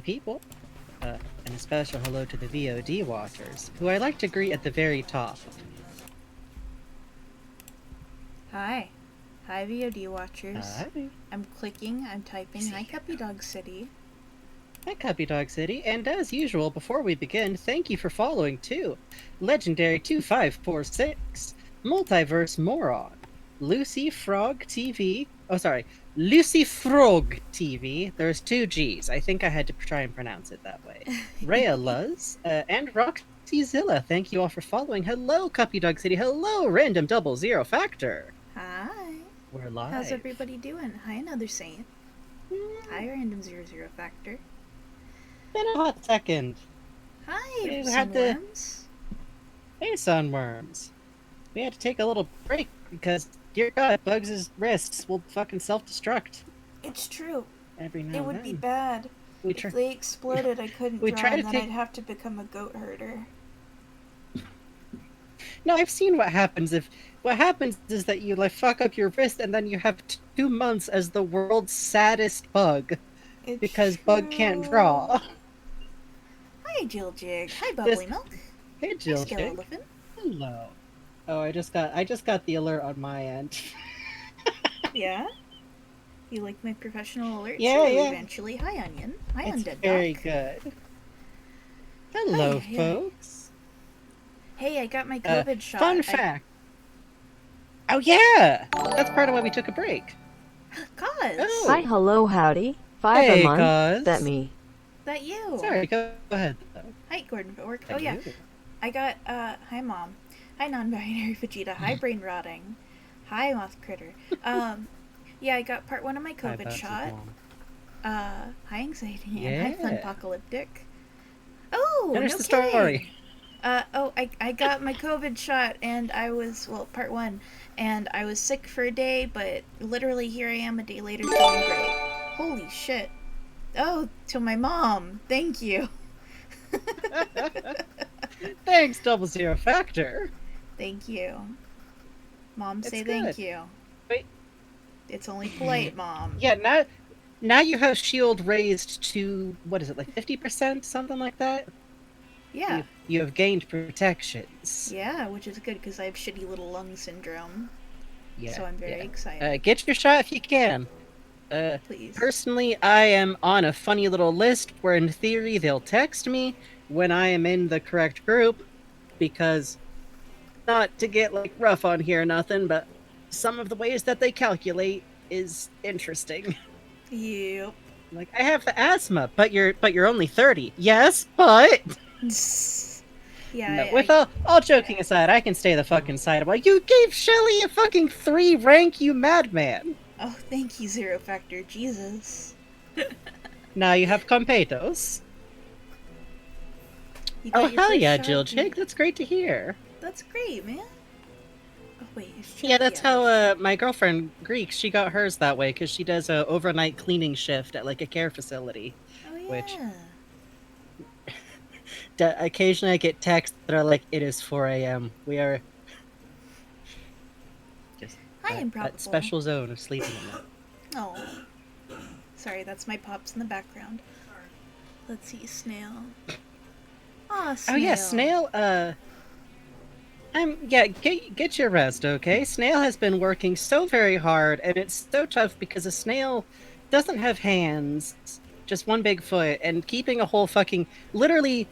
people. And a special hello to the VOD watchers, who I like to greet at the very top. Hi. Hi, VOD watchers. Hi. I'm clicking, I'm typing, hi, Cuppy Dog City. Hi, Cuppy Dog City, and as usual, before we begin, thank you for following, too. Legendary 2546, Multiverse Moron, Lucy Frog TV, Lucy Frog TV, there's 2 G's, I think I had to try and pronounce it that way. Rhea Luz, and Roxyzilla, thank you all for following. Hello, Cuppy Dog City, hello, Random 00 Factor. Hi. We're live. How's everybody doing? Hi, Another Saint. Hi, Random 00 Factor. Been a hot second. Hi, Sunworms. Hey, Sunworms. We had to take a little break because, dear God, Bugs' wrists will fucking self-destruct. It's true. Every now and then. It would be bad. If they exploded, I couldn't draw, and then I'd have to become a goat herder. No, I've seen what happens if... What happens is that you, like, fuck up your wrist and then you have 2 months as the world's saddest bug. It's because true. Bug can't draw. Hi, Jill Jig. Hi, Bubbly Milk. Hey, Jill Jig. Hello. Oh, I just got the alert on my end. Yeah? You like my professional alerts? Yeah. Eventually. Hi, Onion. Hi, it's Undead very Doc. good. Hello, folks. Hey, I got my COVID shot. Fun fact. Oh, yeah! That's part of why we took a break. Cause. Oh. Hi, hello, howdy. 5 a month. Cause. That me. That you. Sorry, go ahead. Hi, Gordon Footwork. Oh, yeah. I got, hi, Mom. Hi, Non-Binary Vegeta. Hi, Brain Rotting. Hi, Moth Critter. Yeah, I got part 1 of my COVID shot. Hi, Anxiety. Yeah. And hi, Funpocalyptic. Oh, Finish no the kidding. story. I got my COVID shot, and I was, well, part 1, and I was sick for a day, but literally here I am a day later feeling great. Holy shit. Oh, to my mom. Thank you. Thanks, 00 Factor. Thank you. Mom, say good. Thank you. Wait. It's only polite, Mom. Yeah, now you have shield raised to, what is it, like 50%? Something like that? Yeah. You have gained protections. Yeah, which is good because I have shitty little lung syndrome. Yeah. So I'm very excited. Get your shot if you can. Please. Personally, I am on a funny little list where in theory they'll text me when I am in the correct group, because, not to get like rough on here or nothing, but some of the ways that they calculate is interesting. Yep. Like, I have the asthma, but you're only 30. Yes, but yeah. No, all joking aside, I can stay the fucking side. Well, you gave Shelly a fucking 3 rank, you madman. Oh, thank you, 0 Factor. Jesus. Now you have Competos. Oh, hell yeah, Jill Jig. That's great to hear. That's great, man. Oh, wait. Yeah, that's how my girlfriend, Greek, she got hers that way, because she does a overnight cleaning shift at, like, a care facility. Oh, yeah. Which... occasionally I get texts that are like, it is 4 a.m. We are... just that special zone of sleeping at night. Oh. Sorry, that's my pops in the background. Let's see, Snail. Aw, Snail. Oh yeah, Snail, get your rest, okay? Snail has been working so very hard, and it's so tough because a snail doesn't have hands, just one big foot, and keeping a whole fucking, literally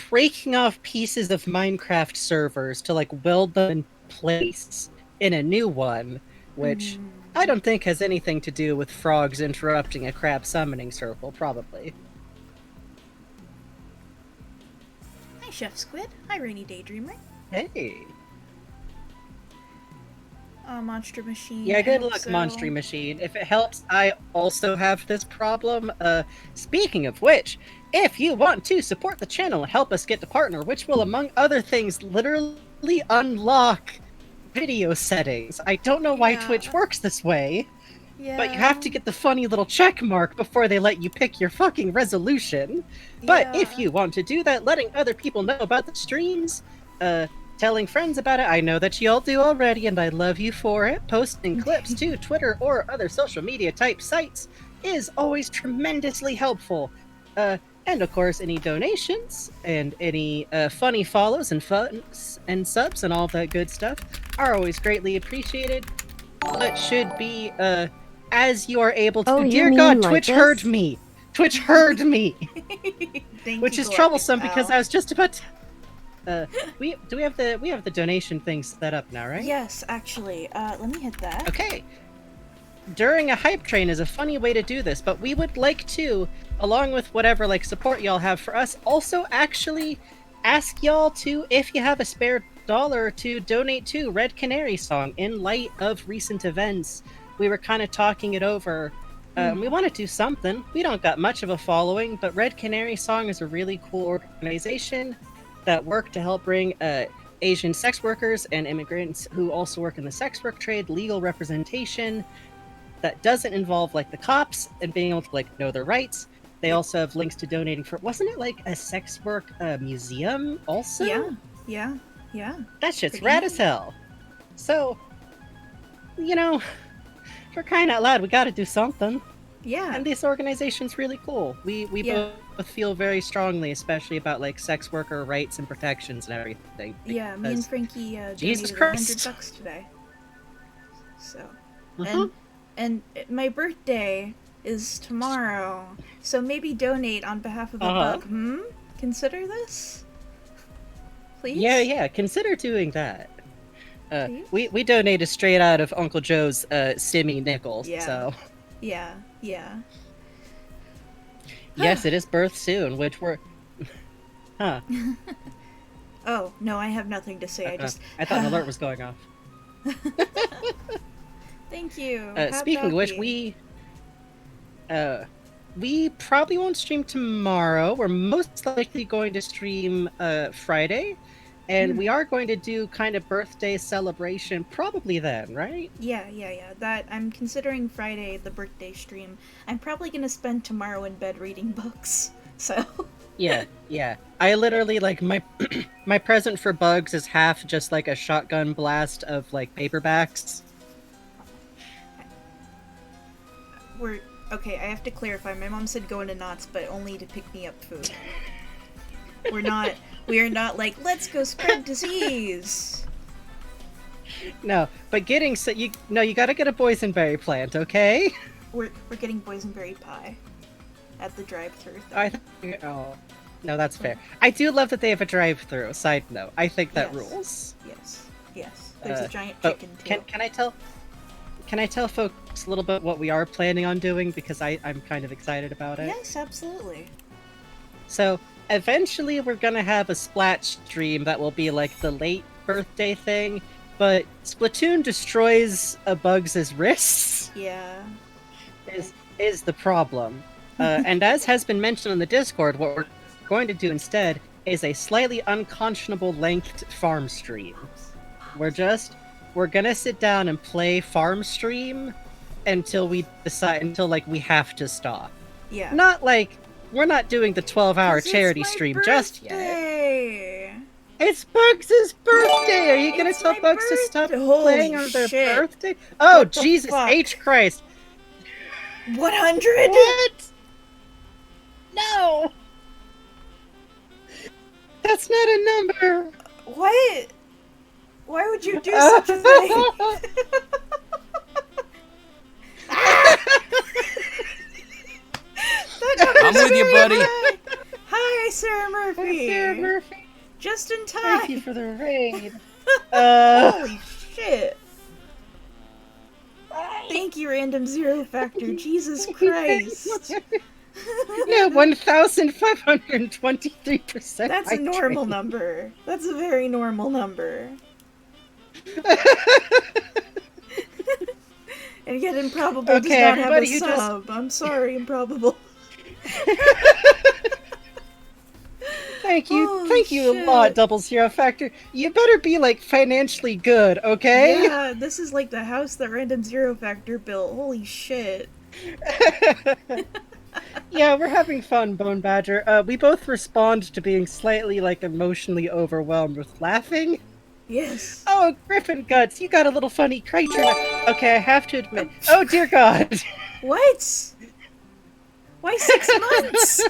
breaking off pieces of Minecraft servers to, like, weld them in place in a new one, which I don't think has anything to do with frogs interrupting a crab summoning circle, probably. Hi, Chef Squid. Hi, Rainy Daydreamer. Hey. Monster Machine. Yeah, good luck, Monster Machine. If it helps, I also have this problem. Speaking of which, if you want to support the channel and help us get to partner, which will, among other things, literally unlock video settings. I don't know why Twitch works this way, but you have to get the funny little check mark before they let you pick your fucking resolution. But if you want to do that, letting other people know about the streams, telling friends about it, I know that y'all do already, and I love you for it. Posting clips to Twitter or other social media type sites is always tremendously helpful. And of course, any donations and any funny follows and funs and subs and all that good stuff are always greatly appreciated. But should be as you are able to. Oh, you Dear mean God, like Twitch this? heard me. Twitch heard me, Thank which you, is Galactic troublesome Pal. because I was just about. We have the donation thing set up now, right? Yes, actually. Let me hit that. Okay. During a hype train is a funny way to do this, but we would like to, along with whatever like support y'all have for us, also actually ask y'all to, if you have a spare dollar, to donate to Red Canary Song in light of recent events. We were kind of talking it over. We want to do something. We don't got much of a following, but Red Canary Song is a really cool organization that work to help bring Asian sex workers and immigrants who also work in the sex work trade legal representation that doesn't involve like the cops and being able to like know their rights. They also have links to donating for, wasn't it like a sex work museum also? Yeah. That shit's Pretty rad neat. as hell. So, you know, for crying out loud, we gotta do something. Yeah. And this organization's really cool. We Yeah. both feel very strongly, especially about like sex worker rights and protections and everything. Yeah, me and because- Frankie Jesus donated Christ. $100 today. So, Mhm. and my birthday is tomorrow, so maybe donate on behalf of a Uh-huh. bug. Consider this, please. Yeah, consider doing that. Please? We donated straight out of Uncle Joe's Simmy nickels, Yeah. so Yeah. yes, it is birth soon, which we're huh. Oh no, I have nothing to say. I just. I thought an alert was going off. Thank you. Speaking of which, we probably won't stream tomorrow. We're most likely going to stream Friday, and we are going to do kind of birthday celebration probably then, right? Yeah. That I'm considering Friday the birthday stream. I'm probably gonna spend tomorrow in bed reading books. So. Yeah. I literally like my my present for Bugs is half just like a shotgun blast of like paperbacks. We're okay. I have to clarify. My mom said go into knots, but only to pick me up food. We are not like let's go spread disease. No, but getting you gotta get a boysenberry plant, okay? We're getting boysenberry pie at the drive-through. I think. Oh, no, that's fair. I do love that they have a drive-through. Side note, I think that Yes. rules. Yes. There's a giant But chicken too. can I tell folks a little bit what we are planning on doing, because I'm kind of excited about it. Yes, absolutely. So eventually we're gonna have a Splat stream that will be like the late birthday thing, but Splatoon destroys a Bugs' wrists Yeah. is the problem. And as has been mentioned on the Discord, what we're going to do instead is a slightly unconscionable length farm stream. We're gonna sit down and play farm stream until we like we have to stop. Yeah. Not like we're not doing the 12-hour 'Cause it's charity my stream just yet. birthday. It's Bugs' birthday! Are you gonna It's tell my Bugs to stop birthday. Holy playing on their shit. birthday? Oh, What the Jesus fuck? H. Christ. 100. What? No! That's not a number! What? Why would you do such a thing? I'm with you, buddy. Hi, Sarah Murphy. Sarah Murphy, Just in thank time. you for the raid. Holy shit. Thank you, Random Zero Factor. Jesus Christ. Yeah, 1,523%. That's a normal number. That's a very normal number. And yet Improbable does Okay, not have a everybody, you just- sub. I'm sorry, Improbable. Thank you. Holy Thank you shit. a lot, Double Zero Factor. You better be, like, financially good, okay? Yeah, this is like the house that Random Zero Factor built. Holy shit. Yeah, we're having fun, Bone Badger. We both respond to being slightly, like, emotionally overwhelmed with laughing. Yes. Oh, Griffin Guts, you got a little funny creature. Okay, I have to admit. Oh, dear God. What? Why 6 months?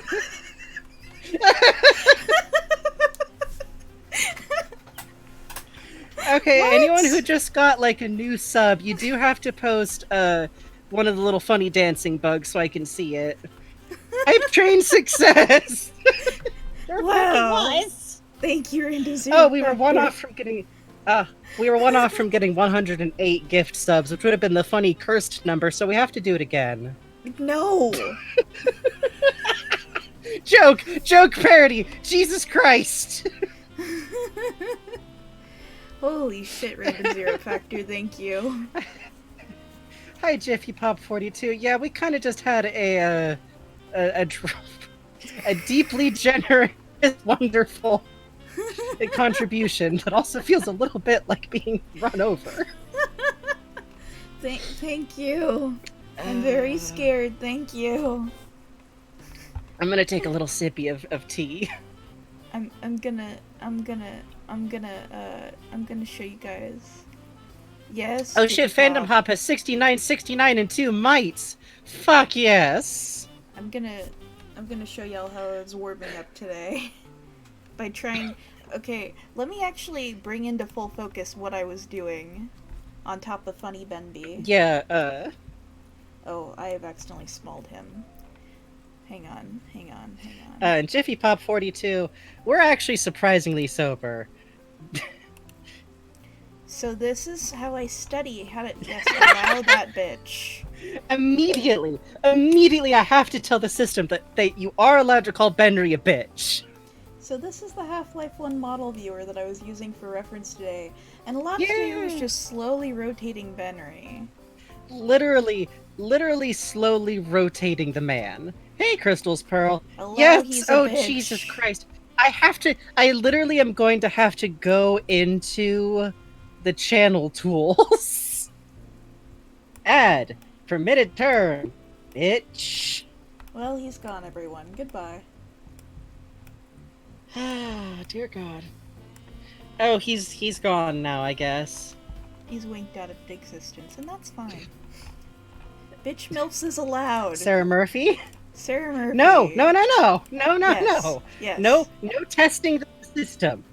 Okay, What? anyone who just got like a new sub, you do have to post one of the little funny dancing bugs so I can see it. Hype train success. There Wow. was. Thank you, Random Zero. Oh, we were one off from getting. We were one off from getting 108 gift subs, which would have been the funny cursed number. So we have to do it again. No. Joke parody. Jesus Christ. Holy shit, Random Zero Factor. Thank you. Hi, Jiffy Pop 42. Yeah, we kind of just had a deeply generous, wonderful contribution that also feels a little bit like being run over. Thank you. I'm very scared. Thank you. I'm gonna take a little sippy of tea. I'm gonna show you guys. Yes. Oh shit, Fandom Hop has 69 and 2 mites. Fuck yes. I'm gonna show y'all how it's warming up today. By trying... Okay, let me actually bring into full focus what I was doing on top of Funny Benby. Yeah, Oh, I have accidentally smalled him. Hang on. and Jiffy Pop 42, we're actually surprisingly sober. So this is how I study how to just allow that bitch. Immediately, I have to tell the system that you are allowed to call Benry a bitch. So this is the Half-Life 1 model viewer that I was using for reference today, and a lot of it was just slowly rotating Benry. Literally slowly rotating the man. Hey, Crystal's Pearl. Hello, yes! he's a Oh, bitch. Jesus Christ. I literally am going to have to go into the channel tools. Add. Permitted turn. Bitch. Well, he's gone, everyone. Goodbye. Ah, dear God. Oh, he's gone now, I guess. He's winked out of existence, and that's fine. Bitch milfs is allowed. Sarah Murphy? Sarah Murphy. No. Yes. Yes. No testing the system.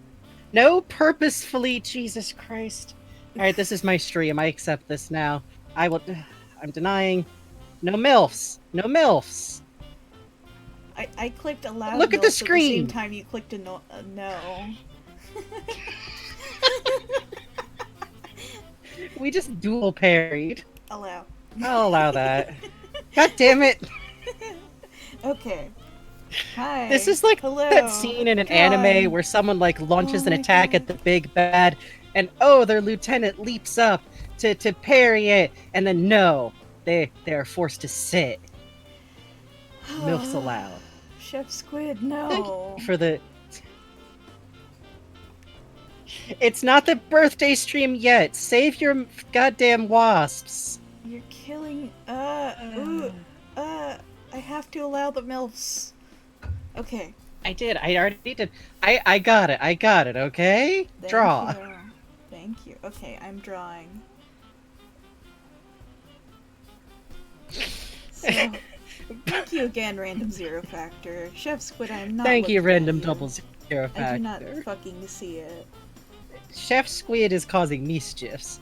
No purposefully, Jesus Christ. Alright, this is my stream. I accept this now. I'm denying. No MILFs. No MILFs. I clicked allow. Look at the milfs screen. At the same time you clicked a no. We just dual parried. Allow. I'll allow that. God damn it. Okay. Hi. This is like Hello. that scene in an God. anime where someone like launches an attack at the big bad and their lieutenant leaps up to parry it and then no, they are forced to sit. MILFs allowed. Chef Squid, no. Thank you for the... It's not the birthday stream yet. Save your goddamn wasps. You're killing. I have to allow the MILFs. Okay. I did. I already did. I got it. Okay? Draw. Thank you. Okay, I'm drawing. So, thank you again, Random Zero Factor. Chef Squid, I'm not. Thank you, looking at Random you. Double Zero Factor. I do not fucking see it. Chef Squid is causing mischiefs.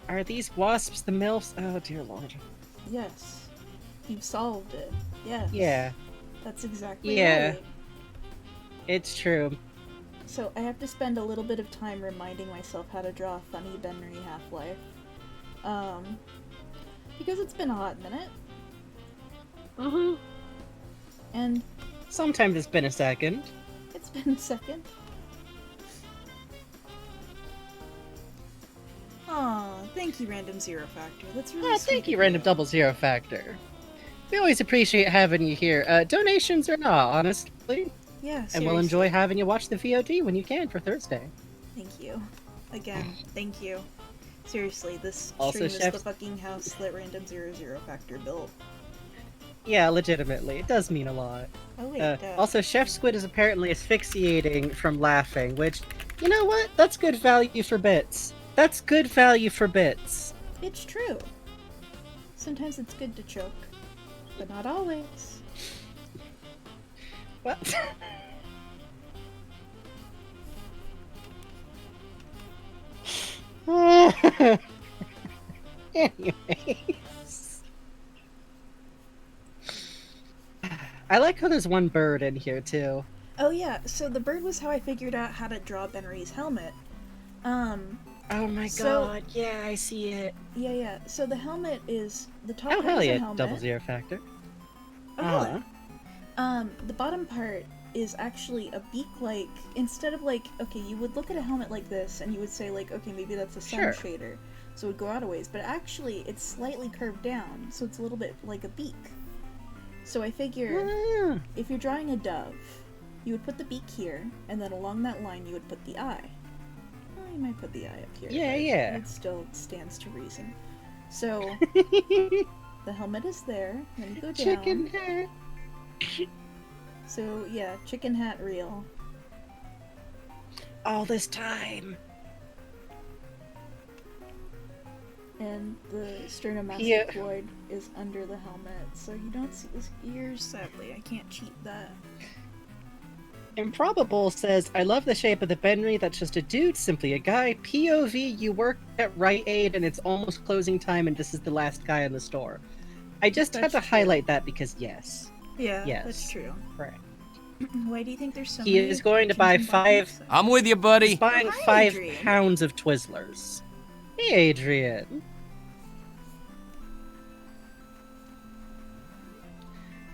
Are these wasps the MILFs? Oh, dear lord. Yes. You've solved it. Yes. Yeah. That's exactly Yeah. right. It's true. So I have to spend a little bit of time reminding myself how to draw a funny Benry Half-Life. Because it's been a hot minute. Mm-hmm. And Sometimes it's been a second. it's been a second. Aw, thank you, Random Zero Factor. That's really sweet. Thank you, of Random Double Zero Factor. We always appreciate having you here. Donations or not, honestly. Yeah, And we'll enjoy having you watch the VOD when you can for Thursday. Thank you. Again, thank you. Seriously, this Also, stream is the fucking house that Random Zero Factor built. Yeah, legitimately. It does mean a lot. Oh wait, Also, Chef Squid is apparently asphyxiating from laughing, which, you know what? That's good value for bits. That's good value for bits. it's true. Sometimes it's good to choke, but not always. What? Anyways. I like how there's one bird in here, too. Oh yeah, so the bird was how I figured out how to draw Benry's helmet. Oh my god, yeah, I see it. Yeah. So the helmet is the top Oh part hell is yeah, a helmet. double zero factor. Oh, hello. The bottom part is actually a beak-like. Instead of like, okay, you would look at a helmet like this, and you would say like, okay, maybe that's a sun shader, so it would go out a ways. But actually, it's slightly curved down, so it's a little bit like a beak. So I figure, if you're drawing a dove, you would put the beak here, and then along that line you would put the eye. Well, you might put the eye up here. Yeah. It still stands to reason. So the helmet is there, then you go down. Chicken hat. So yeah, chicken hat real. All this time. And the sternomastoid is under the helmet, so you don't see his ears, sadly. I can't cheat that. Improbable says, I love the shape of the Benry. That's just a dude, simply a guy. POV, you work at Rite Aid and it's almost closing time and this is the last guy in the store. I just had to highlight that because yes. Yeah, yes, that's true. Correct. Why do you think there's so he many? He is going to buy 5... I'm with you, buddy. He's buying 5 pounds of Twizzlers. Hey, Adrian.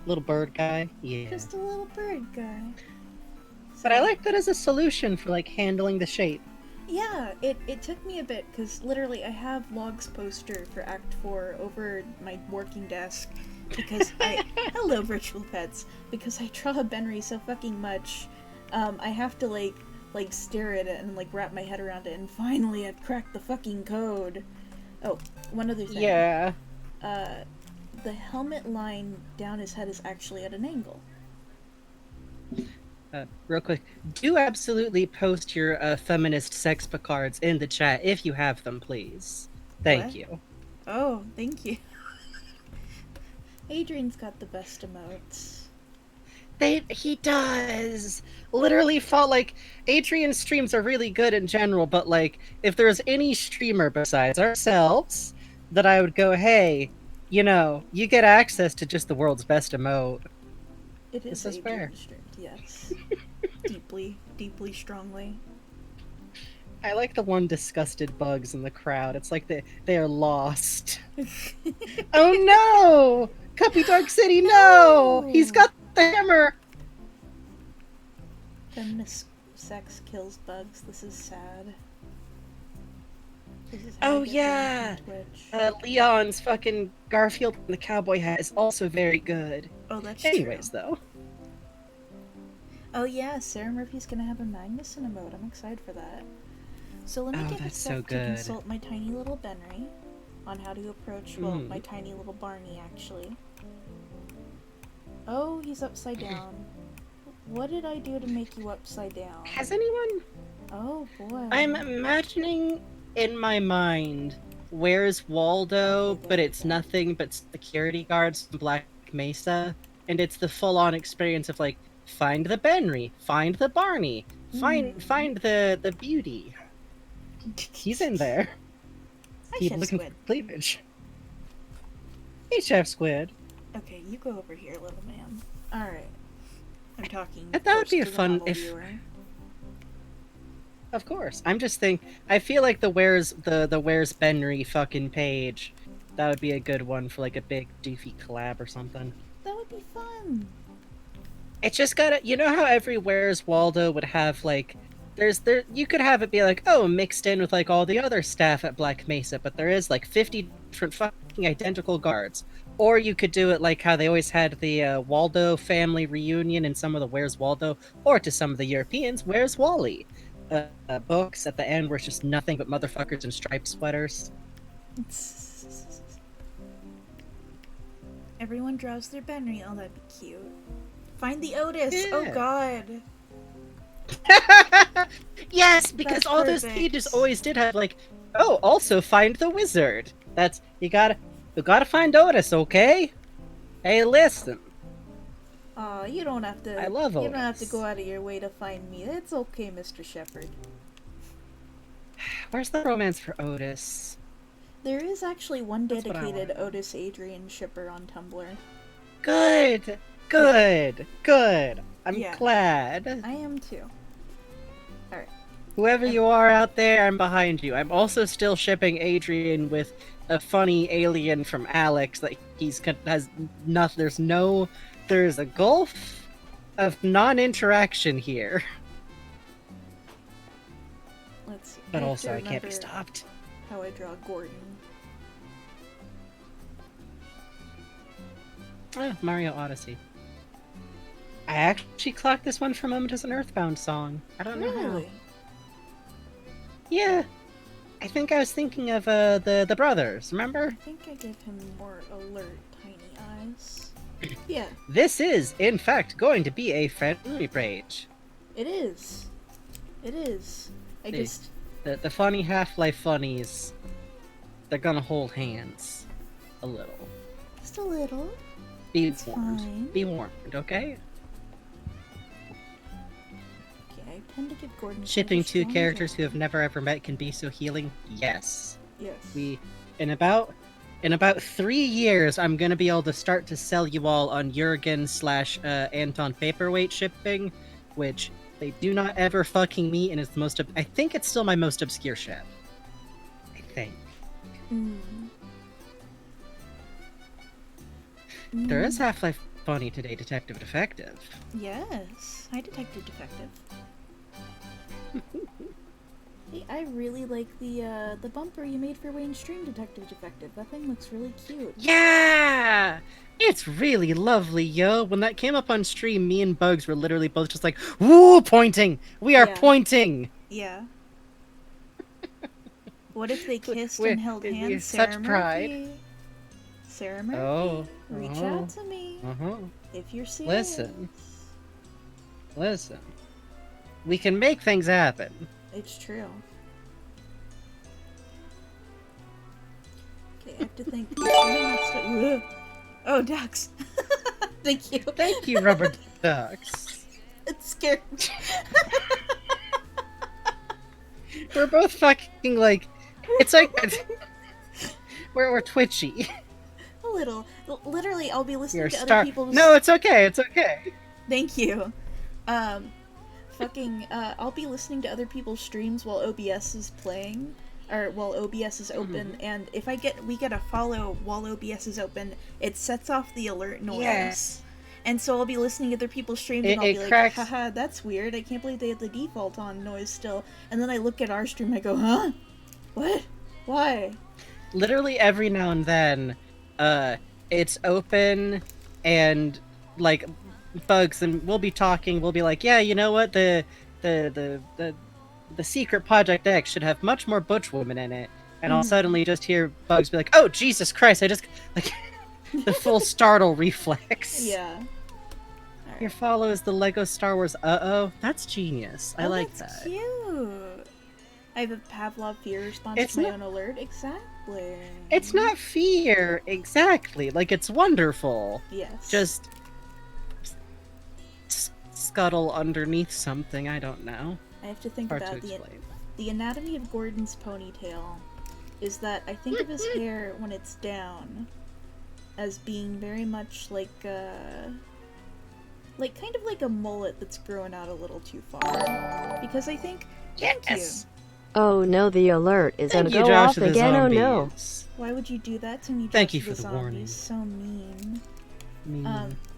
Little bird guy? Yeah. Just a little bird guy. But I like that as a solution for, like, handling the shape. Yeah, it took me a bit, because literally I have Log's poster for Act 4 over my working desk, because hello, virtual pets! Because I draw Benry so fucking much, I have to, like stare at it and, like, wrap my head around it, and finally I cracked the fucking code. Oh, one other thing. Yeah. The helmet line down his head is actually at an angle. Real quick, do absolutely post your feminist sex cards in the chat if you have them, please. Thank you. Oh, thank you. Adrian's got the best emotes. He does. Literally felt like Adrian's streams are really good in general, but like if there's any streamer besides ourselves that I would go, hey, you know, you get access to just the world's best emote. It is this fair. Yes. deeply, strongly. I like the one disgusted bugs in the crowd. It's like they are lost. Oh no! Cuppy Dark City, no! He's got the hammer! Feminist sex kills bugs. This is sad. Oh yeah! Leon's fucking Garfield and the cowboy hat is also very good. Oh, that's Anyways, true. Though. Oh yeah, Sarah Murphy's gonna have a Magnus in emote. I'm excited for that. So let me get a sec to consult my tiny little Benry on how to approach, well, my tiny little Barney, actually. Oh, he's upside down. What did I do to make you upside down? Has anyone? Oh boy. I'm imagining in my mind, where's Waldo, but it's nothing but security guards from Black Mesa, and it's the full-on experience of like, find the Benry, find the Barney, find the beauty. He's in there. Hi, Chef Squid. Cleavage. Hey, Chef Squid. Okay, you go over here, little man. Alright. I'm talking. That would be a fun if. Of course. I'm just thinking. I feel like the Where's Benry fucking page. That would be a good one for like a big doofy collab or something. That would be fun. It's just gotta. You know how every Where's Waldo would have like. You could have it be like, oh, mixed in with like all the other staff at Black Mesa, but there is like 50 different fucking identical guards. Or you could do it like how they always had the Waldo family reunion in some of the Where's Waldo, or to some of the Europeans, Where's Wally? Books at the end where it's just nothing but motherfuckers in striped sweaters. Everyone draws their Benry. Oh, that'd be cute. Find the Otis! Yeah. Oh god. Yes, because That's all perfect. those pages always did have like, oh, also find the wizard. That's you gotta find Otis, okay? Hey, listen. Aw, you don't have to. I love You don't have to Otis. go out of your way to find me. It's okay, Mr. Shepherd. Where's the romance for Otis? There is actually one That's what I dedicated want. Otis Adrian shipper on Tumblr. Good! Good! Good! I'm Yeah. glad. I am too. Alright. Whoever you are out there, I'm behind you. I'm also still shipping Adrian with a funny alien from Alex that has nothing. There's a gulf of non-interaction here. Let's see. But have also, to I can't be remember stopped. how I draw Gordon. Mario Odyssey. I actually clocked this one for a moment as an Earthbound song. I don't know how. Really? Yeah. I think I was thinking of the brothers, I remember? think I gave him more alert, tiny eyes. Yeah, This is, in fact, going to be a friendly page. it is. It is. I See. just. The funny Half-Life funnies, they're gonna hold hands. A little. Just a little. Be It's warned. fine. Be warned, okay? Okay, I tend to give Gordon. Shipping two strong characters who jaw. have never ever met can be so healing? Yes. Yes. In about 3 years, I'm gonna be able to start to sell you all on Jurgen / Anton Paperweight shipping, which they do not ever fucking meet, and it's the most. I think it's still my most obscure ship. I think Mm. there is Mm. Half-Life funny today, Detective Defective. Yes. Hi, Detective Defective. Hey, I really like the bumper you made for Wayne's Stream, Detective Defective. That thing looks really cute. Yeah, it's really lovely, yo. When that came up on stream, me and Bugs were literally both just like, "Woo, pointing! We are Yeah. pointing!" Yeah. What if they kissed We're- and held we have hands? such Sarah pride. Murphy. Sarah Murphy. Oh, Reach oh. out to me Uh-huh. if you're serious. Listen. We can make things happen. It's true. Okay, I have to think. Oh, ducks. Thank you. Thank you, Rubber Ducks. It scared me. We're both fucking like, it's like we're twitchy. A little. Literally, I'll be listening We're to other people's. No, it's okay. It's okay. Thank you. I'll be listening to other people's streams while OBS is playing, or while OBS is open, and if we get a follow while OBS is open, it sets off the alert noise. Yes. And so I'll be listening to other people's streams, and I'll be like, haha, that's weird, I can't believe they have the default on noise still. And then I look at our stream, and I go, huh? What? Why? Literally every now and then, it's open, and like Bugs and we'll be talking. We'll be like, yeah, you know what? The secret Project X should have much more butch women in it. And I'll suddenly just hear Bugs be like, oh Jesus Christ! I just like the full startle reflex. Yeah. Your follow is the Lego Star Wars. That's genius. I like that's that. Cute. I have a Pavlov fear response It's to my not- own alert. Exactly. It's not fear, exactly. Like, it's wonderful. Yes. Just scuttle underneath something. I don't know. I have to think Hard to about explain. the anatomy of Gordon's ponytail. Is that I think of his hair when it's down as being very much like kind of like a mullet that's growing out a little too far. Because I think thank you. Oh no, the alert is Thank gonna you, go Josh, off to the again. Oh no. zombies. Why would you do that to me? Thank Josh, you for the zombies? warning. So mean. Mean.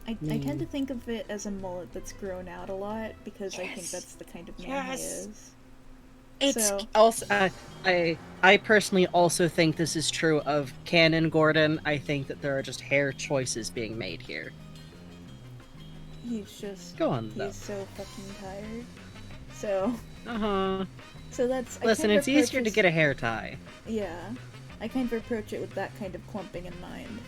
I tend to think of it as a mullet that's grown out a lot because I think that's the kind of man he is. It's So- also I personally also think this is true of Canon Gordon. I think that there are just hair choices being made here. He's just Go on, though. he's so fucking tired. So that's Listen, it's easier to get a hair tie. Yeah. I kind of approach it with that kind of clumping in mind.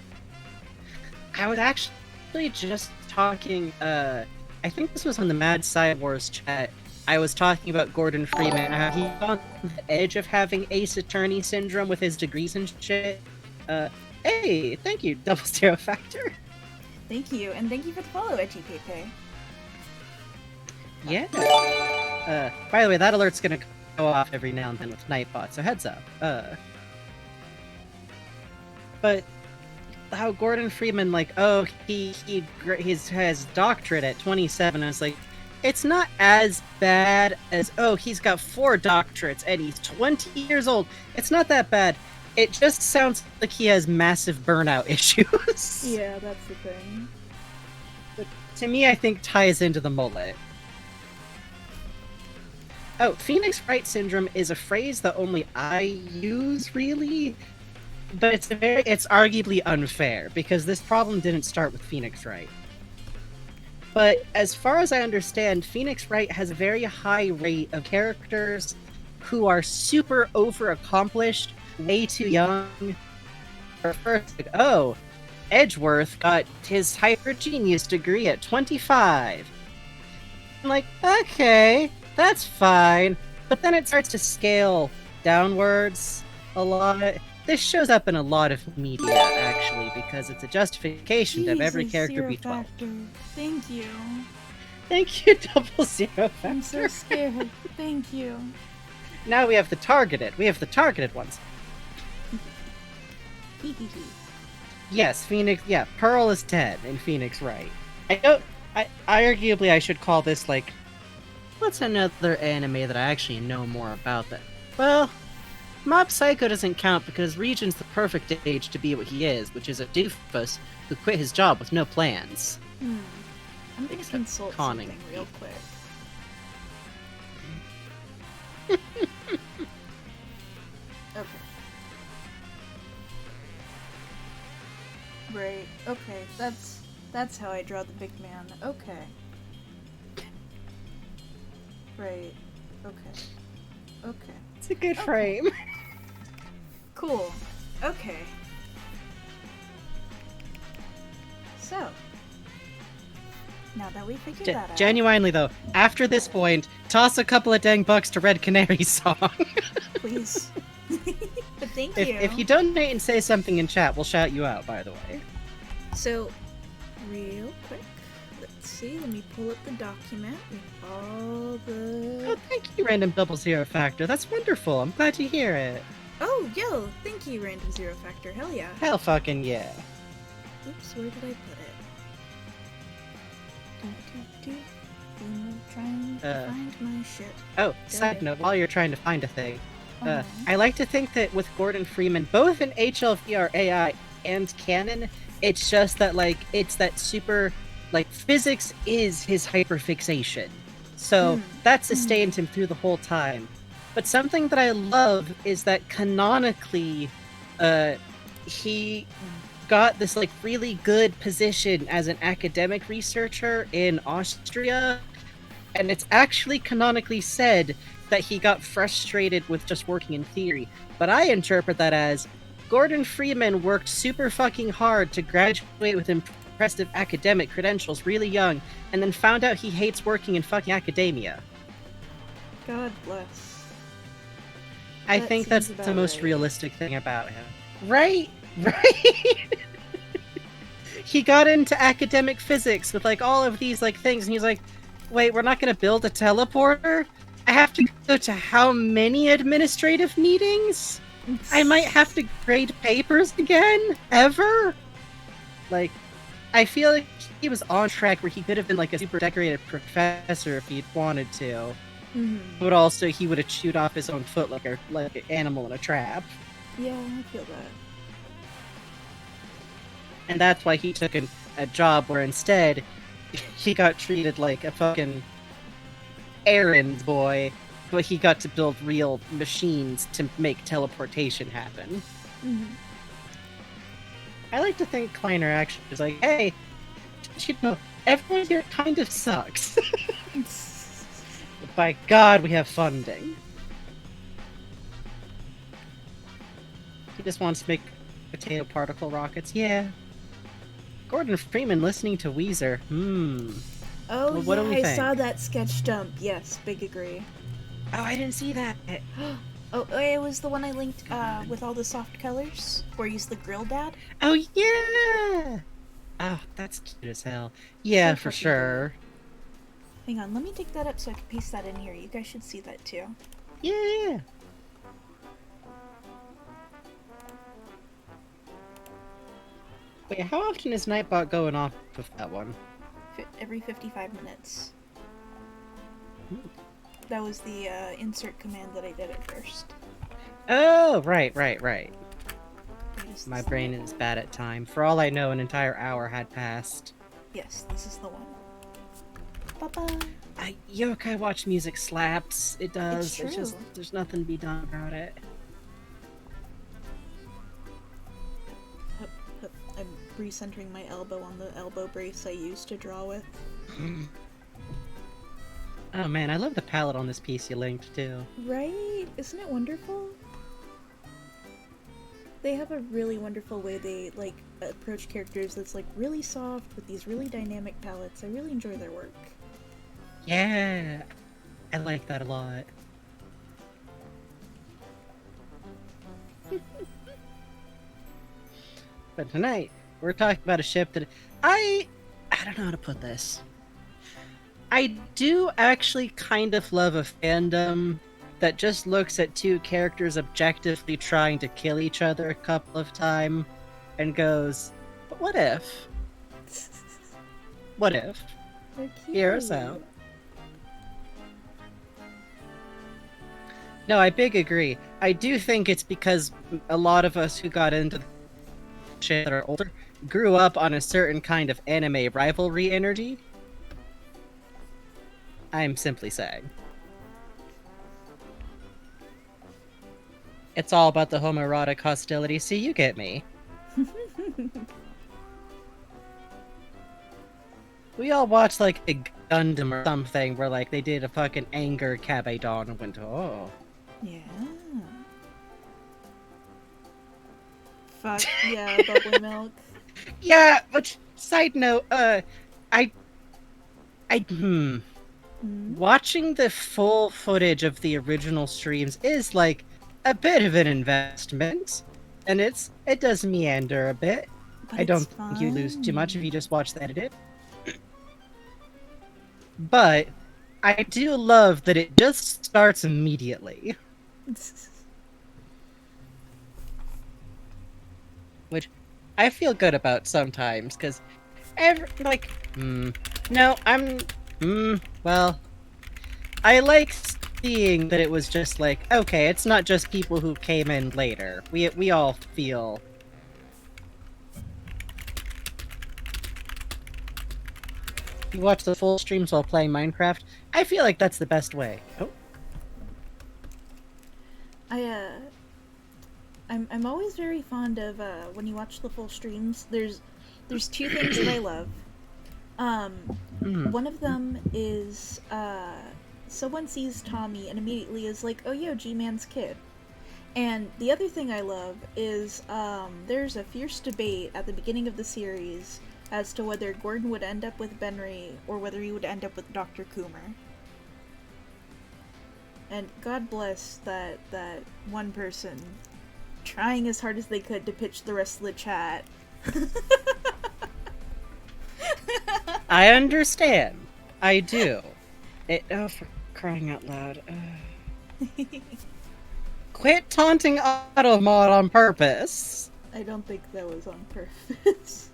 I was actually just talking, I think this was on the Mad Side Wars chat. I was talking about Gordon Freeman, how he's on the edge of having Ace Attorney syndrome with his degrees and shit. Hey, thank you, Double Zero Factor. Thank you, and thank you for the follow, Edgy Pepe. Yeah. By the way, that alert's gonna go off every now and then with Nightbot, so heads up. But how Gordon Freeman, like, oh, he has doctorate at 27. I was like, it's not as bad as, oh, he's got 4 doctorates and he's 20 years old. It's not that bad. It just sounds like he has massive burnout issues. Yeah, that's the thing. But to me, I think ties into the mullet. Oh, Phoenix Wright syndrome is a phrase that only I use, really. But it's arguably unfair, because this problem didn't start with Phoenix Wright. But as far as I understand, Phoenix Wright has a very high rate of characters who are super over-accomplished, way too young. For first, like, oh, Edgeworth got his hyper genius degree at 25. I'm like, okay, that's fine. But then it starts to scale downwards a lot. This shows up in a lot of media, actually, because it's a justification to have every character be 12. Factor. Thank you. Thank you, 00 Factor. I'm so scared. Thank you. Now we have the targeted. We have the targeted ones. Yes, Phoenix. Yeah, Pearl is 10 in Phoenix Wright. I arguably I should call this like, what's another anime that I actually know more about that? Well, Mob Psycho doesn't count because Regent's the perfect age to be what he is, which is a doofus who quit his job with no plans. I'm gonna Except consult conning something real quick. Okay. Right. Okay. That's how I draw the big man. Okay. Right. Okay. Okay. It's a good frame. Cool. Okay. So, now that we figured that out, Genuinely though, after this point, toss a couple of dang bucks to Red Canary song. please. But thank you. If you donate and say something in chat, we'll shout you out, by the way. So, real quick, let's see. Let me pull up the document with all the. Oh, thank you, Random 00 Factor. That's wonderful. I'm glad to hear it. Oh, yo! Thank you, Random Zero Factor. Hell yeah. Hell fucking yeah. Oops, where did I put it? I'm trying to find my shit. Oh, side note, while you're trying to find a thing, Uh-huh. I like to think that with Gordon Freeman, both in HLVR AI and canon, it's just that, like, it's that super, like, physics is his hyperfixation. So that sustains him through the whole time. But something that I love is that canonically, he got this, like, really good position as an academic researcher in Austria, and it's actually canonically said that he got frustrated with just working in theory. But I interpret that as Gordon Freeman worked super fucking hard to graduate with impressive academic credentials really young, and then found out he hates working in fucking academia. God bless. I That think that's seems the about most right. realistic thing about him. Right? Right? He got into academic physics with, like, all of these, like, things, and he's like, wait, we're not gonna build a teleporter? I have to go to how many administrative meetings? I might have to grade papers again? Ever? Like, I feel like he was on track where he could have been, like, a super decorated professor if he'd wanted to. But also, he would have chewed off his own foot like an animal in a trap. Yeah, I feel that. And that's why he took a job where instead he got treated like a fucking errand boy, but he got to build real machines to make teleportation happen. I like to think Kleiner actually is like, hey, you know, everyone here kind of sucks. But by God, we have funding. He just wants to make potato particle rockets. Yeah. Gordon Freeman listening to Weezer. Oh, Well, what do yeah, we I think? saw that sketch dump. Yes, big agree. Oh, I didn't see that. Oh, it was the one I linked with all the soft colors, where he's the grill dad. Oh, yeah! Oh, that's cute as hell. Yeah, So for fucking sure. Hang on, let me dig that up so I can paste that in here. You guys should see that too. Yeah. Wait, how often is Nightbot going off with that one? Every 55 minutes. Hmm. That was the insert command that I did at first. Oh, right. My This brain is bad at time. For all I know, an entire hour had passed. Yes, this is the one. Bye-bye. Yokai Watch music slaps. It does. It's true. There's nothing to be done about it. I'm recentering my elbow on the elbow brace I used to draw with. Oh man, I love the palette on this piece you linked too. Right? Isn't it wonderful? They have a really wonderful way they, like, approach characters that's, like, really soft with these really dynamic palettes. I really enjoy their work. Yeah, I like that a lot. But tonight, we're talking about a ship that I don't know how to put this. I do actually kind of love a fandom that just looks at two characters objectively trying to kill each other a couple of times and goes, but what if? What if? Hear us out. No, I big agree. I do think it's because a lot of us who got into the shit that are older grew up on a certain kind of anime rivalry energy. I'm simply saying. It's all about the homoerotic hostility, see, you get me. We all watched, like, a Gundam or something where, like, they did a fucking anger Kabedon and went, oh. Yeah. Fuck yeah, bubbly milk. Yeah, but side note, watching the full footage of the original streams is, like, a bit of an investment. And it does meander a bit. But I don't think you lose too much if you just watch the edited. But I do love that it just starts immediately. Which I feel good about sometimes, because no, well, I like seeing that it was just like, okay, it's not just people who came in later. We all feel... You watch the full streams while playing Minecraft? I feel like that's the best way. Oh. I'm always very fond of when you watch the full streams. There's two things that I love. One of them is someone sees Tommy and immediately is like, "Oh, yo, G-Man's kid." And the other thing I love is there's a fierce debate at the beginning of the series as to whether Gordon would end up with Benry or whether he would end up with Dr. Coomer. And God bless that one person trying as hard as they could to pitch the rest of the chat. I understand. I do. Oh, for crying out loud. Quit taunting Automod on purpose. I don't think that was on purpose.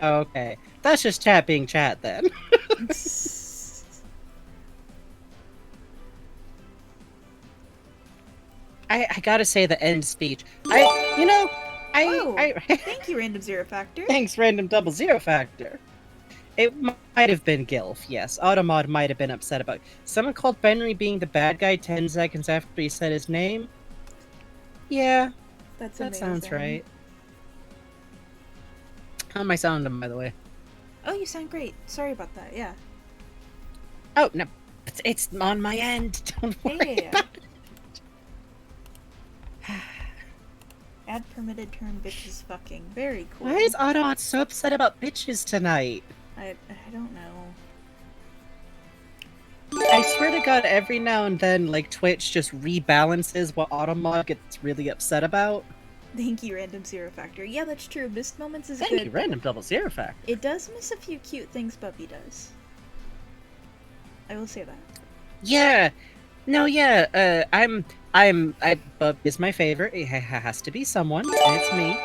Okay. That's just chat being chat, then. I gotta say the end speech. Thank you, Random Zero Factor. Thanks, Random Double Zero Factor. It might have been Gilf, yes. Automod might have been upset about it. Someone called Benry being the bad guy 10 seconds after he said his name? Yeah. That sounds right. How am I sounding, by the way? Oh, you sound great. Sorry about that, yeah. Oh, no. It's on my end. Don't worry about it. Add permitted term bitches fucking. Very cool. Why is Automod so upset about bitches tonight? I don't know. I swear to God, every now and then, like, Twitch just rebalances what Automod gets really upset about. Thank you, Random Zero Factor. Yeah, that's true. Missed Moments is Thank good. you, Random Double Zero Factor. It does miss a few cute things Bubby does. I will say that. Yeah. No, yeah. Bub is my favorite. It has to be someone, and it's me.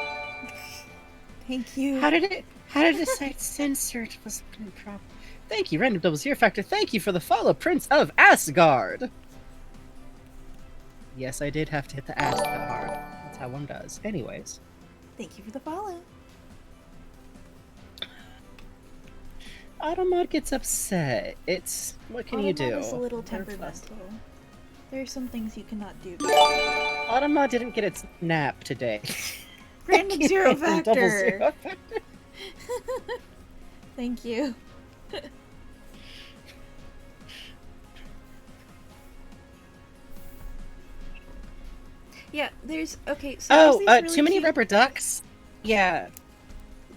Thank you. How did the site censor it? Was an improv. Thank you, Random Double Zero Factor. Thank you for the follow, Prince of Asgard. Yes, I did have to hit the Asgard. That's how one does. Anyways. Thank you for the follow. Automod gets upset. It's what can you do? Automod is a little temperamental. There are some things you cannot do. Automod didn't get its nap today. Random Zero Double Factor. Zero Factor. Thank you. Yeah, there's okay. So there's these really too many cute... rubber ducks. Yeah.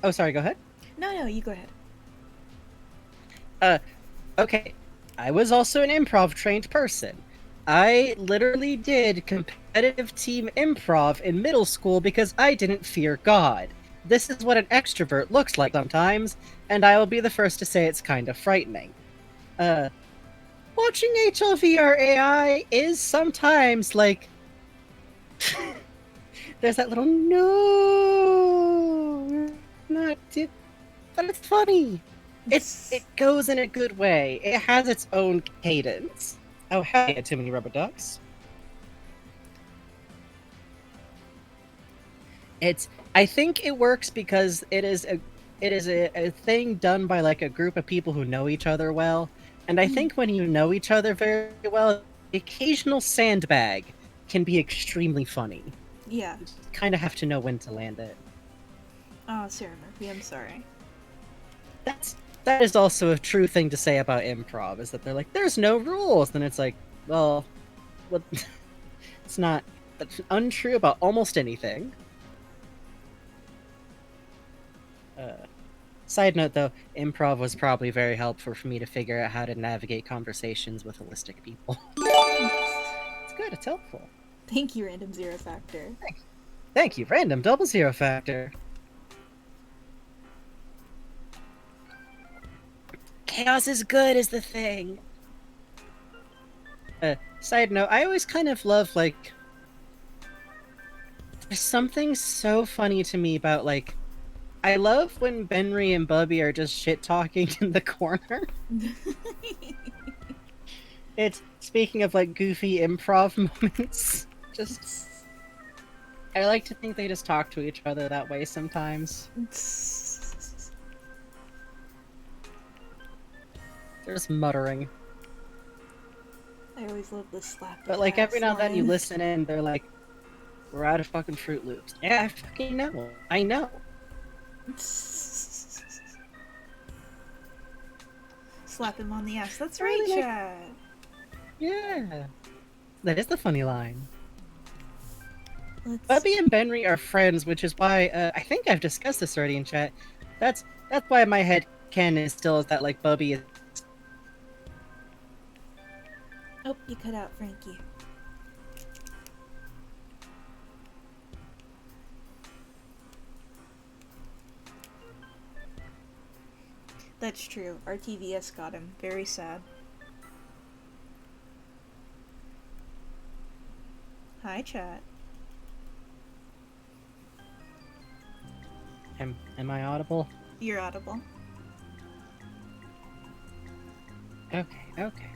Oh, sorry. Go ahead. No, you go ahead. Okay. I was also an improv trained person. I literally did competitive team improv in middle school because I didn't fear God. This is what an extrovert looks like sometimes, and I will be the first to say it's kind of frightening. Watching HLVR AI is sometimes like there's that little no, not it, but it's funny. It goes in a good way. It has its own cadence. Oh, hey, too many rubber ducks. I think it works because it is a thing done by like a group of people who know each other well. And I think when you know each other very well, the occasional sandbag can be extremely funny. Yeah. You kind of have to know when to land it. Oh, Sarah Murphy, I'm sorry. That is also a true thing to say about improv, is that they're like, there's no rules. And it's like, well, it's not. That's untrue about almost anything. Side note, though, improv was probably very helpful for me to figure out how to navigate conversations with holistic people. It's good, it's helpful. Thank you, Random Zero Factor. Thank you, Random Double Zero Factor. Chaos is good is the thing. Side note, I always kind of love, like, there's something so funny to me about, like, I love when Benry and Bubby are just shit-talking in the corner. It's, speaking of, like, goofy improv moments, just... I like to think they just talk to each other that way sometimes. They're just muttering. I always love the slap. But, like, every now and then you listen in, they're like, we're out of fucking Fruit Loops. Yeah, I fucking know. I know. Slap him on the ass. That's right, Really, Chad. Yeah. That is the funny line. Bubby and Benry are friends, which is why, I think I've discussed this already in chat. That's why my head canon is still that, like, Bubby is... Oh, you cut out, Frankie. That's true. RTVS got him. Very sad. Hi, chat. Am I audible? You're audible. Okay.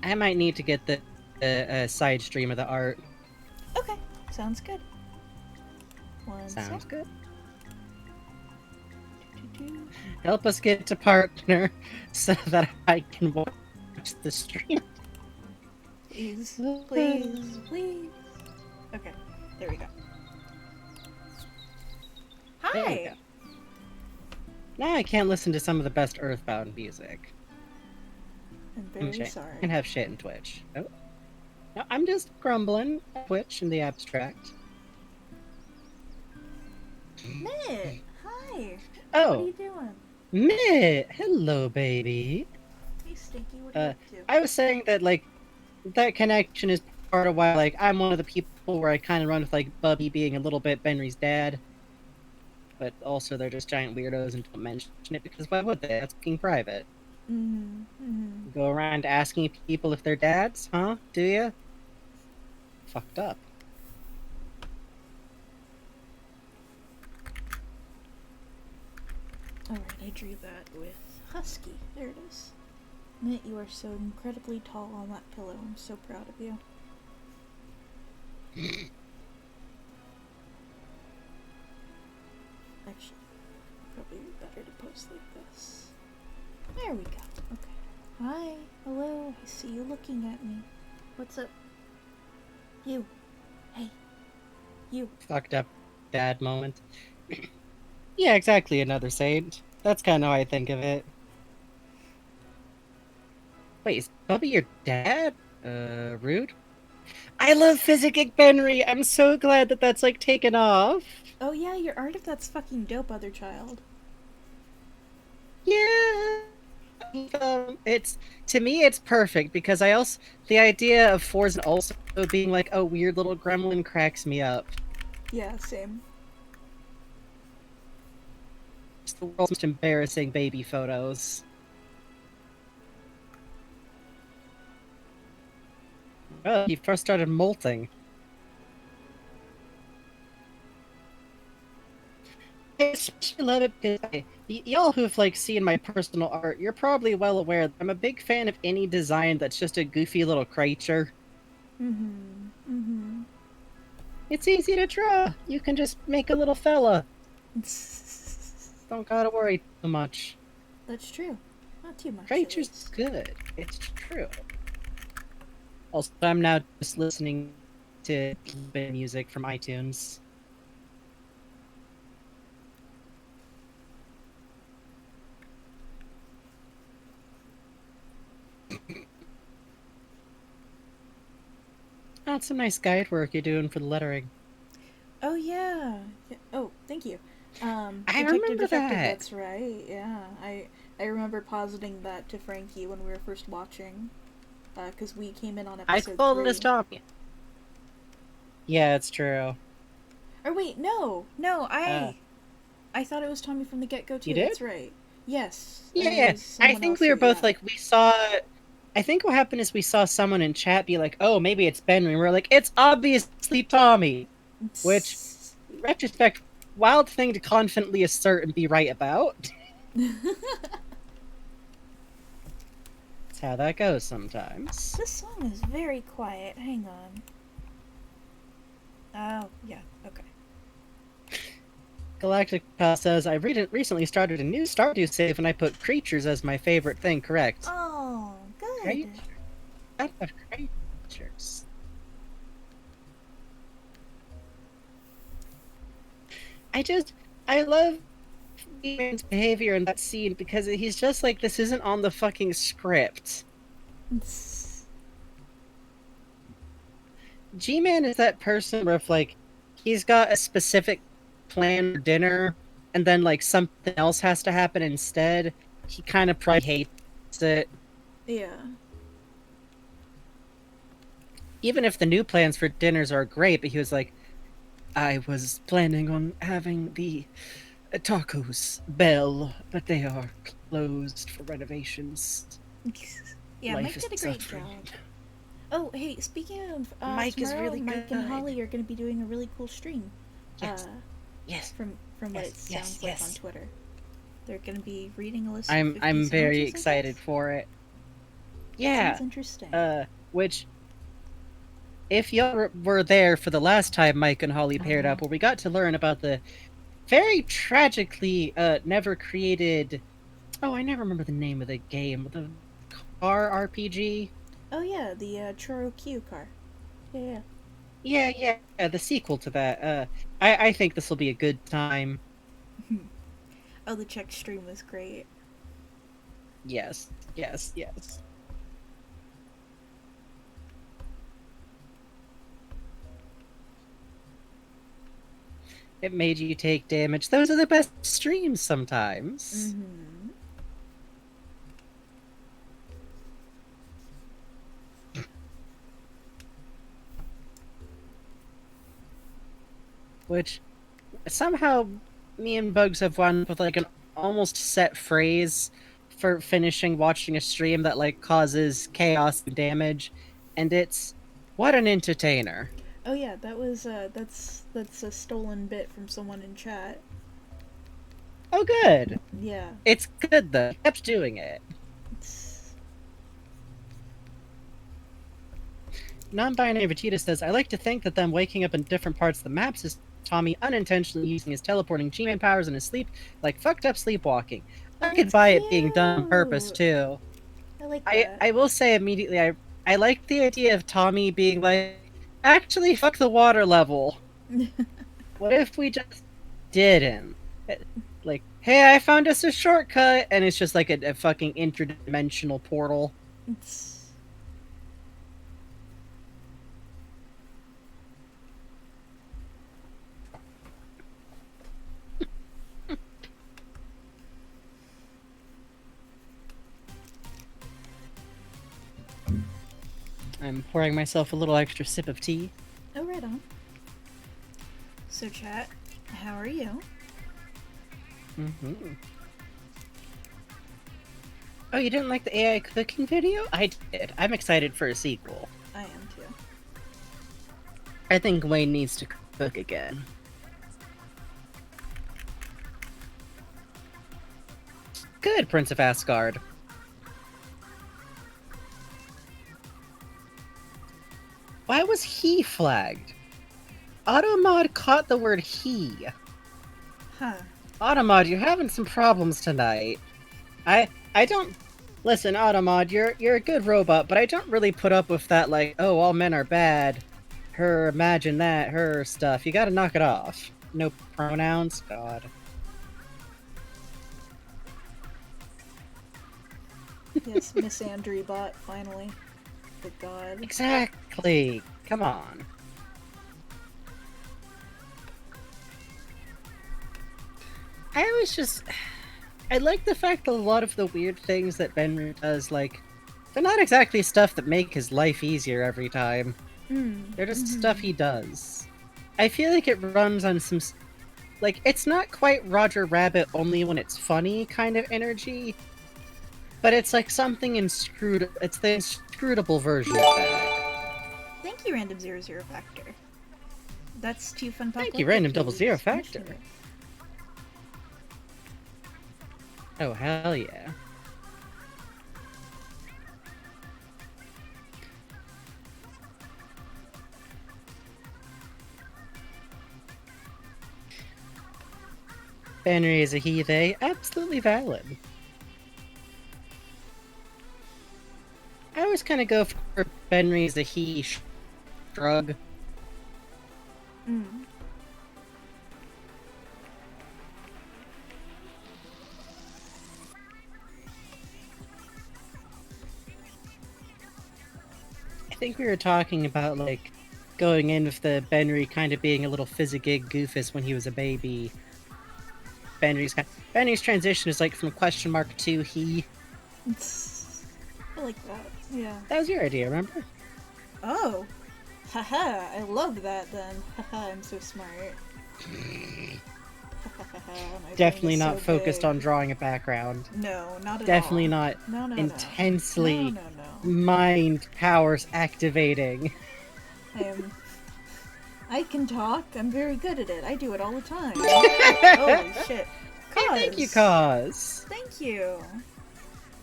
I might need to get the side stream of the art. Okay, sounds good. Sounds good. Do-do-do. Help us get to partner so that I can watch the stream. Please. Okay, there we go. Hi! There we go. Now I can't listen to some of the best Earthbound music. I'm very sorry. I can have shit in Twitch. Oh. No, I'm just grumbling at Twitch in the abstract. Mitt! Hi! Oh! What are you doing? Mitt! Hello, baby! Hey, Stinky, what are you up to? I was saying that, like, that connection is part of why, like, I'm one of the people couple where I kind of run with like Bubby being a little bit Benry's dad, but also they're just giant weirdos and don't mention it because why would they? That's fucking private. Go around asking people if they're dads, huh? Do you? Fucked up. Alright, I drew that with Husky. There it is. Knit, you are so incredibly tall on that pillow. I'm so proud of you. Actually, probably better to post like this. There we go. Okay. Hi. Hello. I see you looking at me. What's up? You. Hey. You. Fucked up dad moment. Yeah, exactly, another saint. That's kind of how I think of it. Wait, is Bubby your dad? Rude? I love Physic Benry! I'm so glad that that's, like, taken off. Oh yeah, your art of that's fucking dope, other child. Yeah! It's, to me, it's perfect, because I also, the idea of Forza also being, like, a weird little gremlin cracks me up. Yeah, same. It's the world's most embarrassing baby photos. Oh, he first started molting. I especially love it because y'all who've like seen my personal art, you're probably well aware that I'm a big fan of any design that's just a goofy little creature. It's easy to draw. You can just make a little fella. Don't gotta worry too much. That's true. Not too much. Creature's good. It's true. Also, I'm now just listening to music from iTunes. That's some nice guide work you're doing for the lettering. Oh yeah. Oh, thank you. I remember that. That's right. Yeah, I remember positing that to Frankie when we were first watching, because we came in on episode 3. I called this Tommy. Yeah, it's true. Or wait, no, I thought it was Tommy from the get-go too. You did? That's right. Yes. Yeah. I think we were both like, we saw. I think what happened is we saw someone in chat be like, "Oh, maybe it's Ben," and we were like, "It's obviously Tommy," which, in retrospect, wild thing to confidently assert and be right about. That's how that goes sometimes. This song is very quiet. Hang on. Oh, yeah, okay. Galactic Pal says, I recently started a new Stardew save and I put creatures as my favorite thing, correct? Oh, good. Creatures. I love creatures. I love G-Man's behavior in that scene because he's just like, this isn't on the fucking script. G-Man is that person where if, like, he's got a specific plan for dinner, and then, like, something else has to happen instead, he kind of probably hates it. Yeah. Even if the new plans for dinners are great, but he was like, I was planning on having the tacos bell, but they are closed for renovations. Yeah, Life Mike did a great suffering. job. Oh, hey, speaking of Mike is tomorrow, really Mike good. and Holly are going to be doing a really cool stream. Yes. Yes. From what it sounds like on Twitter. They're going to be reading a list of 50 I'm very sandwiches, excited for it. Yeah. Sounds interesting. Which, if y'all were there for the last time Mike and Holly paired up, where we got to learn about the very tragically never created. Oh, I never remember the name of the game. The car RPG. Oh yeah, the Churro Q car. Yeah. Yeah, the sequel to that. I think this will be a good time. Oh, the Czech stream was great. Yes. It made you take damage. Those are the best streams sometimes. which somehow me and Bugs have wound up with like an almost set phrase for finishing watching a stream that like causes chaos and damage, and it's what an entertainer. Oh yeah, that was that's a stolen bit from someone in chat. Oh, good. Yeah. It's good though. Kept doing it. It's... Non-binary Vegeta says, I like to think that them waking up in different parts of the maps is Tommy unintentionally using his teleporting G-Man powers in his sleep, like fucked up sleepwalking. I could buy it being done on purpose too. I like that. I will say immediately, I like the idea of Tommy being like, actually, fuck the water level. What if we just didn't? Like, hey, I found us a shortcut, and it's just like a fucking interdimensional portal. It's... I'm pouring myself a little extra sip of tea. Oh, right on. So, chat, how are you? Mm-hmm. Oh, you didn't like the AI cooking video? I did. I'm excited for a sequel. I am too. I think Wayne needs to cook again. Good, Prince of Asgard. Why was he flagged? Automod caught the word he. Huh. Automod, you're having some problems tonight. I don't... Listen, Automod, you're a good robot, but I don't really put up with that, like, oh, all men are bad. Her, imagine that, her stuff. You gotta knock it off. No pronouns? God. Yes, Miss Andrewbot, finally. Good God. Exactly! Come on. I always just... I like the fact that a lot of the weird things that Benry does, like, they're not exactly stuff that make his life easier every time. They're just stuff he does. I feel like it runs on some... Like, it's not quite Roger Rabbit only when it's funny kind of energy, but it's like something inscrutable. It's the inscrutable version of that. Thank you, Random 00 Factor. That's too fun. Thank you, Random 00 Factor. Oh, hell yeah. Benry is a he, they. Absolutely valid. I always kind of go for Benry as a he shrug. I think we were talking about, like, going in with the Benry kind of being a little Fizzigig goofus when he was a baby. Benry's transition is like from question mark to he. I like that. Yeah. That was your idea, remember? Oh. Haha, I love that then. Haha, I'm so smart. Definitely not focused on drawing a background. No, not at Definitely all. not No, intensely no. mind powers activating. I can talk. I'm very good at it. I do it all the time. Holy shit. Hey, thank you, Cause. Thank you.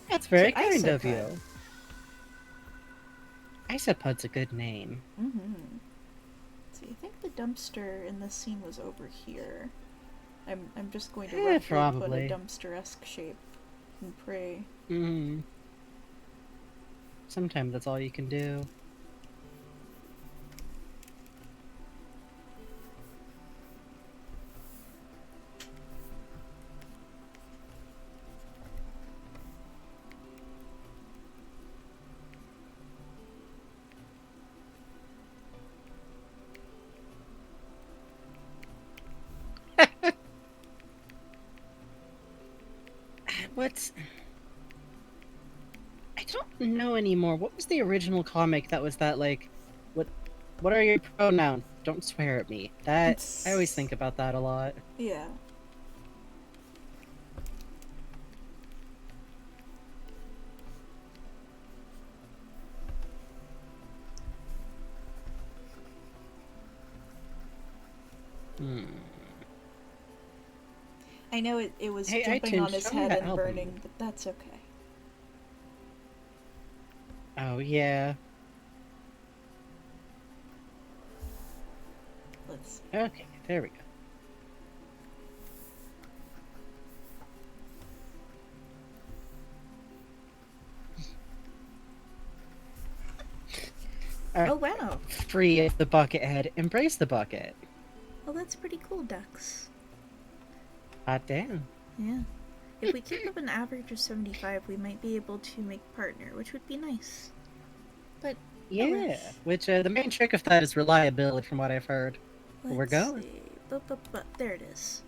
That's very So, kind of Isopud. you. Isopud's a good name. See, I think the dumpster in this scene was over here. I'm just going to Eh, roughly put probably. a dumpster-esque shape and pray. Sometimes that's all you can do. What's... I don't know anymore. What was the original comic that was that, like... What are your pronouns? don't swear at me. I always think about that a lot. Yeah. I know it was jumping on his head and burning, but that's okay. Oh, yeah. Let's see. Okay, there we go. Oh, wow. Free of the bucket head. Embrace the bucket. Well, that's pretty cool, ducks. Hot damn. Yeah. If we keep up an average of 75, we might be able to make partner, which would be nice. But yeah, which the main trick of that is reliability, from what I've heard. We're going. See. But there it is.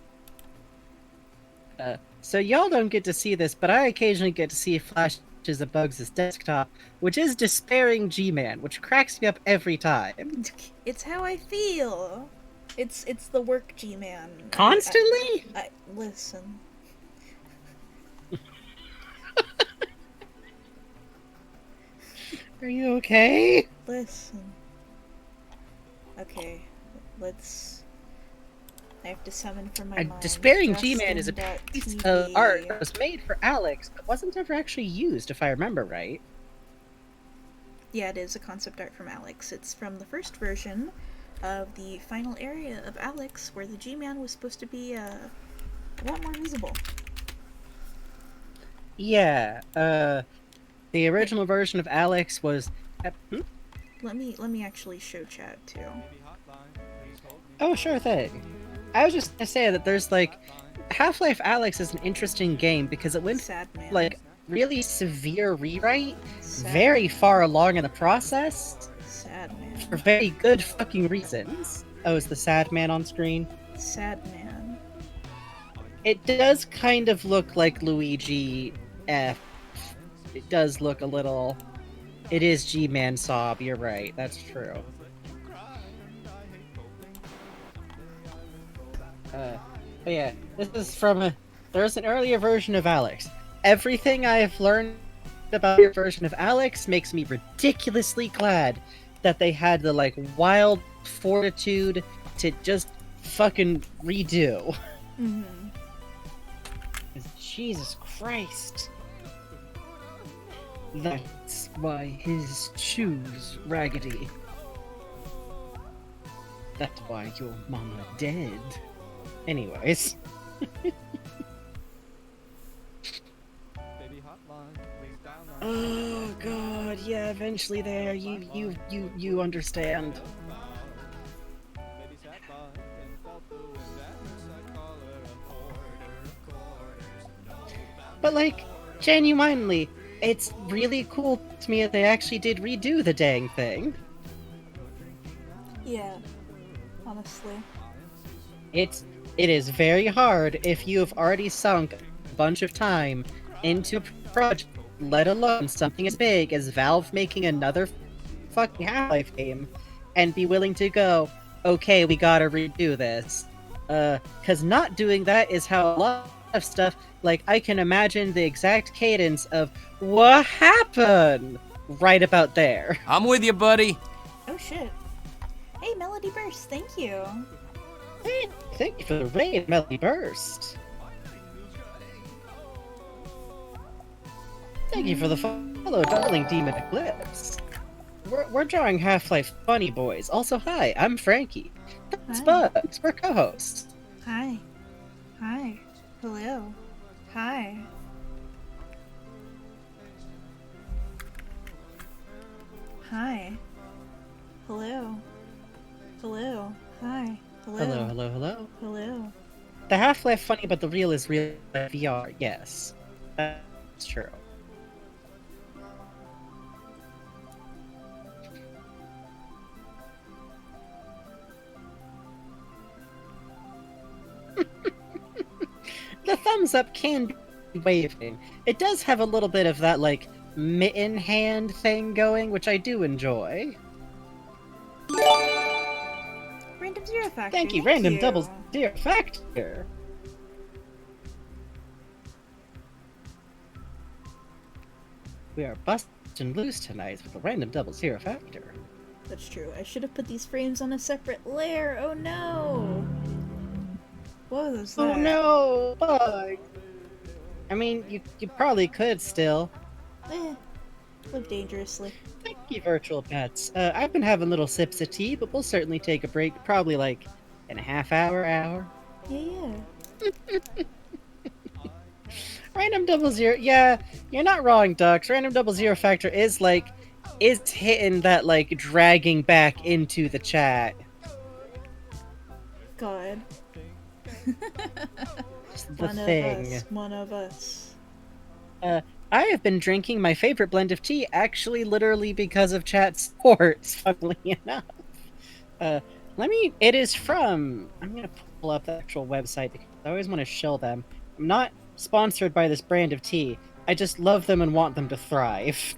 So y'all don't get to see this, but I occasionally get to see flashes of Bugs' desktop, which is despairing G-Man, which cracks me up every time. It's how I feel. It's the work G-Man. Constantly? Listen. Are you okay? Listen. Okay, let's... I have to summon from my mind. Despairing G-Man is a piece of art that was made for Alex, but wasn't ever actually used, if I remember right. Yeah, it is a concept art from Alex. It's from the first version of the final area of Alex, where the G-Man was supposed to be a lot more visible. Yeah, the original version of Alex was... Let me actually show chat, too. Oh, sure thing. I was just gonna say that there's, like... Half-Life Alex is an interesting game because it went, like, really severe rewrite very far along in the process. Sad man. For very good fucking reasons. Oh, is the sad man on screen? Sad man. It does kind of look like Luigi F. It does look a little... It is G-Man Sob, you're right, that's true. But yeah, this is from there's an earlier version of Alex. Everything I have learned about your version of Alex makes me ridiculously glad that they had the, like, wild fortitude to just fucking redo. Mm-hmm. Jesus Christ. That's why his shoes raggedy. That's why your mama dead. Anyways. Oh god, yeah, eventually there, you understand. But, like, genuinely, it's really cool to me that they actually did redo the dang thing. Yeah, honestly. It is very hard if you have already sunk a bunch of time into a project, let alone something as big as Valve making another fucking Half-Life game, and be willing to go, okay, we gotta redo this. Cause not doing that is how a lot of stuff, like, I can imagine the exact cadence of what happened right about there. I'm with you, buddy. Oh shit. Hey, Melody Burst, thank you. Hey, thank you for the raid, Melody Burst. Thank you for the follow, Darling Demon Eclipse. We're drawing Half-Life Funny Boys. Also, hi, I'm Frankie. That's Bugs. We're co-hosts. Hi. Hi. Hello. Hi. Hi. Hello. Hello. Hi. Hello. Hello, hello, hello. Hello. The Half-Life Funny but the real is real VR, yes. That's true. The thumbs up can be waving. It does have a little bit of that, like, mitten hand thing going, which I do enjoy. Zero Factor. Thank you, Random Double Zero Factor. We are busting loose tonight with the Random Double Zero Factor. That's true. I should have put these frames on a separate layer. Oh no! What was that? Oh no, bug! I mean, you probably could still. Live dangerously. Thank you, virtual pets. I've been having little sips of tea, but we'll certainly take a break, probably like in a half hour. Yeah. Random Double Zero, yeah, you're not wrong, Ducks. Random Double Zero Factor is hitting that like dragging back into the chat. God. One of us. I have been drinking my favorite blend of tea, actually, literally because of chat sports. Funnily enough, it is from. I'm gonna pull up the actual website because I always want to shill them. I'm not sponsored by this brand of tea. I just love them and want them to thrive.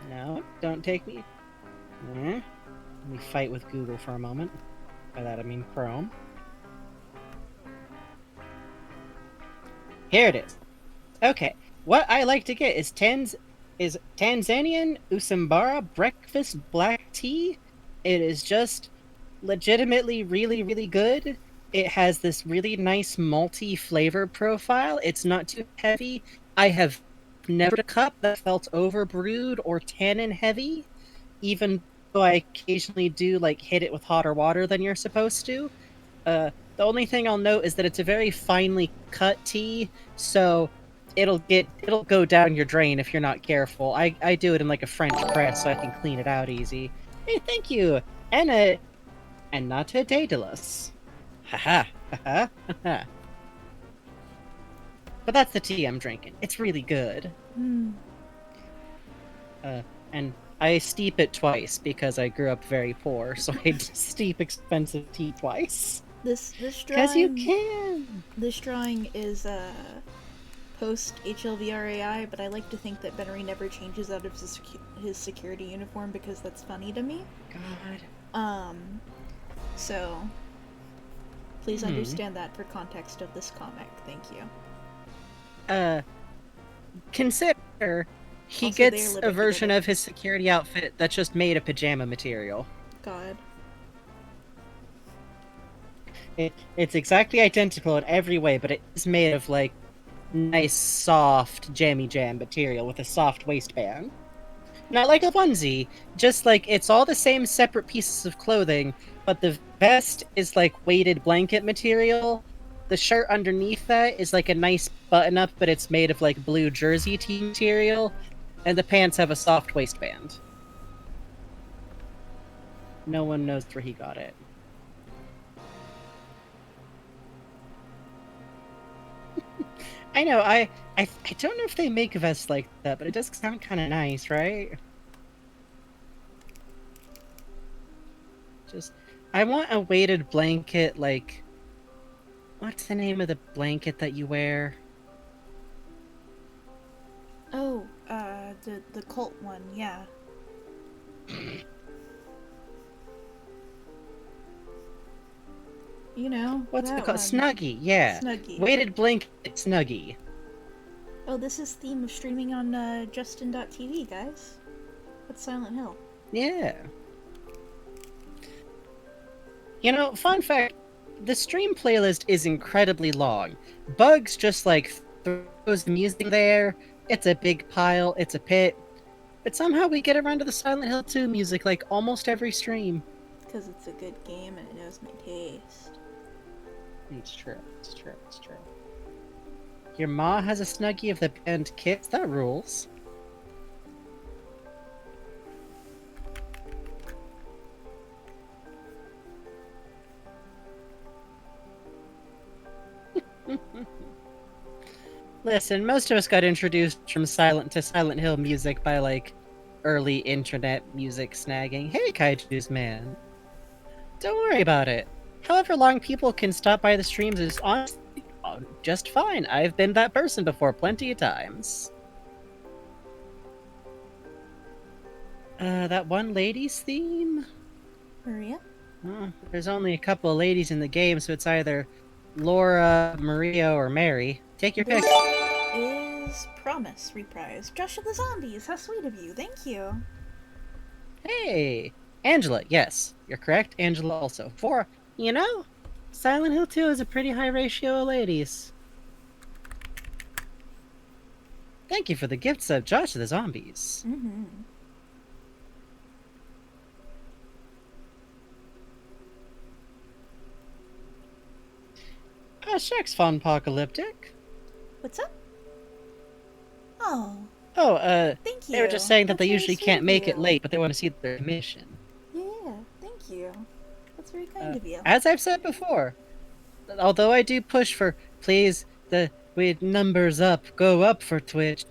No, don't take me. Let me fight with Google for a moment. By that I mean Chrome. Here it is. Okay, what I like to get is Tanzanian Usambara breakfast black tea. It is just legitimately really, really good. It has this really nice malty flavor profile. It's not too heavy. I have never had a cup that felt overbrewed or tannin heavy, even though I occasionally do like hit it with hotter water than you're supposed to. The only thing I'll note is that it's a very finely cut tea, so it'll go down your drain if you're not careful. I do it in like a French press so I can clean it out easy. Hey, thank you, and not a Daedalus. Haha, haha, haha. But that's the tea I'm drinking. It's really good. And I steep it twice because I grew up very poor, so I steep expensive tea twice. This drawing. Because you can. This drawing is post HLVRAI, but I like to think that Benry never changes out of his security uniform because that's funny to me. God. So please understand that for context of this comic. Thank you. Consider he Also, gets a version of his security outfit that's just made of pajama material. God. It's exactly identical in every way, but it is made of like nice, soft, jammy jam material with a soft waistband. Not like a onesie, just like it's all the same separate pieces of clothing, but the vest is like weighted blanket material. The shirt underneath that is like a nice button-up, but it's made of like blue jersey tee material, and the pants have a soft waistband. No one knows where he got it. I know, I don't know if they make vests like that, but it does sound kind of nice, right? I want a weighted blanket, like... What's the name of the blanket that you wear? Oh, the cult one, yeah. You know, what's it called? Snuggie, yeah. Snuggie. Weighted blanket Snuggie. Oh, this is theme of streaming on Justin.tv, guys. That's Silent Hill. Yeah. You know, fun fact, the stream playlist is incredibly long. Bugs just like throws the music there. It's a big pile, it's a pit. But somehow we get around to the Silent Hill 2 music like almost every stream. Because it's a good game and it knows my taste. It's true. Your ma has a Snuggie of the band Kids? That rules. Listen, most of us got introduced from Silent Hill music by, like, early internet music snagging. Hey, Kaiju's man. Don't worry about it. However long people can stop by the streams is honestly just fine. I've been that person before plenty of times. That one lady's theme? Maria? Well, there's only a couple of ladies in the game, so it's either Laura, Maria, or Mary. Take your pick. This is Promise reprise. Josh of the Zombies, how sweet of you. Thank you. Hey! Angela, yes. You're correct. Angela also. Silent Hill 2 is a pretty high ratio of ladies. Thank you for the gift sub, Josh of the Zombies. Mm-hmm. Shucks, Fun Apocalyptic. What's up? Oh, Oh, thank you. they were just saying that That's they very usually sweet can't of make it you. late, but they want to see their mission. Yeah, thank you. That's very kind of you. As I've said before, although I do push for, please, with numbers up, go up for Twitch.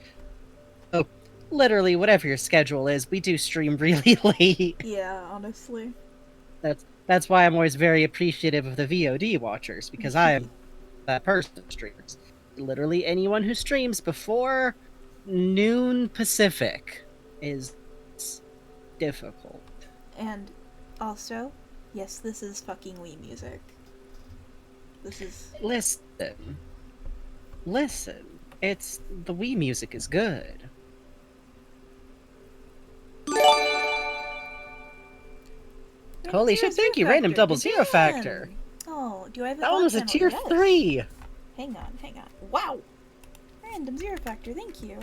Oh, literally, whatever your schedule is, we do stream really late. Yeah, honestly. That's why I'm always very appreciative of the VOD watchers, because I am that person who streams. Literally anyone who streams before noon Pacific is difficult. And also, yes, this is fucking Wii music. This is... Listen. It's... the Wii music is good. Holy shit, thank you, Random Double Zero Factor. Oh, do I have a That one was a tier 3. Hang on. Wow. Random Zero Factor, thank you.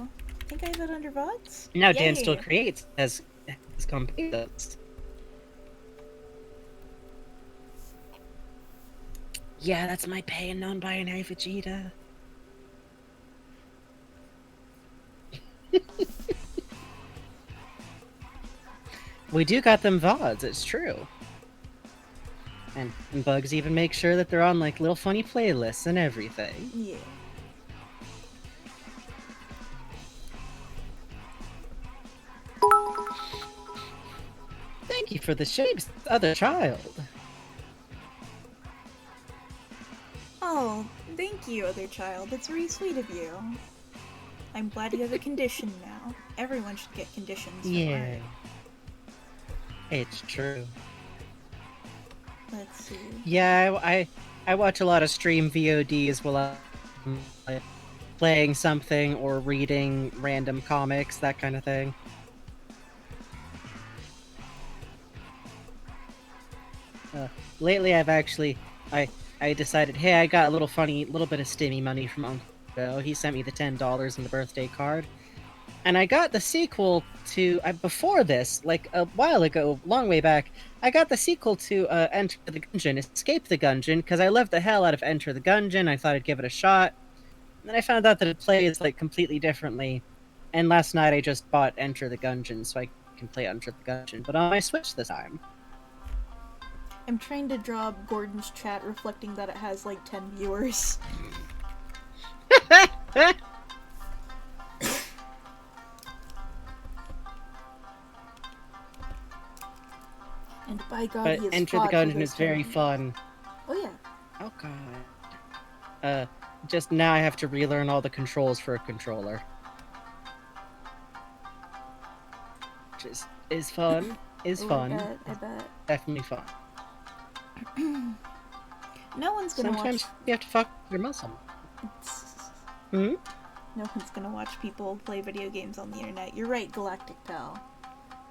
Think I have it under VODs? Now Yay. Dan still creates as companies. Yeah, that's my pay in non-binary Vegeta. We do got them VODs, it's true. And Bugs even makes sure that they're on like little funny playlists and everything. Yeah. Thank you for the shapes, other child. Oh, thank you, other child. That's very sweet of you. I'm glad you have a condition now. Everyone should get conditions. Yeah. It's true. Let's see. Yeah, I watch a lot of stream VODs while I'm like, playing something or reading random comics, that kind of thing. Lately, I've actually I decided, hey, I got a little bit of stimmy money from Uncle Joe. He sent me the $10 in the birthday card, and I got the sequel to before this, like a while ago, long way back. I got the sequel to Enter the Gungeon, Escape the Gungeon, because I loved the hell out of Enter the Gungeon. I thought I'd give it a shot. And then I found out that it plays like completely differently. And last night I just bought Enter the Gungeon so I can play Enter the Gungeon, but on my Switch this time. I'm trying to draw Gordon's chat reflecting that it has like 10 viewers. And by God, But he is Enter the Gungeon is very fun. Oh yeah. Oh god. Just now I have to relearn all the controls for a controller. Which is fun. Is Oh, fun. I bet. Definitely fun. No one's gonna Sometimes watch. you have to fuck your muscle. Hmm? No one's gonna watch people play video games on the internet. You're right, Galactic Pal.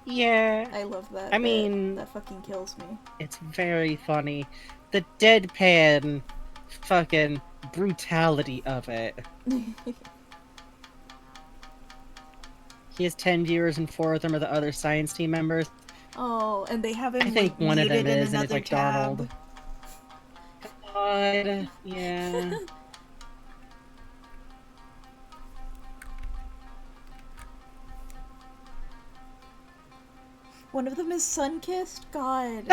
Yeah. I love that. I mean... that fucking kills me. It's very funny. The deadpan fucking brutality of it. He has 10 viewers and 4 of them are the other science team members. Oh, and they have him I think like, one of them muted in is, and it's another like tab. Donald. God, yeah. One of them is Sunkissed? God.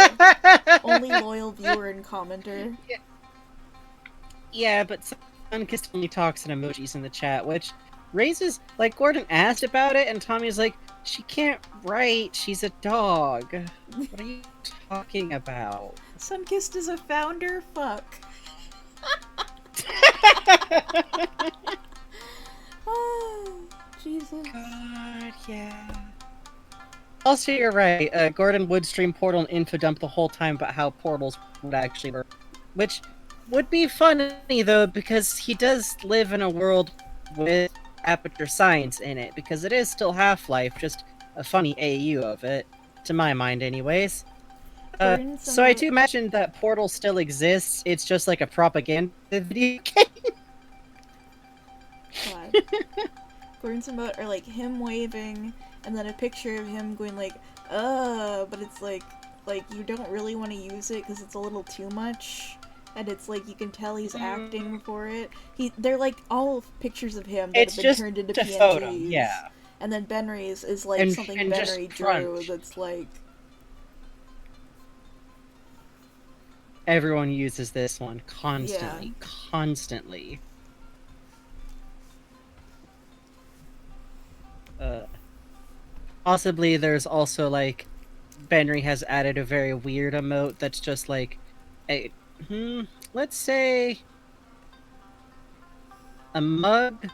Only loyal viewer and commenter. Yeah, but Sunkissed only talks in emojis in the chat, which raises, like, Gordon asked about it, and Tommy's like, she can't write, she's a dog. What are you talking about? Sunkissed is a founder? Fuck. Oh, Jesus. God, yeah. Also, you're right. Gordon would stream Portal and Infodump the whole time about how portals would actually work. Which would be funny, though, because he does live in a world with Aperture Science in it, because it is still Half-Life, just a funny AU of it. To my mind, anyways. So I do imagine that Portal still exists, it's just like a propaganda video game. God. Gordon's about are like him waving and then a picture of him going like, but it's like you don't really want to use it because it's a little too much. And it's like you can tell he's acting for it. They're like all pictures of him that have been turned into PNGs. Photo, yeah. And then Benry's is like something Benry drew that's like. Everyone uses this one constantly, constantly. Possibly there's also like Benry has added a very weird emote that's just like let's say a mug,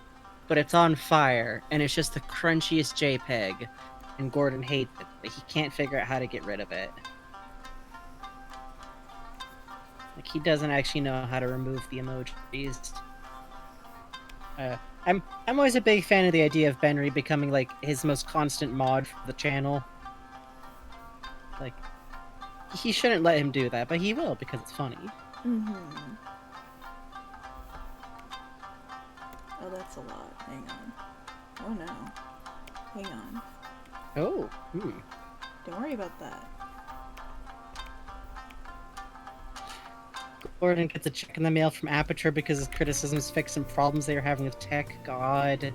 but it's on fire and it's just the crunchiest JPEG, and Gordon hates it, but he can't figure out how to get rid of it. Like, he doesn't actually know how to remove the emojis. I'm always a big fan of the idea of Benry becoming like his most constant mod for the channel. Like, he shouldn't let him do that, but he will because it's funny. Mm-hmm. Oh, that's a lot. Hang on. Oh no. Hang on. Oh. Don't worry about that. Gordon gets a check in the mail from Aperture because his criticisms fix some problems they are having with tech. God.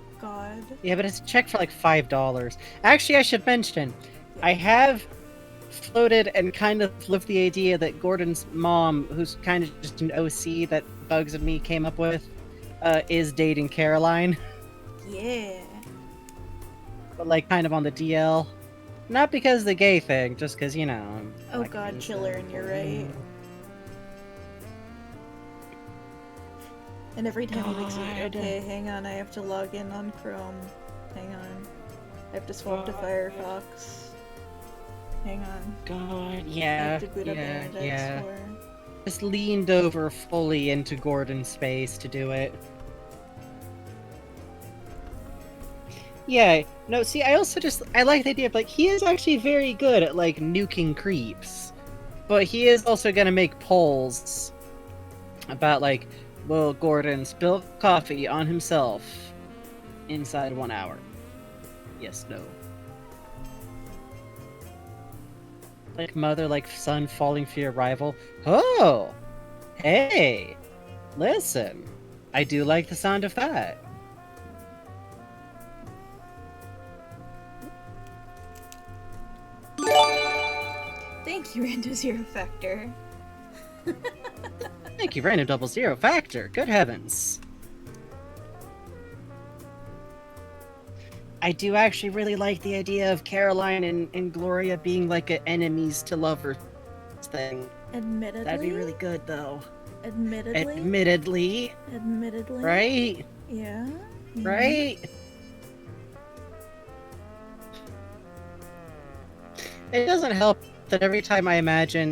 Yeah, but it's a check for like $5. Actually, I should mention, I have floated and kind of lived the idea that Gordon's mom, who's kind of just an OC that Bugs and me came up with, is dating Caroline. Yeah. But like kind of on the DL. Not because of the gay thing, just because, you know. Oh like god, Chiller, and you're right. And every time he makes me, okay, hang on, I have to log in on Chrome. Hang on. I have to swap to Firefox. Hang on. God, I have to boot up Internet Explorer. Just leaned over fully into Gordon's space to do it. Yeah, no, see, I like the idea of, like, he is actually very good at, like, nuking creeps. But he is also gonna make polls about, like, will Gordon spill coffee on himself inside 1 hour? Yes, no. Like mother, like son falling for your rival. Oh! Hey! Listen. I do like the sound of that. Thank you, Random Zero Factor. Thank you, Random Double Zero Factor. Good heavens. I do actually really like the idea of Caroline and Gloria being like an enemies to lovers thing. Admittedly? That'd be really good, though. Admittedly? Right? Yeah. Right? It doesn't help that every time I imagine,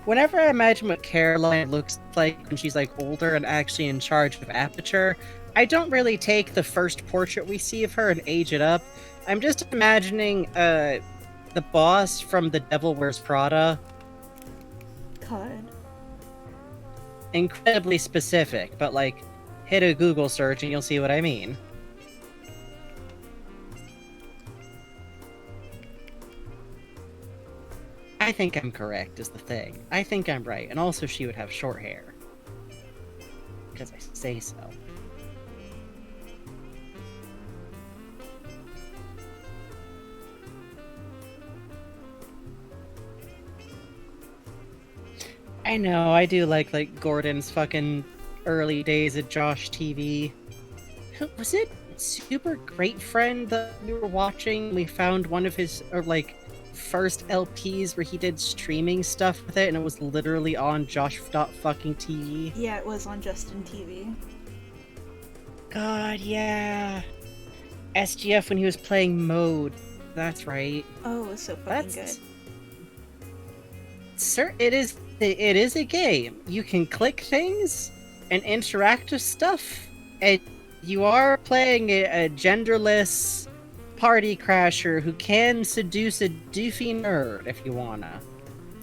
whenever I imagine what Caroline looks like when she's, like, older and actually in charge of Aperture, I don't really take the first portrait we see of her and age it up. I'm just imagining, the boss from The Devil Wears Prada. God. Incredibly specific, but, like, hit a Google search and you'll see what I mean. I think I'm correct, is the thing. I think I'm right, and also she would have short hair. Because I say so. I know, I do like Gordon's fucking early days at Josh TV. Was it Super Great Friend that we were watching? We found one of his, or like, first LPs where he did streaming stuff with it, and it was literally on Josh.fucking TV. Yeah, it was on Justin TV. God, yeah. SGF when he was playing Mode. That's right. Oh, it was so fucking good. Sir, it is a game. You can click things and interact with stuff, and you are playing a genderless party crasher who can seduce a doofy nerd if you wanna.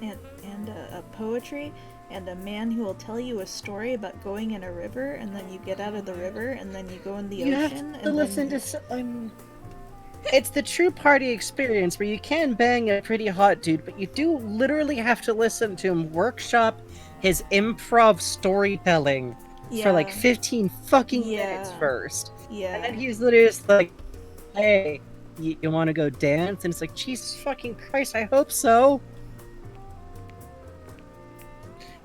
And a poetry, and a man who will tell you a story about going in a river, and then you get out of the river, and then you go in the ocean. Have to listen to. It's the true party experience where you can bang a pretty hot dude, but you do literally have to listen to him workshop his improv storytelling for like 15 fucking minutes first. Yeah. And then he's literally just like, hey, you want to go dance? And it's like, Jesus fucking Christ, I hope so.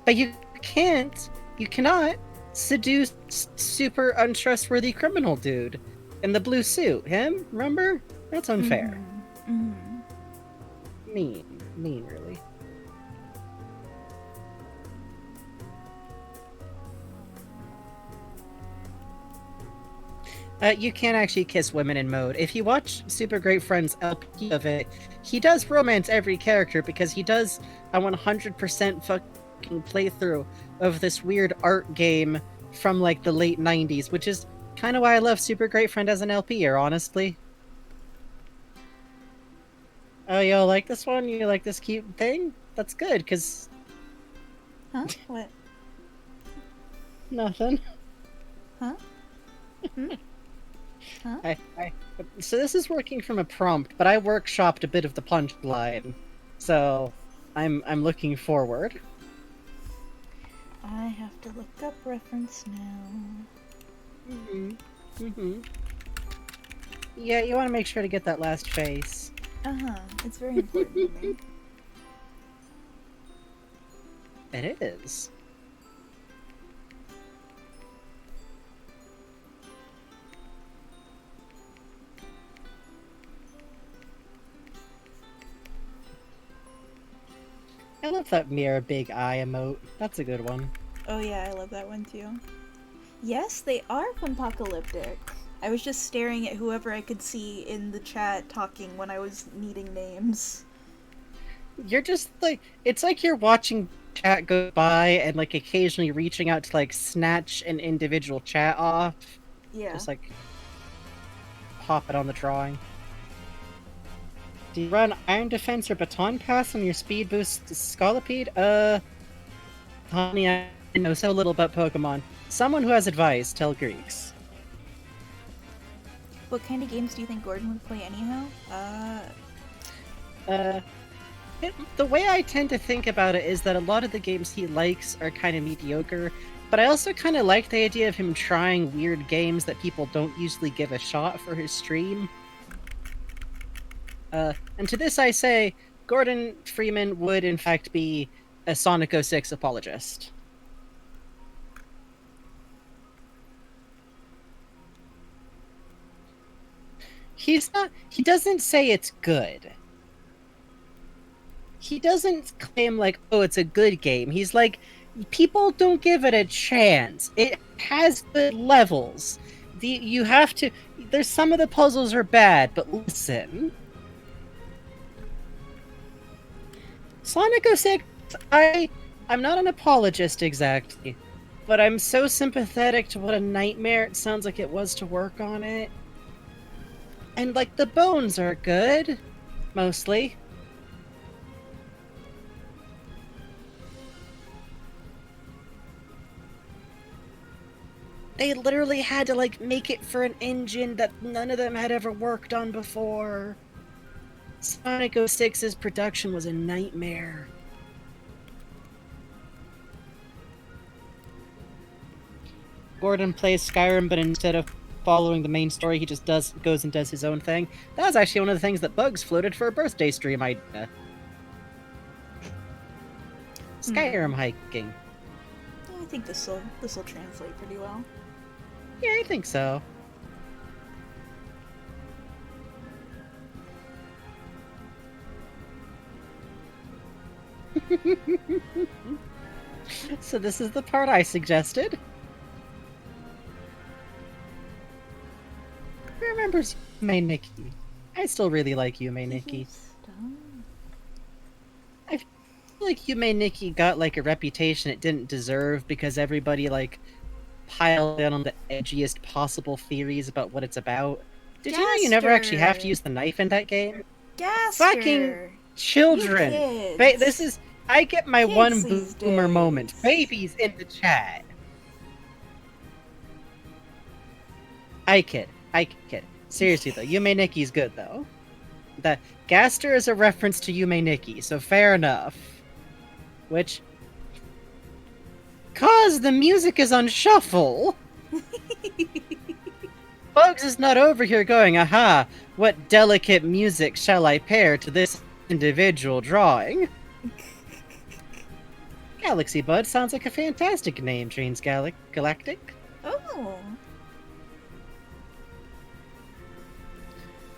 But you cannot seduce super untrustworthy criminal dude in the blue suit. Him? Remember? That's unfair. Mean, really. You can actually kiss women in mode. If you watch Super Great Friends LP of it, he does romance every character because he does a 100% fucking playthrough of this weird art game from like the late 90s, which is kind of why I love Super Great Friend as an LPer, honestly. Oh, you like this one? You like this cute thing? That's good, because... Huh? What? Nothing. Huh? Huh? So this is working from a prompt, but I workshopped a bit of the punchline, so I'm looking forward. I have to look up reference now. Yeah, you want to make sure to get that last face. It's very important to me. It is. I love that mirror big eye emote. That's a good one. Oh yeah, I love that one too. Yes, they are apocalyptic. I was just staring at whoever I could see in the chat talking when I was needing names. You're just like, it's like you're watching chat go by and like occasionally reaching out to like snatch an individual chat off. Yeah. Just like pop it on the drawing. Do you run Iron Defense or Baton Pass on your speed boost Scolipede? Honey, I know so little about Pokemon. Someone who has advice, tell Greeks. What kind of games do you think Gordon would play anyhow? The way I tend to think about it is that a lot of the games he likes are kind of mediocre, but I also kind of like the idea of him trying weird games that people don't usually give a shot for his stream. And to this I say, Gordon Freeman would in fact be a Sonic 06 apologist. He doesn't say it's good. He doesn't claim like, oh, it's a good game. He's like, people don't give it a chance. It has good levels. There's some of the puzzles are bad, but listen. Sonic 06, I'm not an apologist exactly, but I'm so sympathetic to what a nightmare it sounds like it was to work on it. And, like, the bones are good, mostly. They literally had to, like, make it for an engine that none of them had ever worked on before. Sonic 06's production was a nightmare. Gordon plays Skyrim, but instead of following the main story, he just goes and does his own thing. That was actually one of the things that Bugs floated for a birthday stream idea. Skyrim hiking. I think this will translate pretty well. Yeah, I think so. So this is the part I suggested. Who remembers May Nikki? I still really like Yume Nikki. Stop. I feel like Yume Nikki got like a reputation it didn't deserve because everybody like piled in on the edgiest possible theories about what it's about. Did you know you never actually have to use the knife in that game? Gaster! Fucking children! You kids. This is... I get my Kids one these boomer days. moment. Babies in the chat. I kid. Seriously though, Yume Nikki's good though. The Gaster is a reference to Yume Nikki, so fair enough. Which... Cause the music is on shuffle! Bugs is not over here going, aha, what delicate music shall I pair to this individual drawing? Galaxy Bud sounds like a fantastic name, Trains Galactic.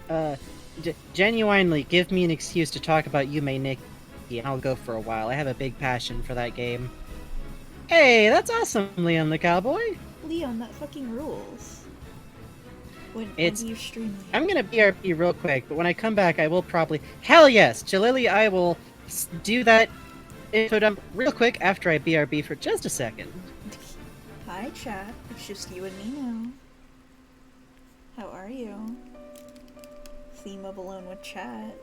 Oh. Genuinely, give me an excuse to talk about Yume Nikki, and I'll go for a while. I have a big passion for that game. Hey, that's awesome, Leon the Cowboy! Leon, that fucking rules. When you stream. I'm gonna BRB real quick, but when I come back, I will probably... Hell yes! Jalili, I will do that info dump real quick after I BRB for just a second. Hi, chat. It's just you and me now. How are you? Theme of Alone with Chat.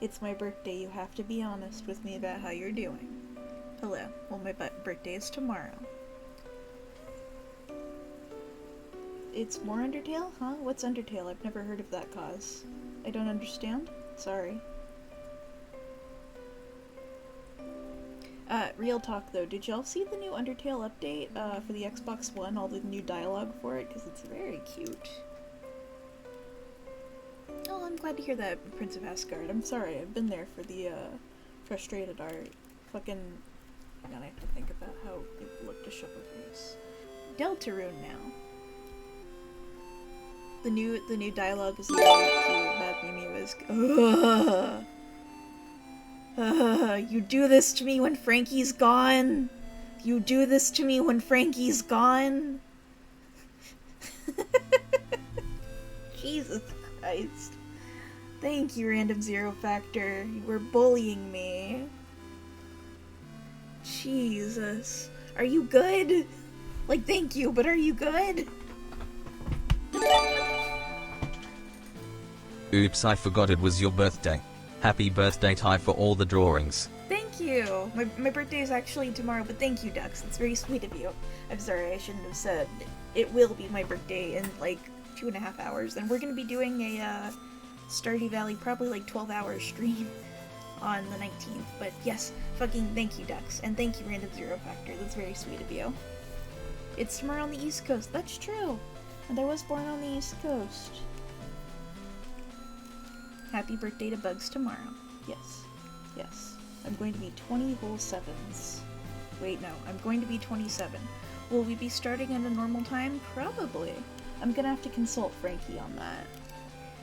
It's my birthday. You have to be honest with me about how you're doing. Hello. Well, my birthday is tomorrow. It's more Undertale? Huh? What's Undertale? I've never heard of that cause. I don't understand. Sorry. Real talk though, did y'all see the new Undertale update for the Xbox One? All the new dialogue for it? Because it's very cute. Oh, I'm glad to hear that, Prince of Asgard. I'm sorry, I've been there for the frustrated art. Fucking... Hang on, I have to think about how it looked to Shuffle Face. Deltarune now. The new dialogue is really cute. Bad Mimi is... you do this to me when Frankie's gone. You do this to me when Frankie's gone. Jesus Christ. Thank you, Random Zero Factor. You were bullying me. Jesus. Are you good? Like, thank you, but are you good? Oops, I forgot it was your birthday. Happy birthday, Ty, for all the drawings. Thank you! My birthday is actually tomorrow, but thank you, Dux. It's very sweet of you. I'm sorry, I shouldn't have said. It will be my birthday in, like, 2.5 hours, and we're gonna be doing a, Stardew Valley, probably, like, 12-hour stream on the 19th. But yes, fucking thank you, Dux. And thank you, Random Zero Factor. That's very sweet of you. It's tomorrow on the East Coast. That's true! And I was born on the East Coast. Happy birthday to Bugs tomorrow. Yes. Yes. I'm going to be 20 whole sevens. Wait, no. I'm going to be 27. Will we be starting at a normal time? Probably. I'm gonna have to consult Frankie on that.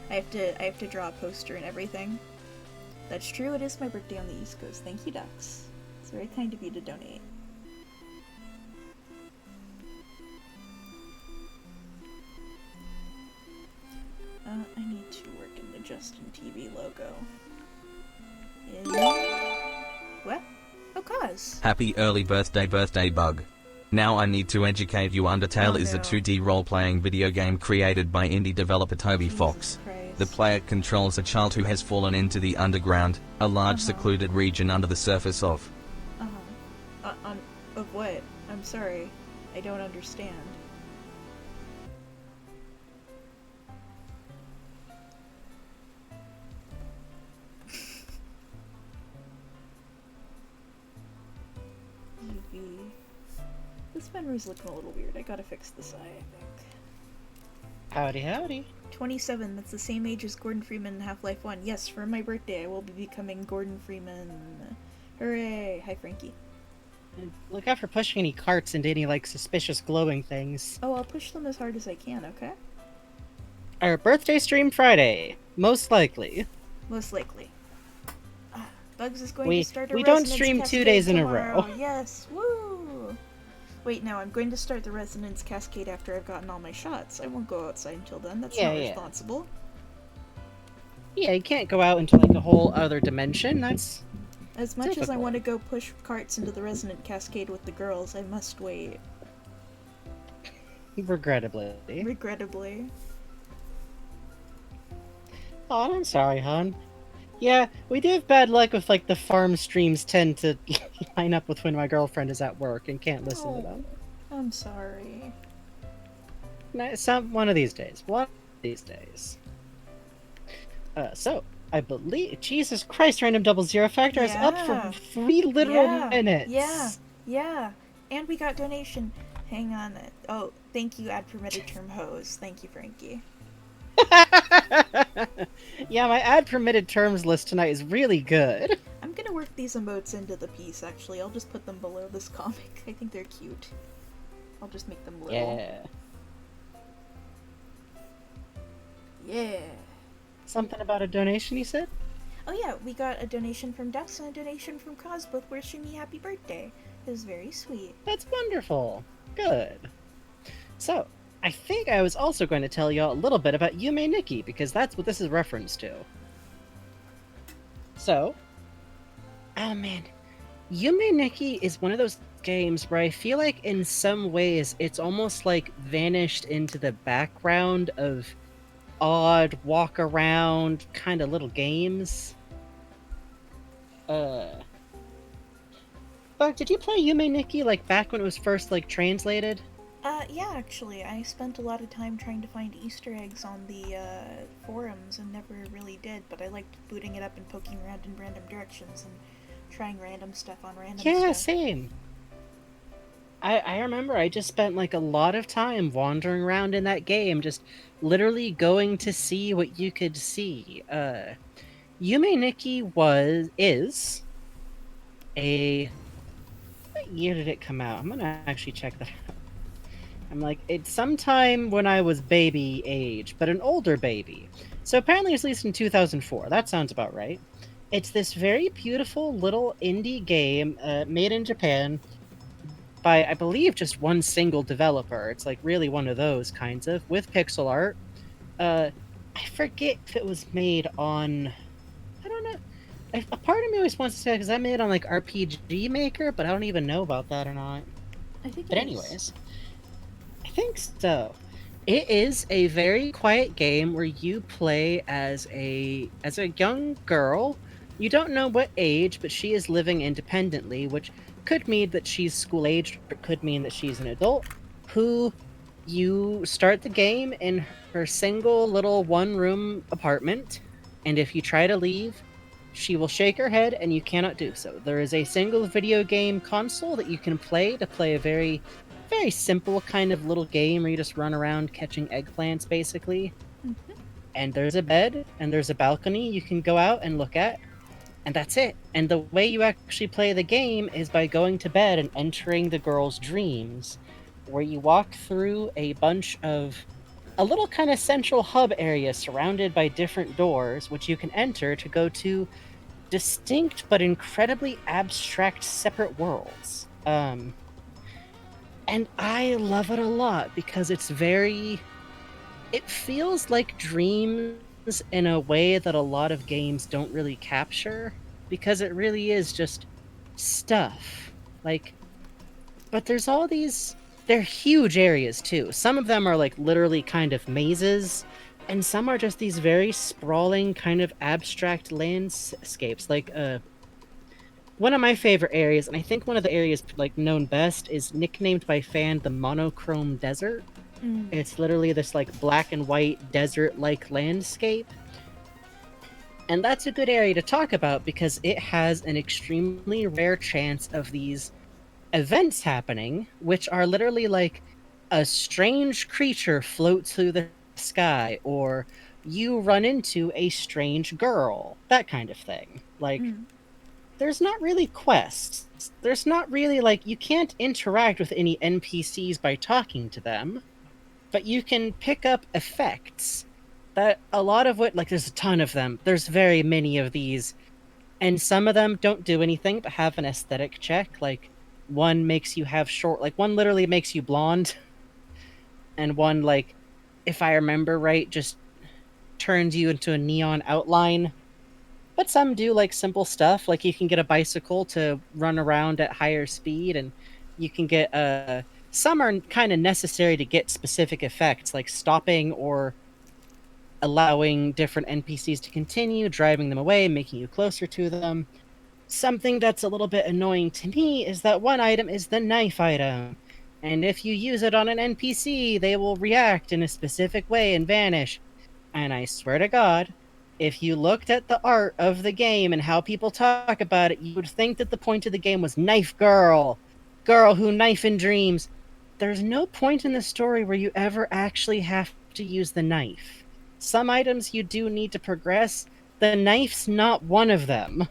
I have to draw a poster and everything. That's true, it is my birthday on the East Coast. Thank you, Dux. It's very kind of you to donate. I need to work in the Justin TV logo. What? Oh, cause. Happy early birthday, Bug. Now I need to educate you, Undertale is a 2D role-playing video game created by indie developer Toby Fox. Christ. The player controls a child who has fallen into the underground, a large secluded region under the surface of... Of what? I'm sorry. I don't understand. This memory's looking a little weird. I gotta fix this eye, I think. Howdy, howdy. 27, that's the same age as Gordon Freeman in Half-Life 1. Yes, for my birthday I will be becoming Gordon Freeman. Hooray! Hi, Frankie. Look out for pushing any carts into any, like, suspicious glowing things. Oh, I'll push them as hard as I can, okay? Our birthday stream Friday. Most likely. Most likely. Bugs is going to start a we don't resonance stream 2 cascade days in a tomorrow. row. Yes, woo! Wait, no, I'm going to start the resonance cascade after I've gotten all my shots. I won't go outside until then. That's not responsible. Yeah, you can't go out into, like, a whole other dimension. That's As much difficult. as I want to go push carts into the resonant cascade with the girls, I must wait. Regrettably. Regrettably. Oh, I'm sorry, hon. Yeah, we do have bad luck with, like, the farm streams tend to line up with when my girlfriend is at work and can't listen to them. I'm sorry. One of these days. One of these days. So, I believe... Jesus Christ, Random Double Zero Factor is up for 3 literal minutes. Yeah. And we got donation. Hang on. Oh, thank you, ad permitted term hose. Thank you, Frankie. Yeah, my ad permitted terms list tonight is really good. I'm gonna work these emotes into the piece, actually. I'll just put them below this comic. I think they're cute. I'll just make them little. Yeah. Something about a donation, you said? Oh yeah, we got a donation from Dux and a donation from Cos, both wishing me happy birthday. It was very sweet. That's wonderful. Good. So, I think I was also going to tell y'all a little bit about Yume Nikki, because that's what this is referenced to. So, oh man, Yume Nikki is one of those games where I feel like in some ways it's almost like vanished into the background of odd walk around kind of little games. Bug, did you play Yume Nikki like back when it was first like translated? Yeah, actually, I spent a lot of time trying to find Easter eggs on the forums and never really did, but I liked booting it up and poking around in random directions and trying random stuff on random stuff. Yeah, same. I remember I just spent like a lot of time wandering around in that game, just literally going to see what you could see. Yume Nikki is a... What year did it come out? I'm gonna actually check that out. I'm like, it's sometime when I was baby age, but an older baby. So apparently it's released in 2004. That sounds about right. It's this very beautiful little indie game made in Japan by, I believe, just one single developer. It's like really one of those kinds of, with pixel art. I forget if it was made on... I don't know. A part of me always wants to say, because I made it on like RPG Maker, but I don't even know about that or not. I think But anyways... I think so. It is a very quiet game where you play as a young girl. You don't know what age, but she is living independently, which could mean that she's school-aged, or could mean that she's an adult, who you start the game in her single little one-room apartment, and if you try to leave, she will shake her head and you cannot do so. There is a single video game console that you can play to play a very simple kind of little game where you just run around catching eggplants, basically. Mm-hmm. And there's a bed, and there's a balcony you can go out and look at, and that's it. And the way you actually play the game is by going to bed and entering the girl's dreams, where you walk through a bunch of... a little kind of central hub area surrounded by different doors, which you can enter to go to distinct but incredibly abstract separate worlds. And I love it a lot because it's very... It feels like dreams in a way that a lot of games don't really capture, because it really is just stuff. Like, but there's all these... They're huge areas, too. Some of them are, like, literally kind of mazes, and some are just these very sprawling, kind of abstract landscapes. Like, one of my favorite areas, and I think one of the areas like known best, is nicknamed by fan the Monochrome Desert. It's literally this like black and white desert-like landscape. And that's a good area to talk about because it has an extremely rare chance of these events happening, which are literally like a strange creature floats through the sky, or you run into a strange girl, that kind of thing. Like... There's not really quests. There's not really, like, you can't interact with any NPCs by talking to them, but you can pick up effects. That a lot of what, like, there's a ton of them. There's very many of these, and some of them don't do anything but have an aesthetic check. Like, one makes you have short, like one literally makes you blonde, and one, like, if I remember right, just turns you into a neon outline. But some do like simple stuff, like you can get a bicycle to run around at higher speed, and you can get some are kind of necessary to get specific effects, like stopping or allowing different NPCs to continue, driving them away, making you closer to them. Something that's a little bit annoying to me is that one item is the knife item. And if you use it on an NPC, they will react in a specific way and vanish. And I swear to God, if you looked at the art of the game and how people talk about it, you would think that the point of the game was knife girl, girl who knife in dreams. There's no point in the story where you ever actually have to use the knife. Some items you do need to progress. The knife's not one of them.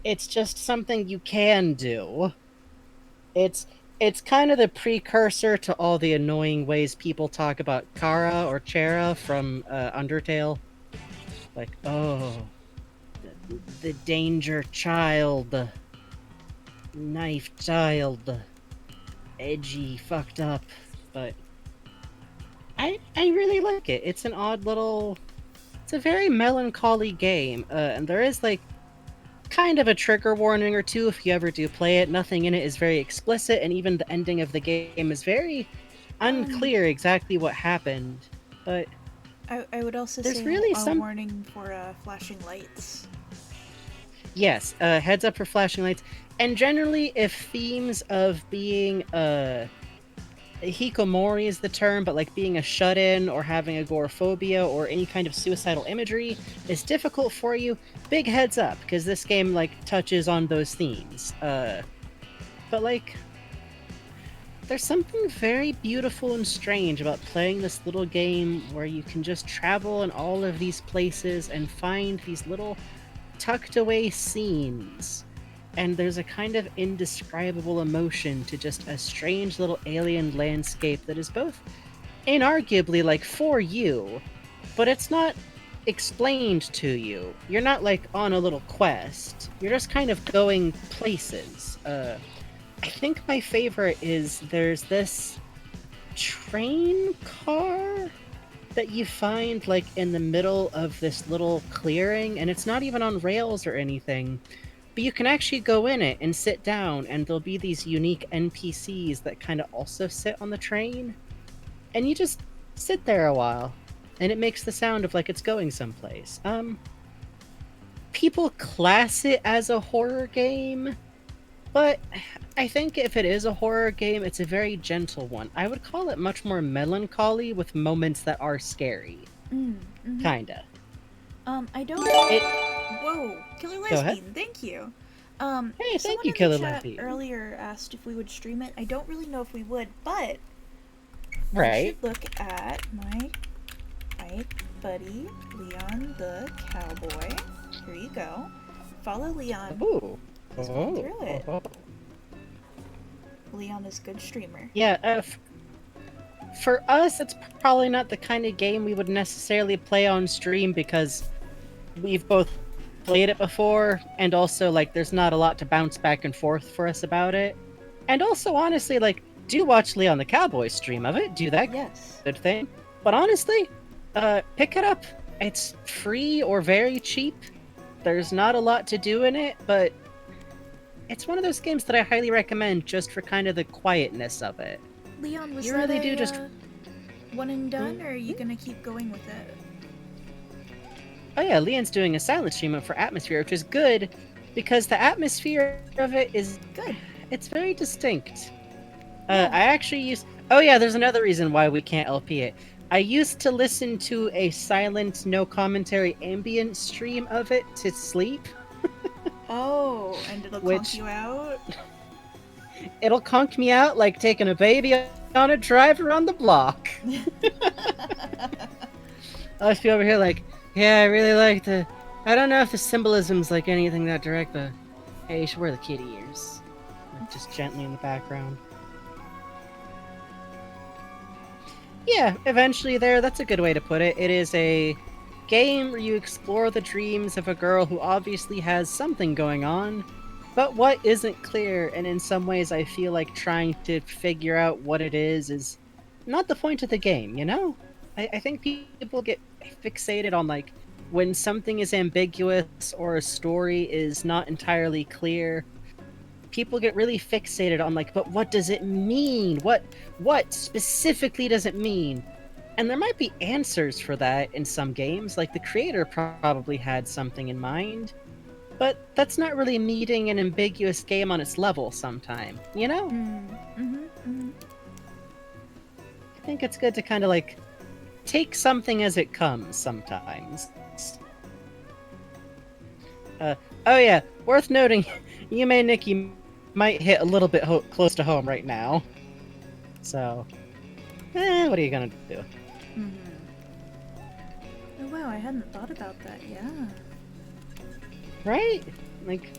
It's just something you can do. It's it's kind of the precursor to all the annoying ways people talk about Kara or Chera from Undertale. Like, oh, the danger child, the knife child, edgy, fucked up. But I really like it. It's an odd little. It's a very melancholy game, and there is like kind of a trigger warning or two if you ever do play it. Nothing in it is very explicit, and even the ending of the game is very unclear exactly what happened. But I would also there's say really a warning for flashing lights. yes, heads up for flashing lights. And generally, if themes of being hikomori is the term, but like being a shut-in or having agoraphobia or any kind of suicidal imagery is difficult for you, big heads up, because this game like touches on those themes. But like, there's something very beautiful and strange about playing this little game where you can just travel in all of these places and find these little tucked away scenes. And there's a kind of indescribable emotion to just a strange little alien landscape that is both inarguably like for you, but it's not explained to you. You're not like on a little quest. You're just kind of going places. I think my favorite is there's this train car that you find like in the middle of this little clearing, and it's not even on rails or anything. But you can actually go in it and sit down, and there'll be these unique NPCs that kind of also sit on the train. And you just sit there a while, and it makes the sound of like it's going someplace. People class it as a horror game, but I think if it is a horror game, it's a very gentle one. I would call it much more melancholy with moments that are scary. Kinda. I don't. Whoa, Killer Lesbian, thank you. Hey, thank you, someone Killer in the chat Lesbian. earlier asked if we would stream it. I don't really know if we would, but Right. I should look at my buddy Leon the Cowboy. Here you go. Follow Leon. Ooh. Let's go through it. Leon is a good streamer. Yeah, for us, it's probably not the kind of game we would necessarily play on stream because we've both played it before, and also, like, there's not a lot to bounce back and forth for us about it. And also, honestly, like, do watch Leon the Cowboy stream of it. Do that good thing. But honestly, pick it up. It's free or very cheap. There's not a lot to do in it, but it's one of those games that I highly recommend just for kind of the quietness of it. Leon, was you that really do just one and done, or are you gonna keep going with it? Oh yeah, Leon's doing a silent stream for Atmosphere, which is good because the atmosphere of it is good. It's very distinct. I actually used. Oh yeah, there's another reason why we can't LP it. I used to listen to a silent, no commentary ambient stream of it to sleep. Oh, and it'll conk you out? It'll conk me out like taking a baby on a drive around the block. I'll just be over here like, yeah, I really like the... I don't know if the symbolism's like anything that direct, but hey, you should wear the kitty ears. Just gently in the background. Yeah, eventually there, that's a good way to put it. It is a game where you explore the dreams of a girl who obviously has something going on, but what isn't clear, and in some ways I feel like trying to figure out what it is not the point of the game, you know? I think people get fixated on, like, when something is ambiguous or a story is not entirely clear, people get really fixated on, like, but what does it mean? What specifically does it mean? And there might be answers for that in some games, like the creator probably had something in mind, but that's not really meeting an ambiguous game on its level sometime, you know? I think it's good to kind of, like, take something as it comes sometimes. Oh yeah, worth noting, Yume Nikki might hit a little bit close to home right now. So, what are you gonna do? Oh wow, I hadn't thought about that, yeah. Right? Like,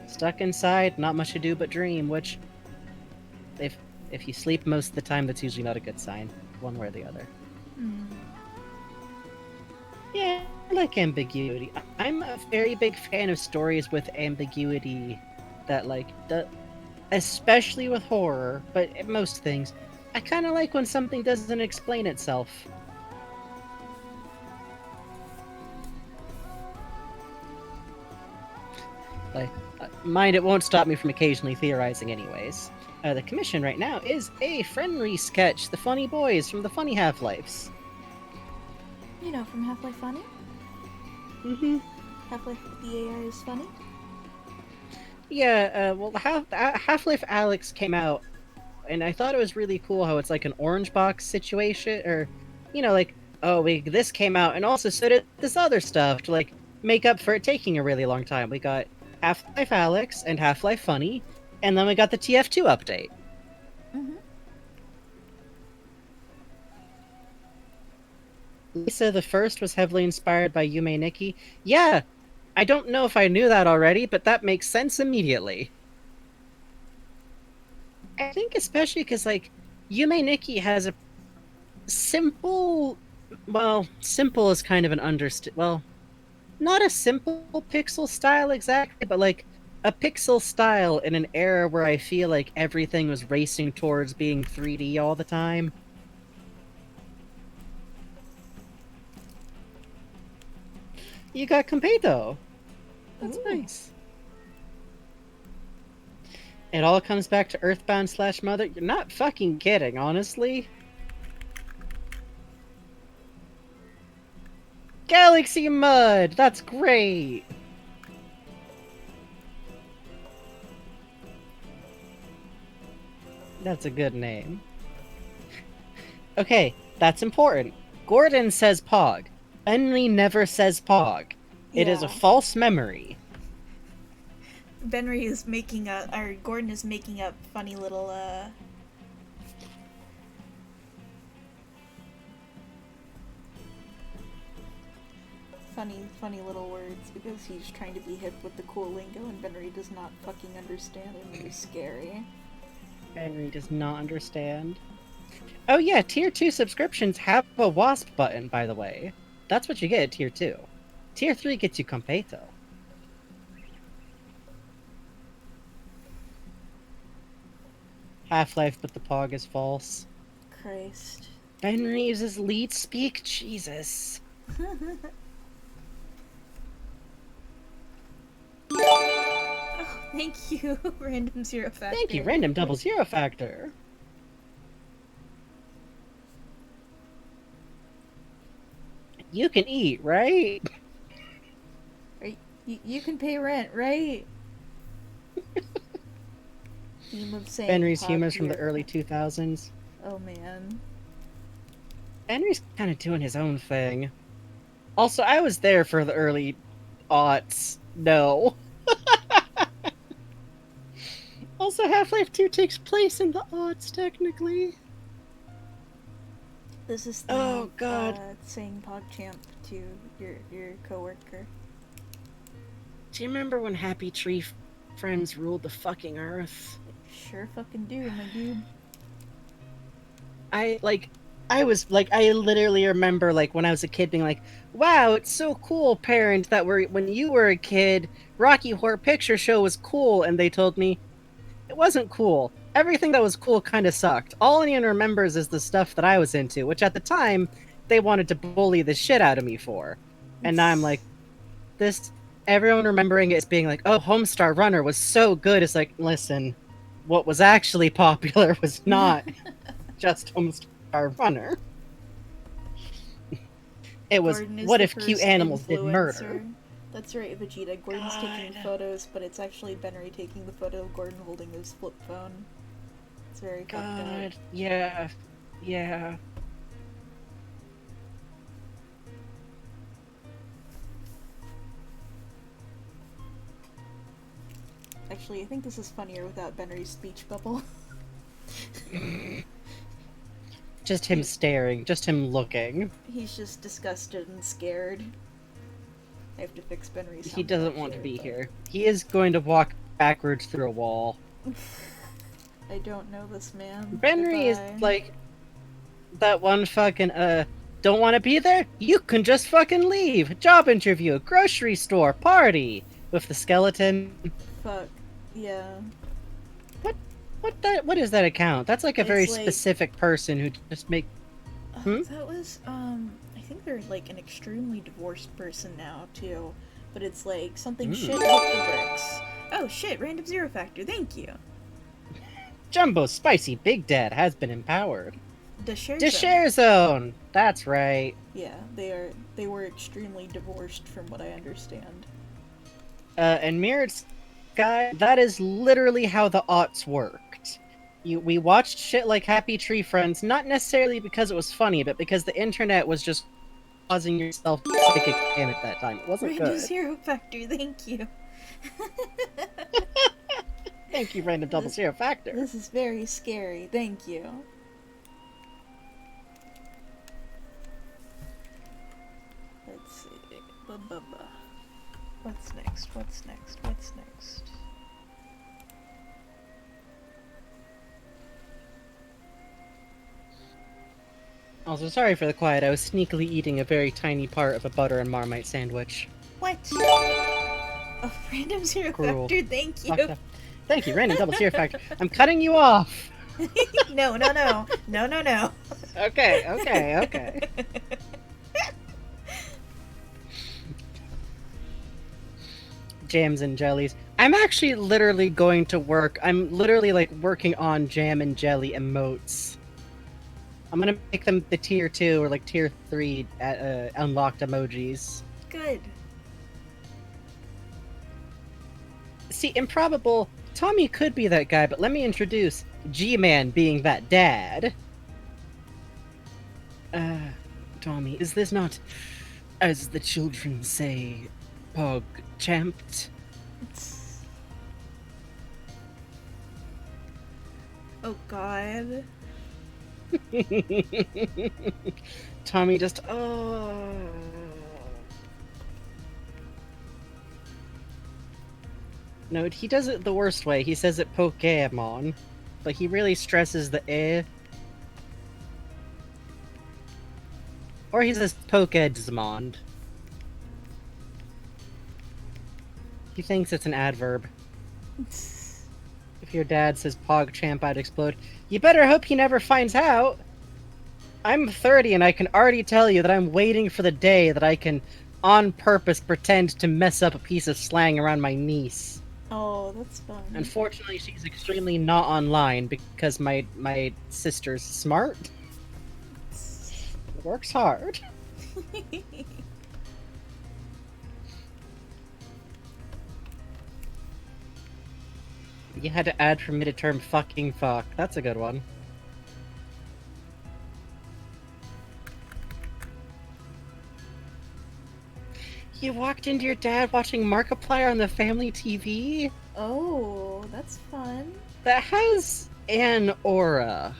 stuck inside, not much to do but dream, which, if you sleep most of the time, that's usually not a good sign, one way or the other. Yeah, I like ambiguity. I'm a very big fan of stories with ambiguity that, like, especially with horror, but most things. I kind of like when something doesn't explain itself. Like, mind it won't stop me from occasionally theorizing anyways. The commission right now is a friendly sketch, The Funny Boys from the Funny Half-Lives. You know, from Half-Life Funny? Half-Life the AI is funny? Yeah, well, Half-Life Alyx came out, and I thought it was really cool how it's like an orange box situation, or, you know, like, oh, this came out, and also so did this other stuff to, like, make up for it taking a really long time. We got Half-Life Alyx and Half-Life Funny, and then we got the TF2 update. Lisa the First was heavily inspired by Yume Nikki. Yeah, I don't know if I knew that already, but that makes sense immediately. I think especially because, like, Yume Nikki has a simple... Well, simple is kind of an well, not a simple pixel style exactly, but, like, a pixel style in an era where I feel like everything was racing towards being 3D all the time. You got Completo. That's nice. It all comes back to Earthbound/Mother. You're not fucking kidding, honestly. Galaxy Mud! That's great! That's a good name. Okay, that's important. Gordon says Pog. Henry never says Pog. It is a false memory. Benry is making or Gordon is making up funny little, funny little words because he's trying to be hip with the cool lingo and Benry does not fucking understand and it's scary. Henry does not understand. Oh yeah, Tier 2 subscriptions have a WASP button, by the way. That's what you get at Tier 2. Tier 3 gets you Completo. Half-Life, but the Pog is false. Christ. Henry uses lead speak? Jesus. Oh, thank you, Random Zero Factor. Thank you, Random Double Zero Factor. You can eat, right? You can pay rent, right? Theme of saying Henry's humor's from the early 2000s. Oh man. Henry's kind of doing his own thing. Also, I was there for the early aughts. No. Also, Half-Life 2 takes place in the aughts, technically. This is God. saying PogChamp to your coworker. Do you remember when Happy Tree Friends ruled the fucking earth? Sure fucking do, my dude. I was like, I literally remember like when I was a kid being like, wow, it's so cool, parent, that when you were a kid, Rocky Horror Picture Show was cool, and they told me it wasn't cool. Everything that was cool kind of sucked. All anyone remembers is the stuff that I was into, which at the time they wanted to bully the shit out of me for. And now I'm like, this, everyone remembering it as being like, oh, Homestar Runner was so good. It's like, listen, what was actually popular was not just Homestar Runner. It was, Gordon is what the if cute first animals did influencer. murder? That's right, Vegeta. Gordon's taking photos, but it's actually Benry taking the photo of Gordon holding his flip phone. It's very fucked up. God, yeah, yeah. Actually, I think this is funnier without Benry's speech bubble. Just him staring, just him looking. He's just disgusted and scared. I have to fix Benry's sound He doesn't effect want to be but- here. He is going to walk backwards through a wall. I don't know this man. Benry is Goodbye. like that one fucking don't want to be there? You can just fucking leave. Job interview, grocery store, party with the skeleton. Fuck. Yeah. What is that account? That's like a very It's like- specific person who just make Hmm? That was, I think they're like an extremely divorced person now, too. But it's like something shit hit the bricks. Oh shit, random zero factor, thank you. Jumbo Spicy Big Dad has been empowered. The share The zone. share zone. That's right. Yeah, they were extremely divorced from what I understand. And Mirrored Sky, that is literally how the aughts worked. We watched shit like Happy Tree Friends, not necessarily because it was funny, but because the internet was just causing yourself psychic pain at that time. It wasn't Random good. zero factor, thank you. Thank you, Random Double Zero Factor. This is very scary, thank you. Let's see. Ba-ba-ba. What's next? What's next? What's next? Also, sorry for the quiet. I was sneakily eating a very tiny part of a butter and Marmite sandwich. What? Oh, random zero Cruel. factor, thank Fucked you. up. Thank you, Random Double Zero Factor. I'm cutting you off. No, no, no. No, no, no. Okay, okay, okay. Jams and jellies. I'm actually literally going to work. I'm literally like working on jam and jelly emotes. I'm gonna make them the tier 2 or like tier 3 unlocked emojis. Good. See, improbable. Tommy could be that guy, but let me introduce G-Man being that dad. Tommy, is this not, as the children say, pog champed? Oh god. Tommy just, oh. No, he does it the worst way. He says it Pokemon, but he really stresses the eh. Or he says Pokédesmond. He thinks it's an adverb. If your dad says PogChamp, I'd explode. You better hope he never finds out! I'm 30 and I can already tell you that I'm waiting for the day that I can, on purpose, pretend to mess up a piece of slang around my niece. Oh, that's fun. Unfortunately, she's extremely not online because my sister's smart. Works hard. You had to add for me to term fucking fuck. That's a good one. You walked into your dad watching Markiplier on the family TV? Oh, that's fun. That has an aura.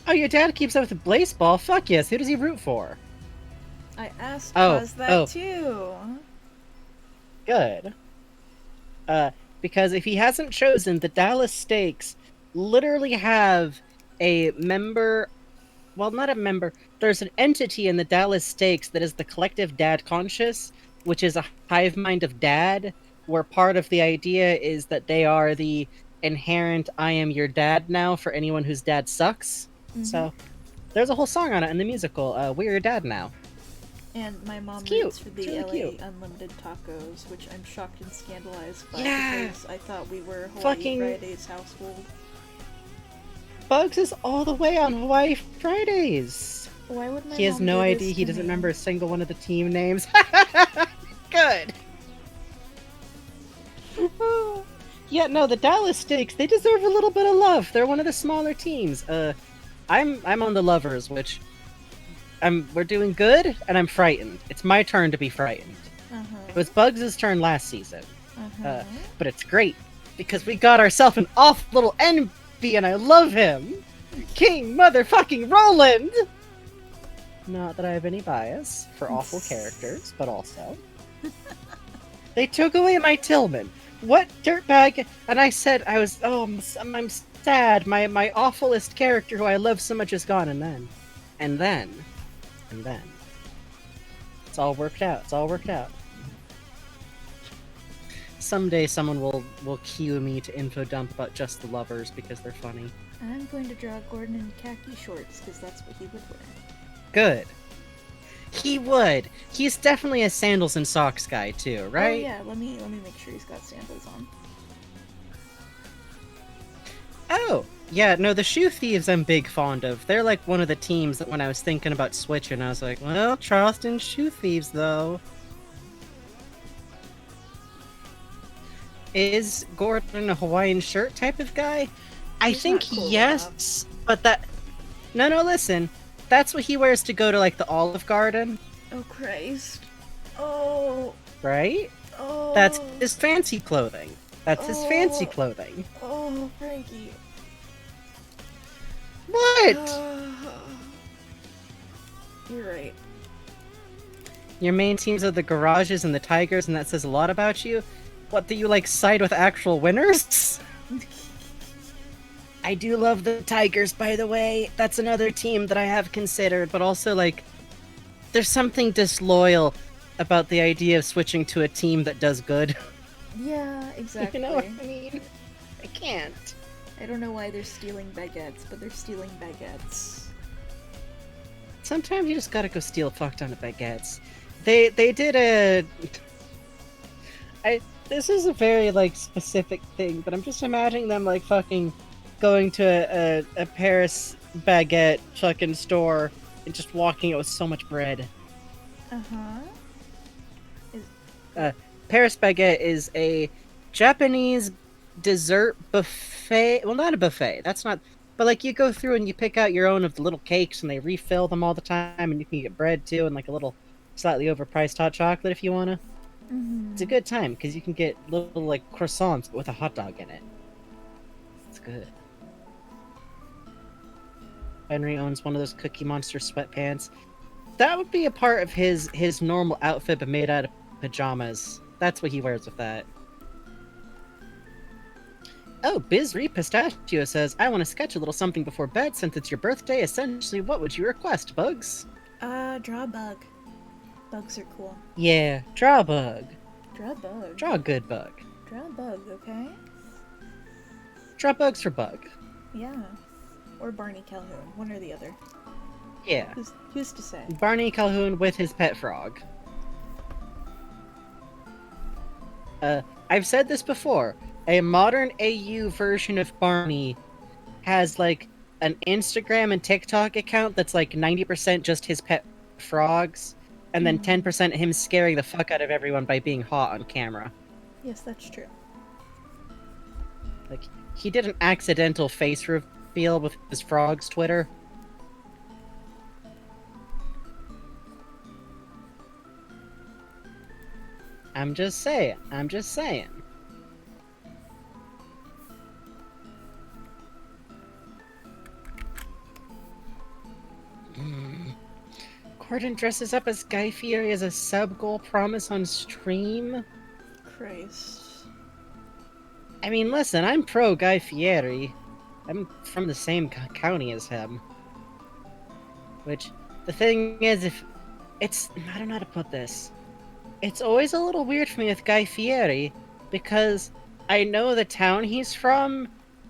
Oh, your dad keeps up with the baseball? Fuck yes. Who does he root for? I asked Oh, Cause that oh. too. Good. Because if he hasn't chosen, the Dallas Stakes literally have a member. Well, not a member. There's an entity in the Dallas Stakes that is the collective dad conscious, which is a hive mind of dad, where part of the idea is that they are the inherent I am your dad now for anyone whose dad sucks. Mm-hmm. So there's a whole song on it in the musical, We're Your Dad Now. And my It's mom cute. roots for It's the really LA cute. Unlimited Tacos, which I'm shocked and scandalized by Yeah! because I thought we were Hawaii Fucking Fridays household. Bugs is all the way on Hawaii Fridays. Why would my He has mom no do idea. this He to doesn't me? remember a single one of the team names. Good. Yeah, no, the Dallas Stakes, they deserve a little bit of love. They're one of the smaller teams. I'm on the lovers, which we're doing good, and I'm frightened. It's my turn to be frightened. Uh-huh. It was Bugs' turn last season. Uh-huh. But it's great, because we got ourselves an awful little envy, and I love him! King motherfucking Roland! Not that I have any bias for awful characters, but also... They took away my Tillman. What dirtbag? And I said, I'm sad. My awfulest character who I love so much is gone, and then... It's all worked out. It's all worked out. Someday someone will cue me to info dump about just the lovers because they're funny. I'm going to draw Gordon in khaki shorts because that's what he would wear. Good. He would. He's definitely a sandals and socks guy too, right? Oh yeah, let me make sure he's got sandals on. Oh, yeah, no, the Shoe Thieves I'm big fond of. They're like one of the teams that when I was thinking about switching, I was like, well, Charleston Shoe Thieves though. Is Gordon a Hawaiian shirt type of guy? I He's think not cool yes, but that... No, listen. That's what he wears to go to, like, the Olive Garden, Oh Christ. Oh. right? Oh. That's his fancy clothing. That's his fancy Oh. clothing. Oh, Frankie. What? You're right. Your main teams are the Garages and the Tigers, and that says a lot about you? What, do you, like, side with actual winners? I do love the Tigers, by the way. That's another team that I have considered, but also, like, there's something disloyal about the idea of switching to a team that does good. Yeah, exactly. You know what I mean? I can't. I don't know why they're stealing baguettes, but they're stealing baguettes. Sometimes you just gotta go steal a fuck ton of baguettes. They did a... This is a very, like, specific thing, but I'm just imagining them, like, fucking going to a Paris baguette fucking store and just walking out with so much bread. Uh-huh. Paris baguette is a Japanese dessert buffet. Well, not a buffet. That's not... But, like, you go through and you pick out your own of the little cakes, and they refill them all the time, and you can get bread, too, and, like, a little slightly overpriced hot chocolate if you want to. Mm-hmm. It's a good time, because you can get little, like, croissants, but with a hot dog in it. It's good. Henry owns one of those Cookie Monster sweatpants. That would be a part of his normal outfit, but made out of pajamas. That's what he wears with that. Oh, Bizri Pistachio says, I want to sketch a little something before bed since it's your birthday. Essentially, what would you request, Bugs? Draw a bug. Bugs are cool. Yeah, draw a bug. Draw a bug. Draw a good bug. Draw a bug, okay? Draw bugs for Bug. Yeah. Or Barney Calhoun, one or the other. Yeah. Who's to say? Barney Calhoun with his pet frog. I've said this before. A modern AU version of Barney has, like, an Instagram and TikTok account that's, like, 90% just his pet frogs, and then 10% him scaring the fuck out of everyone by being hot on camera. Yes, that's true. Like, he did an accidental face reveal with his frog's Twitter. I'm just saying. Gordon dresses up as Guy Fieri as a sub-goal promise on stream? Christ. I mean, listen, I'm pro Guy Fieri. I'm from the same county as him. Which, the thing is, if it's... I don't know how to put this. It's always a little weird for me with Guy Fieri, because I know the town he's from,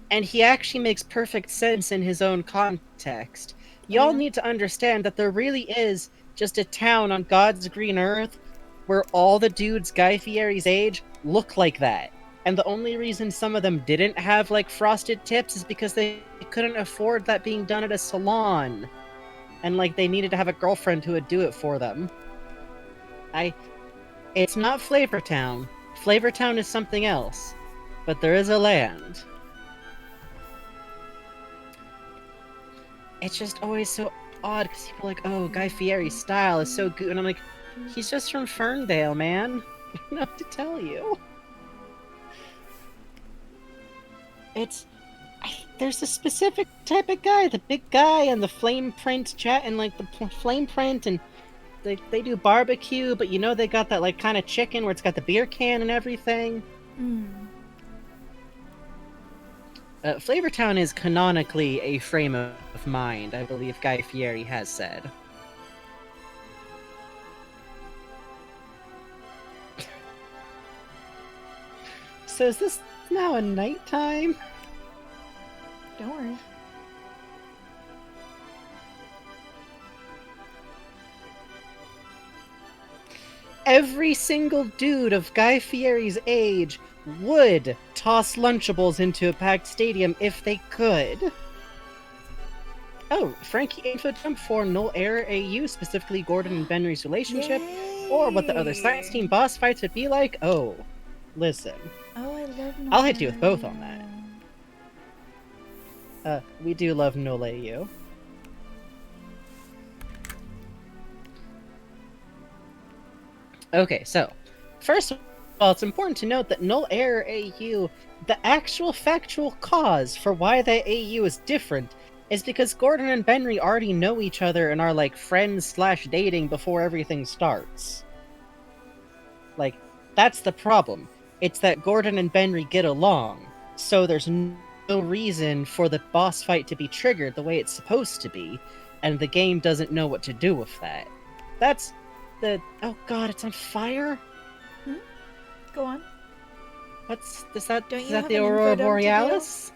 and he actually makes perfect sense in his own context. Y'all need to understand that there really is just a town on God's green earth where all the dudes Guy Fieri's age look like that. And the only reason some of them didn't have, like, frosted tips is because they couldn't afford that being done at a salon. And, like, they needed to have a girlfriend who would do it for them. It's not Flavortown. Flavortown is something else. But there is a land. It's just always so odd, because people are like, oh, Guy Fieri's style is so good. And I'm like, he's just from Ferndale, man. I don't know what to tell you. There's a specific type of guy, the big guy and the flame print chat and like the flame print, and they do barbecue, but you know they got that like kind of chicken where it's got the beer can and everything. Flavortown is canonically a frame of mind, I believe Guy Fieri has said. So is this now a nighttime? Don't worry. Every single dude of Guy Fieri's age would toss Lunchables into a packed stadium if they could. Oh, Frankie info dump for Null Error AU, specifically Gordon and Benry's relationship, or what the other science team boss fights would be like. Oh, listen. Oh, I love Null I'll hit you with both on that. We do love Null AU. Okay, so, first of all, it's important to note that Null Error AU, the actual factual cause for why that AU is different, is because Gordon and Benry already know each other and are, like, friends/dating before everything starts. Like, that's the problem. It's that Gordon and Benry get along, so there's no reason for the boss fight to be triggered the way it's supposed to be, and the game doesn't know what to do with that. That's the... Oh god, it's on fire? Go on. Is that Don't you is that have the an Aurora info dump to Borealis?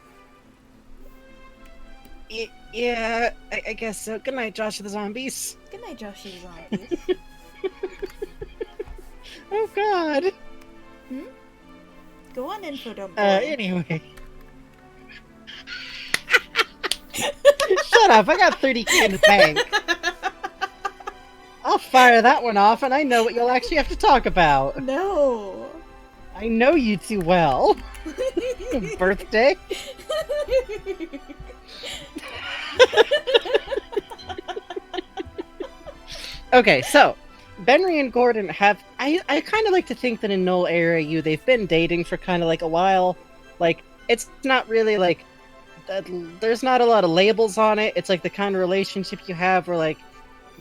Yeah, I guess so. Good night, Josh of the Zombies. Good night, Josh the Zombies. Oh god. Go on, info dump boy. Anyway. Shut up, I got 30k in the bank. I'll fire that one off and I know what you'll actually have to talk about. No. I know you too well. Birthday? Okay, so Benry and Gordon have... I kind of like to think that in Null Era U, they've been dating for kind of like a while. Like, it's not really like... There's not a lot of labels on it. It's like the kind of relationship you have where like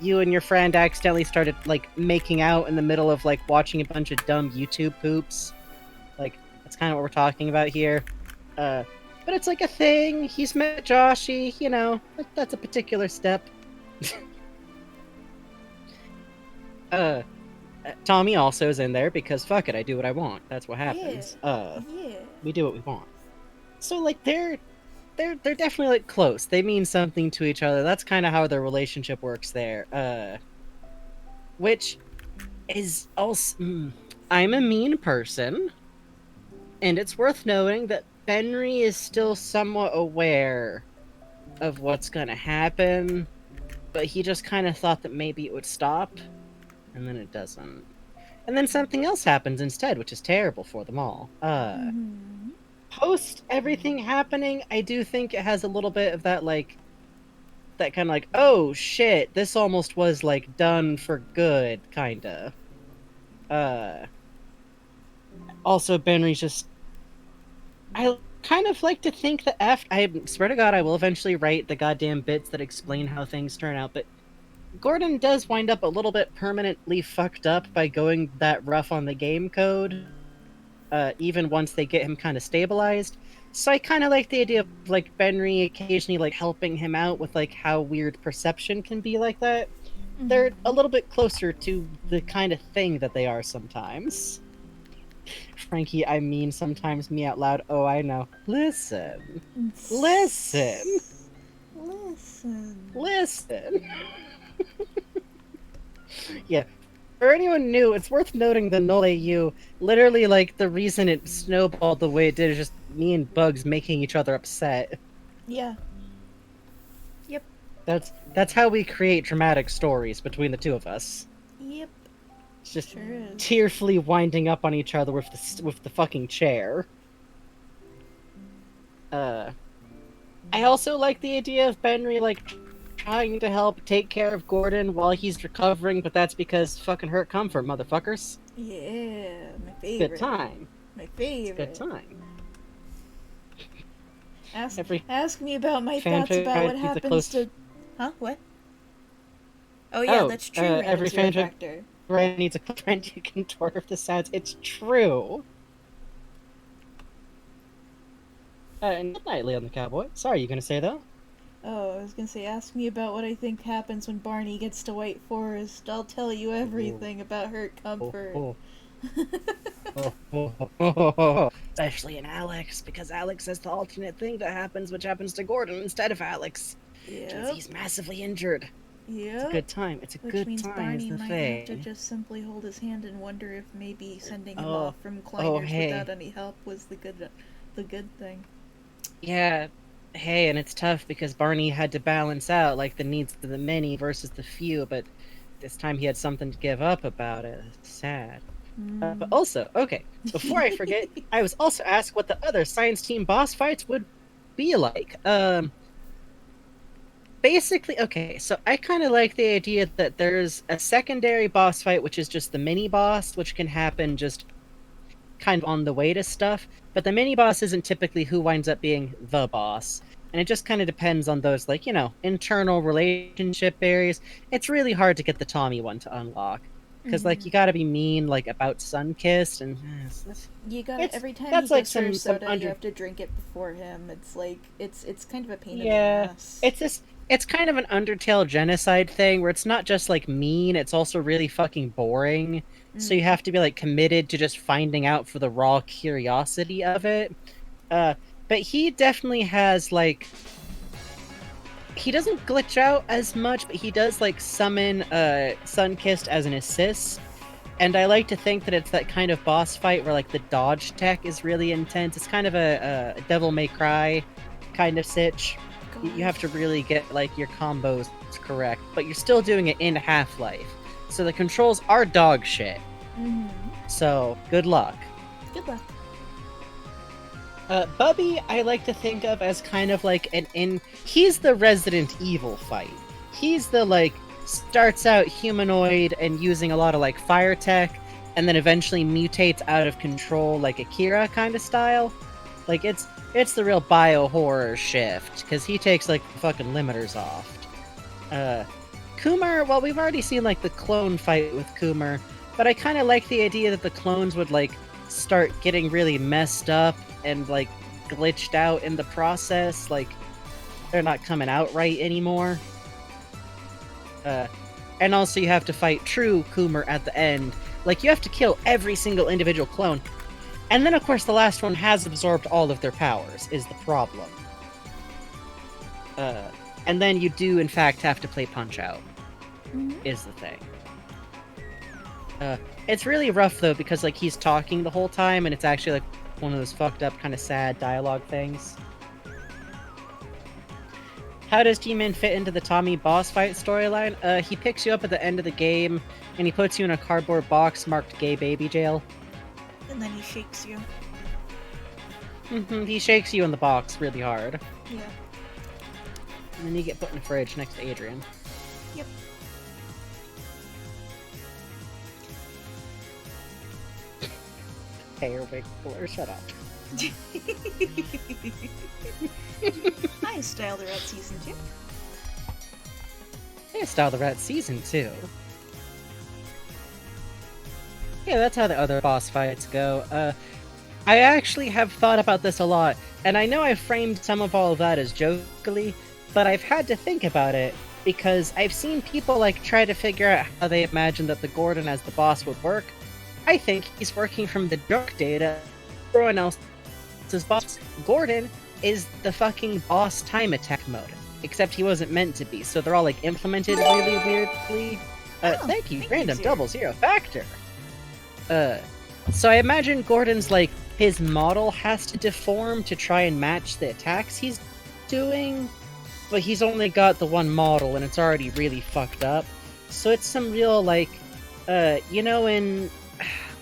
you and your friend accidentally started like making out in the middle of like watching a bunch of dumb YouTube poops. Like, that's kind of what we're talking about here. But it's like a thing. He's met Joshy, you know, that's a particular step. Tommy also is in there because fuck it, I do what I want. That's what happens. Yeah. We do what we want. So like they're definitely like close. They mean something to each other. That's kind of how their relationship works there. Which is also... I'm a mean person, and it's worth noting that Benry is still somewhat aware of what's gonna happen, but he just kind of thought that maybe it would stop, and then it doesn't. And then something else happens instead, which is terrible for them all. Post everything happening, I do think it has a little bit of that, like, that kind of like, oh shit, this almost was, like, done for good, kinda. Also, Benry's just... I kind of like to think that I swear to God, I will eventually write the goddamn bits that explain how things turn out, but Gordon does wind up a little bit permanently fucked up by going that rough on the game code, even once they get him kind of stabilized. So I kind of like the idea of like Benry occasionally like helping him out with like how weird perception can be like that. They're a little bit closer to the kind of thing that they are sometimes. Frankie, I mean sometimes me out loud. Oh, I know. Listen. Listen. Listen. Yeah. For anyone new, it's worth noting the Nole U, literally, like, the reason it snowballed the way it did is just me and Bugs making each other upset. Yeah. Yep. That's how we create dramatic stories between the two of us. Yep. It's just Sure is. tearfully winding up on each other with the fucking chair. I also like the idea of Benry, like, trying to help take care of Gordon while he's recovering, but that's because fucking hurt comfort, motherfuckers. Yeah, my favorite. Good time. My favorite. Good time. Ask me about my thoughts about what happens to... Huh? What? Oh yeah, that's true. Every fanfic needs a friend who can dwarf the sounds. It's true. Good night, Leon the Cowboy. Sorry, you gonna say that? Oh, I was gonna say, ask me about what I think happens when Barney gets to White Forest. I'll tell you everything about Hurt Comfort. Especially in Alex, because Alex has the alternate thing that happens, which happens to Gordon instead of Alex. Because he's massively injured. Yeah. It's a good time. It's a Which good means time. Barney Is the might thing. have to just simply hold his hand and wonder if maybe sending him off from Kleiners without any help was the good thing. Yeah. Hey, and it's tough because Barney had to balance out like the needs of the many versus the few, but this time he had something to give up about it. It's sad. But also, okay, before I forget, I was also asked what the other Science Team boss fights would be like. Basically, okay, so I kind of like the idea that there's a secondary boss fight, which is just the mini boss, which can happen just kind of on the way to stuff, but the mini boss isn't typically who winds up being the boss. And it just kind of depends on those, like, internal relationship areas. It's really hard to get the Tommy one to unlock. Because, like, you gotta be mean, like, about Sunkissed, and... you gotta, every time that's he like gets your soda, you have to drink it before him. It's like, it's kind of a pain in the ass. It's kind of an Undertale genocide thing, where it's not just, like, mean, it's also really fucking boring. So you have to be, like, committed to just finding out for the raw curiosity of it. But he definitely has, like... He doesn't glitch out as much, but he does, like, summon Sunkissed as an assist. And I like to think that it's that kind of boss fight where, like, the dodge tech is really intense. It's kind of a Devil May Cry kind of sitch. You have to really get, like, your combos correct, but you're still doing it in Half-Life. So the controls are dog shit. So, good luck. Good luck. Bubby, I like to think of as kind of like he's the Resident Evil fight. He's the, like, starts out humanoid and using a lot of, like, fire tech, and then eventually mutates out of control, like Akira kind of style. Like, it's the real bio-horror shift, because he takes, like, the fucking limiters off. Kumar, well, we've already seen, like, the clone fight with Kumar, but I kind of like the idea that the clones would, like, start getting really messed up and, like, glitched out in the process. Like, they're not coming out right anymore. And also you have to fight true Kumar at the end. Like, you have to kill every single individual clone. And then, of course, the last one has absorbed all of their powers, is the problem. And then you do, in fact, have to play Punch-Out, is the thing. It's really rough, though, because, like, he's talking the whole time, and it's actually, like, one of those fucked up, kind of sad dialogue things. How does T-Man fit into the Tommy boss fight storyline? He picks you up at the end of the game, and he puts you in a cardboard box marked gay baby jail. And then he shakes you. He shakes you in the box really hard. Yeah. And then you get put in a fridge next to Adrian. Yep. Hair wig blur, shut up. I styled her at season 2. pissed all the rat season 2. Yeah, that's how the other boss fights go. I actually have thought about this a lot, and I know I framed some of all of that as jokingly, but I've had to think about it, because I've seen people, like, try to figure out how they imagine that the Gordon as the boss would work. I think he's working from the joke data. Everyone else's boss. Gordon is the fucking boss time attack mode, except he wasn't meant to be, so they're all, like, implemented really weirdly. Thank you, random double zero factor. So I imagine Gordon's, like, his model has to deform to try and match the attacks he's doing, but he's only got the one model and it's already really fucked up. So it's some real, like, you know,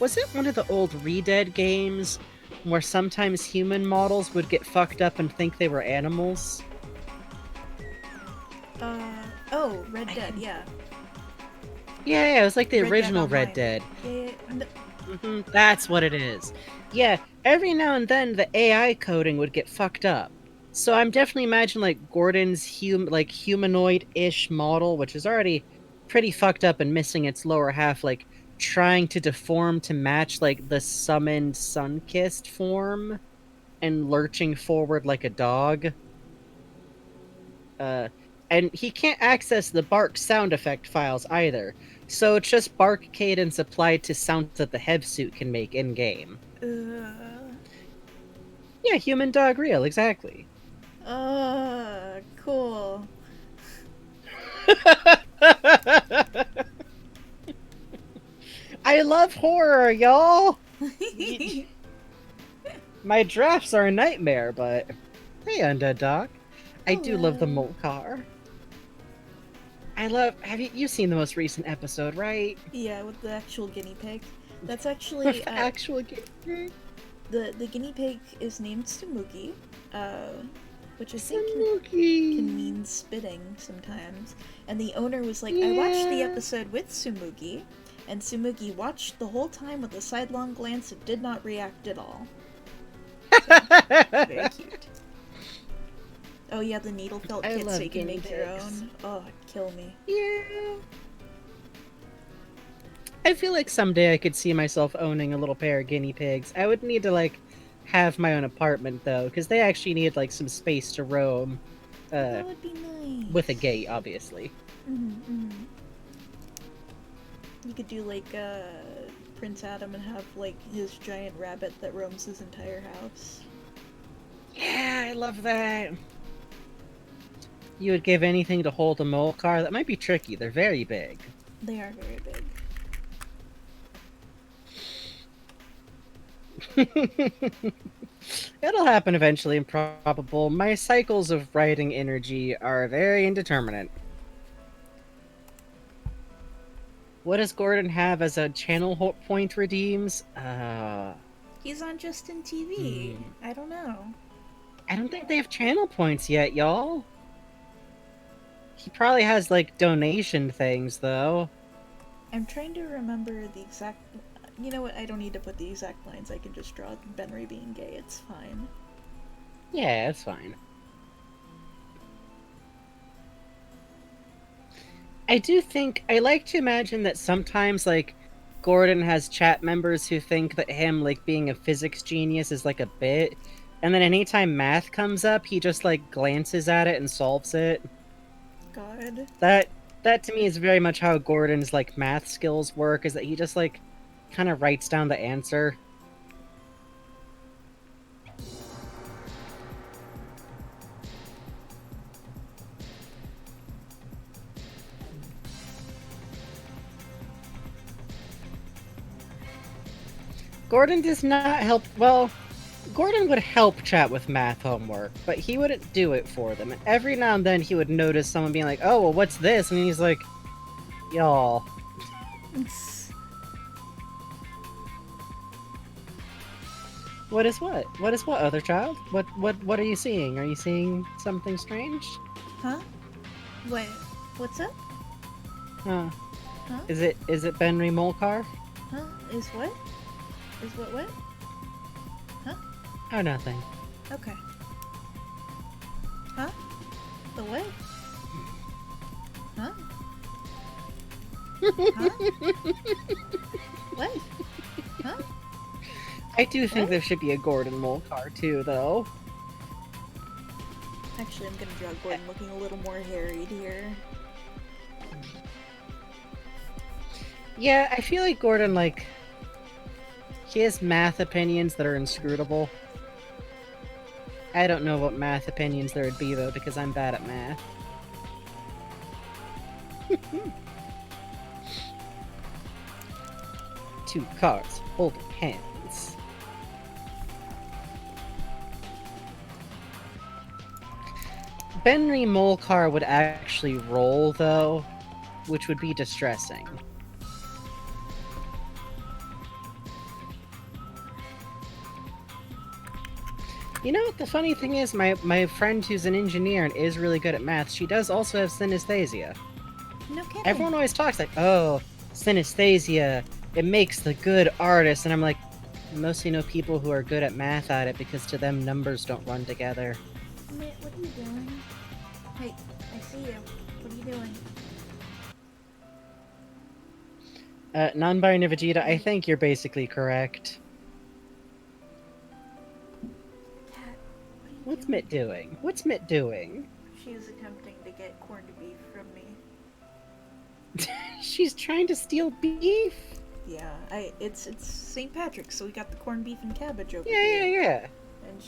was it one of the old Re-Dead games where sometimes human models would get fucked up and think they were animals? Red Dead, yeah. Yeah, it was like the Red Dead original Red Online. Dead. Yeah. That's what it is. Yeah, every now and then the AI coding would get fucked up. So I'm definitely imagining like Gordon's humanoid-ish model, which is already pretty fucked up and missing its lower half, like trying to deform to match like the summoned sun-kissed form and lurching forward like a dog. And he can't access the bark sound effect files either, so it's just bark cadence applied to sounds that the Hev suit can make in-game. Yeah, human dog real, exactly. Cool. I love horror, y'all! My drafts are a nightmare, but... Hey, Undead Dog. I do love the Molcar. Have you seen the most recent episode, right? Yeah, with the actual guinea pig. That's actually The actual guinea pig? the guinea pig is named Tsumugi, which I think Tsumugi. can mean spitting sometimes. And the owner was like, I watched the episode with Tsumugi, and Tsumugi watched the whole time with a sidelong glance and did not react at all. Very cute. Oh yeah, the needle felt I kits love so you can guinea make your pigs. own. Oh, kill me. Yeah. I feel like someday I could see myself owning a little pair of guinea pigs. I would need to, like, have my own apartment, though, because they actually need, like, some space to roam. That would be nice. With a gate, obviously. You could do, like, Prince Adam and have, like, his giant rabbit that roams his entire house. Yeah, I love that. You would give anything to hold a Molcar? That might be tricky. They're very big. They are very big. It'll happen eventually, improbable. My cycles of writing energy are very indeterminate. What does Gordon have as a channel point redeems? He's on Justin TV. I don't know. I don't think they have channel points yet, y'all. He probably has, like, donation things, though. I'm trying to remember the exact... You know what? I don't need to put the exact lines. I can just draw Benry being gay. It's fine. Yeah, it's fine. I do think... I like to imagine that sometimes, like, Gordon has chat members who think that him, like, being a physics genius is, like, a bit. And then anytime math comes up, he just, like, glances at it and solves it. God. That to me is very much how Gordon's, like, math skills work, is that he just, like, kind of writes down the answer. Gordon does not help... Well, Gordon would help chat with math homework, but he wouldn't do it for them. And every now and then he would notice someone being like, oh, well, what's this? And he's like, y'all. What is what? What is what, other child? What are you seeing? Are you seeing something strange? Huh? What? What's up? Huh. Huh? Is it Benry Molcar? Huh? Is what? Is what? Huh? Oh, nothing. Okay. Huh? The what? Huh? Huh? What? Huh? I do think What? there should be a Gordon Molcar too, though. Actually, I'm gonna draw Gordon looking a little more harried here. Yeah, I feel like Gordon, like, he has math opinions that are inscrutable. I don't know what math opinions there would be, though, because I'm bad at math. 2 cards holding hands. Benry Molcar would actually roll, though, which would be distressing. You know what the funny thing is? My friend who's an engineer and is really good at math, she does also have synesthesia. No kidding. Everyone always talks like, oh, synesthesia, it makes the good artist. And I'm like, I mostly know people who are good at math at it because to them numbers don't run together. Mitt, what are you doing? Hey, I see you. What are you doing? Non-binary Vegeta, I think you're basically correct. Pat, what are you What's doing? Mitt doing? What's Mitt doing? She is attempting to get corned beef from me. She's trying to steal beef? Yeah, it's St. Patrick's, so we got the corned beef and cabbage over Yeah, here. yeah. And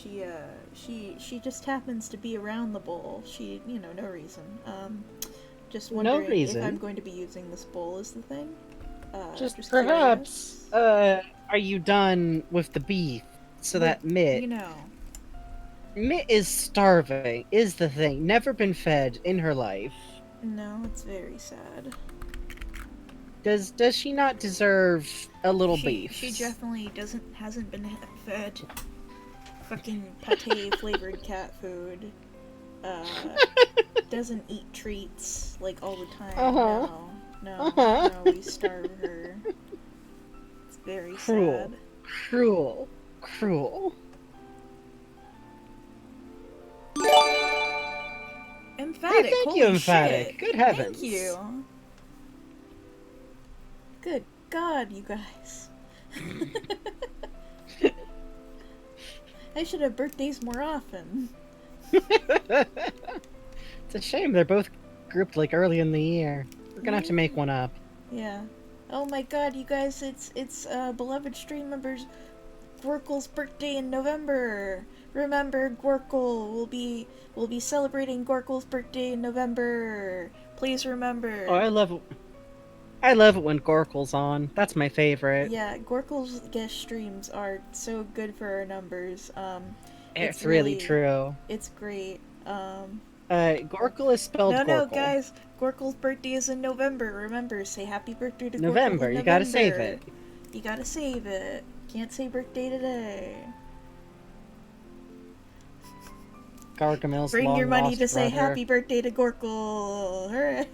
she just happens to be around the bowl. She, no reason. Just wondering reason? if I'm going to be using this bowl as the thing. Just perhaps, curious. are you done with the beef? So that Mitt... Mitt is starving, is the thing. Never been fed in her life. No, it's very sad. Does she not deserve a little beef? She definitely hasn't been fed fucking pate flavored cat food. Doesn't eat treats like all the time. No, we starve her. It's very sad. Cruel. Emphatic. Hey, thank holy you, Emphatic. Shit. Good heavens. Thank you. Good God, you guys. I should have birthdays more often. It's a shame they're both grouped like early in the year. We're gonna have to make one up. Yeah. Oh my God, you guys! It's beloved stream members Gorkle's birthday in November. Remember, Gorkle will be celebrating Gorkle's birthday in November. Please remember. Oh, I love it when Gorkle's on. That's my favorite. Yeah, Gorkle's guest streams are so good for our numbers. It's really true. It's great. Gorkle is spelled Gorkle. No, guys. Gorkle's birthday is in November. Remember, say happy birthday to Gorkle November. You gotta save it. You gotta save it. Can't say birthday today. Gargamel's Bring your money long-lost to say brother. happy birthday to Gorkle. Hooray.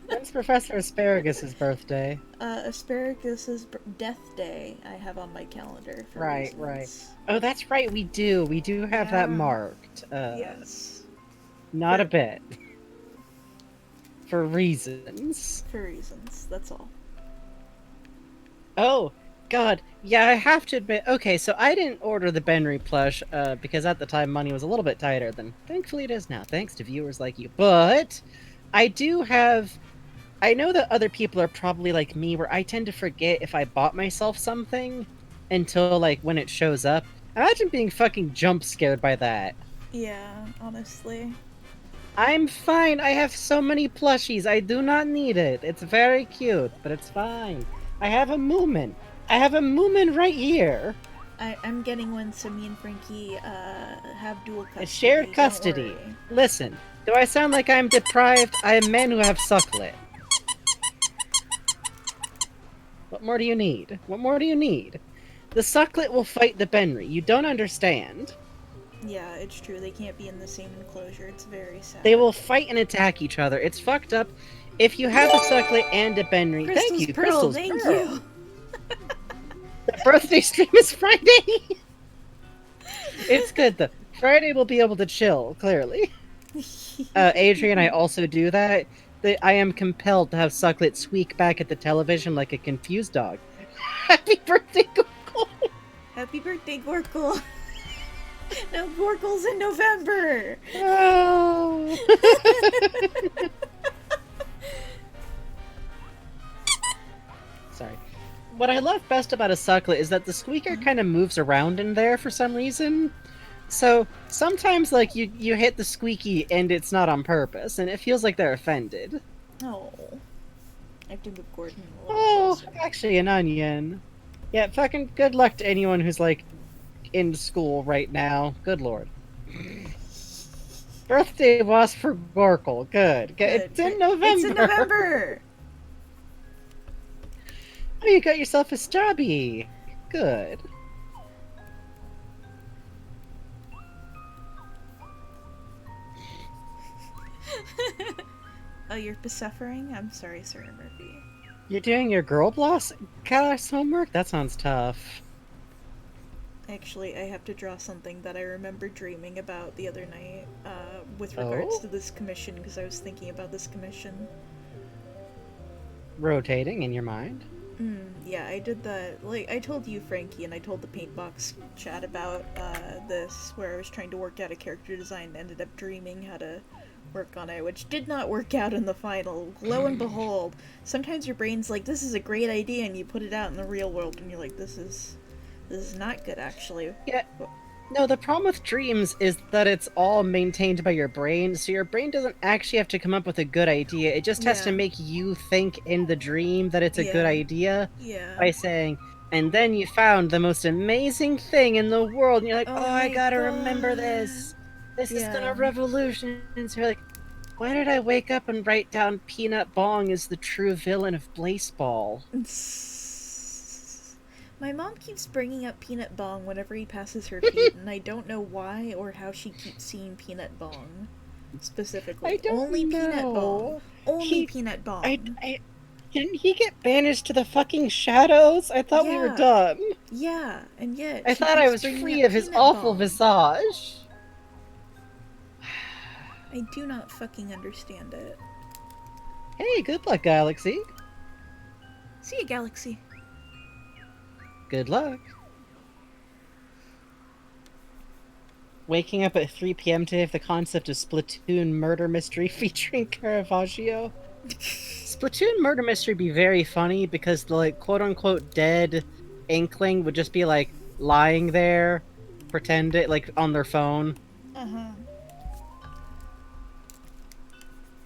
When's Professor Asparagus' birthday? Asparagus' death day I have on my calendar. For Right. reasons. Oh, that's right, we do. We do have that marked. Yes. Not a bit. For reasons. For reasons, that's all. Oh, God. Yeah, I have to admit. Okay, so I didn't order the Benry plush because at the time money was a little bit tighter than thankfully it is now, thanks to viewers like you. But I do have... I know that other people are probably like me, where I tend to forget if I bought myself something until, like, when it shows up. Imagine being fucking jump scared by that. Yeah, honestly. I'm fine. I have so many plushies. I do not need it. It's very cute, but it's fine. I have a Moomin. I have a Moomin right here. I'm getting one so me and Frankie have dual custody. It's shared don't custody. worry. Listen, do I sound like I'm deprived? I am men who have sucklet. What more do you need? What more do you need? The sucklet will fight the Benry. You don't understand. Yeah, it's true. They can't be in the same enclosure. It's very sad. They will fight and attack each other. It's fucked up. If you have a sucklet and a Benry, Crystal's thank you, Pearl, Crystal's thank Pearl. you. The birthday stream is Friday. It's good though. Friday we'll be able to chill, clearly. Adrian, I also do that. I am compelled to have Sucklet squeak back at the television like a confused dog. Happy birthday, Google! Happy birthday, Gorkle! No, Gorkle's in November! Oh. Sorry. What I love best about a Sucklet is that the squeaker kind of moves around in there for some reason. So sometimes, like, you hit the squeaky and it's not on purpose, and it feels like they're offended. Oh. I have to move Gordon a little Oh, closer. actually, an onion. Yeah, fucking good luck to anyone who's, like, in school right now. Good lord. Birthday was for Gorkle. Good. It's in November. It's in November! Oh, you got yourself a stubby. Good. Oh, you're suffering? I'm sorry, Sir Murphy. You're doing your girl boss class homework? That sounds tough. Actually, I have to draw something that I remember dreaming about the other night, with regards to this commission, because I was thinking about this commission. Rotating in your mind? Yeah, I did that. Like, I told you, Frankie, and I told the Paintbox chat about, this, where I was trying to work out a character design and ended up dreaming how to work on it, which did not work out in the final. Lo and behold, sometimes your brain's like, this is a great idea, and you put it out in the real world, and you're like, this is not good, actually. Yeah. No, the problem with dreams is that it's all maintained by your brain, so your brain doesn't actually have to come up with a good idea. It just has to make you think in the dream that it's a good idea by saying, and then you found the most amazing thing in the world, and you're like, oh I gotta remember this. This is gonna revolution. And so you're like, why did I wake up and write down Peanut Bong as the true villain of Blaseball? My mom keeps bringing up Peanut Bong whenever he passes her feet, and I don't know why or how she keeps seeing Peanut Bong specifically. I don't Only know. Peanut Bong. Only Peanut Bong. Didn't he get banished to the fucking shadows? I thought we were done. Yeah, and yet I thought I was free of his awful visage. I do not fucking understand it. Hey, good luck, Galaxy. See ya, Galaxy. Good luck. Waking up at 3 p.m. today with the concept of Splatoon murder mystery featuring Caravaggio. Splatoon murder mystery would be very funny because the, like, quote-unquote dead Inkling would just be, like, lying there, pretend it, like, on their phone.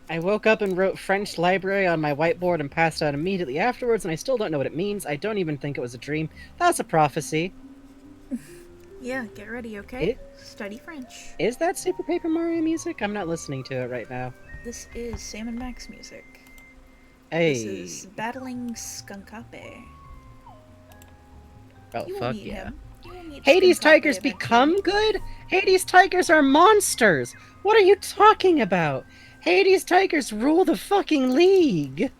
I woke up and wrote French library on my whiteboard and passed out immediately afterwards, and I still don't know what it means. I don't even think it was a dream. That's a prophecy. Yeah, get ready, okay? Study French. Is that Super Paper Mario music? I'm not listening to it right now. This is Sam and Max music. Hey. This is Battling Skunkape. Oh, fuck yeah. Hades Tigers become good? Hades Tigers are monsters! What are you talking about? Hades Tigers rule the fucking league!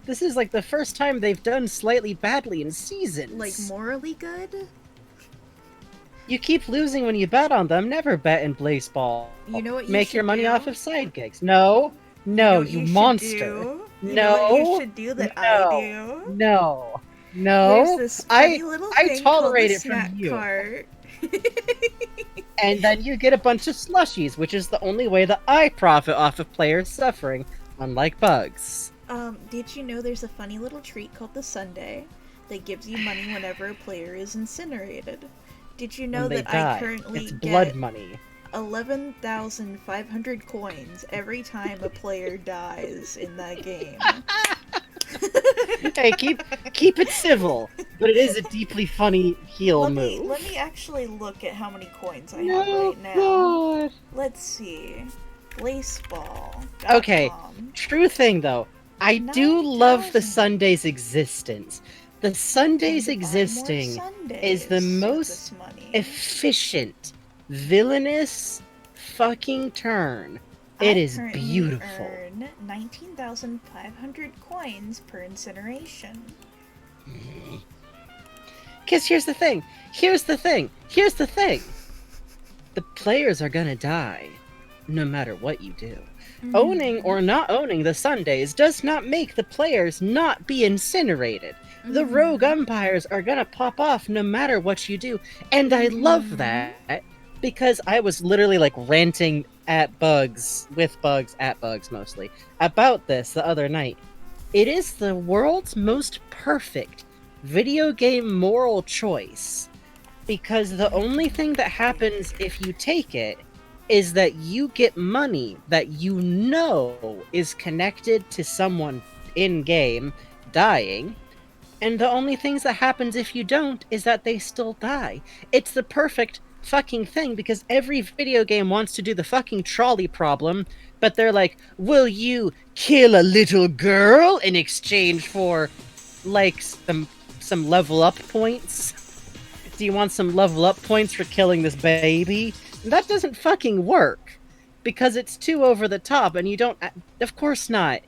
This is like the first time they've done slightly badly in seasons. Like, morally good? You keep losing when you bet on them. Never bet in Blaseball. You know what you Make your money do? off of side gigs. No. No, you monster. You no. know what you should do that I do? No. No. There's this funny little thing I tolerate called the it snack from you. Cart. And then you get a bunch of slushies, which is the only way that I profit off of players suffering, unlike bugs. Did you know there's a funny little treat called the Sundae that gives you money whenever a player is incinerated? Did you know that I currently it's get blood money. 11,500 coins every time a player dies in that game? Hey, keep it civil, but it is a deeply funny heel move. Let me actually look at how many coins I have right now. God. Let's see. Blaseball. Okay, true thing though. I do love the Sunday's existence. The Sunday's existing is the most efficient, villainous fucking turn. It is beautiful. Earn 19,500 coins per incineration. Because here's the thing. The players are gonna die. no matter what you do. Owning or not owning the Sundays does not make the players not be incinerated. The rogue umpires are gonna pop off no matter what you do, and I love that because I was literally like ranting at Bugs, with Bugs, at Bugs mostly, about this the other night. It is the world's most perfect video game moral choice because the only thing that happens if you take it is that you get money that you know is connected to someone in game dying, and the only things that happens if you don't is that they still die. It's the perfect fucking thing because every video game wants to do the fucking trolley problem, but they're like, will you kill a little girl in exchange for like some level up points? Do you want some level up points for killing this baby? That doesn't fucking work because it's too over the top and you don't. Of course not.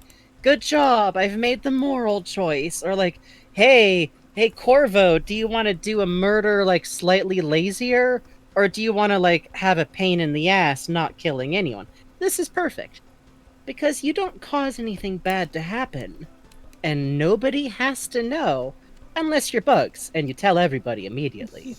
Good job, I've made the moral choice. Or like, hey Corvo, do you want to do a murder like slightly lazier, or do you want to like have a pain in the ass not killing anyone? This is perfect because you don't cause anything bad to happen, and nobody has to know unless you're Bugs and you tell everybody immediately.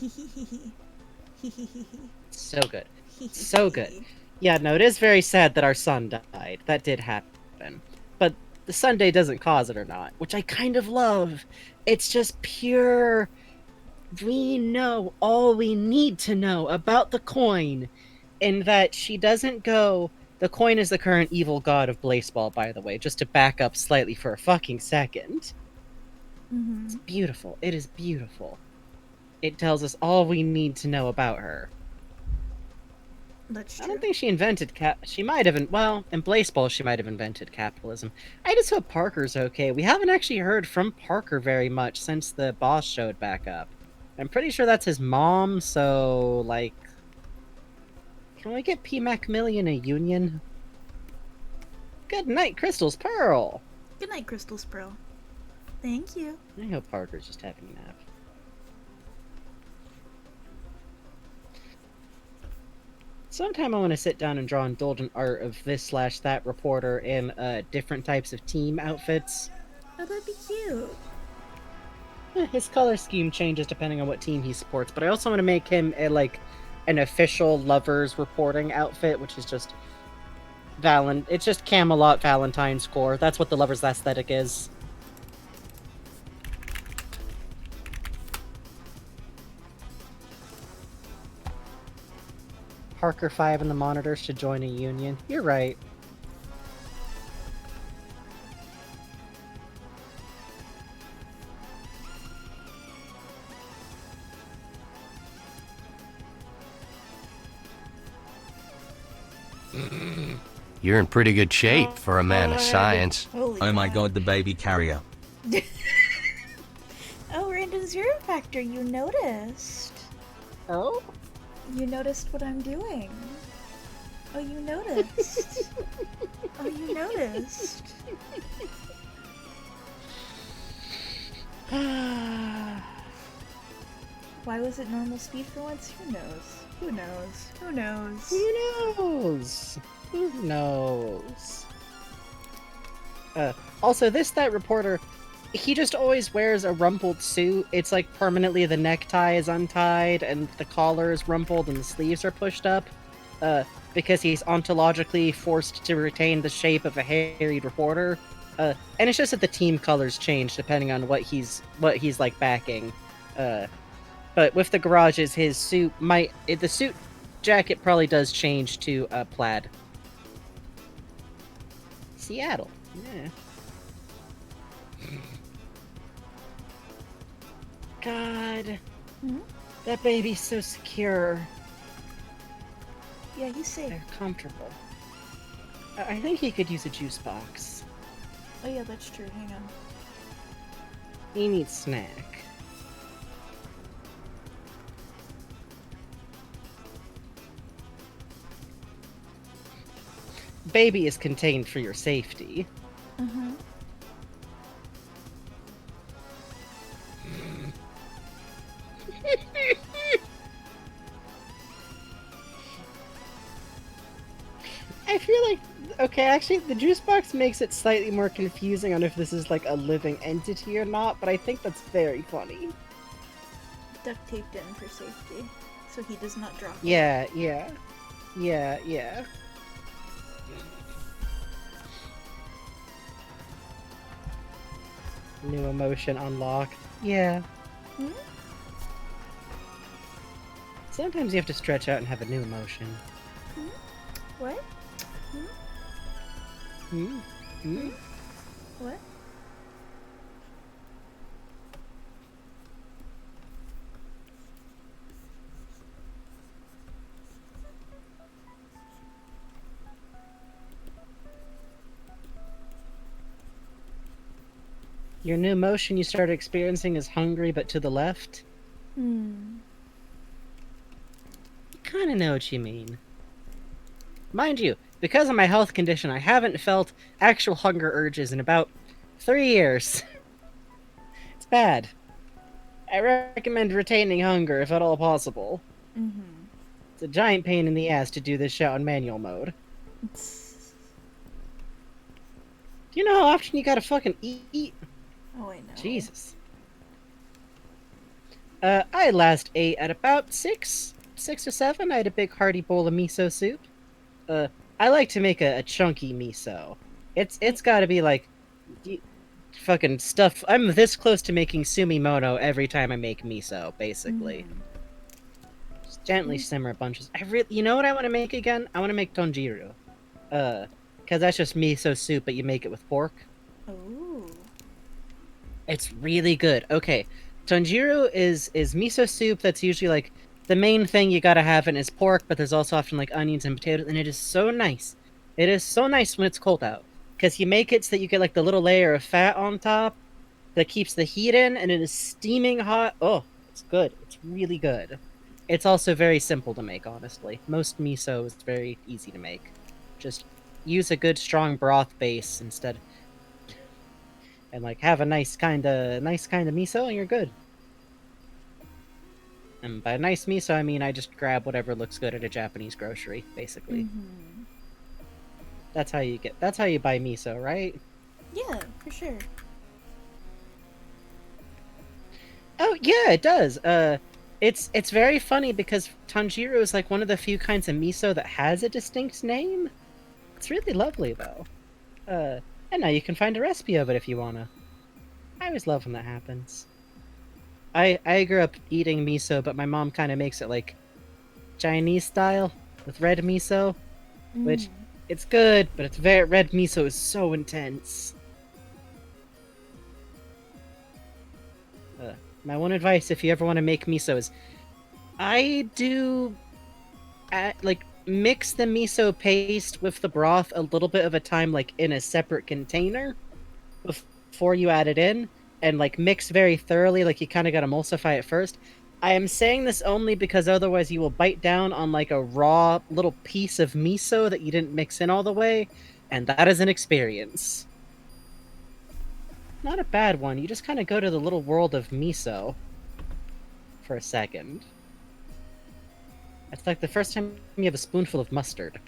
So good. So good. Yeah, no, it is very sad that our son died. That did happen. But the Sunday doesn't cause it or not, which I kind of love. It's just pure. We know all we need to know about the coin, in that she doesn't go. The coin is the current evil god of Blaseball, by the way, just to back up slightly for a fucking second. It's beautiful. It is beautiful. It tells us all we need to know about her. That's true. I don't think she invented she might have, well, in Blaseball she might have invented capitalism. I just hope Parker's okay. We haven't actually heard from Parker very much since the boss showed back up. I'm pretty sure that's his mom, so, like... Can we get P. Macmillan a union? Good night, Crystal's Pearl! Good night, Crystal Sproul. Thank you. I hope Parker's just having a nap. Sometime I want to sit down and draw indulgent art of this/that reporter in different types of team outfits. Oh, that'd be cute. His color scheme changes depending on what team he supports, but I also want to make him an official lovers reporting outfit, which is just it's just Camelot Valentine's core. That's what the lovers aesthetic is. Parker 5 and the monitors should join a union. You're right. You're in pretty good shape for a man of science. Holy Oh my cow. god, the baby carrier. Oh, Random Zero Factor, you noticed. Oh? You noticed what I'm doing. Oh, you noticed. Oh, you noticed. Why was it normal speed for once? Who knows? Who knows? Who knows? Who knows? Who knows? Also, that reporter, he just always wears a rumpled suit. It's like permanently the necktie is untied and the collar is rumpled and the sleeves are pushed up. Because he's ontologically forced to retain the shape of a harried reporter. And it's just that the team colors change depending on what he's like backing. But with the garages, his suit the suit jacket probably does change to plaid. Seattle, yeah. God, that baby's so secure. Yeah, he's safe. They're comfortable. I think he could use a juice box. Oh yeah, that's true. Hang on. He needs snack. Baby is contained for your safety. Mm-hmm. Okay, actually, the juice box makes it slightly more confusing on if this is like a living entity or not, but I think that's very funny. Duct taped in for safety, so he does not drop it. Yeah, yeah. Yeah, yeah. New emotion unlocked. Yeah. Hmm? Sometimes you have to stretch out and have a new emotion. Hmm? What? Hmm? Hmm? What? Your new emotion you started experiencing is hungry but to the left? Hmm. I kinda know what you mean. Mind you, because of my health condition, I haven't felt actual hunger urges in about 3 years. It's bad. I recommend retaining hunger if at all possible. Mm-hmm. It's a giant pain in the ass to do this shit on manual mode. Do you know how often you gotta fucking eat? Oh, I know. Jesus. I last ate at about 6 or 7. I had a big hearty bowl of miso soup. I like to make a chunky miso. It's gotta be like, fucking stuff. I'm this close to making sumimono every time I make miso, basically. Mm-hmm. Just gently simmer bunches. You know what I want to make again? I want to make tonjiru. Because that's just miso soup, but you make it with pork. Oh. It's really good. Okay, tonjiru is miso soup that's usually like the main thing you gotta have in is pork, but there's also often like onions and potatoes, and it is so nice. It is so nice when it's cold out because you make it so that you get like the little layer of fat on top that keeps the heat in, and it is steaming hot. Oh, it's good. It's really good. It's also very simple to make, honestly. Most miso is very easy to make. Just use a good strong broth base instead, and like have a nice kind of miso, and you're good. And by nice miso, I mean I just grab whatever looks good at a Japanese grocery, basically. Mm-hmm. That's how you buy miso, right? Yeah, for sure. Oh yeah, it does. It's very funny because Tanjiro is like one of the few kinds of miso that has a distinct name. It's really lovely though. And now you can find a recipe of it if you wanna. I always love when that happens. I grew up eating miso, but my mom kind of makes it like Chinese style with red miso, which Mm. it's good, but it's very red miso is so intense. Uh, my one advice if you ever want to make miso is I do like mix the miso paste with the broth a little bit of a time, like in a separate container before you add it in, and like mix very thoroughly. Like you kind of got to emulsify it first. I am saying this only because otherwise you will bite down on like a raw little piece of miso that you didn't mix in all the way, and that is an experience. Not a bad one. You just kind of go to the little world of miso for a second. It's like the first time you have a spoonful of mustard.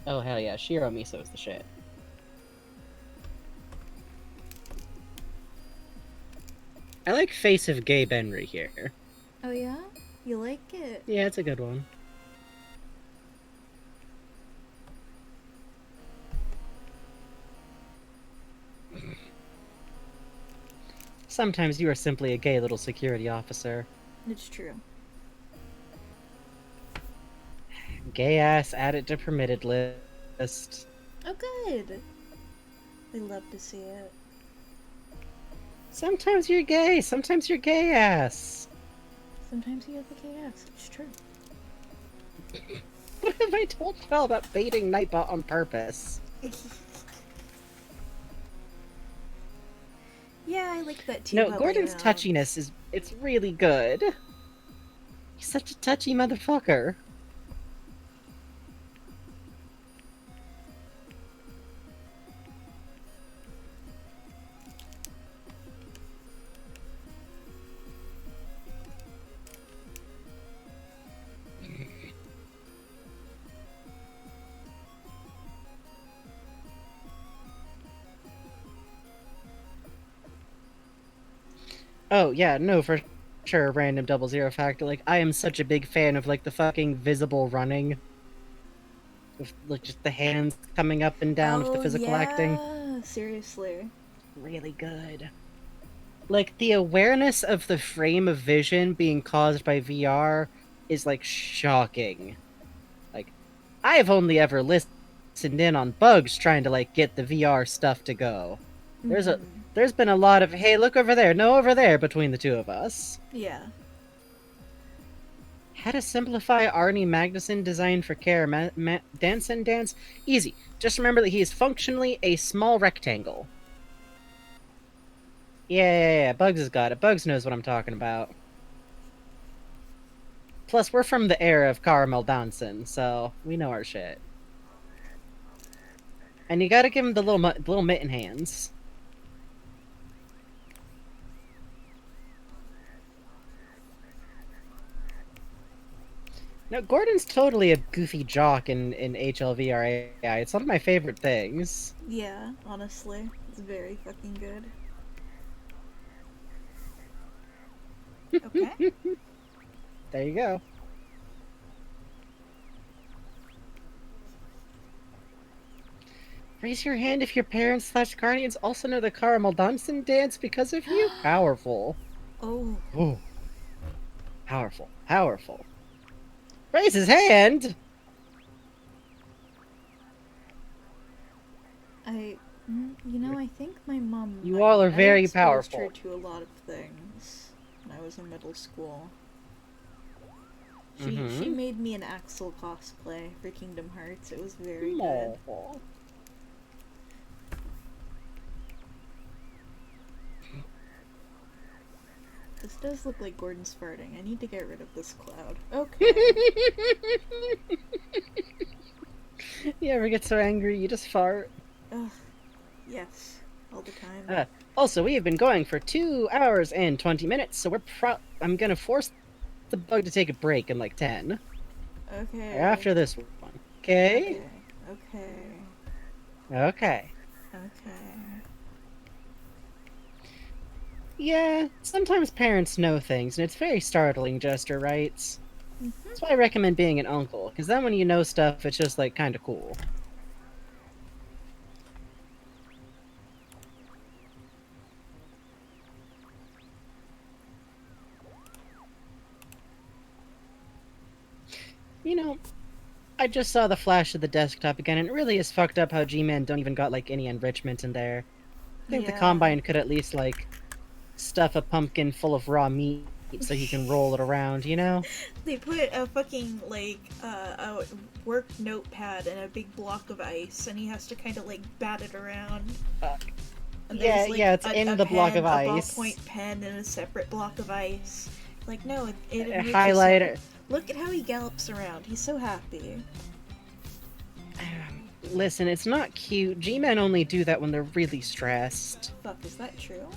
Oh hell yeah, Shiro miso is the shit. I like Face of Gay Benry here. Oh yeah? You like it? Yeah, it's a good one. Sometimes you are simply a gay little security officer. It's true. Gay ass added to permitted list. Oh good. We love to see it. Sometimes you're gay, sometimes you're gay ass. Sometimes you have the chaos. It's true. What have I told y'all about baiting Nightbot on purpose? Yeah, I like that too. No, Gordon's touchiness it's really good. He's such a touchy motherfucker. Oh yeah, no, for sure, random 00 factor. Like, I am such a big fan of like the fucking visible running, with like just the hands coming up and down of the Oh physical acting. yeah, seriously. Really good. Like the awareness of the frame of vision being caused by VR is like shocking. Like, I've only ever listened in on bugs trying to like get the VR stuff to go. There's been a lot of hey, look over there, no over there between the two of us. Yeah. How to simplify Arnie Magnuson design for Care Dance and Dance? Easy. Just remember that he is functionally a small rectangle. Yeah, Bugs has got it. Bugs knows what I'm talking about. Plus, we're from the era of Caramel Danson, so we know our shit. And you gotta give him the little mitten hands. No, Gordon's totally a goofy jock in HLVRAI. It's one of my favorite things. Yeah, honestly. It's very fucking good. Okay. There you go. Raise your hand if your parents / guardians also know the Caramel Danson dance because of you. Powerful. Oh. Ooh. Powerful. Powerful. Raise his hand! I think my mom. You all are very I powerful. exposed her to a lot of things when I was in middle school. She made me an Axel cosplay for Kingdom Hearts. It was very good. Aww. This does look like Gordon's farting. I need to get rid of this cloud. Okay. You ever get so angry you just fart? Ugh. Yes. All the time. Also, we have been going for 2 hours and 20 minutes, so I'm gonna force the bug to take a break in like 10. Okay. After this one. Okay? Okay. Okay. Yeah, sometimes parents know things, and it's very startling, Jester writes. That's why I recommend being an uncle, because then when you know stuff, it's just, like, kind of cool. You know, I just saw the flash of the desktop again, and it really is fucked up how G-Man don't even got, like, any enrichment in there. I think the Combine could at least, like, stuff a pumpkin full of raw meat so he can roll it around, you know? They put a fucking, like, a work notepad in a big block of ice, and he has to kind of, like, bat it around. And Yeah, like, it's in the block of ice. A ballpoint pen in a separate block of ice. Like, no, it A highlighter. Look at how he gallops around. He's so happy. Listen, it's not cute. G-Men only do that when they're really stressed. Fuck, is that true?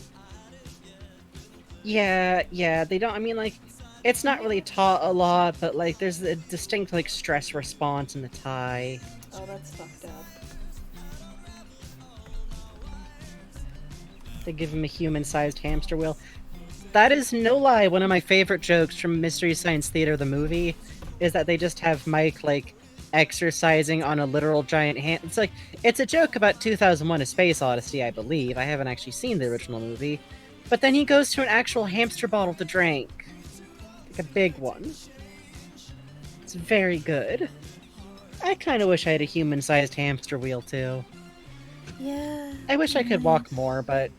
Yeah, they don't, I mean, like, it's not really taught a lot, but, like, there's a distinct, like, stress response in the tie. Oh, that's fucked up. They give him a human-sized hamster wheel. That is no lie, one of my favorite jokes from Mystery Science Theater, the movie, is that they just have Mike, like, exercising on a literal giant hand. It's a joke about 2001: A Space Odyssey, I believe. I haven't actually seen the original movie. But then he goes to an actual hamster bottle to drink. Like a big one. It's very good. I kind of wish I had a human-sized hamster wheel, too. Yeah. I wish I could walk more, but...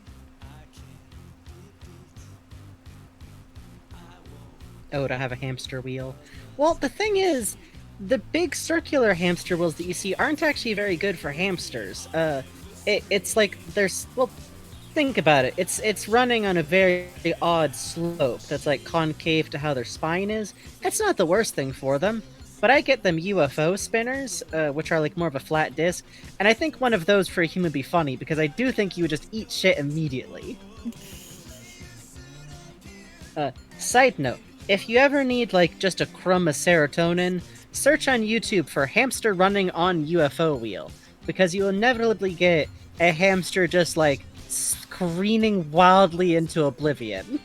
Oh, to have a hamster wheel. Well, the thing is, the big circular hamster wheels that you see aren't actually very good for hamsters. It's like there's... Well, think about it. It's running on a very odd slope that's like concave to how their spine is. That's not the worst thing for them. But I get them UFO spinners, which are like more of a flat disc, and I think one of those for a human would be funny because I do think you would just eat shit immediately. Side note, if you ever need like just a crumb of serotonin, search on YouTube for hamster running on UFO wheel, because you will inevitably get a hamster just like screaming wildly into oblivion.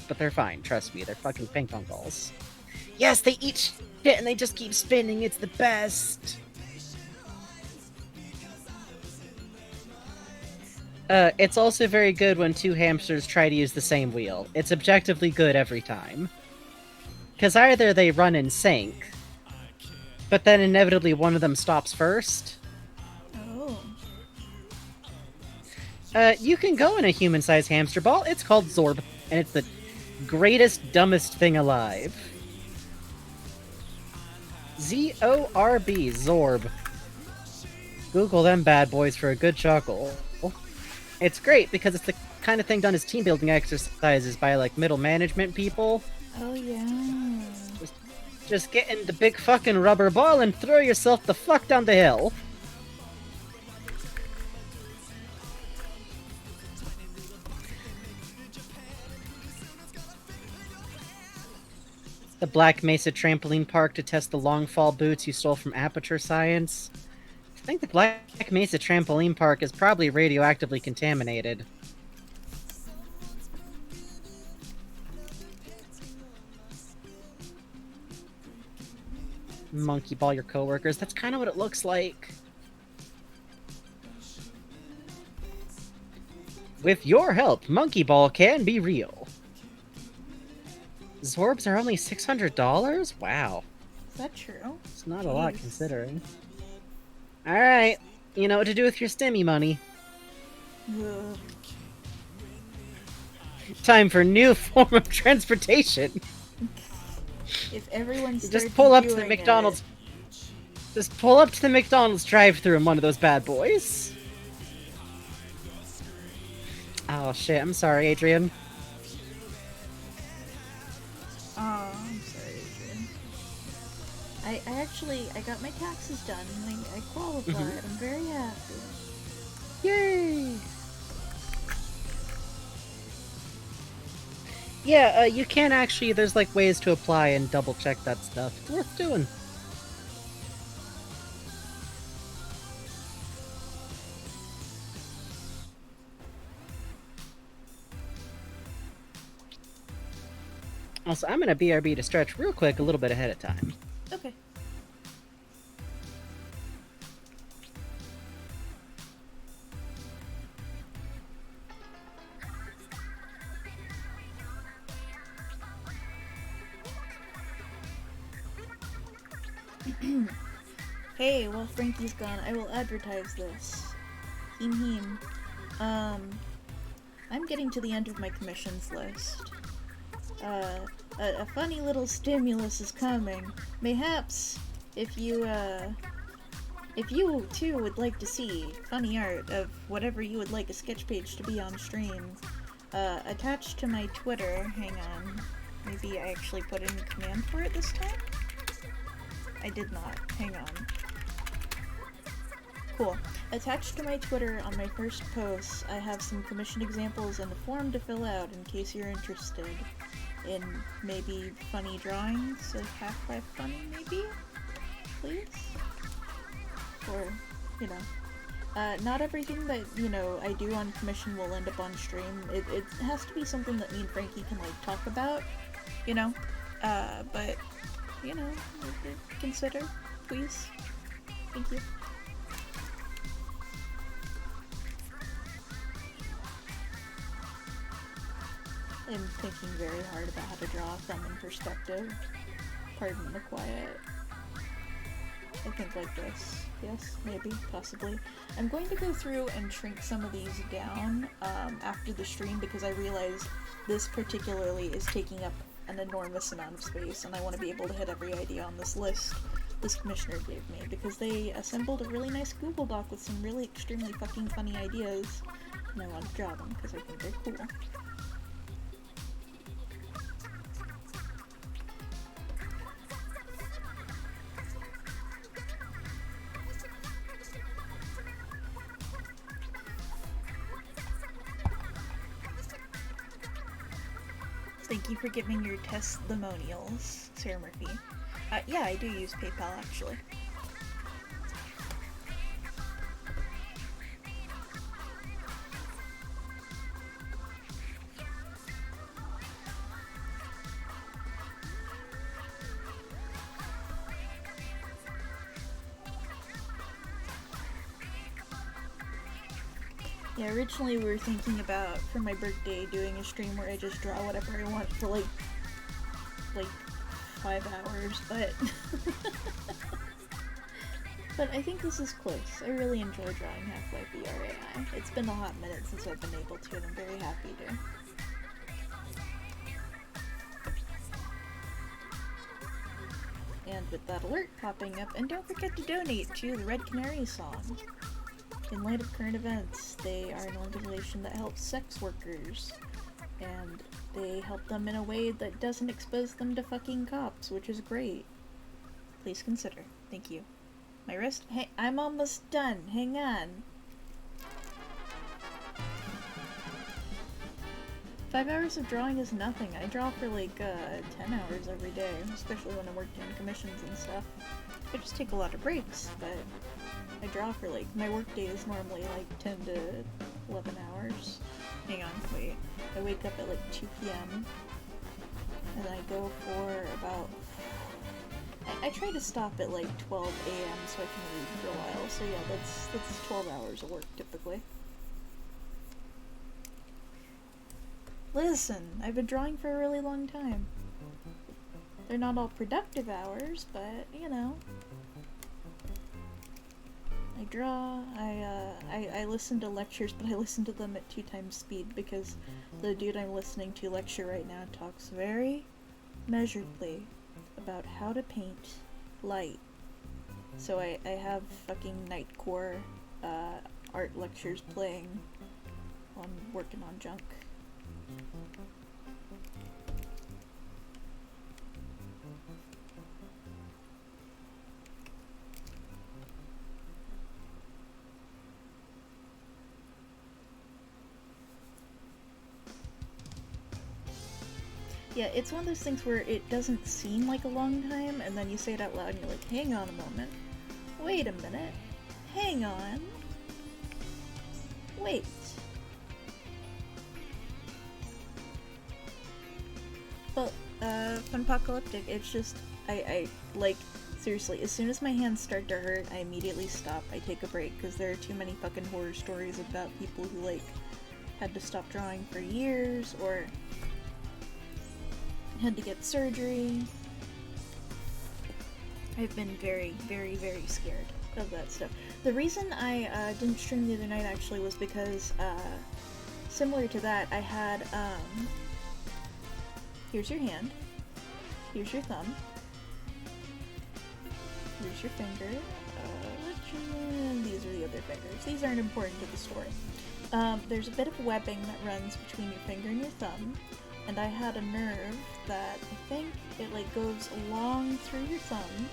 but they're fine. Trust me, they're fucking ping pong balls. Yes, they eat shit and they just keep spinning. It's the best. It's also very good when two hamsters try to use the same wheel. It's objectively good every time. Because either they run in sync, but then inevitably one of them stops first. Oh. You can go in a human-sized hamster ball. It's called Zorb, and it's the greatest, dumbest thing alive. Z-O-R-B, Zorb. Google them bad boys for a good chuckle. It's great because it's the kind of thing done as team building exercises by like middle management people. Oh yeah. Just get in the big fucking rubber ball and throw yourself the fuck down the hill. The Black Mesa trampoline park to test the long fall boots you stole from Aperture Science. I think the Black Mesa trampoline park is probably radioactively contaminated. Monkey ball your coworkers. That's kind of what it looks like. With your help, Monkey Ball can be real. Zorbs are only $600? Wow. Is that true? It's not a lot considering. Alright, you know what to do with your stimmy money. Ugh. Time for new form of transportation. If everyone Just pull up to the McDonald's. Just pull up to the McDonald's drive-thru in one of those bad boys. Oh shit, I'm sorry, Adrian. Oh, I'm sorry, Adrian. I got my taxes done. I qualified. I'm very happy. Yay! Yeah, you can actually, there's like ways to apply and double check that stuff. It's worth doing. Also, I'm gonna BRB to stretch real quick a little bit ahead of time. Okay. Hey, while Frankie's gone, I will advertise this. Heem. I'm getting to the end of my commissions list. A funny little stimulus is coming. Mayhaps, if you too would like to see funny art of whatever you would like a sketch page to be on stream, attached to my Twitter, hang on, maybe I actually put in a command for it this time? I did not, hang on. Cool. Attached to my Twitter on my first post, I have some commission examples and a form to fill out in case you're interested in maybe funny drawings, like half-by funny maybe? Please? Or, you know. Not everything that, you know, I do on commission will end up on stream. It has to be something that me and Frankie can, like, talk about, you know? But, you know, consider, please. Thank you. I'm thinking very hard about how to draw a thumb in perspective. Pardon the quiet. I think like this. Yes, maybe, possibly. I'm going to go through and shrink some of these down after the stream because I realize this particularly is taking up an enormous amount of space and I want to be able to hit every idea on this list this commissioner gave me because they assembled a really nice Google Doc with some really extremely fucking funny ideas and I want to draw them because I think they're cool. Thank you for giving your testimonials, Sarah Murphy. Yeah, I do use PayPal, actually. Yeah, originally we were thinking about, for my birthday, doing a stream where I just draw whatever I want for like 5 hours, but but I think this is close. I really enjoy drawing Half-Life VRAI. It's been a hot minute since I've been able to, and I'm very happy to. And with that alert popping up, and don't forget to donate to the Red Canary song. In light of current events, they are an organization that helps sex workers, and they help them in a way that doesn't expose them to fucking cops, which is great. Please consider. Thank you. My wrist? Hey, I'm almost done. Hang on. 5 hours of drawing is nothing. I draw for like 10 hours every day, especially when I'm working on commissions and stuff. I just take a lot of breaks, but I draw for like, my work day is normally like 10 to 11 hours. Hang on, wait. I wake up at like 2 p.m. and I go for about, I try to stop at like 12 a.m. so I can read for a while. So yeah, that's 12 hours of work typically. Listen, I've been drawing for a really long time. They're not all productive hours, but you know. I draw, I listen to lectures, but I listen to them at 2 times speed because the dude I'm listening to lecture right now talks very measuredly about how to paint light. So I have fucking Nightcore art lectures playing while I'm working on junk. Yeah, it's one of those things where it doesn't seem like a long time, and then you say it out loud and you're like, hang on a moment. Wait a minute. Hang on. Wait. Well, Funpocalyptic, it's just, I like, seriously, as soon as my hands start to hurt, I immediately stop. I take a break, because there are too many fucking horror stories about people who, like, had to stop drawing for years, or had to get surgery. I've been very, very, very scared of that stuff. The reason I didn't stream the other night actually was because, similar to that, I had, here's your hand, here's your thumb, here's your finger, and these are the other fingers. These aren't important to the story. There's a bit of webbing that runs between your finger and your thumb, and I had a nerve that I think it like goes along through your thumb,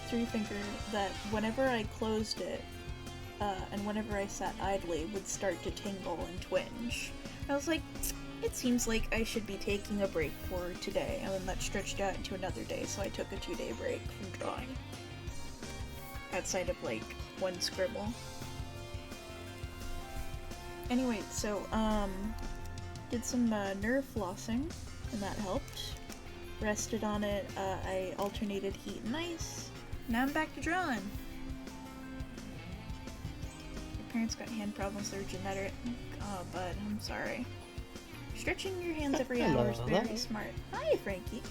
through your finger, that whenever I closed it, and whenever I sat idly, would start to tingle and twinge. I was like, it seems like I should be taking a break for today, and then that stretched out into another day, so I took a 2-day break from drawing. Outside of like one scribble. Anyway, so, did some nerve flossing, and that helped. Rested on it, I alternated heat and ice. Now I'm back to drawing. Your parents got hand problems, they're genetic. Oh, bud, I'm sorry. Stretching your hands every hour is very smart. Hi, Frankie.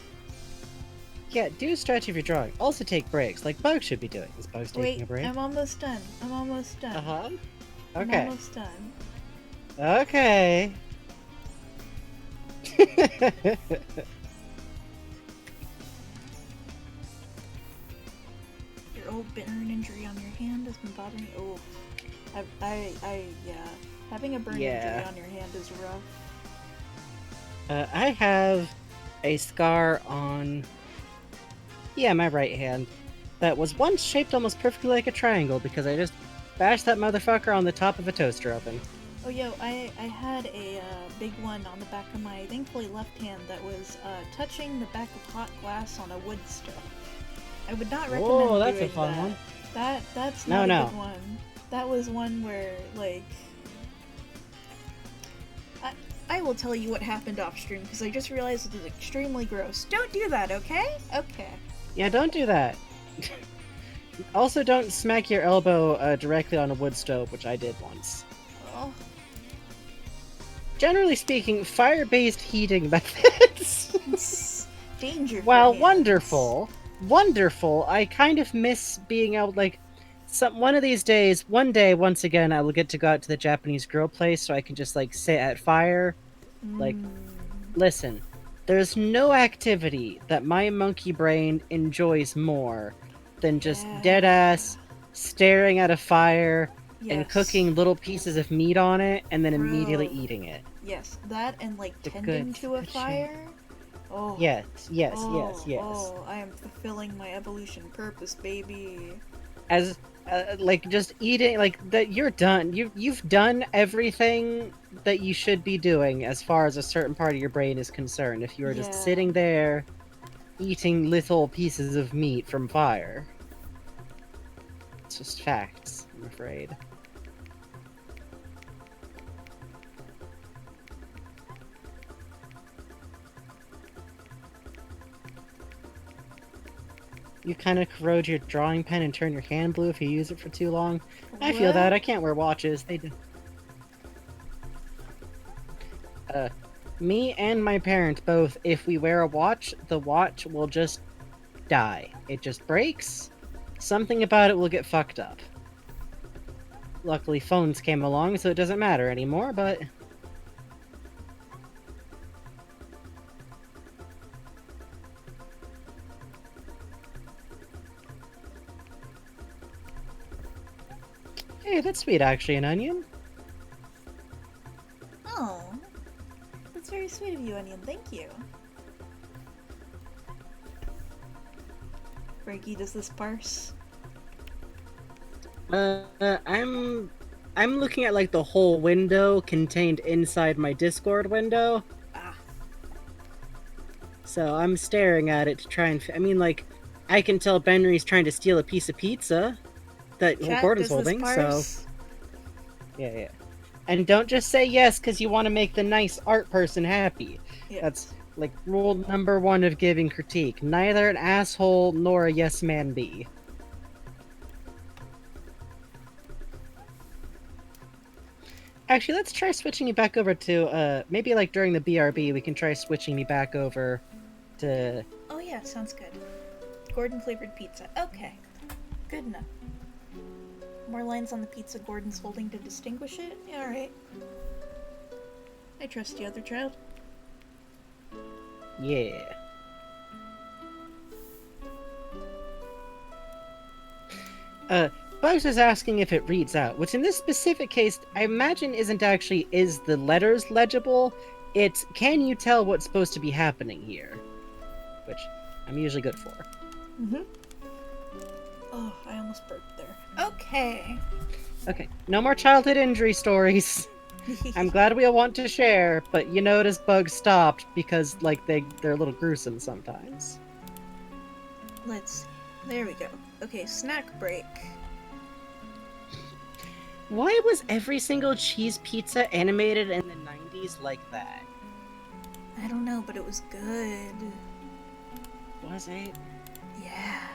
Yeah, do stretch if you're drawing. Also take breaks, like Bug should be doing. Is Bug taking a break? Wait, I'm almost done. I'm almost done. Uh-huh. I'm Okay. almost done. Okay. Your old burn injury on your hand has been bothering me. Oh, yeah. Having a burn injury on your hand is rough. I have a scar on, my right hand that was once shaped almost perfectly like a triangle because I just bashed that motherfucker on the top of a toaster oven. Oh, yo, I had a big one on the back of my, thankfully, left hand that was touching the back of hot glass on a wood stove. I would not recommend Whoa, that's doing a fun that. one. That's No, not no. a good one. That was one where, like... I will tell you what happened off stream, because I just realized it was extremely gross. Don't do that, okay? Okay. Yeah, don't do that. Also, don't smack your elbow directly on a wood stove, which I did once. Oh. Generally speaking, fire-based heating methods, Danger. while for wonderful, I kind of miss being able, like, one day, once again, I will get to go out to the Japanese grill place so I can just, like, sit at fire. Like, listen, there's no activity that my monkey brain enjoys more than just dead-ass staring at a fire and cooking little pieces of meat on it and then immediately eating it. Yes, that and like The tending good, to a good shit. fire. Oh. Yes. Oh, I am fulfilling my evolution purpose, baby. As like just eating, like that, you're done. You've done everything that you should be doing as far as a certain part of your brain is concerned. If you are just sitting there eating little pieces of meat from fire, it's just facts, I'm afraid. You kind of corrode your drawing pen and turn your hand blue if you use it for too long. I feel that. I can't wear watches. They do. Me and my parents both, if we wear a watch, the watch will just die. It just breaks. Something about it will get fucked up. Luckily, phones came along, so it doesn't matter anymore, but... Hey, that's sweet, actually, an onion. Oh, that's very sweet of you, Onion. Thank you. Frankie, does this parse? I'm looking at, like, the whole window contained inside my Discord window. Ah. So I'm staring at it to try and... I mean, like, I can tell Benry's trying to steal a piece of pizza that Gordon's holding, so... Yeah. And don't just say yes because you want to make the nice art person happy. Yes. That's, like, rule number 1 of giving critique. Neither an asshole nor a yes man be. Actually, let's try switching you back over to, maybe, like, during the BRB, we can try switching me back over to... Oh yeah, sounds good. Gordon-flavored pizza. Okay. Good enough. More lines on the pizza Gordon's holding to distinguish it? Yeah, alright. I trust you, other child. Yeah. Bugs is asking if it reads out, which in this specific case, I imagine isn't actually is the letters legible, it's can you tell what's supposed to be happening here? Which I'm usually good for. Mm-hmm. Oh, I almost burped there. Okay. Okay, no more childhood injury stories. I'm glad we all want to share, but you notice Bugs stopped because, like, they're a little gruesome sometimes. Let's see. There we go. Okay, snack break. Why was every single cheese pizza animated in the 90s like that? I don't know, but it was good. Was it? Yeah.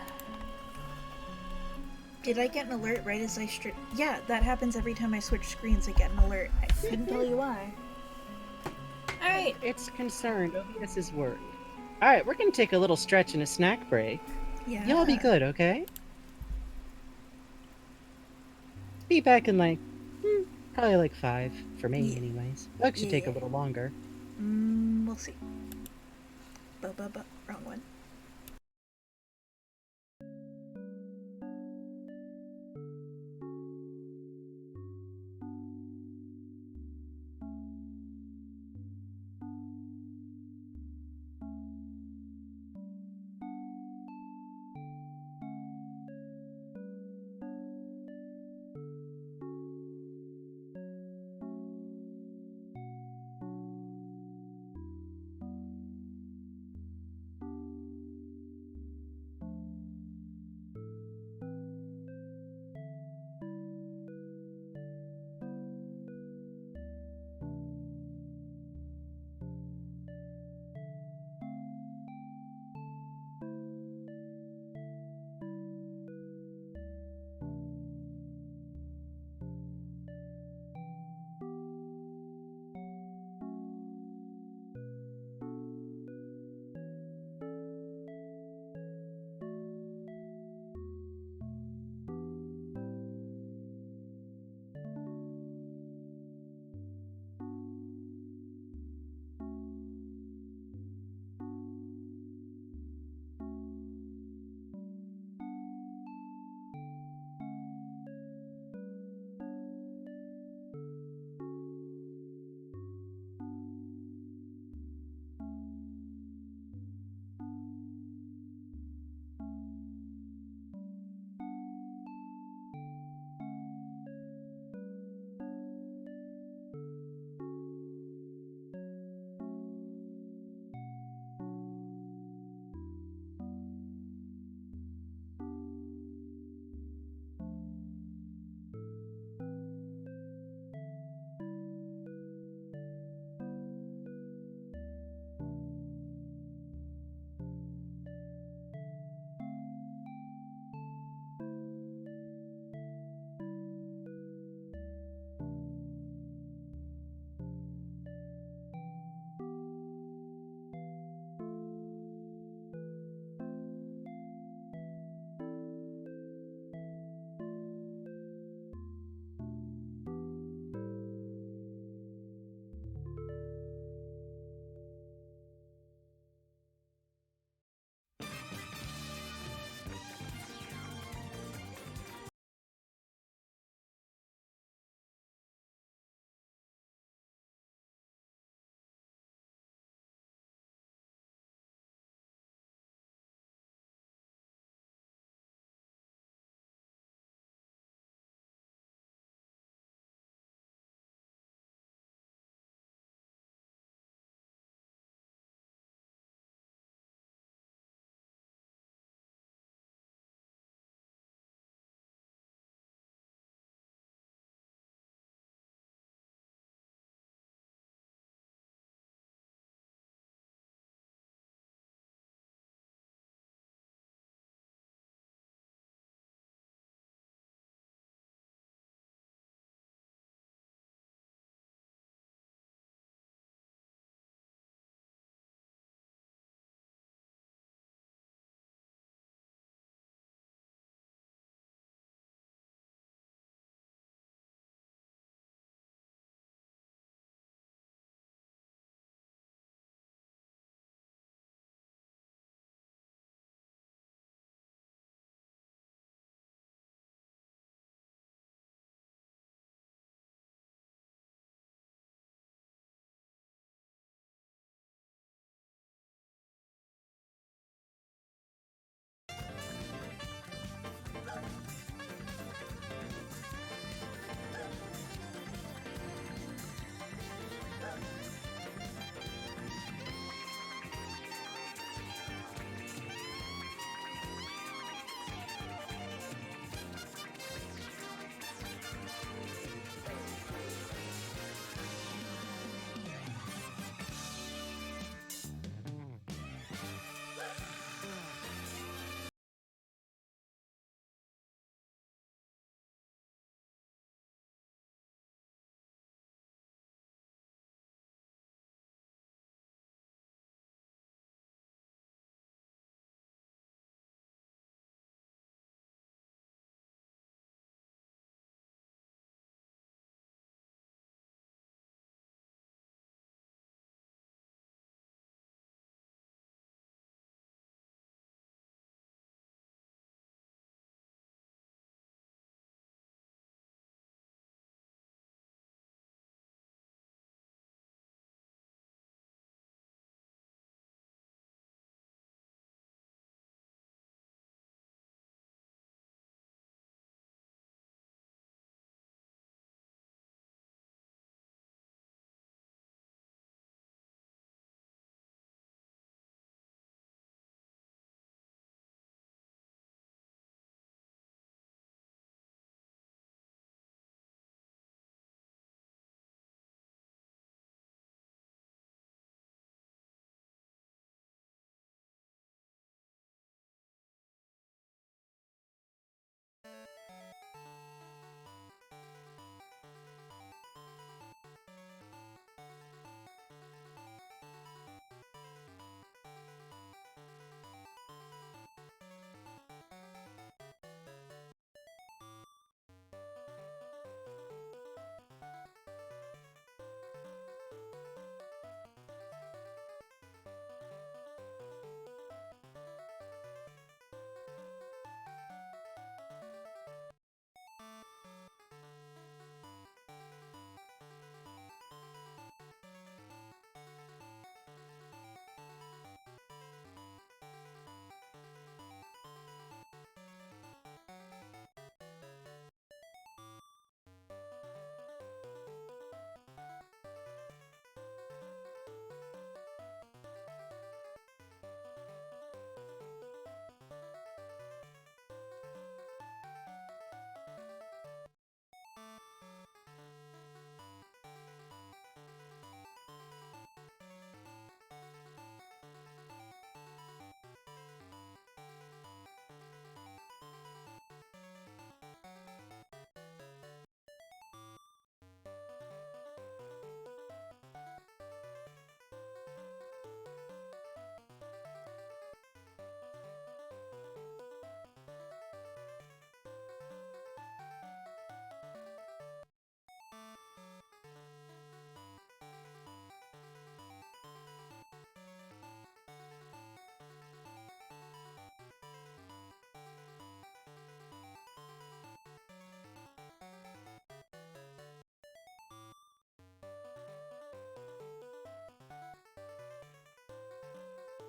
Did I get an alert right as I Yeah, that happens every time I switch screens. I get an alert. I couldn't tell you why. Alright. It's concerned. OBS is worried. Alright, we're gonna take a little stretch and a snack break. Yeah. Y'all be good, okay? Be back in, like, probably like 5, for me anyways. That should take a little longer. We'll see. Wrong one.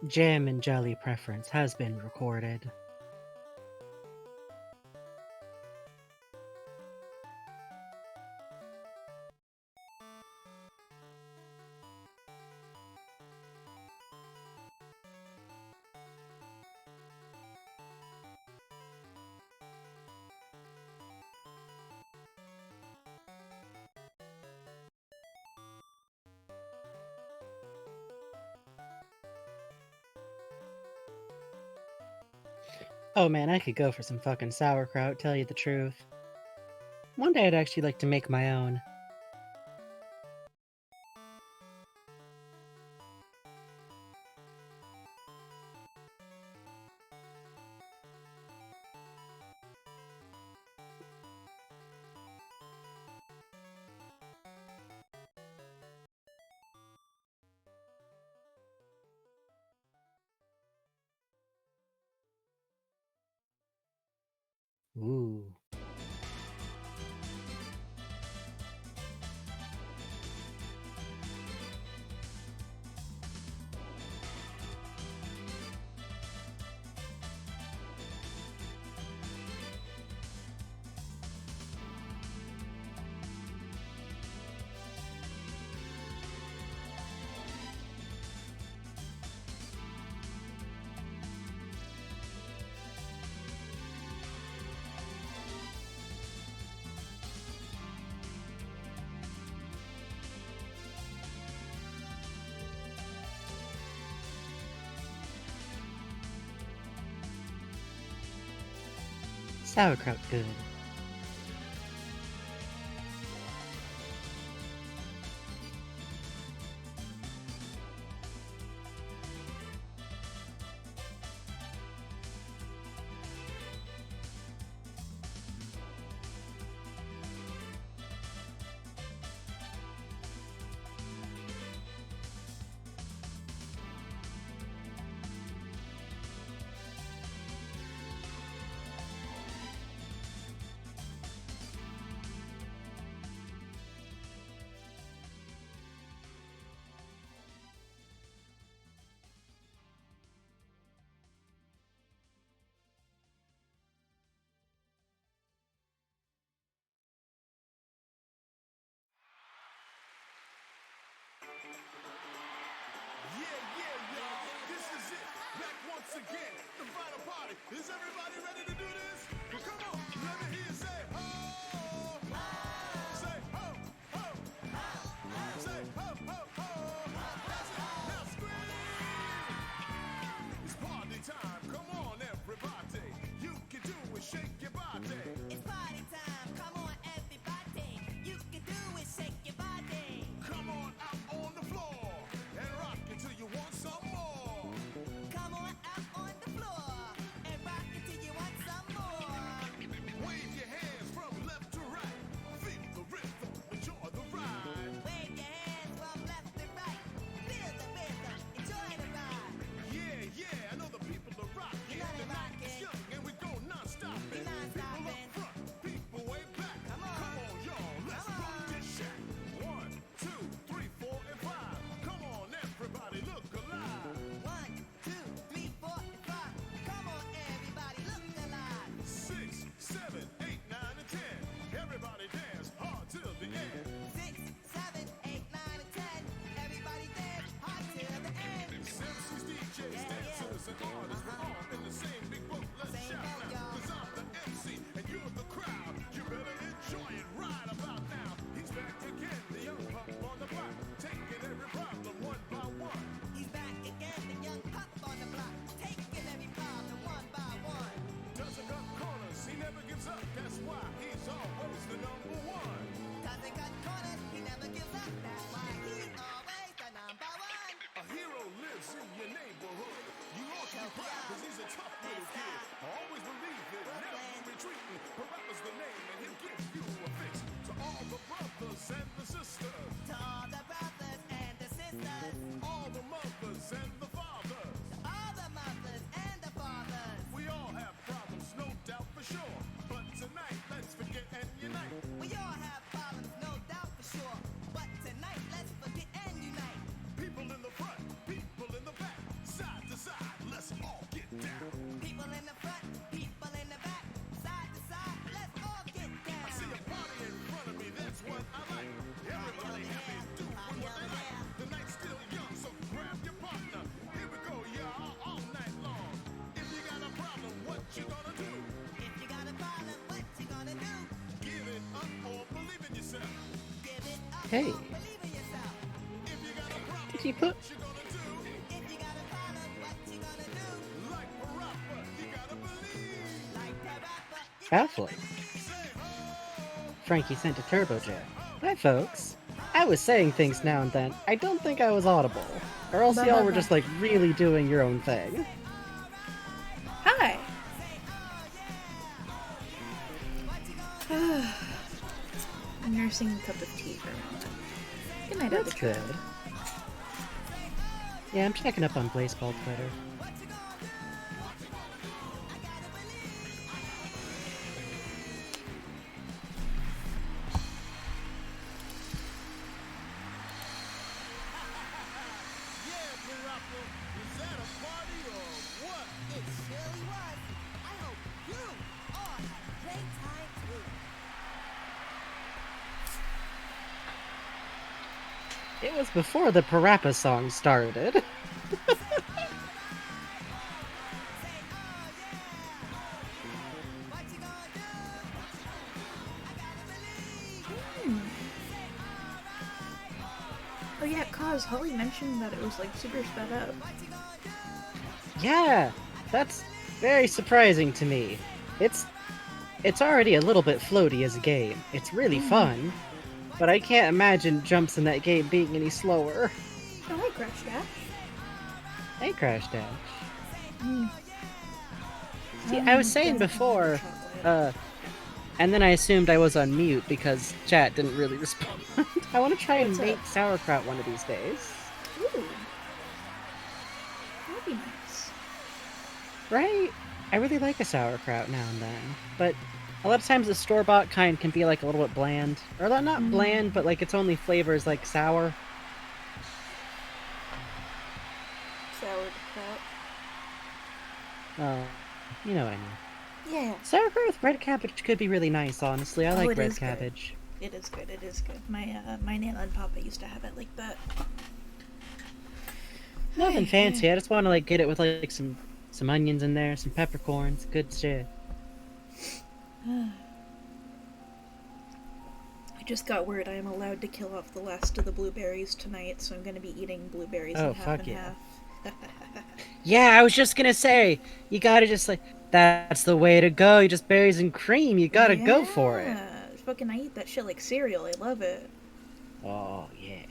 Jam and jelly preference has been recorded. Oh man, I could go for some fucking sauerkraut, tell you the truth. One day I'd actually like to make my own. Ooh. Sauerkraut good. Hey. Did you put... Baffling. Frankie sent to Turbojet. Hi, folks. I was saying things now and then. I don't think I was audible. Or else y'all were just, like, really doing your own thing. Hi! I'm nursing a cup of tea for a moment. Good night, That's good. Yeah, I'm checking up on Blazeball Twitter. It was before the Parappa song started. Oh yeah, cause Holly mentioned that it was like super sped up. Yeah, that's very surprising to me. It's already a little bit floaty as a game. It's really fun, but I can't imagine jumps in that game being any slower. Oh, hi, Crash Dash. Hey, Crash Dash. See, I was saying before, and then I assumed I was on mute because chat didn't really respond. I want to try and make sauerkraut one of these days. Ooh. That'd be nice. Right? I really like a sauerkraut now and then, but a lot of times the store-bought kind can be like a little bit bland. Or not bland, but like its only flavor is like sour. Sauerkraut. Oh, you know what I mean. Yeah. Sauerkraut with red cabbage could be really nice, honestly. I like it red is cabbage. Good. It is good. It is good. My Nana and Papa used to have it like that. Nothing fancy. I just want to like get it with like some onions in there, some peppercorns, good shit. I just got word I am allowed to kill off the last of the blueberries tonight, so I'm gonna be eating blueberries in half and half. Yeah, I was just gonna say, you gotta just like, that's the way to go. You just berries and cream. You gotta go for it. Fucking, I eat that shit like cereal. I love it. Oh yeah.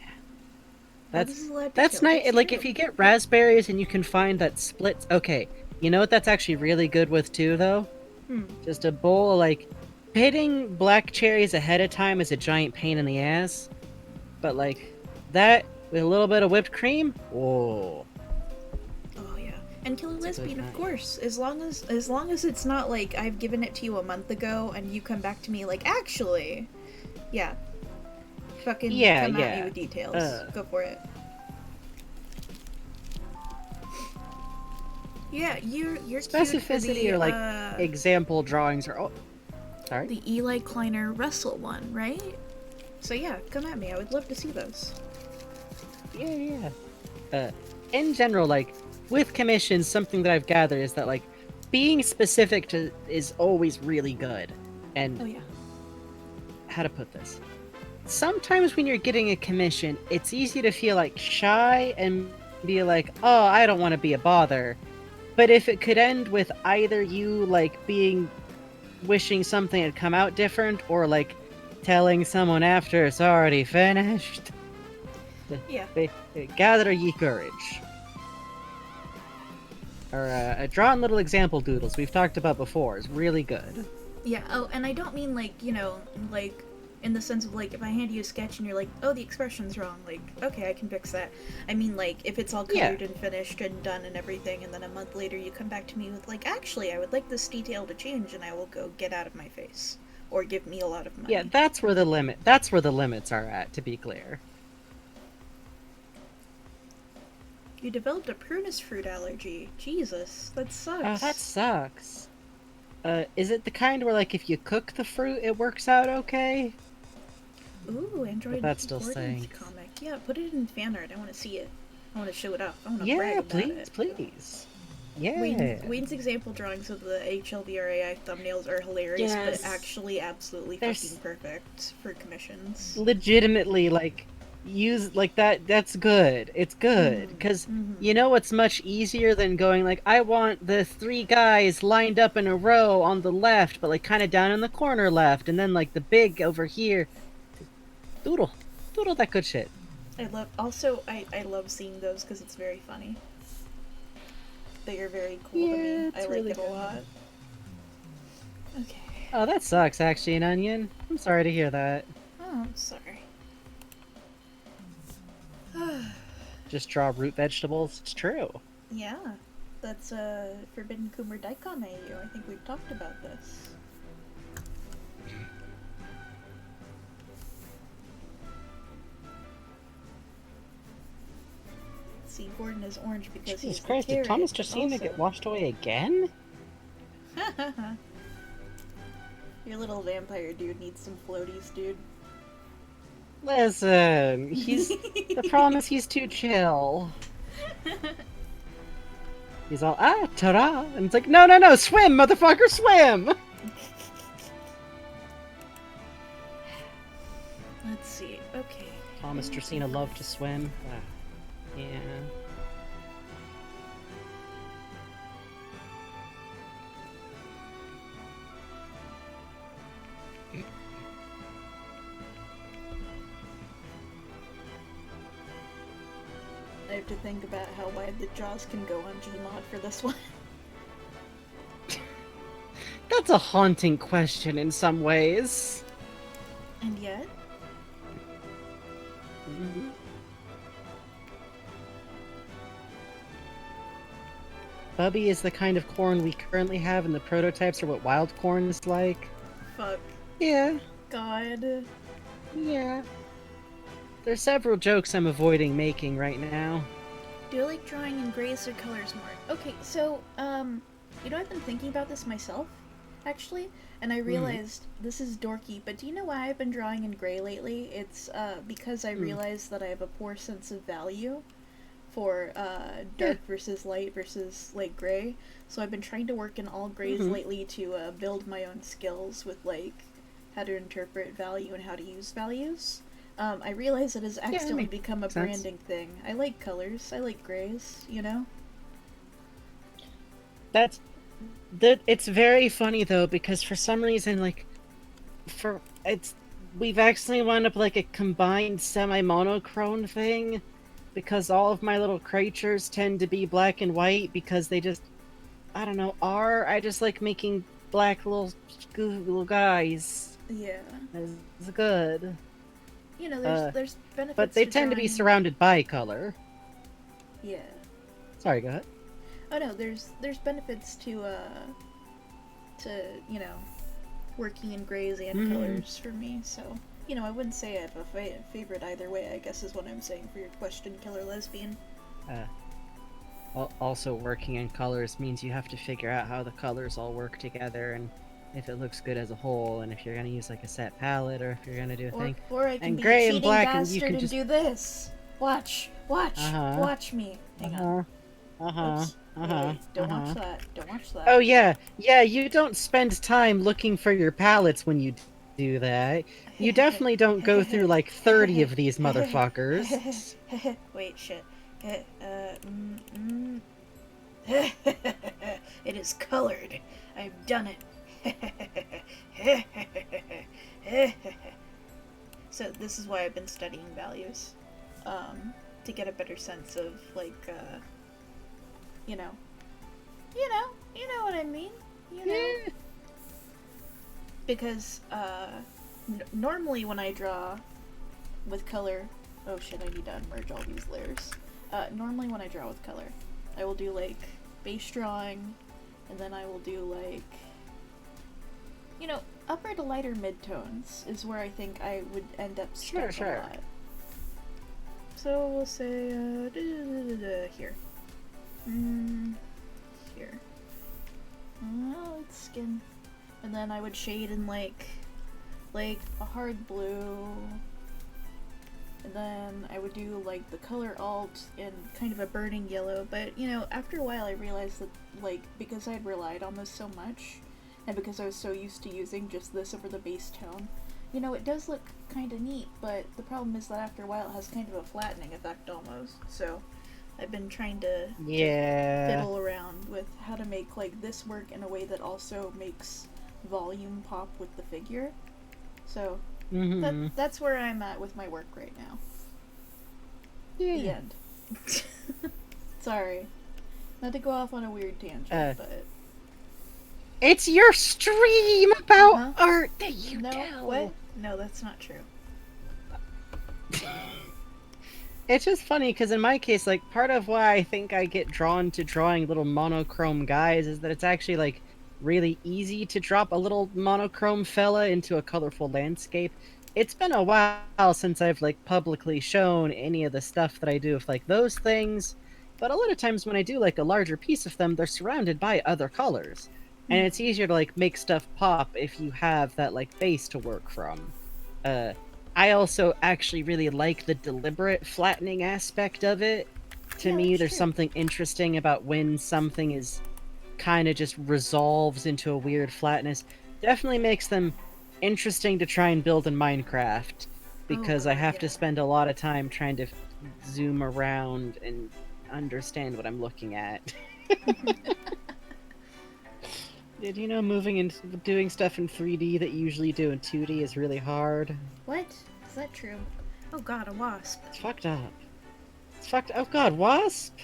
That's nice. Like if you get raspberries and you can find that splits. Okay, you know what that's actually really good with too, though. Just a bowl of like, pitting black cherries ahead of time is a giant pain in the ass, but like that with a little bit of whipped cream. Whoa. Oh yeah, and Killer Lesbian, of course. As long as it's not like I've given it to you a month ago and you come back to me like, actually, yeah. Fucking come at me with details. Go for it. Yeah, you're specificity cute for the, or like example drawings or sorry. The Eli Kleiner wrestle one, right? So yeah, come at me. I would love to see those. Yeah. In general, like with commissions, something that I've gathered is that like being specific to is always really good. And oh yeah. How to put this? Sometimes when you're getting a commission, it's easy to feel like shy and be like, oh, I don't want to be a bother. But if it could end with either you like wishing something had come out different, or like telling someone after it's already finished, yeah, gather ye courage. Or drawing little example doodles we've talked about before is really good. Yeah. Oh, and I don't mean like, you know, like in the sense of like if I hand you a sketch and you're like, oh, the expression's wrong, like, okay, I can fix that. I mean like if it's all colored and finished and done and everything, and then a month later you come back to me with like, actually, I would like this detail to change, and I will go, get out of my face, or give me a lot of money. Yeah, that's where the limits are at, to be clear. You developed a prunus fruit allergy. Jesus, that sucks. Oh, that sucks. Is it the kind where like if you cook the fruit it works out okay? Ooh, Android. But that's still saying comic. Yeah, put it in fan art. I want to see it. I want to show it up. I want to yeah, brag about please, it. please. Yeah. Wayne's example drawings of the HLVRAI thumbnails are hilarious, Yes. but actually absolutely fucking perfect for commissions. Legitimately, like, use, like, that's good. It's good. Because, you know what's much easier than going, like, I want the 3 guys lined up in a row on the left, but, like, kind of down in the corner left, and then, like, the big over here. Doodle. Doodle that good shit. I love seeing those because it's very funny. They are very cool to me. I like really it a lot. Okay. Oh, that sucks, actually, an onion. I'm sorry to hear that. Oh, I'm sorry. Just draw root vegetables. It's true. Yeah. That's Forbidden Kumar Daikon AU. I think we've talked about this. See, Gordon is orange because Jesus he's Christ, the did Thomas carrot, Jacina get washed away again? Your little vampire dude needs some floaties, dude. Listen, the problem is he's too chill. He's all, ta-da! And it's like, no, swim, motherfucker, swim! Let's see, okay. Thomas Jacina loved to swim. Yeah. I have to think about how wide the jaws can go on Gmod for this one. That's a haunting question in some ways. And yet? Bubby is the kind of corn we currently have, and the prototypes are what wild corn is like. Fuck. Yeah. God. Yeah. There's several jokes I'm avoiding making right now. Do you like drawing in grays or colors more? Okay, so, you know, I've been thinking about this myself, actually, and I realized this is dorky, but do you know why I've been drawing in gray lately? It's, because I realized that I have a poor sense of value for, dark versus light versus, like, gray, so I've been trying to work in all grays lately to, build my own skills with, like, how to interpret value and how to use values. I realize it has accidentally become a branding thing. I like colors. I like grays, you know? It's very funny, though, because for some reason, like, we've actually wound up, like, a combined semi-monochrome thing, because all of my little creatures tend to be black and white, because they just, I don't know, I just like making black little guys. Yeah. It's good. You know, there's benefits. But they tend to be surrounded by color. Yeah. Sorry, go ahead. Oh no, there's benefits to you know, working in grays and colors for me. So, you know, I wouldn't say I have a favorite either way, I guess is what I'm saying for your question, Killer Lesbian. Also, working in colors means you have to figure out how the colors all work together, and if it looks good as a whole, and if you're gonna use like a set palette, or if you're gonna do a thing. Or I can and be gray a cheating and black, bastard and you can just do this. Watch me. Hang on. Oops. Wait, don't watch that. Don't watch that. Oh yeah, you don't spend time looking for your palettes when you do that. You definitely don't go through like 30 of these motherfuckers. Wait, shit. It is colored. I've done it. So this is why I've been studying values, to get a better sense of, like, you know what I mean, you know? Yeah. Because, normally when I draw with color, oh shit, I need to unmerge all these layers. Normally when I draw with color, I will do, like, base drawing, and then I will do, like, you know, upper to lighter midtones is where I think I would end up stuck a lot. So we'll say, here. Here. It's skin. And then I would shade in, like a hard blue, and then I would do like the color alt in kind of a burning yellow, but you know, after a while I realized that like, because I'd relied on this so much, and because I was so used to using just this over the base tone, you know, it does look kind of neat, but the problem is that after a while it has kind of a flattening effect almost, so I've been trying to fiddle around with how to make like this work in a way that also makes volume pop with the figure. So that's where I'm at with my work right now. The end. Sorry. Not to go off on a weird tangent, but... It's your stream about art that you tell. What? No, that's not true. It's just funny, because in my case, like, part of why I think I get drawn to drawing little monochrome guys is that it's actually, like, really easy to drop a little monochrome fella into a colorful landscape. It's been a while since I've, like, publicly shown any of the stuff that I do with, like, those things, but a lot of times when I do, like, a larger piece of them, they're surrounded by other colors. And it's easier to, like, make stuff pop if you have that, like, base to work from. I also actually really like the deliberate flattening aspect of it. To me, there's something interesting about when something is kind of just resolves into a weird flatness. Definitely makes them interesting to try and build in Minecraft, because I have to spend a lot of time trying to zoom around and understand what I'm looking at. Did you know moving and doing stuff in 3D that you usually do in 2D is really hard? What? Is that true? Oh god, a wasp. It's fucked up. It's fucked. Oh god, wasp!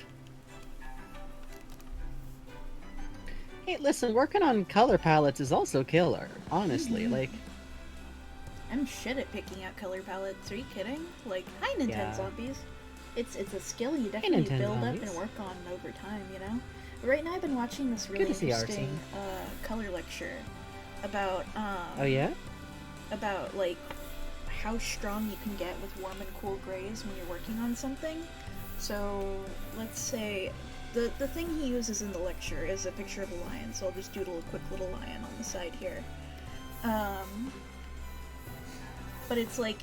Hey, listen, working on color palettes is also killer. Honestly, like... I'm shit at picking out color palettes. Are you kidding? Like, hi Nintendo Zombies. It's a skill you definitely build up and work on over time, you know? Right now I've been watching this really interesting color lecture about about like how strong you can get with warm and cool grays when you're working on something. So let's say the thing he uses in the lecture is a picture of a lion, so I'll just doodle a quick little lion on the side here. But it's like,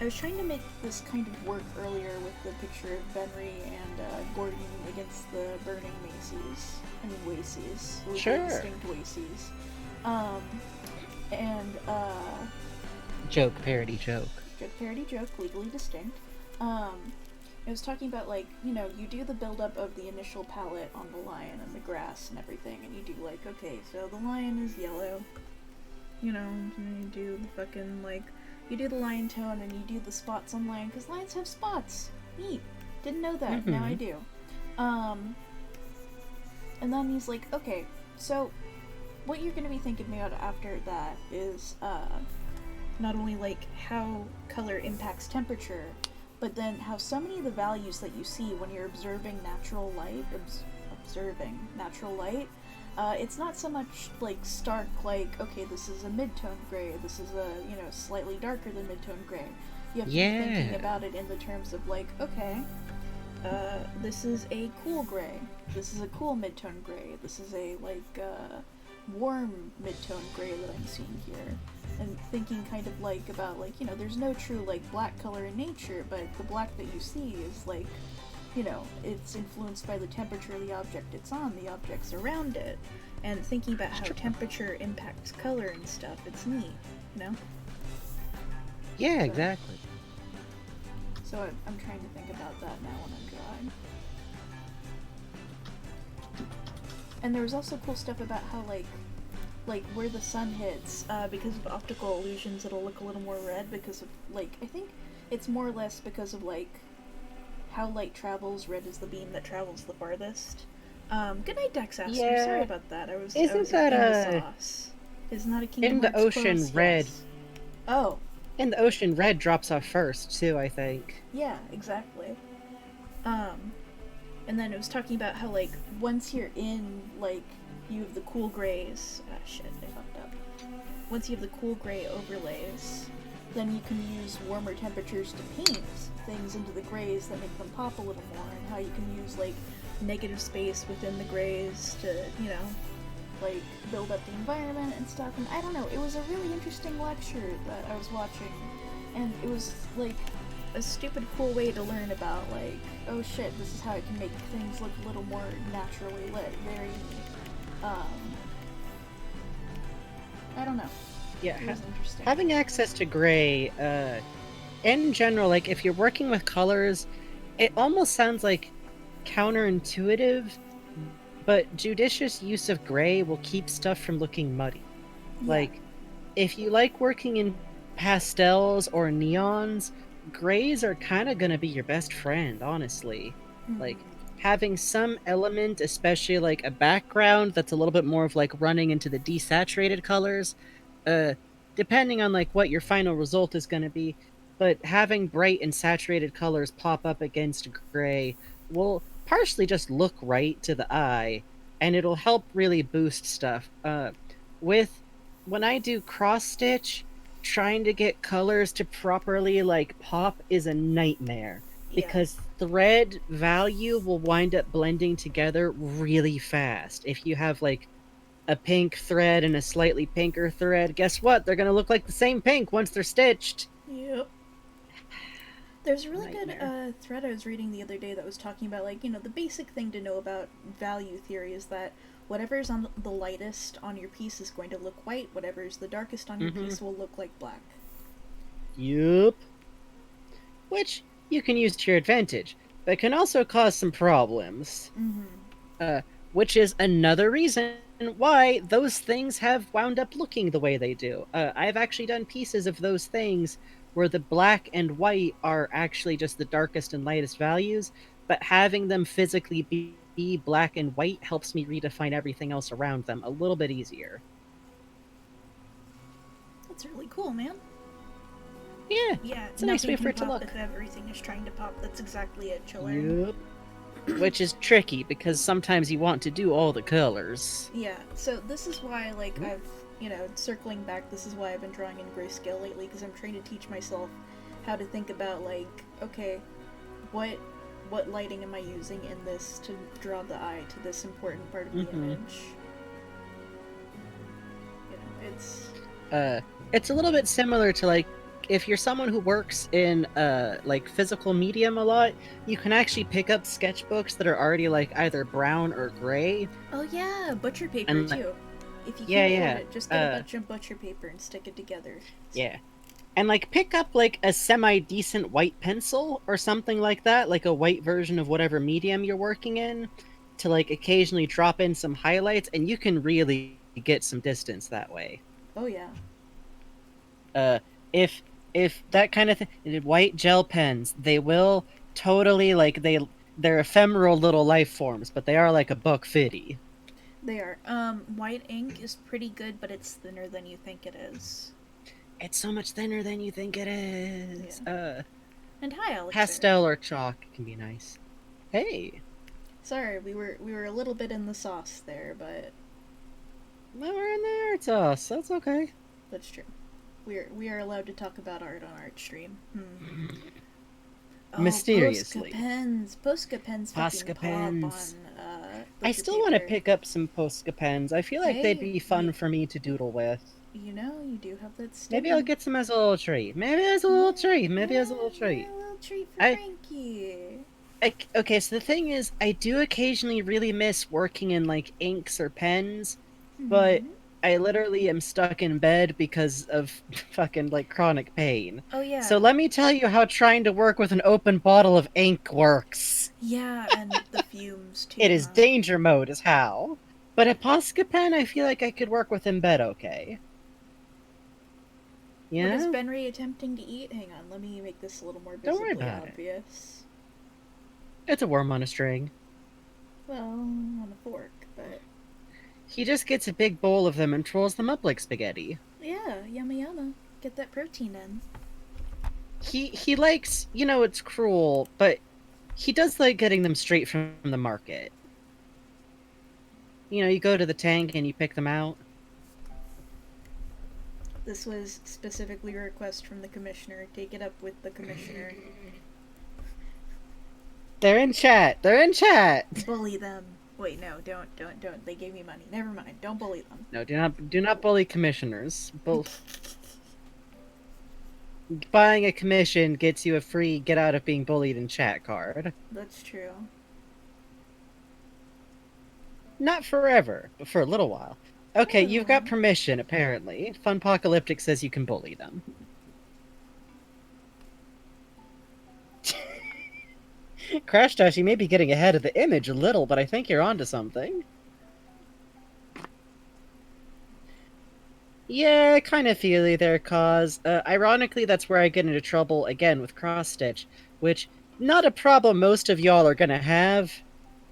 I was trying to make this kind of work earlier with the picture of Benry and Gordon against the burning Macy's. I mean, Wacy's. Sure. Distinct Wacy's. Joke, parody joke. Joke, parody joke, legally distinct. It was talking about, like, you know, you do the build-up of the initial palette on the lion and the grass and everything, and you do, like, okay, so the lion is yellow. You know, and you do the fucking, like, you do the lion tone and you do the spots on lion, because lions have spots. Neat. Didn't know that. Now I do. And then he's like, okay, so what you're going to be thinking about after that is not only like how color impacts temperature, but then how so many of the values that you see when you're observing natural light, it's not so much like stark, like, okay, this is a mid-tone gray, this is a, you know, slightly darker than mid-tone gray. You have to be thinking about it in the terms of like, okay, this is a cool gray, this is a cool mid-tone gray, this is a, like, warm mid-tone gray that I'm seeing here. And thinking kind of like about, like, you know, there's no true, like, black color in nature, but the black that you see is, like, you know, it's influenced by the temperature of the object it's on, the objects around it, and thinking about how temperature impacts color and stuff, it's neat, you know? Yeah, exactly. So I'm trying to think about that now when I'm drawing. And there was also cool stuff about how, like where the sun hits, because of optical illusions, it'll look a little more red because of, like, I think it's more or less because of, like, how light travels. Red is the beam that travels the farthest. Good night, Dexas. I'm sorry about that. I was in the sauce. Isn't that a Kingdom Hearts in the ocean close? red? Yes. Oh. In the ocean, red drops off first too, I think. Yeah, exactly. And then it was talking about how, like, once you're in, like, you have the cool grays. Ah, shit, I fucked up. Once you have the cool gray overlays, then you can use warmer temperatures to paint things into the grays that make them pop a little more, and how you can use, like, negative space within the grays to, you know, like, build up the environment and stuff. And I don't know, it was a really interesting lecture that I was watching, and it was, like, a stupid cool way to learn about, like, oh shit, this is how I can make things look a little more naturally lit. Very neat. I don't know. Yeah, It was interesting. having access to gray, in general, like if you're working with colors, it almost sounds like counterintuitive, but judicious use of gray will keep stuff from looking muddy. Yeah. Like, if you like working in pastels or neons, grays are kind of gonna be your best friend, honestly. Like, having some element, especially like a background that's a little bit more of like running into the desaturated colors, uh, depending on like what your final result is gonna be, but having bright and saturated colors pop up against gray will partially just look right to the eye, and it'll help really boost stuff. With when I do cross stitch, trying to get colors to properly like pop is a nightmare Yeah. because thread value will wind up blending together really fast. If you have like a pink thread and a slightly pinker thread, guess what? They're going to look like the same pink once they're stitched. Yep. There's a really Nightmare. good thread I was reading the other day that was talking about, like, the basic thing to know about value theory is that whatever's on the lightest on your piece is going to look white, whatever's the darkest on your piece will look like black. Yup. Which you can use to your advantage, but can also cause some problems. Which is another reason why those things have wound up looking the way they do. I've actually done pieces of those things where the black and white are actually just the darkest and lightest values, but having them physically be black and white helps me redefine everything else around them a little bit easier. That's really cool, man. Yeah, Yeah, it's a nice way for it to pop look. if everything is trying to pop. That's exactly it, Chiller. Yup. Which is tricky because sometimes you want to do all the colors. Yeah, so this is why, like, I've, circling back, this is why I've been drawing in grayscale lately, because I'm trying to teach myself how to think about, like, okay, what lighting am I using in this to draw the eye to this important part of the image? It's a little bit similar to, like, if you're someone who works in like physical medium a lot, you can actually pick up sketchbooks that are already like either brown or gray. Oh yeah, butcher paper And, too. If you yeah, can't yeah, afford it, just get a bunch of butcher paper and stick it together. Yeah. And like pick up like a semi-decent white pencil or something like that, like a white version of whatever medium you're working in, to like occasionally drop in some highlights, and you can really get some distance that way. Oh yeah. If that kind of thing, white gel pens, they will totally like they're ephemeral little life forms, but they are like a buck $50. They are. White ink is pretty good, but it's thinner than you think it is. It's so much thinner than you think it is. Yeah. And hi, Alex. Pastel or chalk can be nice. Hey. Sorry, we were a little bit in the sauce there, but Well, we're in there. It's us. That's okay. that's true. We are allowed to talk about art on Art Stream. Oh, Mysteriously. Posca pens. Posca pens. On, I still want to pick up some Posca pens. I feel like they'd be fun for me to doodle with. You do have that stick. Maybe I'll get some as a little treat. Maybe as a little treat. Maybe as a little treat. A little treat for Frankie. Okay, so the thing is, I do occasionally really miss working in like inks or pens, but I literally am stuck in bed because of fucking like chronic pain. Oh yeah. So let me tell you how trying to work with an open bottle of ink works. Yeah, and the fumes too. It is danger mode is how. But a Posca pen, I feel like I could work with in bed okay. Yeah. What is Benry attempting to eat? Hang on, let me make this a little more Don't worry visibly about it. obvious. It's a worm on a string. Well, on a fork, but He just gets a big bowl of them and trolls them up like spaghetti. yeah, yumma yumma. Get that protein in. He likes, it's cruel, but he does like getting them straight from the market. You go to the tank and you pick them out. This was specifically a request from the commissioner. Take it up with the commissioner. They're in chat. They're in chat. Bully them. Wait, no, don't. They gave me money. Never mind. Don't bully them. No, do not bully commissioners. buying a commission gets you a free get out of being bullied in chat card. That's true. Not forever, but for a little while. Okay, you've got Oh. permission, apparently. Funpocalyptic says you can bully them. Crash Dash, you may be getting ahead of the image a little, but I think you're onto something. Yeah, kind of feel you there, Cause. Ironically, that's where I get into trouble again with cross-stitch, which, not a problem most of y'all are gonna have,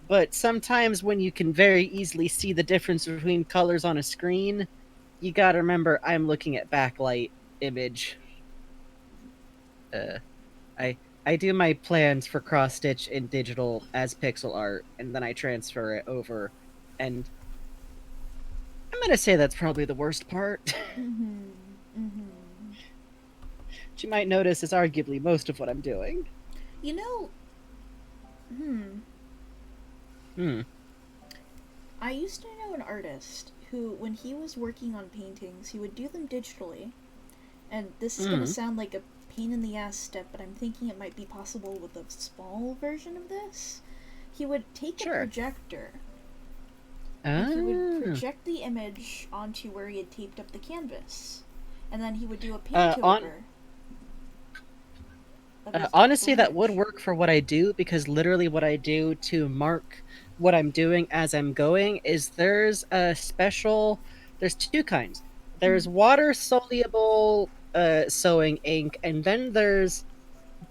but sometimes when you can very easily see the difference between colors on a screen, you gotta remember I'm looking at backlight image. I do my plans for cross-stitch in digital as pixel art, and then I transfer it over, and I'm gonna say that's probably the worst part. Which you might notice is arguably most of what I'm doing. You know, I used to know an artist who, when he was working on paintings, he would do them digitally. And this is gonna sound like a pain in the ass step, but I'm thinking it might be possible with a small version of this. He would take a projector. And he would project the image onto where he had taped up the canvas. And then he would do a paint over. Honestly, that would work for what I do, because literally what I do to mark what I'm doing as I'm going is there's two kinds. There's water-soluble sewing ink, and then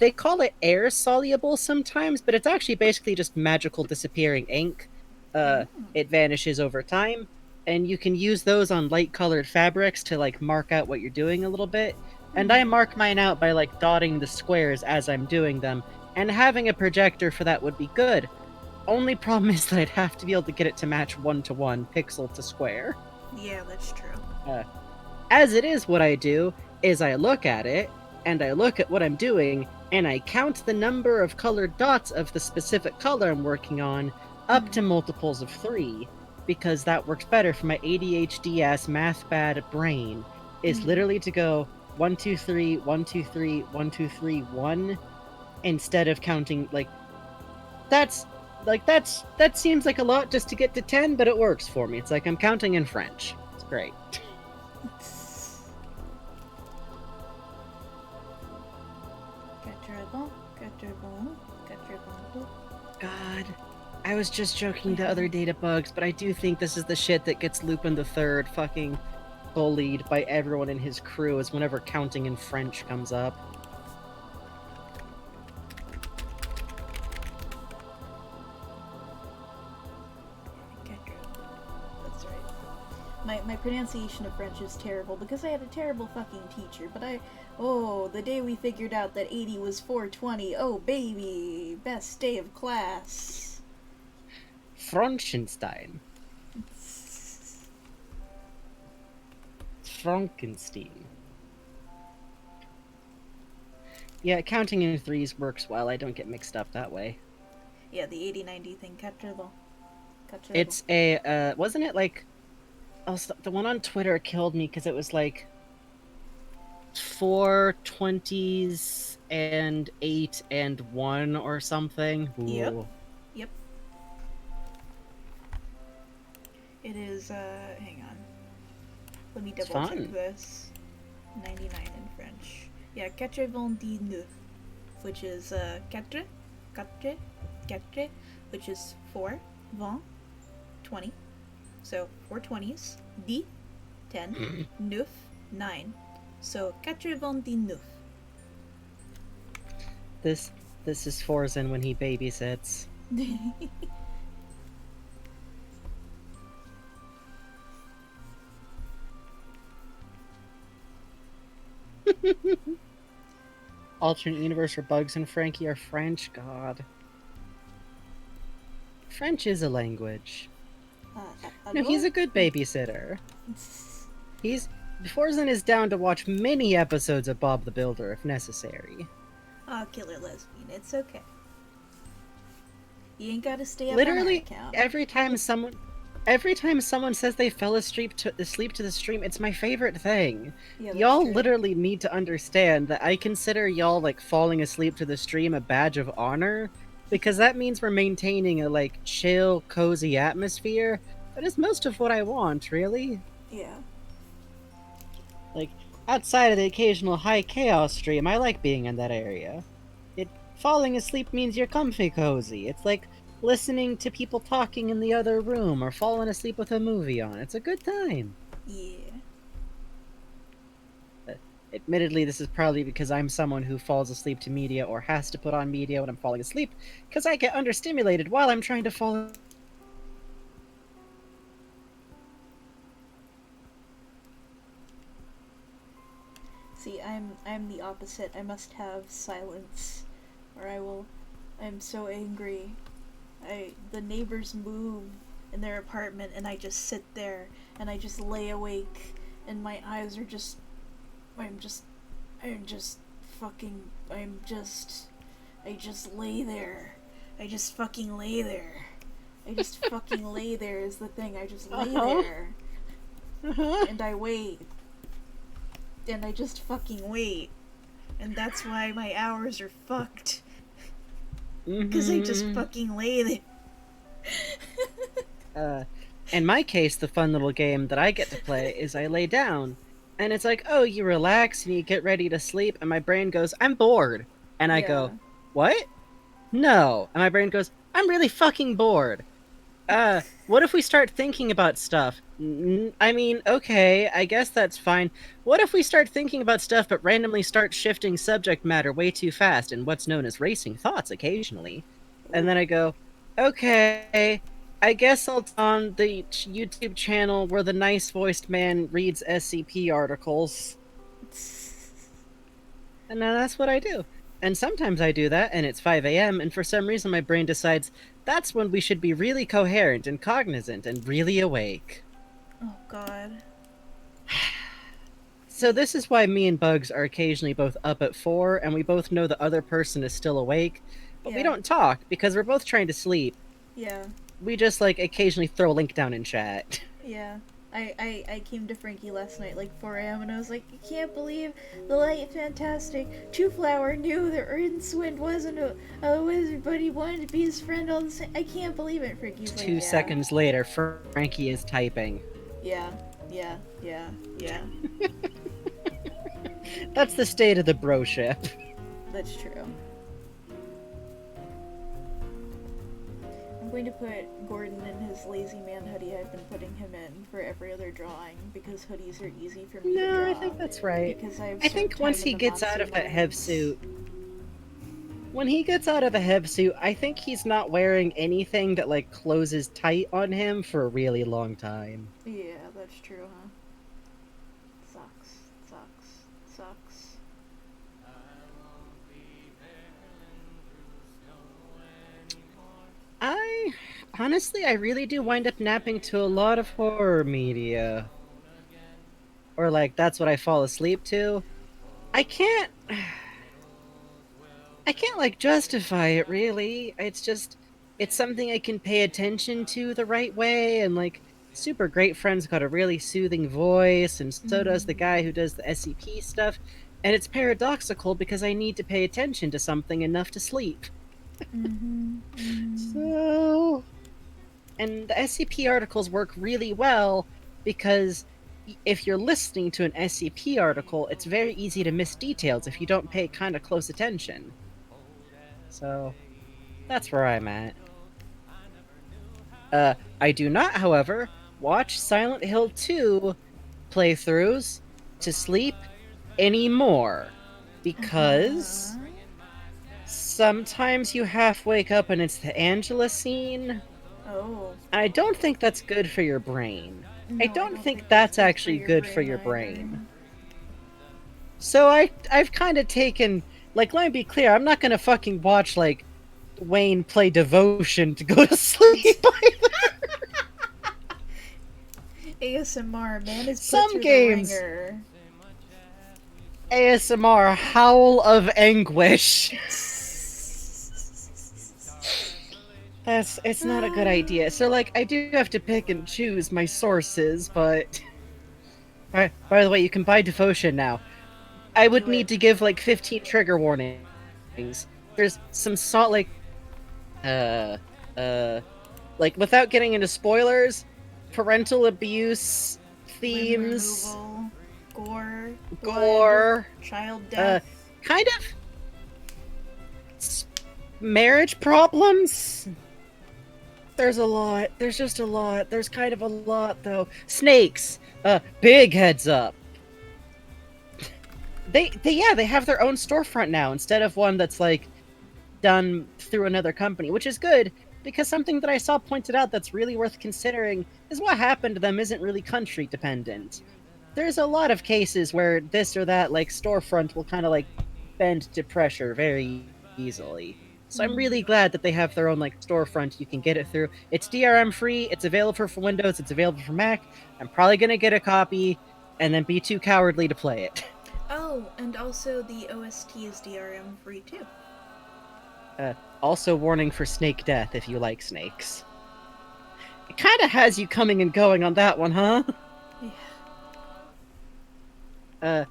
they call it air-soluble sometimes, but it's actually basically just magical disappearing ink. It vanishes over time, and you can use those on light-colored fabrics to, like, mark out what you're doing a little bit. And I mark mine out by, like, dotting the squares as I'm doing them, and having a projector for that would be good. Only problem is that I'd have to be able to get it to match 1-to-1, pixel to square. Yeah, that's true. As it is, what I do is I look at it, and I look at what I'm doing, and I count the number of colored dots of the specific color I'm working on up to multiples of 3, because that works better for my ADHD-ass math bad brain, is literally to go 1, 2, 3, 1, 2, 3, 1, 2, 3, 1, instead of counting, that seems like a lot just to get to 10, but it works for me. It's like I'm counting in French. It's great. God, I was just joking to other data bugs, but I do think this is the shit that gets Lupin the Third fucking bullied by everyone in his crew, is whenever counting in French comes up. That's right. My pronunciation of French is terrible because I had a terrible fucking teacher, but the day we figured out that 80 was 420, oh baby, best day of class. Frankenstein. Frankenstein. Yeah, counting in 3s works well. I don't get mixed up that way. Yeah, the 80-90 thing, capturable. It's a, wasn't it like... Oh, the one on Twitter killed me because it was like 4 20s and 8 and 1 or something. Ooh. Yep. It is, hang on. Let me double check this. 99 in French. Yeah, 99, which is, 4, which is 4, 20. So, 4 20s, 10, 9. So, 99. This is Forzen when he babysits. Alternate universe where Bugs and Frankie are French? God. French is a language. No, he's a good babysitter. Forzen is down to watch many episodes of Bob the Builder if necessary. Oh, killer lesbian, it's okay. You ain't gotta stay up Literally, on our account. every time Every time someone says they fell asleep to the stream, it's my favorite thing. Yeah, that's Y'all true. literally need to understand that I consider y'all like falling asleep to the stream a badge of honor, because that means we're maintaining a like chill, cozy atmosphere. That is most of what I want, really. Yeah. Like outside of the occasional high chaos stream, I like being in that area. Falling asleep means you're comfy cozy. It's like listening to people talking in the other room or falling asleep with a movie on. It's a good time. Yeah. Admittedly, this is probably because I'm someone who falls asleep to media or has to put on media when I'm falling asleep, because I get understimulated while I'm trying to fall. See, I'm the opposite. I must have silence, or I'm so angry. The neighbors move in their apartment, and I just sit there and I just lay awake, and my eyes are just, I'm just fucking, I just lay there. I just fucking lay there. I just fucking lay there is the thing. I just lay there, and I wait. And I just fucking wait. And that's why my hours are fucked. Because I just fucking lay there. In my case, the fun little game that I get to play is I lay down. And it's like, oh, you relax and you get ready to sleep. And my brain goes, I'm bored. And I go, what? No. And my brain goes, I'm really fucking bored. What if we start thinking about stuff? I mean, okay, I guess that's fine. What if we start thinking about stuff but randomly start shifting subject matter way too fast and what's known as racing thoughts occasionally? And then I go, okay, I guess I'll on the YouTube channel where the nice-voiced man reads SCP articles. And now that's what I do. And sometimes I do that, and it's 5 a.m., and for some reason my brain decides that's when we should be really coherent and cognizant and really awake. Oh, God. So this is why me and Bugs are occasionally both up at 4, and we both know the other person is still awake, but we don't talk, because we're both trying to sleep. Yeah. We just, like, occasionally throw a link down in chat. Yeah. I came to Frankie last night, like 4 a.m., and I was like, I can't believe the light fantastic. Two Flower knew that Rincewind wasn't a wizard, but he wanted to be his friend all the same. I can't believe it, Frankie's like, 2 seconds later, Frankie is typing. Yeah. That's the state of the broship. That's true. I'm going to put Gordon in his lazy man hoodie I've been putting him in for every other drawing, because hoodies are easy for me to draw. No, I think that's right. Because I think once he gets out of that Hev suit, when he gets out of the Hev suit, I think he's not wearing anything that, like, closes tight on him for a really long time. Yeah, that's true, huh? Sucks. Honestly, I really do wind up napping to a lot of horror media. Or, like, that's what I fall asleep to. I can't, like, justify it, really. It's just, it's something I can pay attention to the right way, and, like, Super Great Friend's got a really soothing voice, and so does the guy who does the SCP stuff, and it's paradoxical because I need to pay attention to something enough to sleep. So... And the SCP articles work really well because if you're listening to an SCP article, it's very easy to miss details if you don't pay kind of close attention. So, that's where I'm at. I do not, however, watch Silent Hill 2 playthroughs to sleep anymore. Because sometimes you half wake up and it's the Angela scene. Oh. I don't think that's good for your brain. No, I don't think that's actually good for your brain. So I've kind of taken, like, let me be clear, I'm not gonna fucking watch, like, Wayne play Devotion to go to sleep either. ASMR, man is some games. ASMR, howl of anguish. It's not a good idea. So, like, I do have to pick and choose my sources, but... By the way, you can buy Devotion now. I would need to give, like, 15 trigger warnings. There's some uh, like, without getting into spoilers, parental abuse, themes, Limb removal, gore, blood, child death. kind of marriage problems. There's a lot. There's just a lot. There's kind of a lot, though. Snakes. Big heads up. They have their own storefront now instead of one that's like done through another company, which is good because something that I saw pointed out that's really worth considering is what happened to them isn't really country dependent. There's a lot of cases where this or that like storefront will kind of like bend to pressure very easily. So I'm really glad that they have their own like storefront you can get it through. It's DRM free, it's available for Windows, it's available for Mac. I'm probably gonna get a copy and then be too cowardly to play it. Oh, and also the OST is DRM free too. Also warning for snake death if you like snakes. It kinda has you coming and going on that one, huh? Yeah.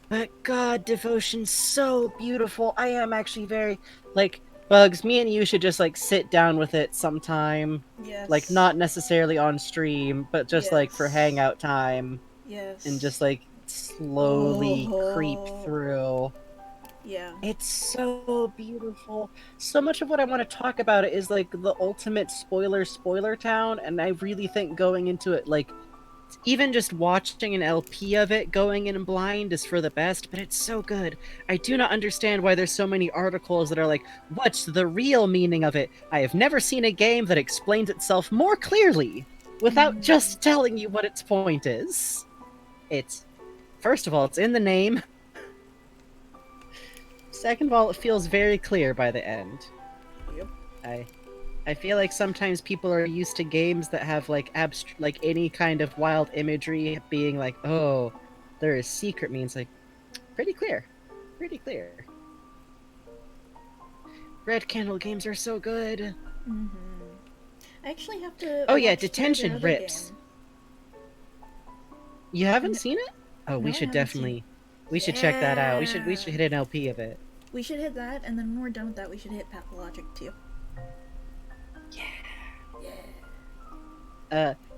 But God, Devotion's so beautiful. I am actually very, like, Bugs, me and you should just, like, sit down with it sometime. Yes. Like, not necessarily on stream, but just, like, for Yes. hangout time. Yes. And just, like, slowly creep through. Yeah. It's so beautiful. So much of what I want to talk about it is, like, the ultimate spoiler town, and I really think going into it, like, even just watching an LP of it going in blind is for the best, but it's so good. I do not understand why there's so many articles that are like, what's the real meaning of it? I have never seen a game that explains itself more clearly without just telling you what its point is. It's, first of all, it's in the name. Second of all, it feels very clear by the end. Yep. I feel like sometimes people are used to games that have like like any kind of wild imagery being like, oh, there is secret means like pretty clear. Red Candle games are so good. I actually have to. Oh yeah, watch Detention their other rips. game. You haven't seen it? Oh, we No, I should haven't definitely. We should check that out. We should Yeah. hit an LP of it. We should hit that, and then when we're done with that, we should hit Pathologic too.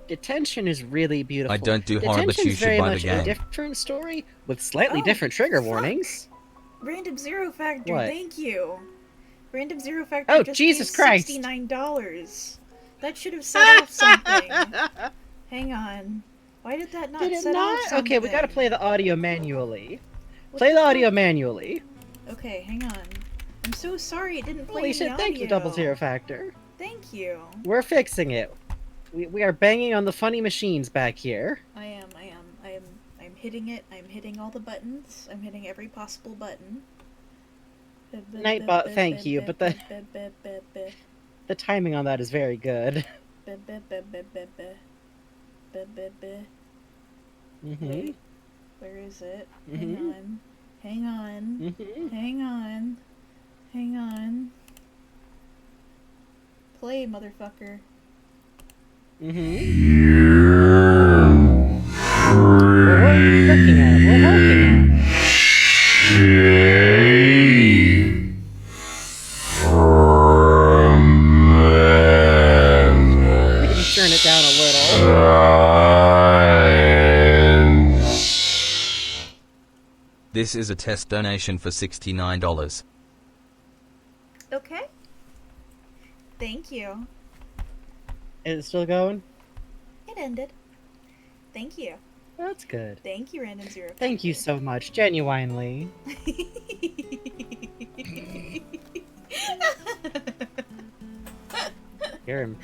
Detention is really beautiful. I don't do horror, but Detention's you should very buy the much a game. different story with slightly Oh, different trigger fuck. warnings. Random Zero Factor, What? thank you. Random Zero Factor. Oh, just Jesus paid Christ. $69. That should have set off something. Hang on. Why did that not Did it set off not? something? Okay, we gotta play the audio manually. What Play the fuck? audio manually. Okay, hang on. I'm so sorry it didn't play Holy the shit, thank you, audio. Double Zero Factor. Thank you. We're fixing it. We are banging on the funny machines back here. I am hitting it. I'm hitting all the buttons. I'm hitting every possible button. Nightbot, thank you, but the timing on that is very good. Mm-hmm. Wait, where is it? Mhm. Hang on. Mm-hmm. Hang on. Play, motherfucker. Mm-hmm. We're looking at it. We're working at it. We can turn it down a little. This is a test donation for $69. Okay. Thank you. Is it still going? It ended. Thank you. That's good. Thank you, Random Zero. Thank you so much, genuinely. You're in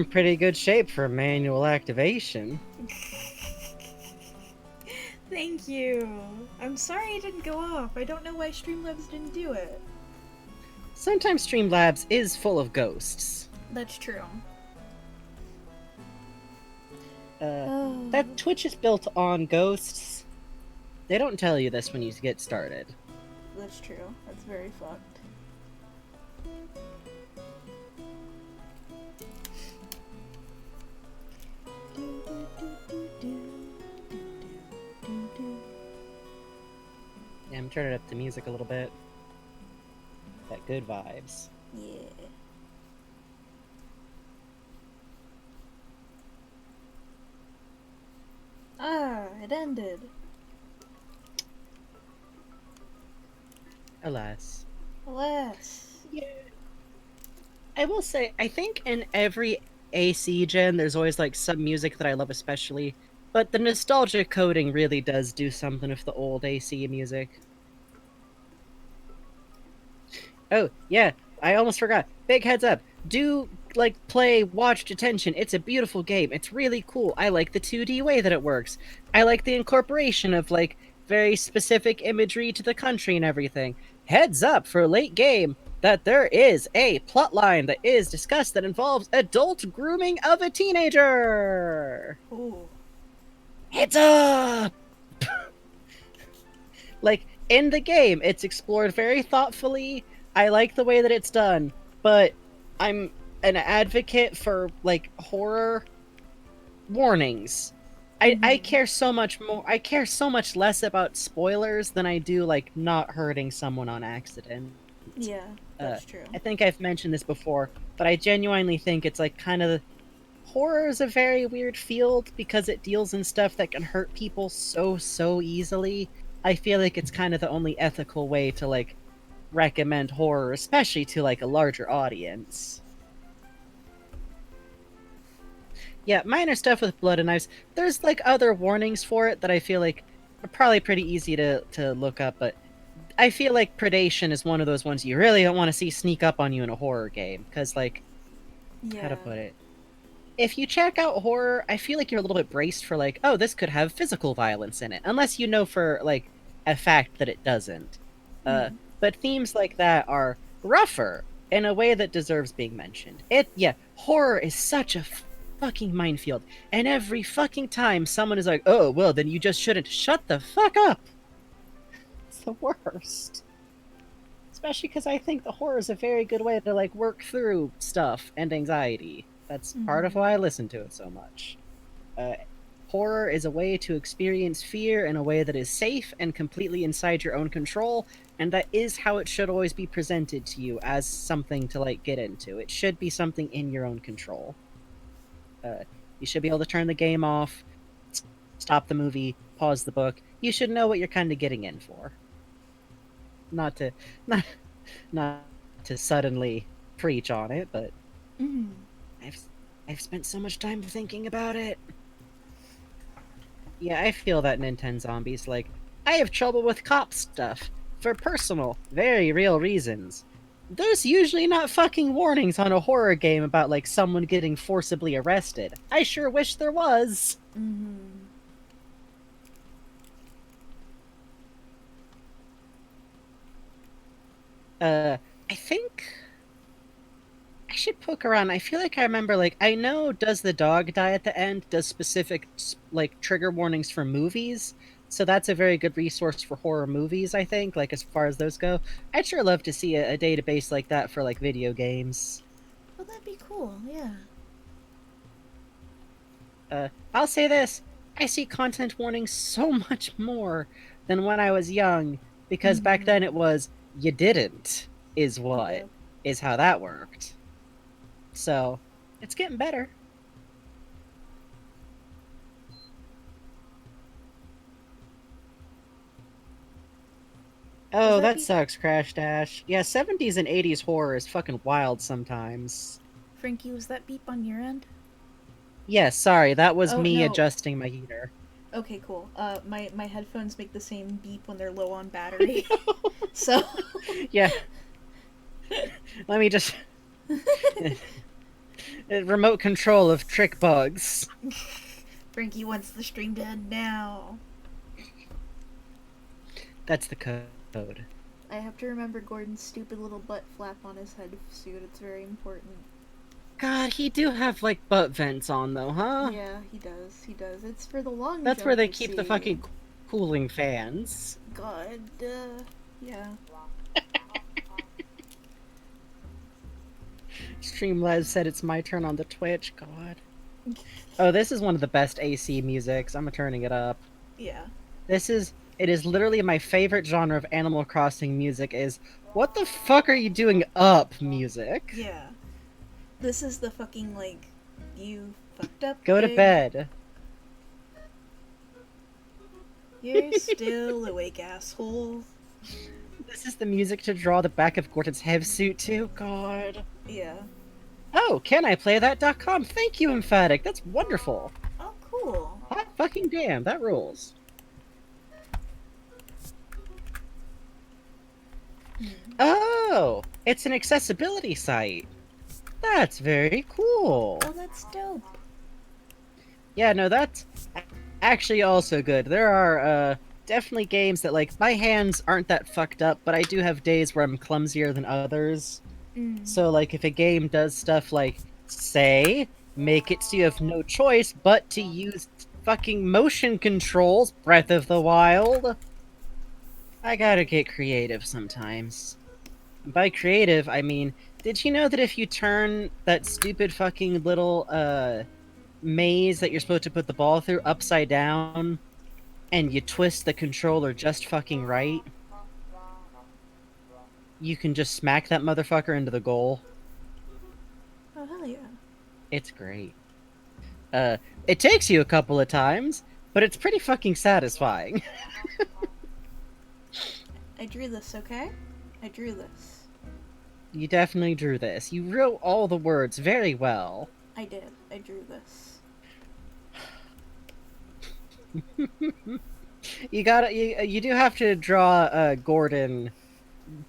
pretty good shape for manual activation. Thank you. I'm sorry it didn't go off. I don't know why Streamlabs didn't do it. Sometimes Streamlabs is full of ghosts. That's true. That Twitch is built on ghosts. They don't tell you this when you get started. That's true. That's very fucked. Yeah, I'm turning up the music a little bit. Got good vibes. Yeah. Ah, it ended. Alas. Alas. Yeah. I will say, I think in every AC gen, there's always like some music that I love especially, but the nostalgia coding really does do something with the old AC music. Oh, yeah, I almost forgot. Big heads up. Do, like, play Watch Detention. It's a beautiful game. It's really cool. I like the 2D way that it works. I like the incorporation of, like, very specific imagery to the country and everything. Heads up for late game that there is a plotline that is discussed that involves adult grooming of a teenager. Ooh. Heads up! Like, in the game, it's explored very thoughtfully. I like the way that it's done, but I'm an advocate for, like, horror warnings. I care so much more. I care so much less about spoilers than I do, like, not hurting someone on accident. Yeah, that's true. I think I've mentioned this before, but I genuinely think it's, like, kind of... Horror is a very weird field because it deals in stuff that can hurt people so easily. I feel like it's kind of the only ethical way to, like, recommend horror, especially to, like, a larger audience. Yeah, minor stuff with blood and knives. There's, like, other warnings for it that I feel like are probably pretty easy to look up, but I feel like predation is one of those ones you really don't want to see sneak up on you in a horror game, because, like, how to put it? If you check out horror, I feel like you're a little bit braced for, like, oh, this could have physical violence in it, unless you know for, like, a fact that it doesn't. But themes like that are rougher in a way that deserves being mentioned. Horror is such a fucking minefield, and every fucking time someone is like, oh, well, then you just shouldn't. Shut the fuck up! It's the worst. Especially because I think the horror is a very good way to, like, work through stuff and anxiety. That's part of why I listen to it so much. Horror is a way to experience fear in a way that is safe and completely inside your own control, and that is how it should always be presented to you, as something to, like, get into. It should be something in your own control. You should be able to turn the game off, stop the movie, pause the book. You should know what you're kind of getting in for. Not to suddenly preach on it, but I've spent so much time thinking about it. Yeah, I feel that in Nintendo Zombies. Like, I have trouble with cop stuff for personal, very real reasons. There's usually not fucking warnings on a horror game about, like, someone getting forcibly arrested. I sure wish there was. I think I should poke around. I feel like I remember, like, I know Does the Dog Die at the End does specific, like, trigger warnings for movies, so that's a very good resource for horror movies, I think, like, as far as those go. I'd sure love to see a database like that for, like, video games. Well, that'd be cool, yeah. I'll say this. I see content warnings so much more than when I was young, because back then it was, you didn't, is how that worked. So, it's getting better. Oh, that sucks, Crash Dash. Yeah, 70s and 80s horror is fucking wild sometimes. Frankie, was that beep on your end? Yeah, sorry, that was me adjusting my heater. Okay, cool. My headphones make the same beep when they're low on battery. So... Yeah. Let me just... Remote control of trick bugs. Frankie wants the stream to end now. That's the code. I have to remember Gordon's stupid little butt flap on his head suit. It's very important. God, he do have, like, butt vents on, though, huh? Yeah, he does. He does. It's for the long That's jump, where they keep the fucking cooling fans. God, yeah. Streamlabs said it's my turn on the Twitch. God. Oh, this is one of the best AC musics. I'm turning it up. Yeah. This is It is literally my favorite genre of Animal Crossing music is, what the fuck are you doing up music? Yeah. This is the fucking, like, you fucked up Go to pig. bed. You're still awake, asshole. This is the music to draw the back of Gordon's head suit to. God. Yeah. Oh, can I play that.com? Thank you, Emphatic. That's wonderful. Oh, cool. Hot fucking damn, that rules. Oh, it's an accessibility site. That's very cool. Oh, that's dope. Yeah, no, that's actually also good. There are definitely games that, like, my hands aren't that fucked up, but I do have days where I'm clumsier than others. So, like, if a game does stuff like, say, make it so you have no choice but to use fucking motion controls, Breath of the Wild, I gotta get creative sometimes. By creative, I mean, did you know that if you turn that stupid fucking little, maze that you're supposed to put the ball through upside down, and you twist the controller just fucking right, you can just smack that motherfucker into the goal? Oh, hell yeah. It's great. It takes you a couple of times, but it's pretty fucking satisfying. I drew this, okay? I drew this. You definitely drew this. You wrote all the words very well. I did. I drew this. You do have to draw Gordon,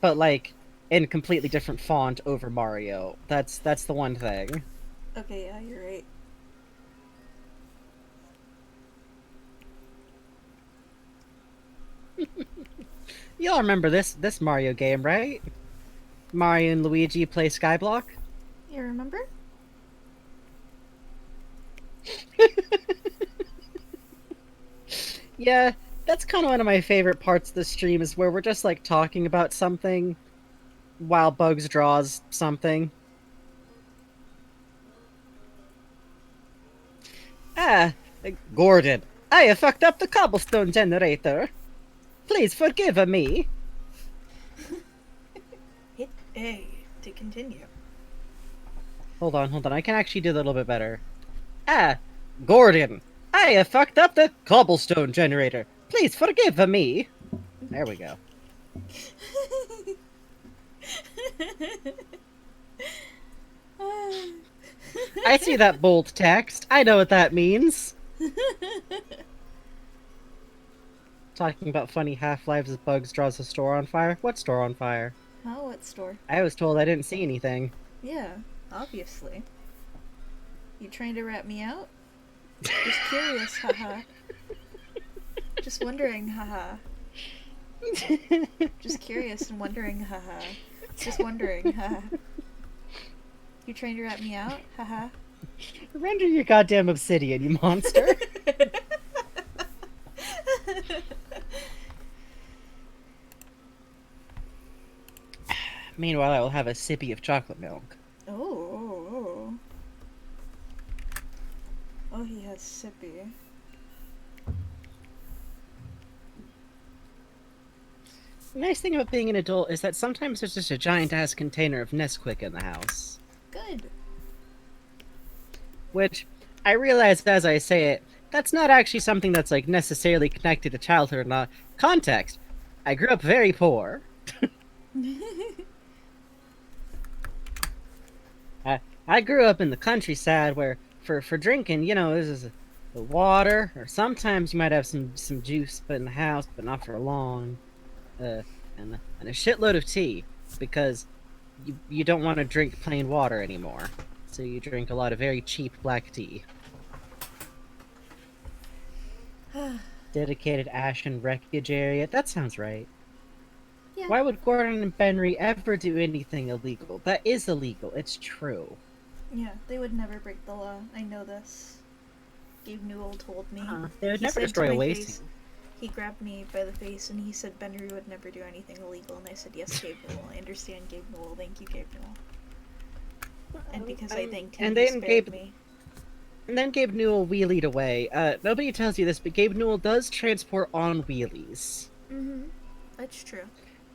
but like in completely different font over Mario. That's the one thing. Okay, yeah, you're right. You all remember this Mario game, right? Mario and Luigi play Skyblock? You remember? Yeah, that's kind of one of my favorite parts of the stream is where we're just like talking about something while Bugs draws something. Ah, Gordon, I have fucked up the cobblestone generator. Please forgive me. Hit A to continue. Hold on, I can actually do that a little bit better. Ah, Gordon, I have fucked up the cobblestone generator. Please forgive me. There we go. I see that bold text. I know what that means. Talking about funny Half-Lives as Bugs draws a store on fire. What store on fire? Oh, what store? I was told I didn't see anything. Yeah, obviously. You trying to rat me out? Just curious, haha. Just wondering, haha. Just curious and wondering, haha. Just wondering, haha. You trying to rat me out, haha? Render your goddamn obsidian, you monster. Meanwhile, I will have a sippy of chocolate milk. Oh. Oh, he has sippy. The nice thing about being an adult is that sometimes there's just a giant-ass container of Nesquik in the house. Good. Which, I realize as I say it, that's not actually something that's, like, necessarily connected to childhood or not. Context. I grew up very poor. I grew up in the countryside where, for drinking, you know, this is the water, or sometimes you might have some juice put in the house, but not for long. And a shitload of tea, because you don't want to drink plain water anymore. So you drink a lot of very cheap black tea. Dedicated ashen wreckage area. That sounds right. Yeah. Why would Gordon and Benry ever do anything illegal? That is illegal. It's true. Yeah, they would never break the law. I know this. Gabe Newell told me. They would He never said to destroy a my waste. face- He grabbed me by the face and he said Benry would never do anything illegal, and I said, yes, Gabe Newell. I understand, Gabe Newell. Thank you, Gabe Newell. And because I thanked him, and he then spared Gabe- me. And then Gabe Newell wheelied away. Nobody tells you this, but Gabe Newell does transport on wheelies. Mm-hmm. That's true.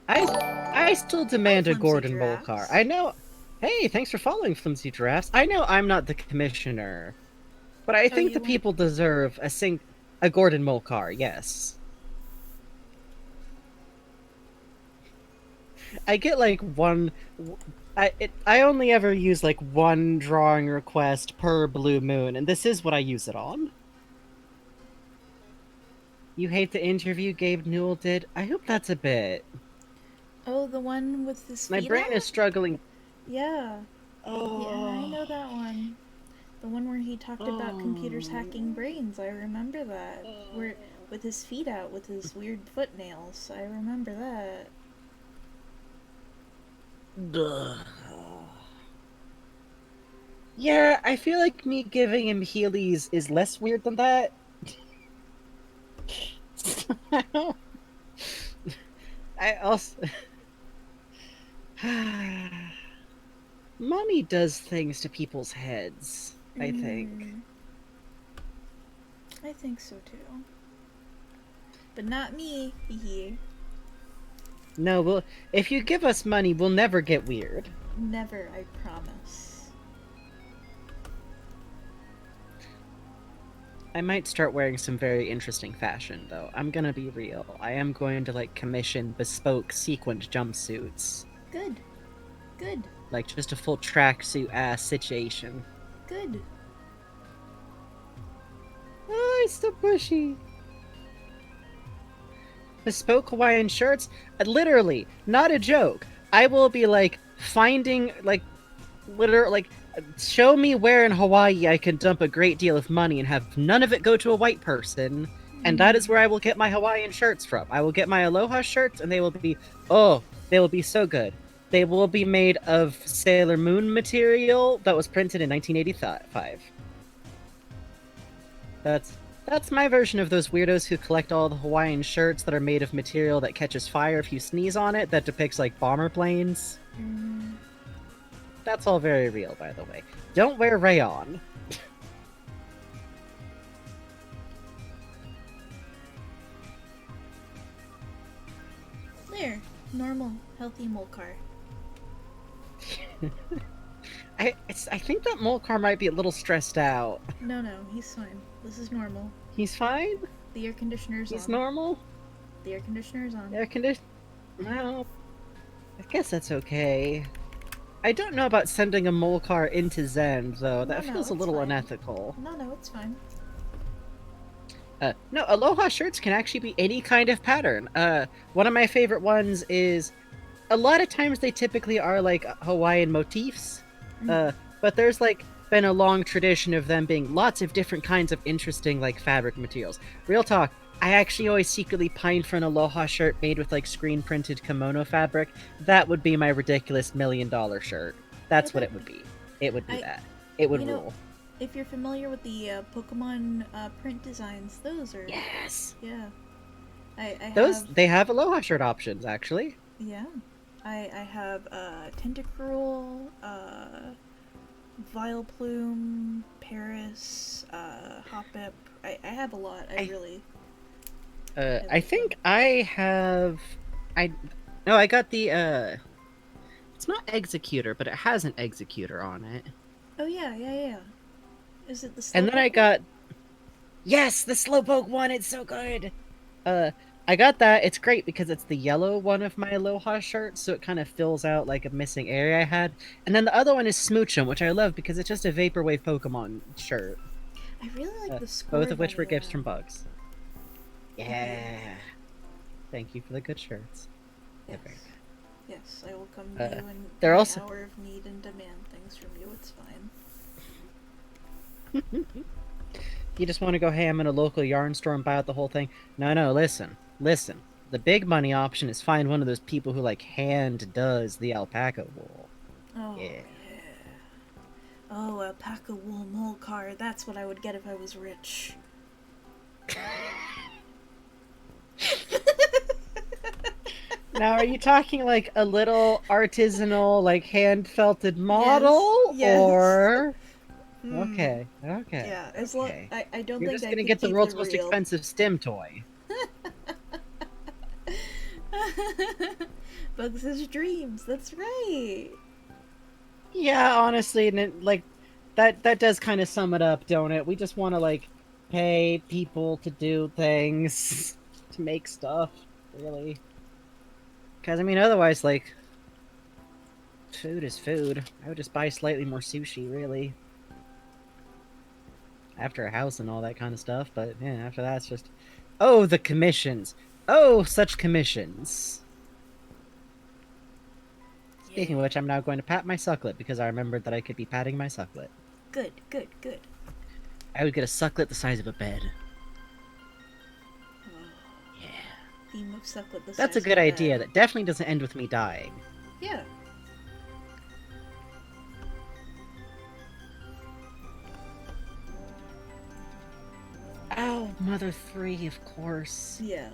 I still demand a Flimsy Gordon Mole Giraffes. car. I know. Hey, thanks for following Flimsy Giraffes. I know I'm not the commissioner, but I think the you want- people deserve a Gordon Mole car. Yes. I get like one. I only ever use like one drawing request per blue moon, and this is what I use it on. You hate the interview Gabe Newell did? I hope that's a bit. Oh, the one with his My feet brain out? is struggling. Yeah. Oh. Yeah, I know that one. The one where he talked about computers hacking brains. I remember that. Where with his feet out, with his weird foot nails. I remember that. Yeah, I feel like me giving him Heelys is less weird than that. I also... Mommy does things to people's heads, I think. I think so too. But not me. No, if you give us money, we'll never get weird. Never, I promise. I might start wearing some very interesting fashion, though. I'm gonna be real. I am going to, like, commission bespoke sequined jumpsuits. Good. Good. Like, just a full tracksuit-ass situation. Good. Oh, it's so bushy. Bespoke Hawaiian shirts? Literally, not a joke. I will be, like, finding, like, show me where in Hawaii I can dump a great deal of money and have none of it go to a white person, and that is where I will get my Hawaiian shirts from. I will get my Aloha shirts, and they will be so good. They will be made of Sailor Moon material that was printed in 1985. That's my version of those weirdos who collect all the Hawaiian shirts that are made of material that catches fire if you sneeze on it, that depicts, like, bomber planes. That's all very real, by the way. Don't wear rayon. There. Normal, healthy mole car. I think that mole car might be a little stressed out. No, he's fine. This is normal. He's fine? The air conditioner's He's on. normal? The air conditioner's on. Air condition... Well, I guess that's okay. I don't know about sending a mole car into Zen, though. That feels a little fine. unethical. No, it's fine. No, Aloha shirts can actually be any kind of pattern. One of my favorite ones is... A lot of times they typically are, like, Hawaiian motifs. But there's, like, been a long tradition of them being lots of different kinds of interesting, like, fabric materials. Real talk, I actually always secretly pine for an Aloha shirt made with, like, screen-printed kimono fabric. That would be my ridiculous $1 million shirt. That's what it would be. It would be that. It would rule. If you're familiar with the Pokemon print designs, those are... Yes! Yeah. They have Aloha shirt options, actually. Yeah. I have Tentacruel, Vileplume, Paris, Hoppip. I have a lot. I think I have... No, I got the, It's not Executor, but it has an Executor on it. Oh, yeah. Is it the Slowpoke? And then I got... Yes! The Slowpoke one! It's so good! I got that. It's great because it's the yellow one of my Aloha shirts, so it kind of fills out, like, a missing area I had. And then the other one is Smoochum, which I love because it's just a Vaporwave Pokemon shirt. I really like the Squirtle. Both of which were gifts from Bugs. Yeah. Thank you for the good shirts. Yes, I will come to you in they're an also... hour of need and demand things from you. It's fine. You just want to go ham in a local yarn store and buy out the whole thing? No, listen. The big money option is find one of those people who, like, hand does the alpaca wool. Oh, yeah. Oh, alpaca wool mole car. That's what I would get if I was rich. Now, are you talking, like, a little artisanal, like, hand-felted model? Yes. Or... Okay. Yeah, Okay. I don't You're think just I gonna could get the keep world's it most real. expensive stim toy. Bugs' dreams. That's right. Yeah, honestly, and that does kind of sum it up, don't it? We just want to like pay people to do things, to make stuff, really. Because I mean, otherwise, like, food is food. I would just buy slightly more sushi, really. After a house and all that kind of stuff, but yeah, after that, it's just, oh, the commissions. Oh, such commissions. Speaking of which, I'm now going to pat my sucklet because I remembered that I could be patting my sucklet. Good, good, good. I would get a sucklet the size of a bed. Oh, Yeah. theme of sucklet the That's a size good of idea. bed. That definitely doesn't end with me dying. Yeah. Oh, Mother 3, of course. Yeah.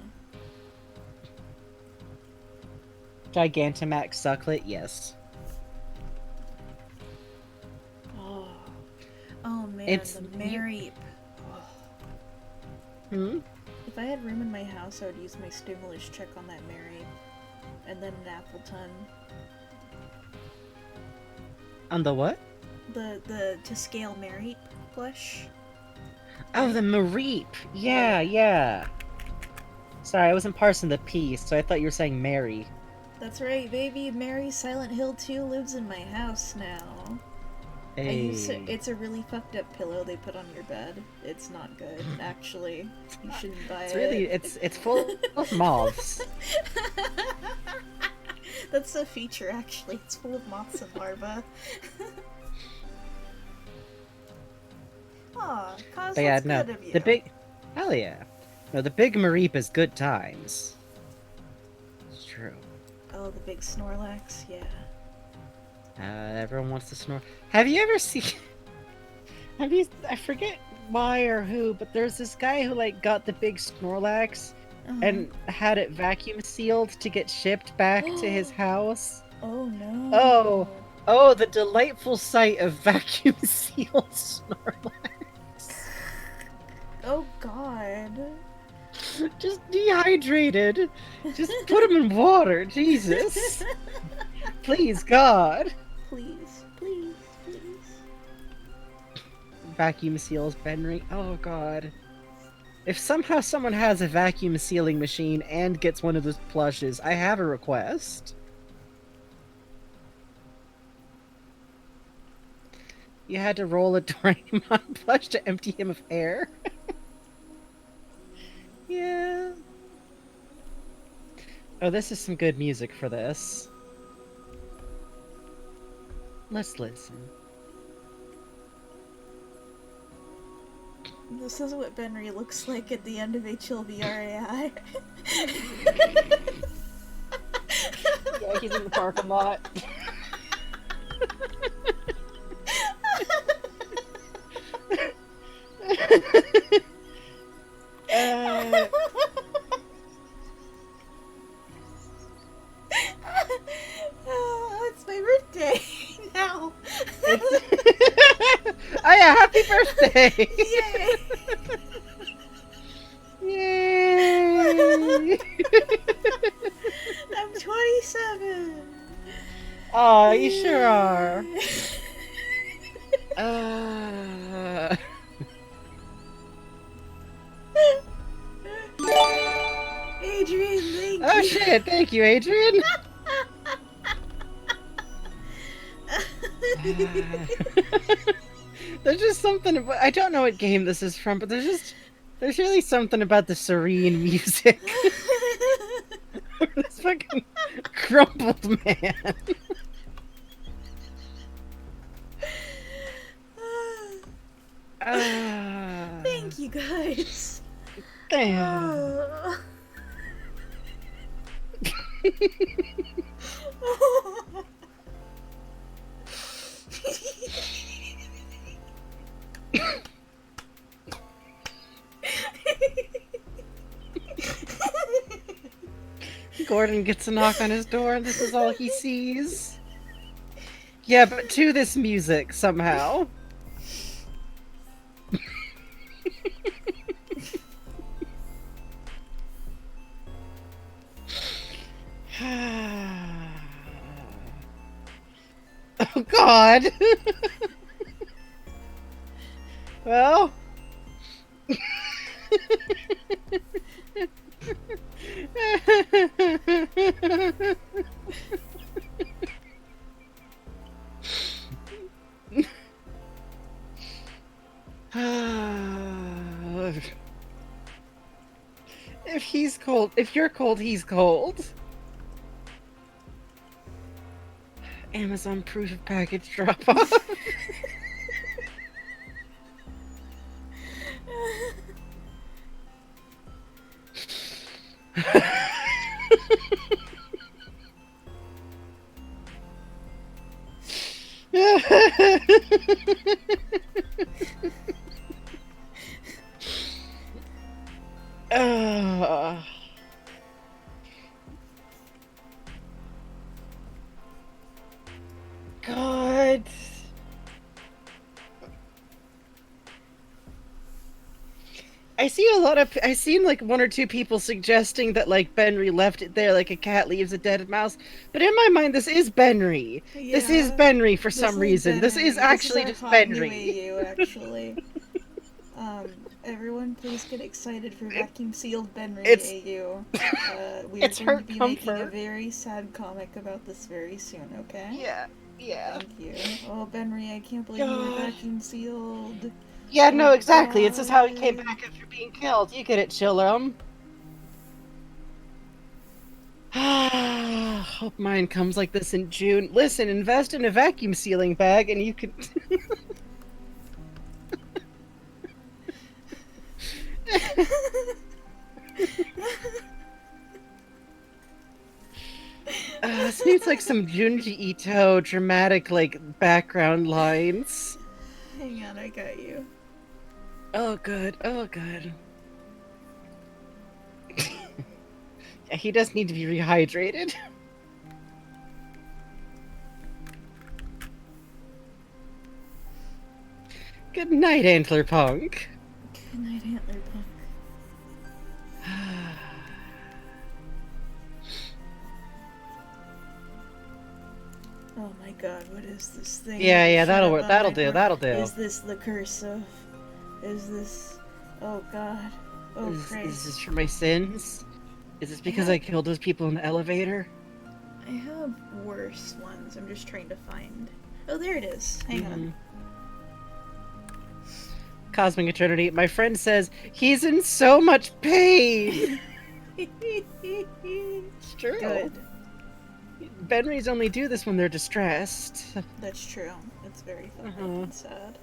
Gigantamax sucklet, yes. Oh. Oh man, It's the Mary. Hmm? If I had room in my house, I would use my stimulus check on that Mary. And then an Appleton. On the what? The to scale Mary plush. Oh, the Mareep. Yeah. Sorry, I wasn't parsing the P, so I thought you were saying Mary. That's right, baby. Mary Silent Hill 2 lives in my house now. Hey. It's a really fucked up pillow they put on your bed. It's not good, actually. You shouldn't buy it. It's full of moths. That's a feature, actually. It's full of moths and larvae. Aw, Cause, But yeah, that's no. good of you. The big... Hell yeah. No, the big Mareep is good times. It's true. Oh, the big Snorlax, yeah. Everyone wants to snore. Have you ever seen... I forget why or who, but there's this guy who, like, got the big Snorlax and had it vacuum sealed to get shipped back to his house. Oh no. Oh, the delightful sight of vacuum sealed Snorlax. Oh god. Just dehydrated. Just put him in water, Jesus. Please, God. Please, please, please. Vacuum seals Benry. Oh, God. If somehow someone has a vacuum sealing machine and gets one of those plushes, I have a request. You had to roll a Doraemon plush to empty him of air. Yeah. Oh, this is some good music for this. Let's listen. This is what Benry looks like at the end of HLVRAI. Yeah, he's in the parking lot. Oh, it's my birthday now. Oh yeah, happy birthday! Yay! Yay! I'm 27. Oh, you sure are. Adrian, thank Oh you. shit, thank you, Adrian. There's just something about, I don't know what game this is from, but there's really something about the serene music. This fucking crumpled man. Thank you guys. Damn. Gordon gets a knock on his door and this is all he sees. Yeah, but to this music somehow. Oh God. Well. If he's cold, if you're cold, he's cold. Amazon proof of package drop off. God. I've seen like one or two people suggesting that like Benry left it there like a cat leaves a dead mouse. But in my mind, this is Benry. This is Yeah, Benry for this some is reason. This is Benry. actually This is just our hot new Benry. AU, actually. Everyone please get excited for vacuum sealed Benry It's AU. We are it's going to hurt be making a comfort. very sad comic about this very soon, okay? Yeah, yeah. Thank you. Oh, Benry, I can't believe you were God. vacuum sealed. Yeah, Oh, no, exactly. This is how he came God. back after being killed. You get it, Chillum. Hope mine comes like this in June. Listen, invest in a vacuum sealing bag and you can. This needs like some Junji Ito dramatic like background lines. Hang on, I got you. Oh, good. Oh, good. Yeah, he does need to be rehydrated. Good night, Antler Punk. Good night, Antler Punk. Oh my god, what is this thing? Yeah, yeah, that'll Shut work. up on That'll my do. board? That'll do. Is this the curse of... Is this... Oh god. Oh Is Christ. this for my sins? Is this because Yeah. I killed those people in the elevator? I have worse ones. I'm just trying to find... Oh, there it is. Hang on. Cosmic Eternity. My friend says he's in so much pain. It's true. Good. Benrys only do this when they're distressed. That's true. It's very fucking and sad.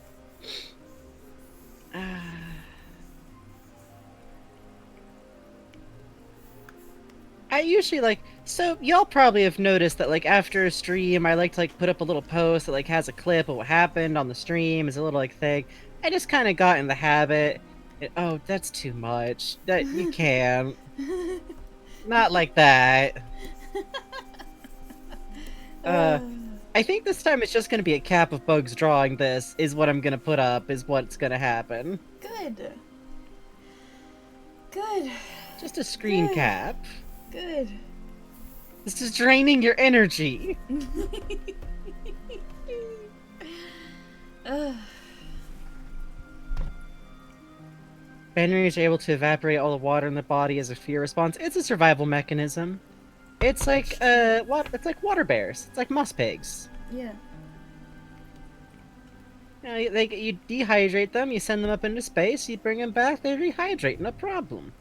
I usually like, so y'all probably have noticed that like after a stream I like to like put up a little post that like has a clip of what happened on the stream, is a little like thing. I just kind of got in the habit. Oh, that's too much. That you can't. Not like that. I think this time it's just gonna be a cap of bugs drawing this is what I'm gonna put up, is what's gonna happen. Good. Good. Just a screen Good. cap. Good. This is draining your energy. Benry is able to evaporate all the water in the body as a fear response. It's a survival mechanism. It's like it's like water bears. It's like moss pigs. Yeah. You know, you dehydrate them, you send them up into space, you bring them back, they rehydrate, no problem.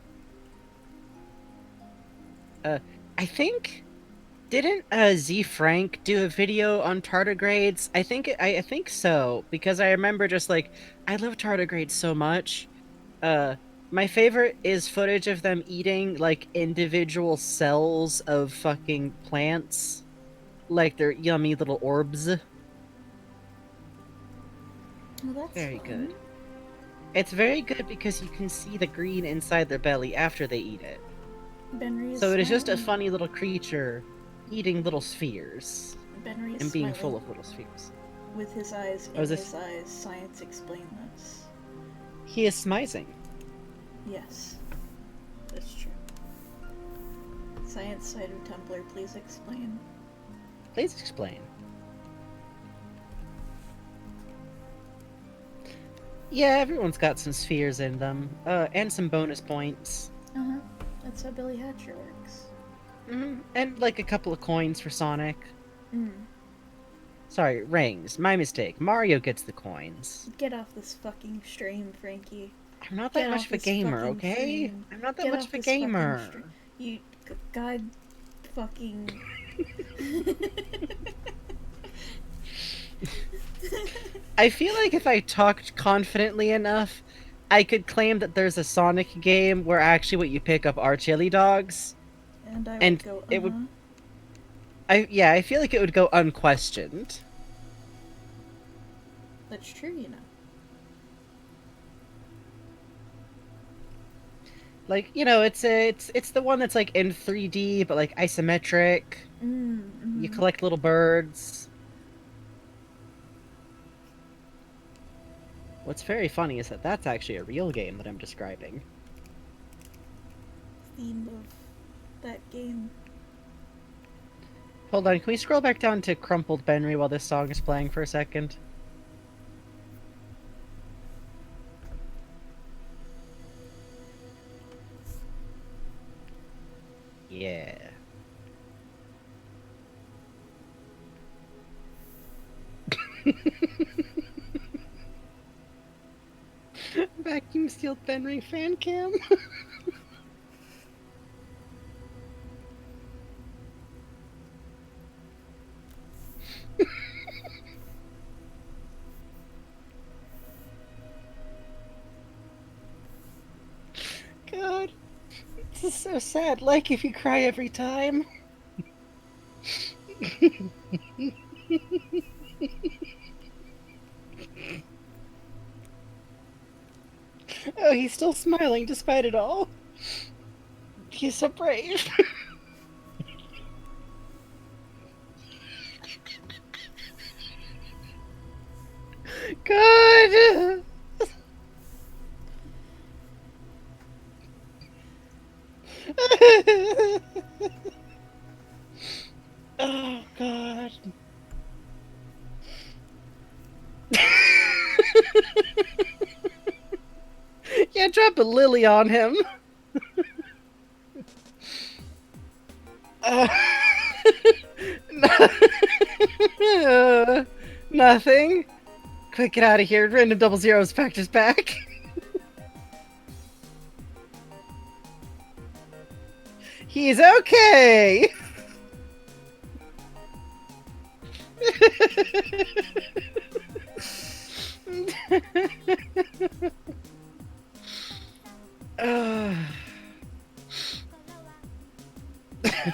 I think, didn't Z Frank do a video on tardigrades? I think so, because I remember just like, I love tardigrades so much. My favorite is footage of them eating like individual cells of fucking plants, like they're yummy little orbs. Well, that's Very fun. good. It's very good because you can see the green inside their belly after they eat it. Benry is So it is just a smiling. funny little creature eating little spheres Benry is and being smiling. full of little spheres. With his eyes in Oh, is this- his eyes, science explain this. He is smizing. Yes. That's true. Science side of Tumblr, please explain. Please explain. Yeah, everyone's got some spheres in them, and some bonus points. Uh-huh. That's how Billy Hatcher works. And like a couple of coins for Sonic. Mm. Sorry, rings. My mistake. Mario gets the coins. Get off this fucking stream, Frankie. I'm not Get that much off of a this gamer, fucking okay? stream. I'm not that Get much off of a this fucking gamer. stream. You, god, fucking. I feel like if I talked confidently enough, I could claim that there's a Sonic game where actually what you pick up are chili dogs. And I would And go, it would. I feel like it would go unquestioned. That's true, you know. Like, you know, it's the one that's like in 3D but like isometric. You collect little birds. What's very funny is that that's actually a real game that I'm describing. Theme of that game. Hold on, can we scroll back down to Crumpled Benry while this song is playing for a second? Yeah. Vacuum sealed Benry fan cam. God, this is so sad. Like if you cry every time. Oh, he's still smiling despite it all. He's so brave. God. Oh, God. Yeah, drop a lily on him. Nothing. Quick, get out of here. Random double zeros factors back. He's okay.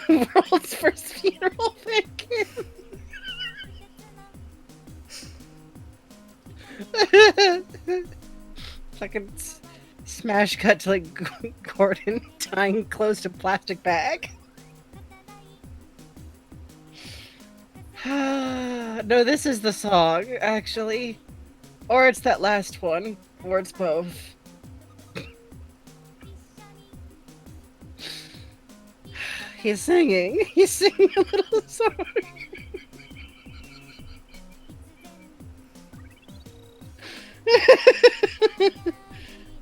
World's first funeral victim. Fucking smash cut to like Gordon tying clothes to plastic bag. No, this is the song, actually. Or it's that last one, or it's both. He's singing. He's singing a little song.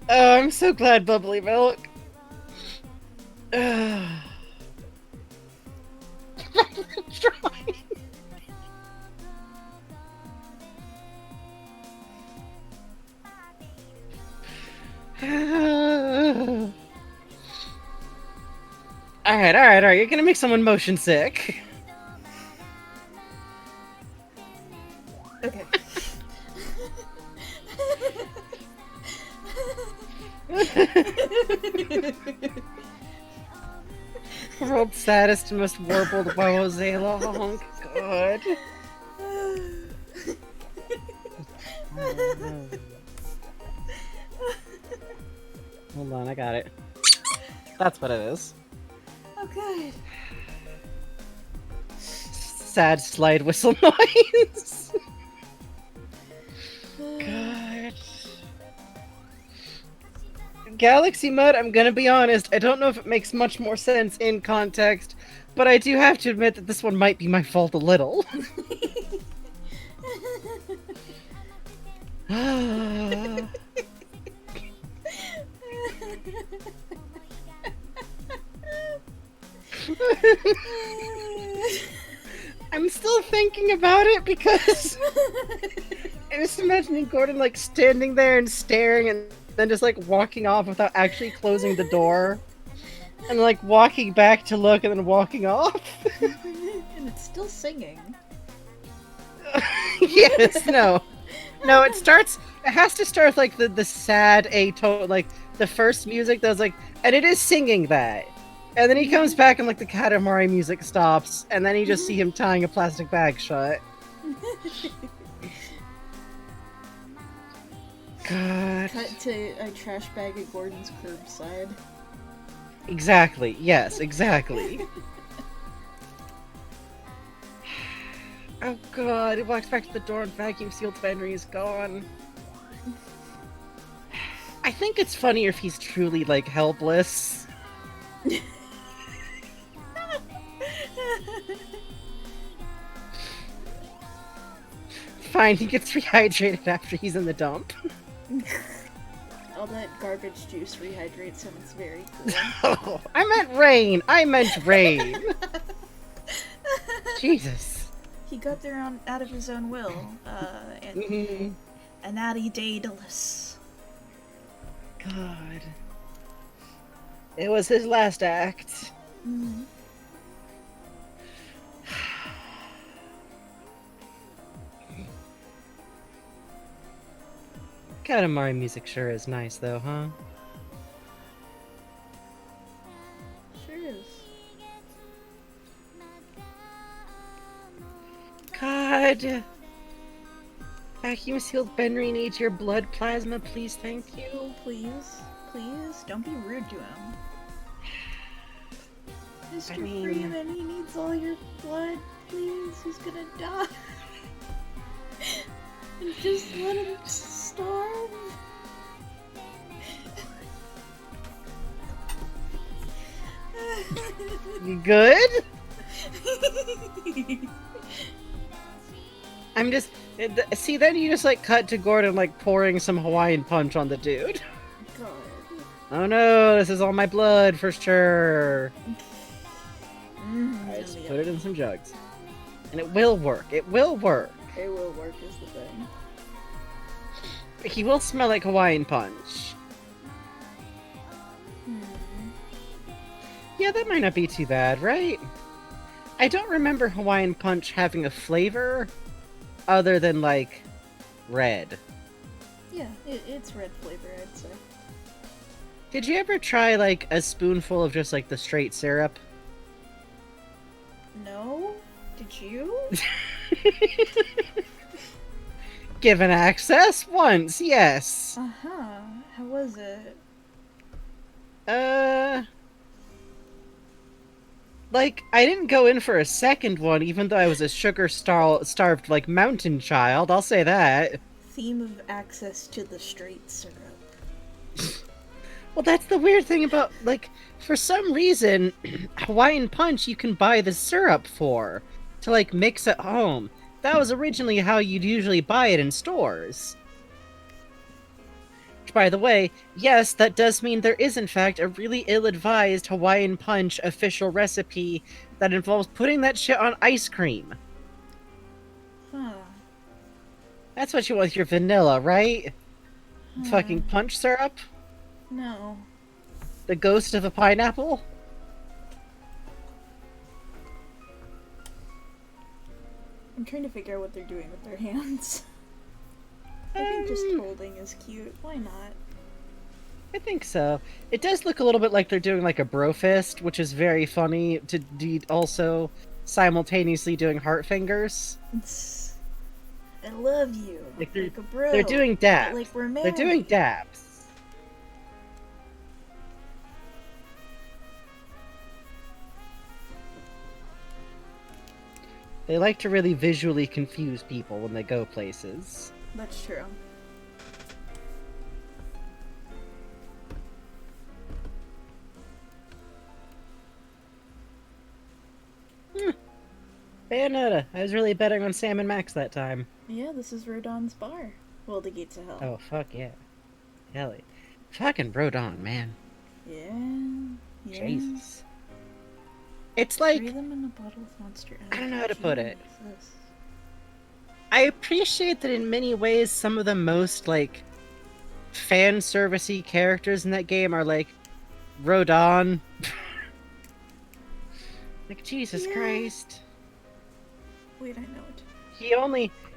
Oh, I'm so glad Bubbly Milk. Alright, you're gonna make someone motion sick. Okay. World's saddest and most warbled Jose Long. God. Hold on, I got it. That's what it is. Oh, good. Sad slide whistle noise. God. Galaxy Mud, I'm gonna be honest, I don't know if it makes much more sense in context, but I do have to admit that this one might be my fault a little. thinking about it because I'm just imagining Gordon like standing there and staring and then just like walking off without actually closing the door. And like walking back to look and then walking off. And it's still singing. Yes, no. No, it has to start with like the sad like the first music that's like, and it is singing that. And then he comes back and like the Katamari music stops, and then you just see him tying a plastic bag shut. God. Cut to a trash bag at Gordon's curbside. Exactly, yes, exactly. Oh god, he walks back to the door and vacuum sealed Henry is gone. I think it's funnier if he's truly, like, helpless. Fine, he gets rehydrated after he's in the dump. All that garbage juice rehydrates him, it's very cool. Oh, I meant rain! I meant rain! Jesus. He got there out of his own will, and an Natty Daedalus. God. It was his last act. Katamari music sure is nice though, huh? Sure is. God. Vacuum sealed Benry needs your blood plasma, please, thank you. Please, please, don't be rude to him. Mr. mean- Freeman, he needs all your blood, please. He's gonna die. And just let him starve. You good? I'm just... See, then you just, like, cut to Gordon, like, pouring some Hawaiian punch on the dude. God. Oh no, this is all my blood, for sure. Alright, so put it in some jugs. And it will work. It will work. It will work is the thing. He will smell like Hawaiian punch. Yeah, that might not be too bad, right? I don't remember Hawaiian punch having a flavor other than, like, red. Yeah, it's red flavor, I'd say. Did you ever try, like, a spoonful of just, like, the straight syrup? No? Did you? Given access? Once, yes. Uh-huh. How was it? Like, I didn't go in for a second one, even though I was a sugar-starved, like, mountain child, I'll say that. Theme of access to the straight syrup. Well, that's the weird thing about, like, for some reason, Hawaiian Punch you can buy the syrup for, to, like, mix at home. That was originally how you'd usually buy it in stores. Which, by the way, yes, that does mean there is, in fact, a really ill-advised Hawaiian Punch official recipe that involves putting that shit on ice cream. Huh. That's what you want with your vanilla, right? Fucking punch syrup? No. The ghost of a pineapple? I'm trying to figure out what they're doing with their hands. I think just holding is cute. Why not? I think so. It does look a little bit like they're doing like a bro fist, which is very funny to also simultaneously doing heart fingers. I love you. Like a bro. They're doing dabs. Like we're married. They're doing dabs. They like to really visually confuse people when they go places. That's true. Bayonetta. I was really betting on Sam and Max that time. Yeah, this is Rodon's bar. Well, the gates of hell. Oh, fuck yeah. Hell yeah. Fucking Rodon, man. Yeah. Jesus. It's like... Spray them in a bottle of Monster Energy. I don't know how to put it. Jesus. I appreciate that in many ways some of the most, like, fan servicey characters in that game are, like, Rodon. Like, Jesus Yeah. Christ. Wait, I know it.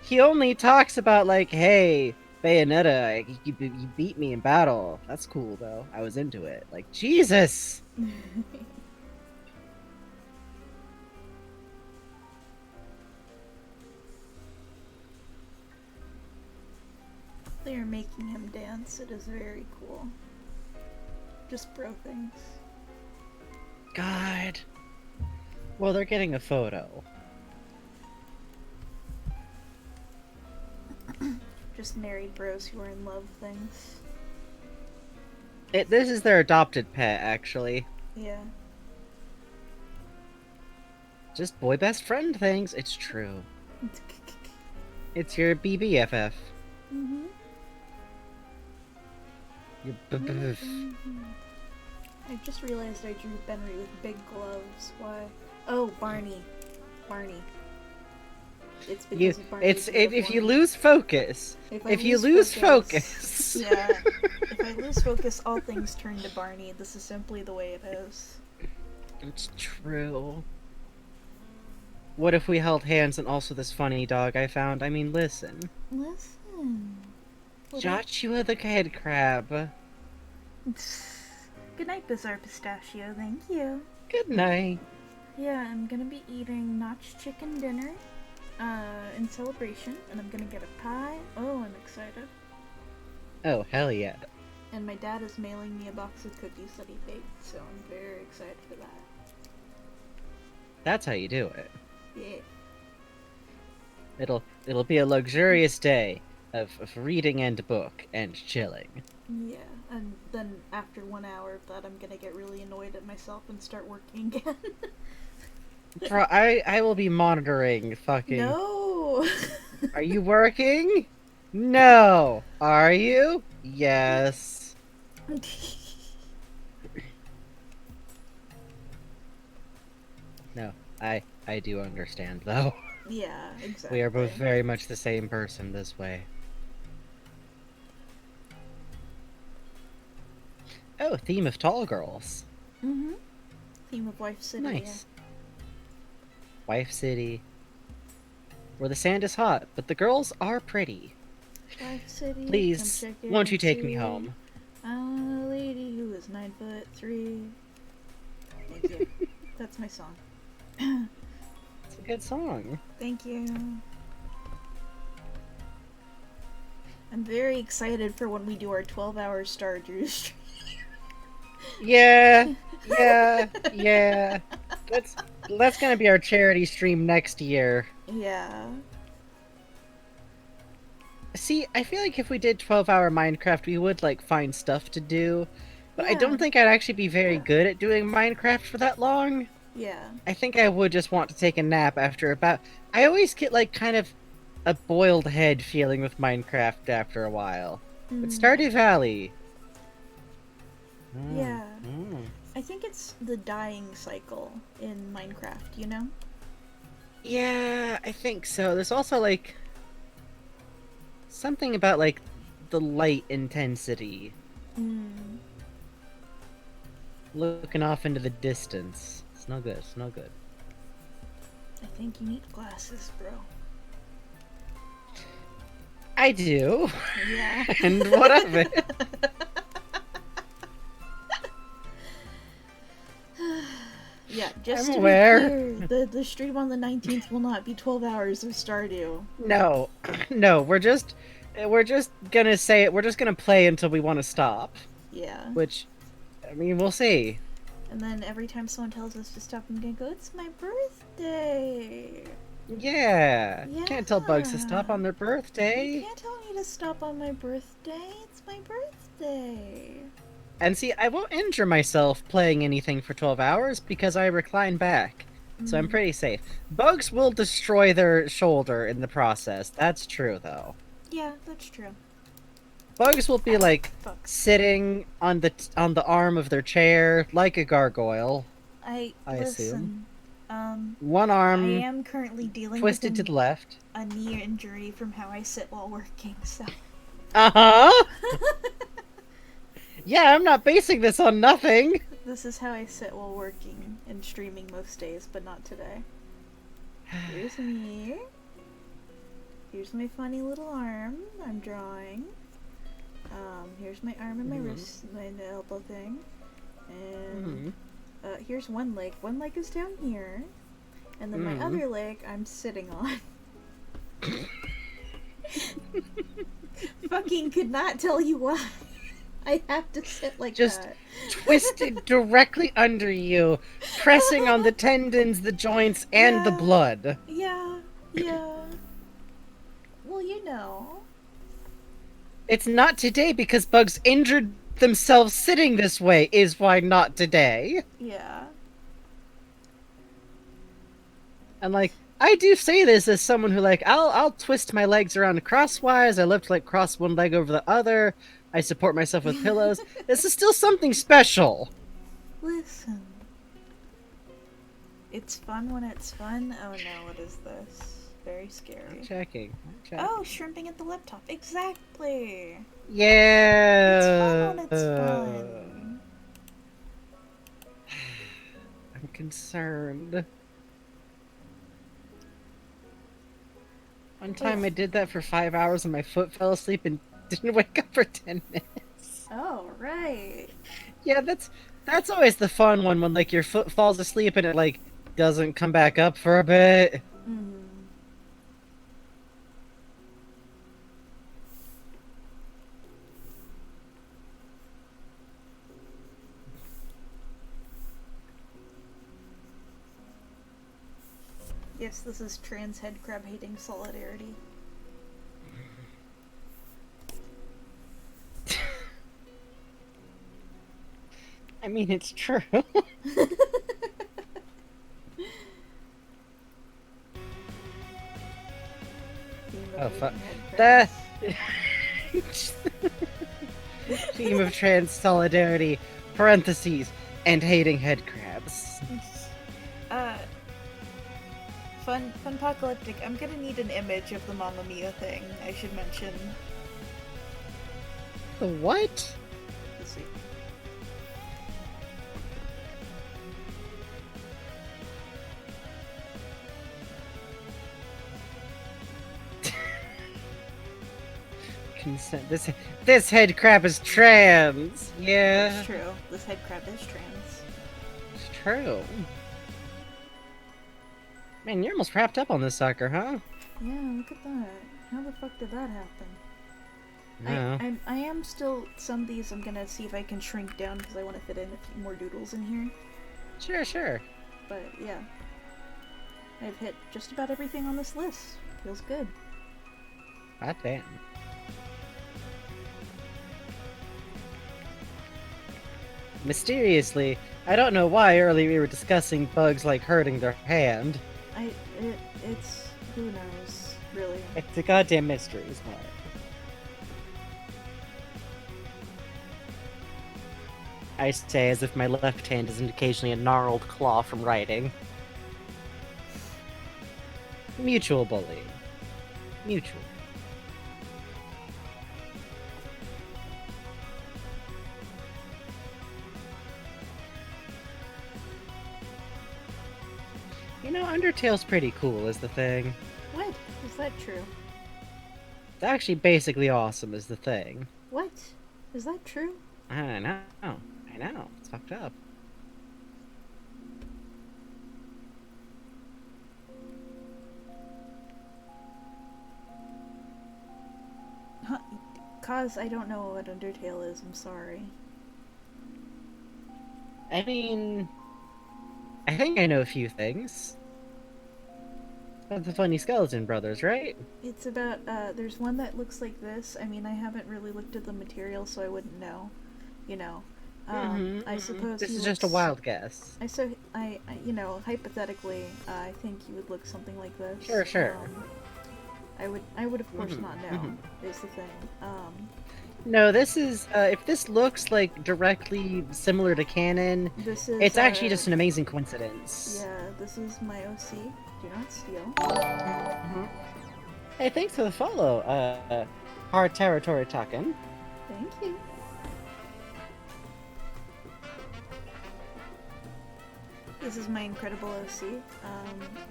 He only talks about, like, hey, Bayonetta, you beat me in battle. That's cool, though. I was into it. Like, Jesus! They are making him dance. It is very cool. Just bro things. God. Well, they're getting a photo. Just married bros who are in love things. This is their adopted pet, actually. Yeah. Just boy best friend things. It's true. It's your BBFF. Mm-hmm. Your BBF. I just realized I drew Benry with big gloves. Why? Oh, Barney. Barney. It's because of Barney. If you lose focus. If you lose focus. Yeah. If I lose focus, all things turn to Barney. This is simply the way it is. It's true. What if we held hands and also this funny dog I found? I mean, listen. Listen. Joshua the head crab. Good night, Bizarre Pistachio. Thank you. Good night. Yeah, I'm gonna be eating Notch chicken dinner in celebration, and I'm gonna get a pie. Oh, I'm excited. Oh, hell yeah. And my dad is mailing me a box of cookies that he baked, so I'm very excited for that. That's how you do it. Yeah. It'll be a luxurious day of reading and book and chilling. Yeah, and then after 1 hour of that, I'm gonna get really annoyed at myself and start working again. I will be monitoring fucking... No! Are you working? No! Are you? Yes. No, I do understand, though. Yeah, exactly. We are both very much the same person this way. Oh, theme of tall girls. Mm-hmm. Theme of Wife City. Nice. Wife City. Where the sand is hot, but the girls are pretty. Yeah. Wife City. Please, won't you take me home? I'm a lady who is 9'3". Thank you. That's my song. It's a good song. Thank you. I'm very excited for when we do our 12-hour Stardew stream. Yeah. That's gonna be our charity stream next year. Yeah. See, I feel like if we did 12-hour Minecraft, we would, like, find stuff to do. But I Yeah. don't think I'd actually be very good at doing Minecraft for that long. Yeah. I think I would just want to take a nap after about... I always get, like, kind of a boiled head feeling with Minecraft after a while. But Stardew Valley... Yeah. I think it's the dying cycle in Minecraft, you know? Yeah, I think so. There's also, like... something about, like, the light intensity. Looking off into the distance. It's no good, it's no good. I think you need glasses, bro. I do. Yeah. And what of it? Yeah, just I'm to aware. be clear, the stream on the 19th will not be 12 hours of Stardew. No. No, we're just gonna say it. We're just gonna play until we want to stop. Yeah. Which, I mean, we'll see. And then every time someone tells us to stop, I'm gonna go, it's my birthday! Yeah. Can't tell bugs to stop on their You birthday. can't tell me to stop on my birthday, it's my birthday! And see, I won't injure myself playing anything for 12 hours because I recline back. So I'm pretty safe. Bugs will destroy their shoulder in the process. That's true, though. Yeah, that's true. Bugs will be like Fuck. sitting on the arm of their chair like a gargoyle. I I listen. assume. One I arm am currently dealing twisted to with the left. a knee injury from how I sit while working, so... Uh-huh! Yeah, I'm not basing this on nothing! This is how I sit while working and streaming most days, but not today. Here's me. Here's my funny little arm I'm drawing. Here's my arm and my wrist, my elbow thing. And here's one leg. One leg is down here. And then my other leg I'm sitting on. Fucking could not tell you why. I have to sit like Just that. twisted directly under you, pressing on the tendons, the joints, and the blood. Yeah. Well, you know. It's not today because bugs injured themselves sitting this way, is why not today. Yeah. And like, I do say this as someone who like, I'll twist my legs around crosswise, I love to like cross one leg over the other, I support myself with pillows. This is still something special. Listen. It's fun when it's fun. Oh no, what is this? Very scary. I'm checking. Oh, shrimping at the laptop. Exactly. Yeah. It's fun when it's fun. I'm concerned. One time I did that for 5 hours and my foot fell asleep and didn't wake up for 10 minutes. Oh, right. Yeah, that's always the fun one when like your foot falls asleep and it like doesn't come back up for a bit. Yes, this is trans head crab hating solidarity. I mean, it's true. Oh fuck. The theme of trans solidarity, parentheses, and hating head crabs. Fun apocalyptic. I'm gonna need an image of the Mamma Mia thing, I should mention. The what? Let's see. Consent. This head crab is trans. Yeah. That's true. This head crab is trans. It's true. Man, you're almost wrapped up on this sucker, huh? Yeah, look at that. How the fuck did that happen? No. I am still, some of these I'm gonna see if I can shrink down because I want to fit in a few more doodles in here. Sure. But yeah. I've hit just about everything on this list. Feels good. God damn. Mysteriously, I don't know why earlier we were discussing bugs like hurting their hand. It's, who knows, really. It's a goddamn mystery, is why. I say as if my left hand isn't occasionally a gnarled claw from writing. Mutual bullying. Mutual. You know, Undertale's pretty cool, is the thing. What? Is that true? It's actually basically awesome, is the thing. What? Is that true? I know. It's fucked up. Huh? Cause I don't know what Undertale is, I'm sorry. I mean, I think I know a few things. About the Funny Skeleton Brothers, right? It's about, there's one that looks like this. I mean, I haven't really looked at the material, so I wouldn't know. You know. I suppose this he is just a looks- wild guess. I you know, hypothetically, I think he would look something like this. Sure. I would of course not know, is the thing. No, this is, if this looks, like, directly similar to canon, This is. it's actually just an amazing coincidence. Yeah, this is my OC. Do not steal. Mhm. Hey, thanks for the follow, Hard Territory Talkin'. Thank you. This is my incredible OC,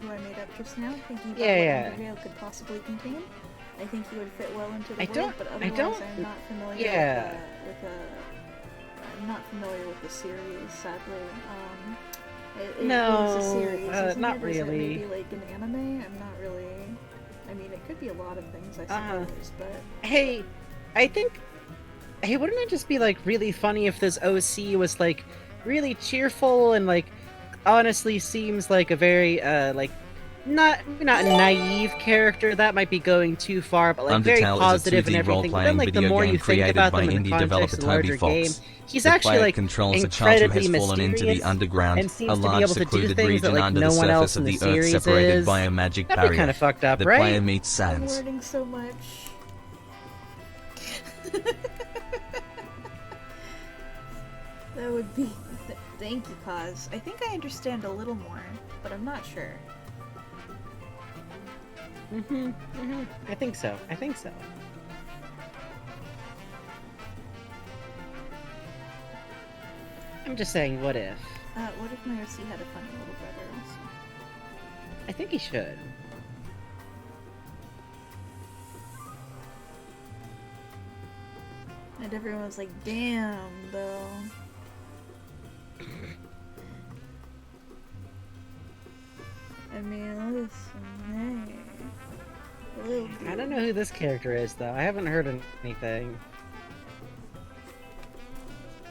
who I made up just now, thinking about Yeah. what Undertale could possibly contain. I think he would fit well into the I world, don't- but I otherwise don't- I'm not familiar yeah. I'm not familiar with the series, sadly. It No, is a series, isn't not it? really. Is it maybe like an anime? I'm not really... I mean, it could be a lot of things, I suppose, but... Hey, I think... Hey, wouldn't it just be, like, really funny if this OC was, like, really cheerful and, like, honestly seems like a very, like, not a naive character, that might be going too far, but, like, very Undertale positive is a and 2D everything. But then, role-playing like, the video more game you think created about by them in the indie context developer of the larger Toby game, Fox. he's The actually, player like, controls a child who incredibly has fallen into the mysterious underground, and seems a to be large able to do secluded things that, region like, under no the one else surface in of the the Earth series separated is. by a magic That'd be barrier. kind of fucked up, The right? player meets I'm Sans. learning so much. That would be... Thank you, Cause. I think I understand a little more, but I'm not sure. I think so. I'm just saying, what if? What if my OC had a funny little brother also? I think he should. And everyone was like, damn, though. I mean, listen, hey. Little I don't dude. know who this character is, though. I haven't heard anything.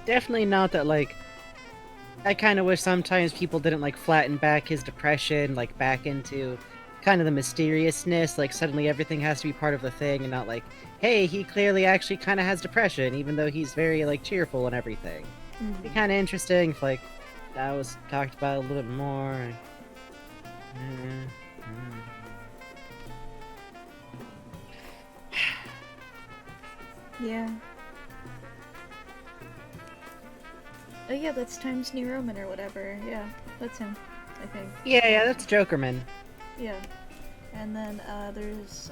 Definitely not that, like... I kind of wish sometimes people didn't, like, flatten back his depression, like, back into kind of the mysteriousness, like, suddenly everything has to be part of the thing, and not like, hey, he clearly actually kind of has depression, even though he's very, like, cheerful and everything. It'd be kind of interesting if, like, that was talked about a little bit more. Yeah. Oh yeah, that's Times New Roman or whatever. Yeah, that's him, I think. Yeah, that's Jokerman. Yeah. And then, there's,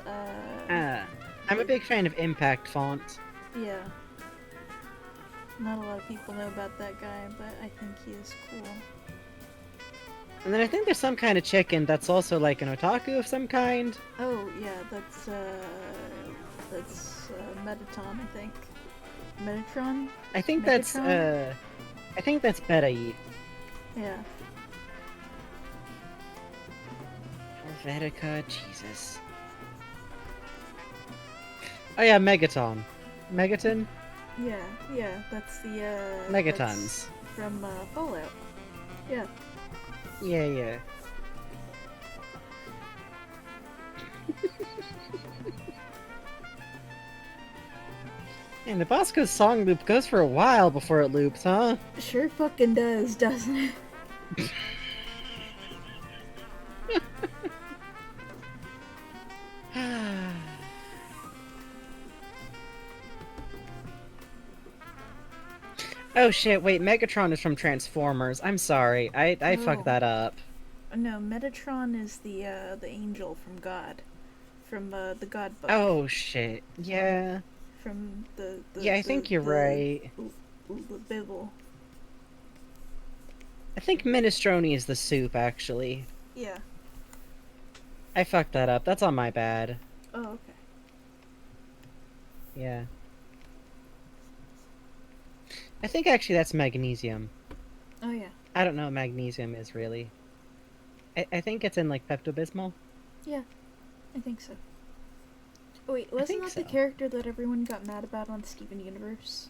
I'm a big fan of Impact font. yeah. Not a lot of people know about that guy, but I think he is cool. And then I think there's some kind of chicken that's also like an otaku of some kind. Oh, yeah, that's Metaton, I think. Metatron? I think Megatron? that's Beta-Eat. Yeah. Helvetica, Jesus. Oh yeah, Megaton. Megaton? Yeah, that's the, Megatons. that's from, Fallout. Yeah. Yeah. And the Bosco's song loop goes for a while before it loops, huh? Sure fucking does, doesn't it? Oh shit, wait, Megatron is from Transformers. I'm sorry. I Oh. fucked that up. No, Metatron is the angel from God. From, the God book. Oh shit. Yeah. From the Yeah, I think you're right. The Bible. I think minestrone is the soup, actually. Yeah. I fucked that up. That's on my bad. Oh, okay. Yeah. I think actually that's magnesium. Oh, yeah. I don't know what magnesium is, really. I think it's in, like, Pepto-Bismol. Yeah. I think so. Oh, wait, wasn't think that so. the character that everyone got mad about on Steven Universe?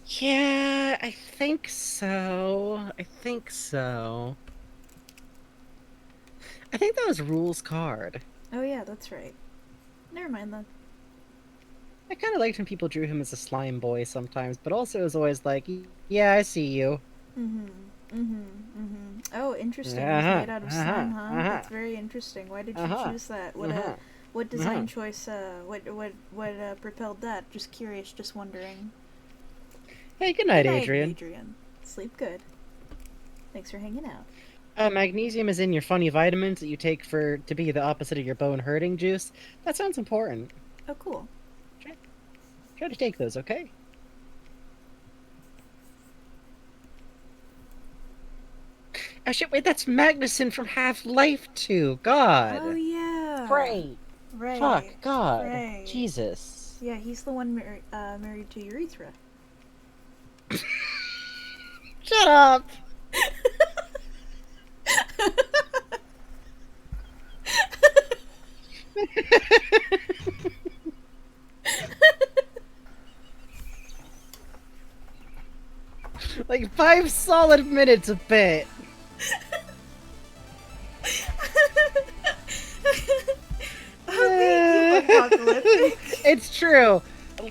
Yeah, I think so. I think that was Rule's card. Oh, yeah, that's right. Never mind then. I kind of liked when people drew him as a slime boy sometimes, but also it was always like, yeah, I see you. Oh, interesting. It was made out of slime, huh? That's very interesting. Why did you choose that? What design choice, what propelled that? Just curious, just wondering. Hey, good night, Good night, Adrian. Adrian. Sleep good. Thanks for hanging out. Magnesium is in your funny vitamins that you take to be the opposite of your bone hurting juice. That sounds important. Oh, cool. Try to take those, okay? Oh shit, wait, that's Magnuson from Half-Life 2. God. Oh, yeah. Right. Right. Fuck, God. Right. Jesus. Yeah, he's the one married to Urethra. Shut up! Like 5 solid minutes of bit. Oh, thank you, Apocalyptic. It's true.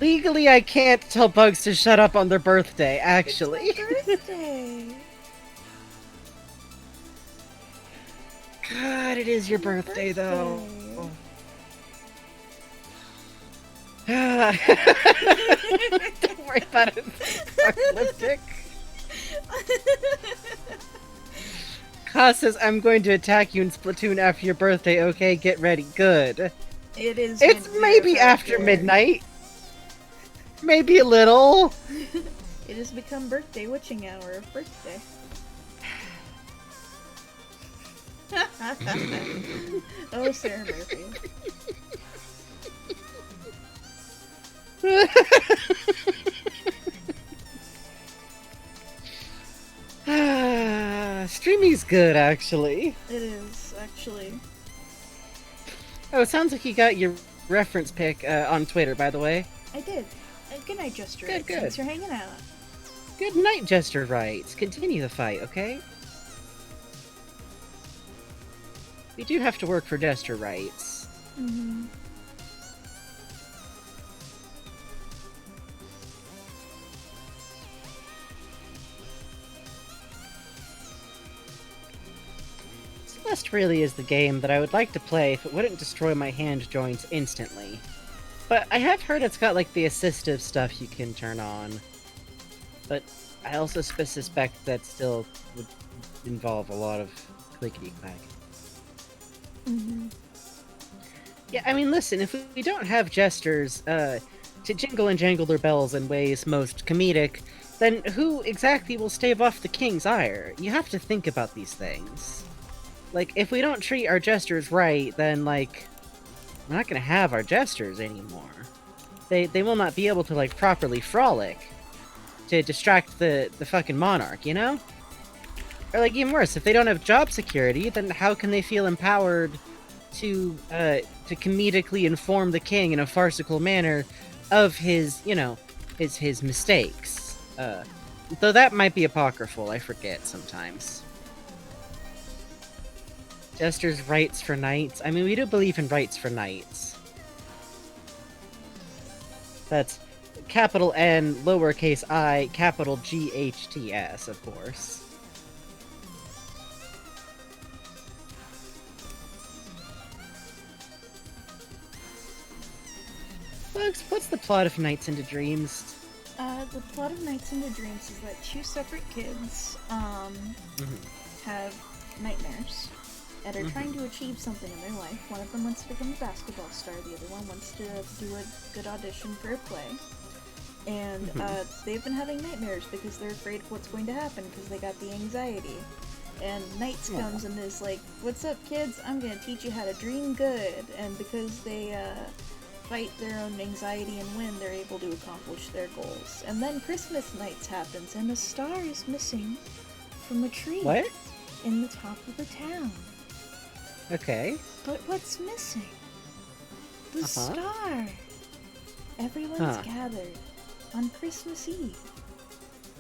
Legally, I can't tell bugs to shut up on their birthday, actually. It's my birthday. God, it is your birthday, though. Don't worry about it. Apocalyptic. Ka says, I'm going to attack you in Splatoon after your birthday, okay? Get ready. Good. It is. It's maybe after midnight. Maybe a little. It has become birthday witching hour of birthday. Oh, Sarah Murphy. Streaming's good, actually. It is, actually. Oh, it sounds like you got your reference pick on Twitter, by the way. I did. Good night, Jester. Good. Thanks for hanging out. Good night, Jester Rights. Continue the fight, okay? We do have to work for Jester Rights. Mm-hmm. Celeste really is the game that I would like to play if it wouldn't destroy my hand joints instantly. But I have heard it's got like the assistive stuff you can turn on. But I also suspect that still would involve a lot of clickety-clack. Mm-hmm. Yeah, I mean, listen, if we don't have jesters to jingle and jangle their bells in ways most comedic, then who exactly will stave off the king's ire? You have to think about these things. Like, if we don't treat our jesters right, then, like, we're not gonna have our jesters anymore. They will not be able to, like, properly frolic to distract the fucking monarch, you know? Or, like, even worse, if they don't have job security, then how can they feel empowered to comedically inform the king in a farcical manner of his, you know, his mistakes? Though that might be apocryphal, I forget sometimes. Jester's rights for knights. I mean, we do believe in rights for knights. That's capital N, lowercase I, capital GHTS, of course. Bugs, what's the plot of Nights into Dreams? The plot of Nights into Dreams is that two separate kids, have nightmares and are trying to achieve something in their life. One of them wants to become a basketball star, the other one wants to do a good audition for a play. And, they've been having nightmares because they're afraid of what's going to happen because they got the anxiety. And Nights comes and is like, what's up, kids? I'm gonna teach you how to dream good. And because they, fight their own anxiety and win, they're able to accomplish their goals. And then Christmas Nights happens, and a star is missing from a tree in the top of the town. Okay. But what's missing? The star! Everyone's gathered on Christmas Eve.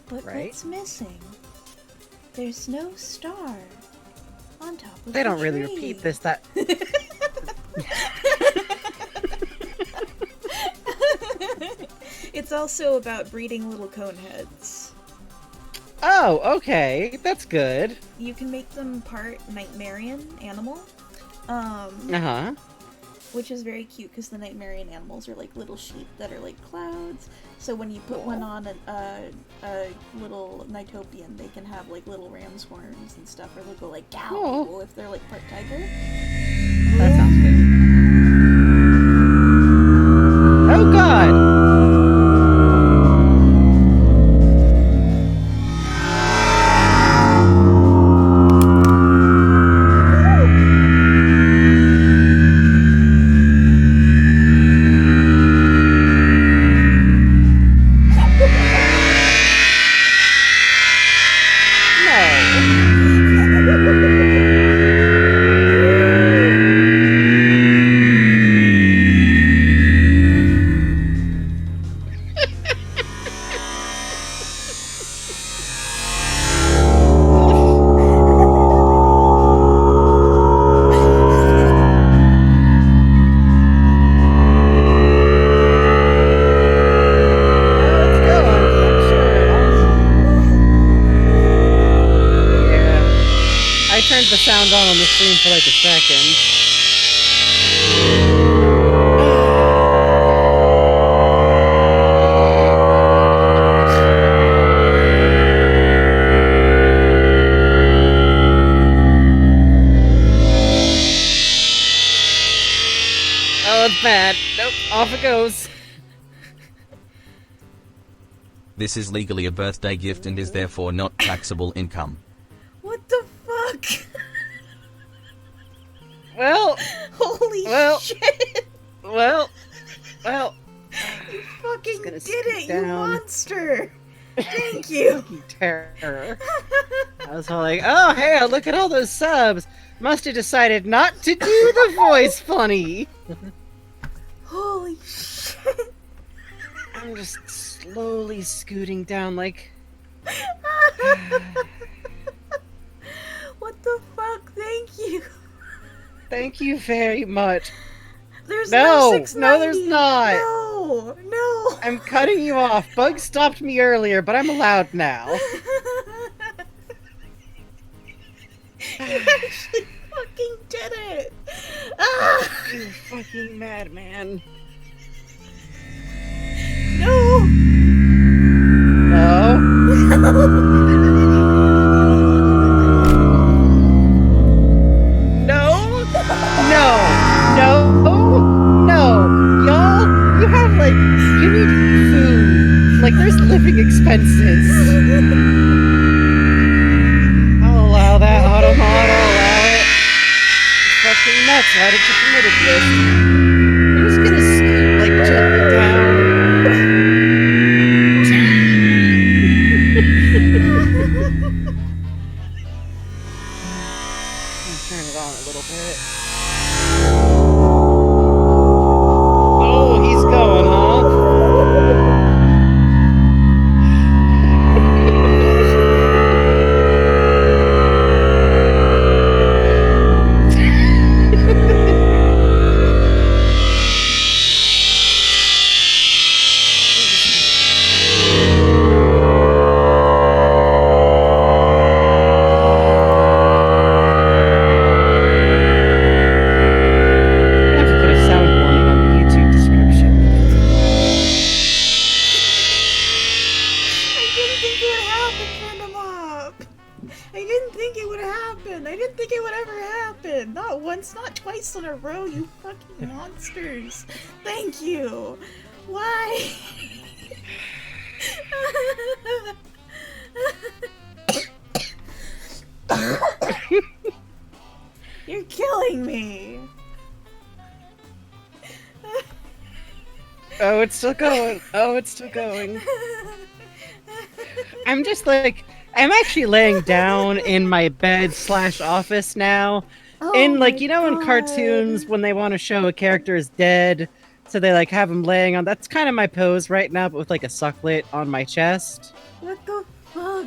But what's missing? There's no star on top of the tree. They don't really repeat this that... It's also about breeding little cone heads. Oh, okay. That's good. You can make them part Nightmarian animal. which is very cute because the Nightmarian animals are like little sheep that are like clouds. So when you put one on a little Nighttopian, they can have like little ram's horns and stuff, or they'll go like cow if they're like part tiger. That sounds good. Oh god! The sound on the screen for like a second. Oh, it's bad. Nope, off it goes. This is legally a birthday gift and is therefore not taxable income. What the fuck? Well, holy shit! Well, you fucking did it, down. You monster! Thank you. Terror. I was all like, oh hey, look at all those subs. Must have decided not to do the voice funny. Holy shit! I'm just slowly scooting down like. What the fuck? Thank you. Thank you very much. There's no, there's not. No. I'm cutting you off. Bug stopped me earlier, but I'm allowed now. You actually fucking did it. Ah! You fucking madman. No. Y'all, you have like, you need to eat food. Like, there's living expenses. I'll allow that, Automod, I'll allow it. Fucking nuts, why did you permit this? I'm just gonna scoot, like, gently down. Turn it on a little bit. Oh, he's going, huh? Not twice in a row, you fucking monsters. Thank you. Why? You're killing me. Oh, it's still going. Oh, it's still going. I'm just like, I'm actually laying down in my bed / office now. In, like, you know, in cartoons, when they want to show a character is dead, so they, like, have him laying on... That's kind of my pose right now, but with, like, a sucklet on my chest. What the fuck?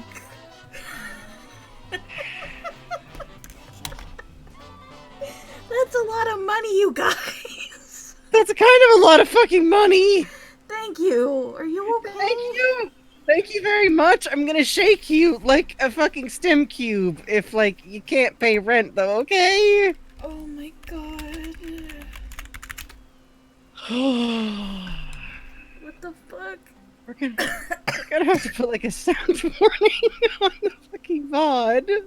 That's a lot of money, you guys. That's kind of a lot of fucking money. Thank you. Are you okay? Thank you. Thank you very much. I'm gonna shake you like a fucking stem cube if, like, you can't pay rent, though, okay? Oh my god. What the fuck? We're gonna have to put like a sound warning on the fucking VOD.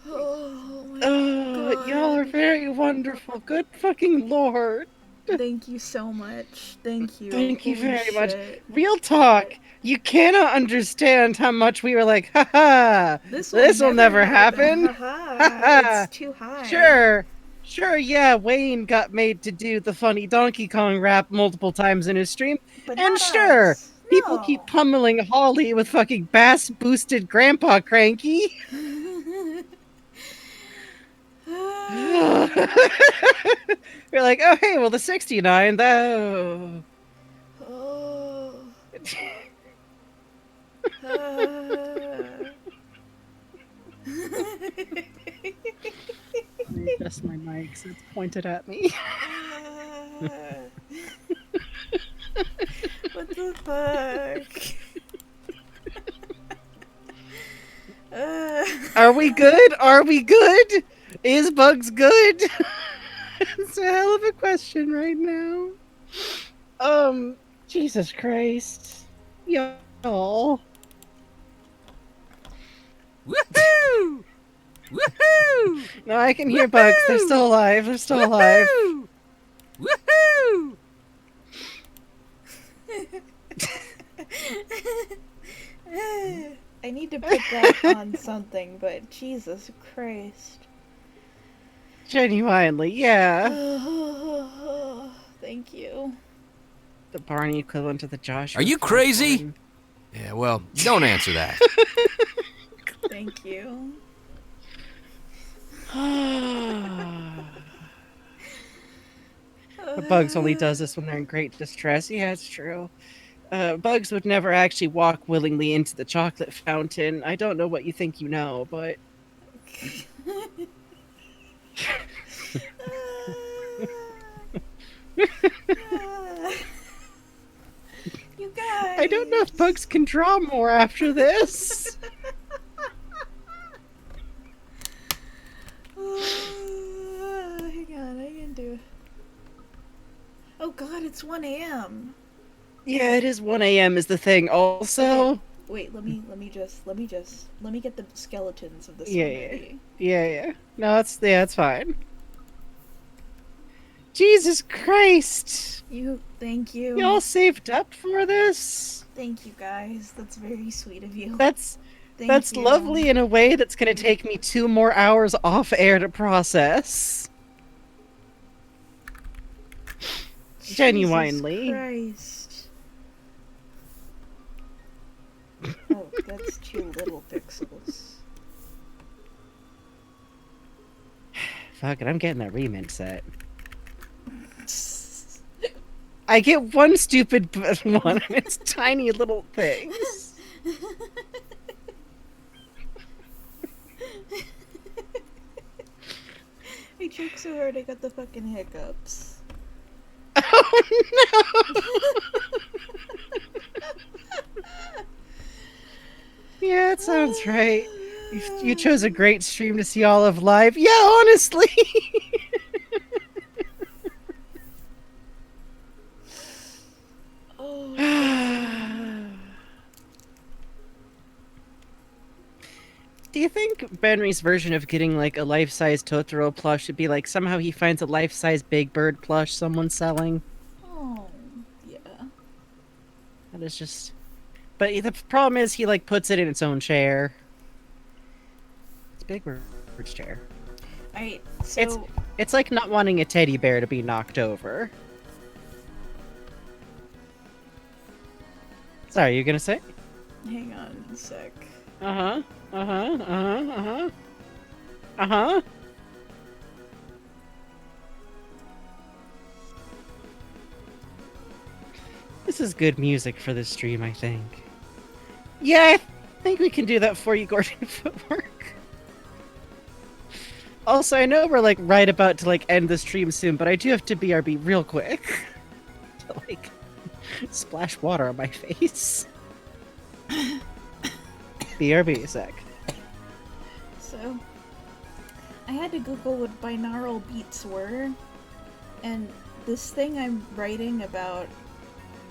Oh my Oh, y'all are god. very wonderful. Good fucking lord. Thank you so much. Thank you. Thank you Holy very much. shit. Real talk. You cannot understand how much we were like, haha, this will never happen. Haha. It's too high. Sure, yeah, Wayne got made to do the funny Donkey Kong rap multiple times in his stream. But And not sure, us. people No. keep pummeling Holly with fucking bass-boosted Grandpa Cranky. We're like, oh hey, well the 69, though. Oh. Adjust my mic so it's pointed at me. What the fuck? Are we good? Are we good? Is Bugs good? It's a hell of a question right now. Jesus Christ. Y'all. Woohoo! Woohoo! No, I can hear Bugs. They're still alive. They're still alive. Woohoo! I need to put that on something, but Jesus Christ. Genuinely, yeah. Thank you. The Barney equivalent to the Josh. Are you crazy? Yeah, well, don't answer that. Thank you. But Bugs only does this when they're in great distress. Yeah, it's true. Bugs would never actually walk willingly into the chocolate fountain. I don't know what you think you know, but... You guys. I don't know if Bugs can draw more after this. Hang on, I can do it. Oh god, it's 1 a.m. Yeah, it is 1 a.m. is the thing. Also, Wait, let me get the skeletons of this Yeah, one yeah. ready. yeah. No, it's fine. Jesus Christ! Thank you. Y'all saved up for this? Thank you guys. That's very sweet of you. That's Thank you. lovely in a way that's gonna take me 2 more hours off air to process. Genuinely. Jesus Christ. Oh, that's 2 little pixels. Fuck it, I'm getting that remix set. I get one stupid one, and it's tiny little things. I choked so hard I got the fucking hiccups. Oh no! Yeah, it sounds right. You chose a great stream to see all of live. Yeah, honestly. Do you think Benry's version of getting like a life-size Totoro plush would be like somehow he finds a life-size Big Bird plush someone's selling? Oh, yeah. That is just... But the problem is he like puts it in its own chair. It's Big Bird's chair. Alright, so... It's like not wanting a teddy bear to be knocked over. Sorry, you gonna say? Hang on a sec. Uh-huh. Uh-huh. Uh-huh. Uh-huh. Uh-huh. This is good music for this stream, I think. Yeah, I think we can do that for you, Gordon Footwork. Also, I know we're like right about to like end the stream soon, but I do have to BRB real quick. To like splash water on my face. BRB a sec. So, I had to Google what binaural beats were, and This thing I'm writing about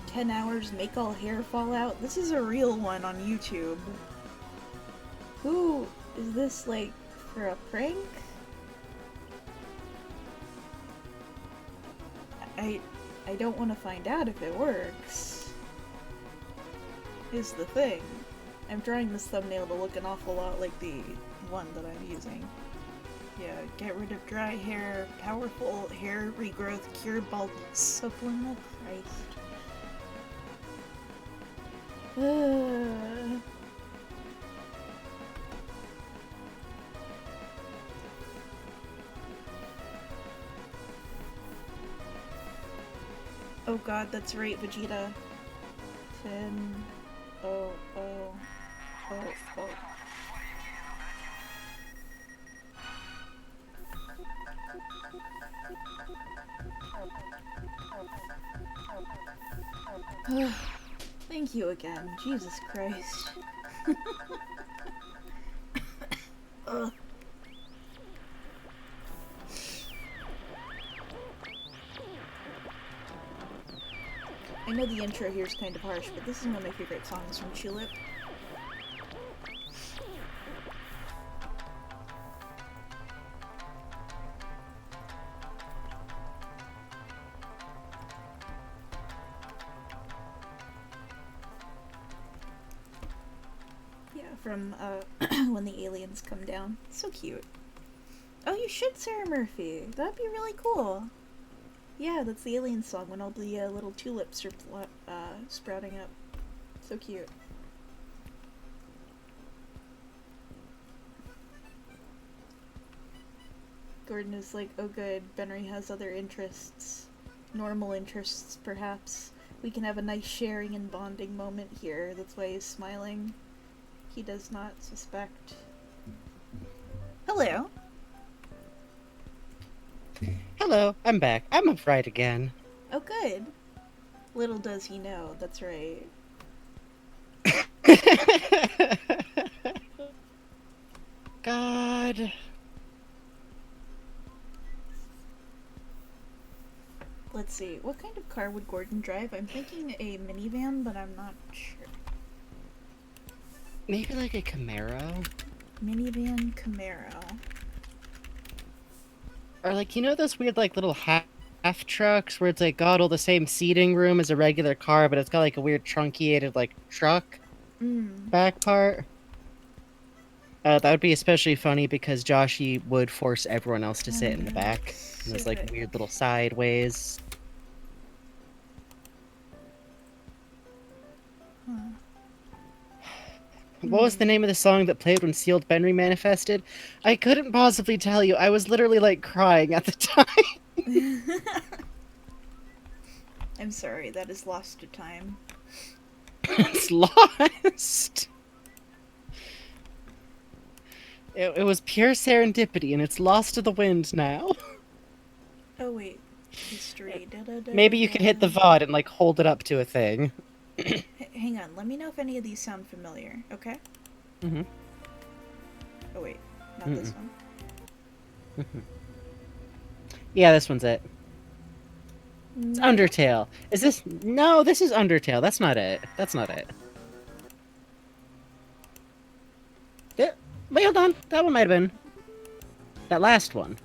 10 hours make all hair fall out, this is a real one on YouTube. Who is this, like, for a prank? I don't want to find out if it works. Is the thing. I'm trying this thumbnail to look an awful lot like the one that I'm using. Yeah, get rid of dry hair, powerful hair regrowth, cure baldness, supplement. Christ. Oh god, that's right, Vegeta. 10. Oh. Thank you again. Jesus Christ. Ugh. I know the intro here is kind of harsh, but this is one of my favorite songs from Tulip. Yeah, from when the aliens come down. So cute. Oh, you should, Sarah Murphy. That'd be really cool. Yeah, that's the alien song when all the little tulips are sprouting up. So cute. Gordon is like, oh good, Benry has other interests. Normal interests, perhaps. We can have a nice sharing and bonding moment here. That's why he's smiling. He does not suspect. Hello. Hello, I'm back. I'm upright again. Oh, good. Little does he know, that's right. God. Let's see, what kind of car would Gordon drive? I'm thinking a minivan, but I'm not sure. Maybe like a Camaro? Minivan Camaro. Or like, you know those weird like little half trucks where it's like got all the same seating room as a regular car, but it's got like a weird truncated like truck back part? That would be especially funny because Joshy would force everyone else to sit in the back. And there's like weird little sideways. What was the name of the song that played when Sealed Benry manifested? I couldn't possibly tell you. I was literally like crying at the time. I'm sorry, that is lost to time. It's lost. It was pure serendipity, and it's lost to the wind now. Oh wait, history. Maybe you could hit the VOD and like hold it up to a thing. Hang on, let me know if any of these sound familiar, okay? Mm-hmm. Oh wait, not this one. Yeah, this one's it. It's No. Undertale. Is this... No, this is Undertale. That's not it. That's not it. Wait, hold on. That one might have been. That last one.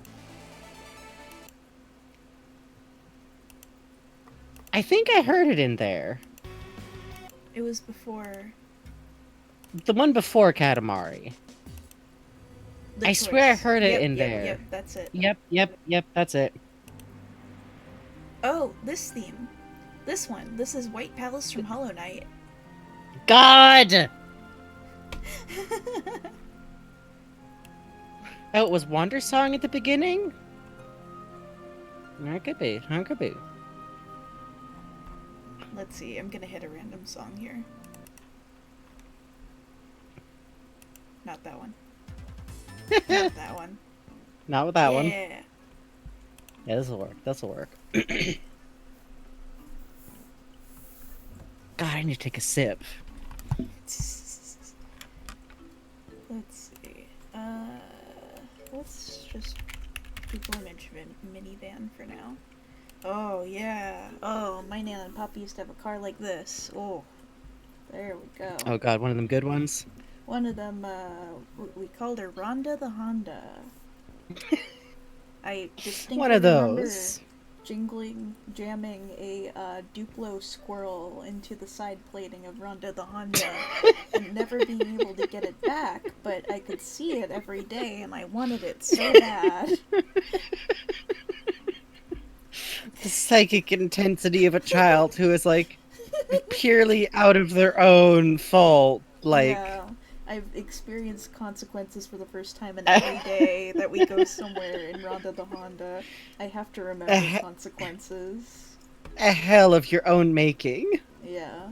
I think I heard it in there. It was before... The one before Katamari. The I swear I choice. heard it in yep, there. Yep, that's it. Yep, that's it. Oh, this theme. This one. This is White Palace from Hollow Knight. God! Oh, it was Wander Song at the beginning? It could be. It could be. Let's see, I'm gonna hit a random song here. Not that one. Not that one. Not with that one. Yeah. Yeah, this'll work. This'll work. God, I need to take a sip. Let's see. Let's just Google image minivan for now. Oh, yeah. Oh, my Nan and Papa used to have a car like this. Oh, there we go. Oh god, one of them good ones. One of them, we called her Rhonda the Honda. I distinctly One of remember those. jamming a Duplo squirrel into the side plating of Rhonda the Honda and never being able to get it back, but I could see it every day and I wanted it so bad. The psychic intensity of a child who is like purely out of their own fault. Like, Yeah, I've experienced consequences for the first time, and every day that we go somewhere in Rhonda the Honda, I have to remember consequences. a hell of your own making. Yeah.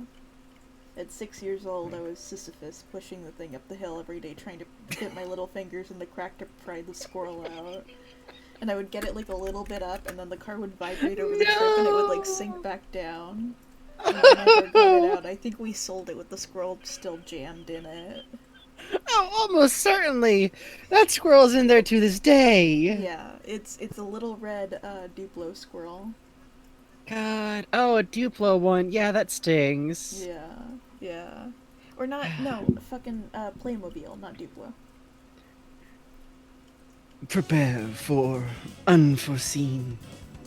At 6 years old, I was Sisyphus, pushing the thing up the hill every day, trying to get my little fingers in the crack to pry the squirrel out. And I would get it like a little bit up, and then the car would vibrate over the trip, and it would like sink back down. And I never got it out. I think we sold it with the squirrel still jammed in it. Oh, almost certainly. That squirrel's in there to this day. Yeah, it's a little red Duplo squirrel. God. Oh, a Duplo one. Yeah, that stings. Yeah. Or not, no, fucking Playmobil, not Duplo. Prepare for unforeseen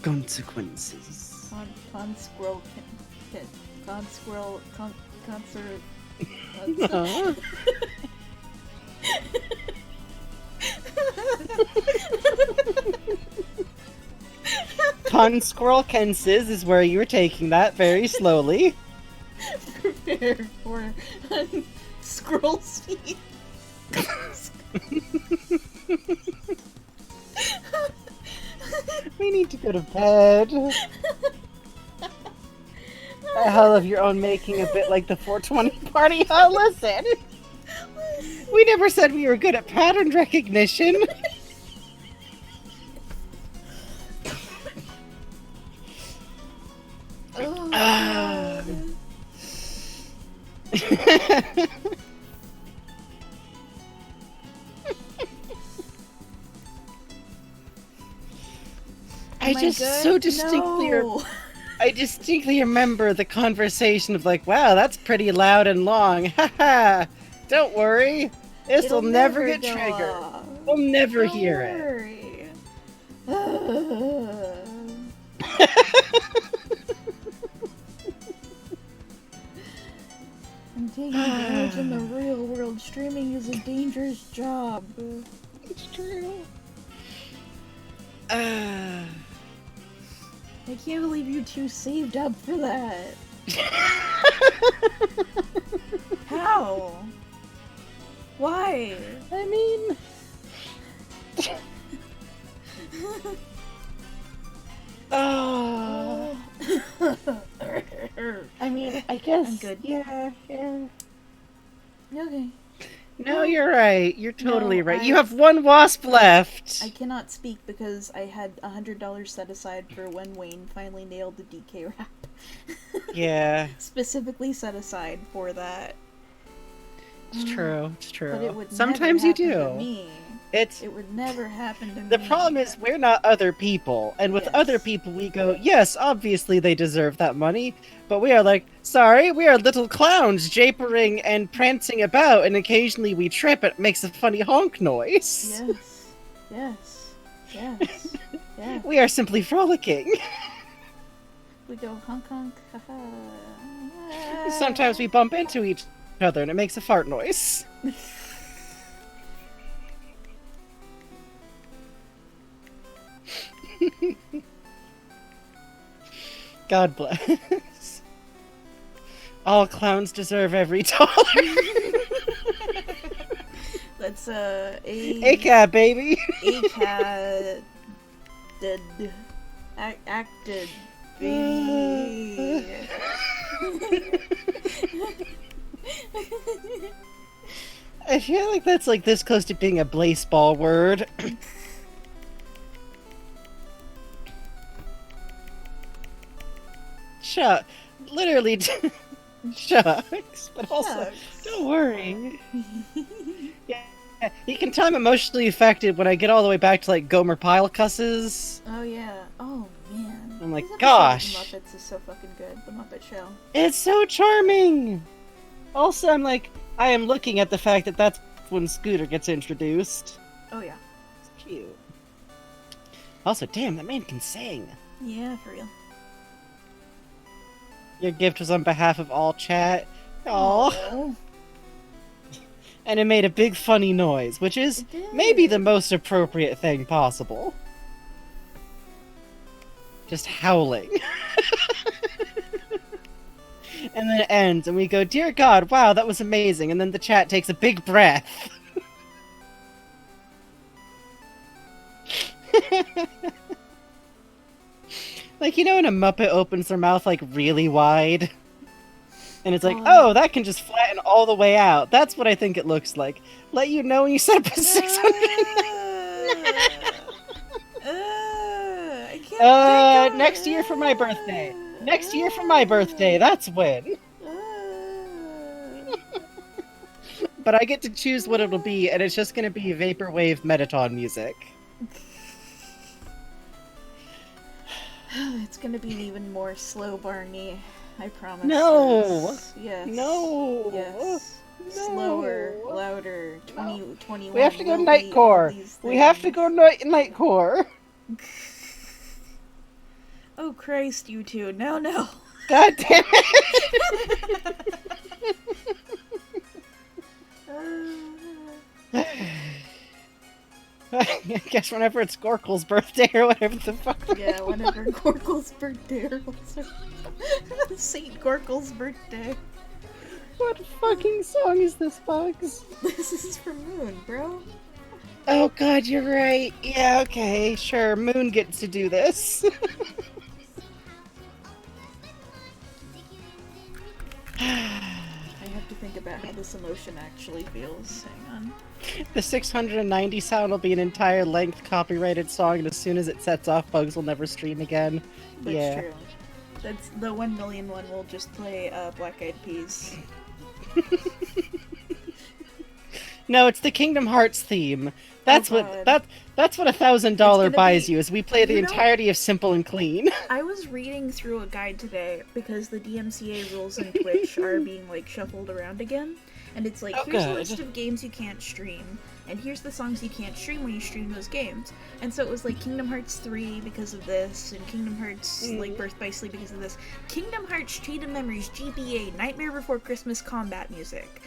consequences. Con squirrel concert. Aw. Con squirrel Kenses is where you were taking that very slowly. Prepare for squirrel speed. We need to go to bed. A hell of your own making, a bit like the 420 party. Oh, listen. We never said we were good at pattern recognition. Oh, God. I Am just good? so distinctly No. I distinctly remember the conversation of like, wow, that's pretty loud and long. Haha. Don't worry. This'll It'll never get go triggered. off. We'll never Don't hear it. worry. I'm taking damage in the real world. Streaming is a dangerous job. It's true. I can't believe you two saved up for that. How? Why? I mean, oh, I mean, I guess. I'm good. Yeah. Okay. No, you're right. You're totally No, right. I- You have one wasp left. I cannot speak because I had $100 set aside for when Wayne finally nailed the DK rap. Yeah, Specifically set aside for that. it's true. It's true. But it would Sometimes never you happen do. to me. It's It would never happen to me. the problem is we're not other people, and with Yes. other people we go, yes, obviously they deserve that money, but we are like, sorry, we are little clowns japering and prancing about, and occasionally we trip. It makes a funny honk noise. Yes. Yeah. We are simply frolicking. We go honk honk, haha. Sometimes we bump into each other, and it makes a fart noise. God bless. All clowns deserve every dollar. That's ACAB, baby. ACAD acted baby. I feel like that's like this close to being a baseball word. Literally, shucks. But also, Shucks. don't worry. Yeah, you can tell I'm emotionally affected when I get all the way back to like Gomer Pyle cusses. Oh yeah. Oh man. I'm like, This episode of gosh, Muppets is so fucking good. The Muppet Show. it's so charming. Also, I'm like, I am looking at the fact that that's when Scooter gets introduced. Oh yeah. It's cute. Also, damn, that man can sing. Yeah, for real. Your gift was on behalf of all chat. Aww. Oh. And it made a big funny noise, which is It did. maybe the most appropriate thing possible. Just howling. And then it ends, and we go, dear God, wow, that was amazing. And then the chat takes a big breath. Like, you know when a Muppet opens their mouth, like, really wide? And it's like, oh, that can just flatten all the way out. That's what I think it looks like. Let you know when you set up a 600. I can't think of Next year for my birthday. Next year for my birthday, that's when. But I get to choose what it'll be, and it's just gonna be Vaporwave Metaton music. It's gonna be even more slow Barney, I promise. No! Yes. No! Yes. No! Slower, louder, 21. We have to go will be Nightcore! these We have to things. go Nightcore! Oh Christ, you two. No, no. God damn it! I guess whenever it's Gorkle's birthday or whatever the fuck. Yeah, whenever Gorkle's birthday or Saint Gorkle's birthday. What fucking song is this, Bugs? This is for Moon, bro. Oh god, you're right. Yeah, okay, sure. Moon gets to do this. I have to think about how this emotion actually feels. Hang on. The 690 sound will be an entire length copyrighted song, and as soon as it sets off, Bugs will never stream again. That's Yeah. true. That's the 1 million one will just play Black Eyed Peas. No, it's the Kingdom Hearts theme. That's Oh, what God. that's what $1,000 It's gonna buys be- you. Is we play the you know- entirety of Simple and Clean. I was reading through a guide today because the DMCA rules in Twitch are being like shuffled around again, and it's like, Oh, here's a good. list of games you can't stream, and here's the songs you can't stream when you stream those games. And so it was like Kingdom Hearts 3 because of this, and Kingdom Hearts like Birth by Sleep because of this. Kingdom Hearts Cheated Memories GBA Nightmare Before Christmas combat music.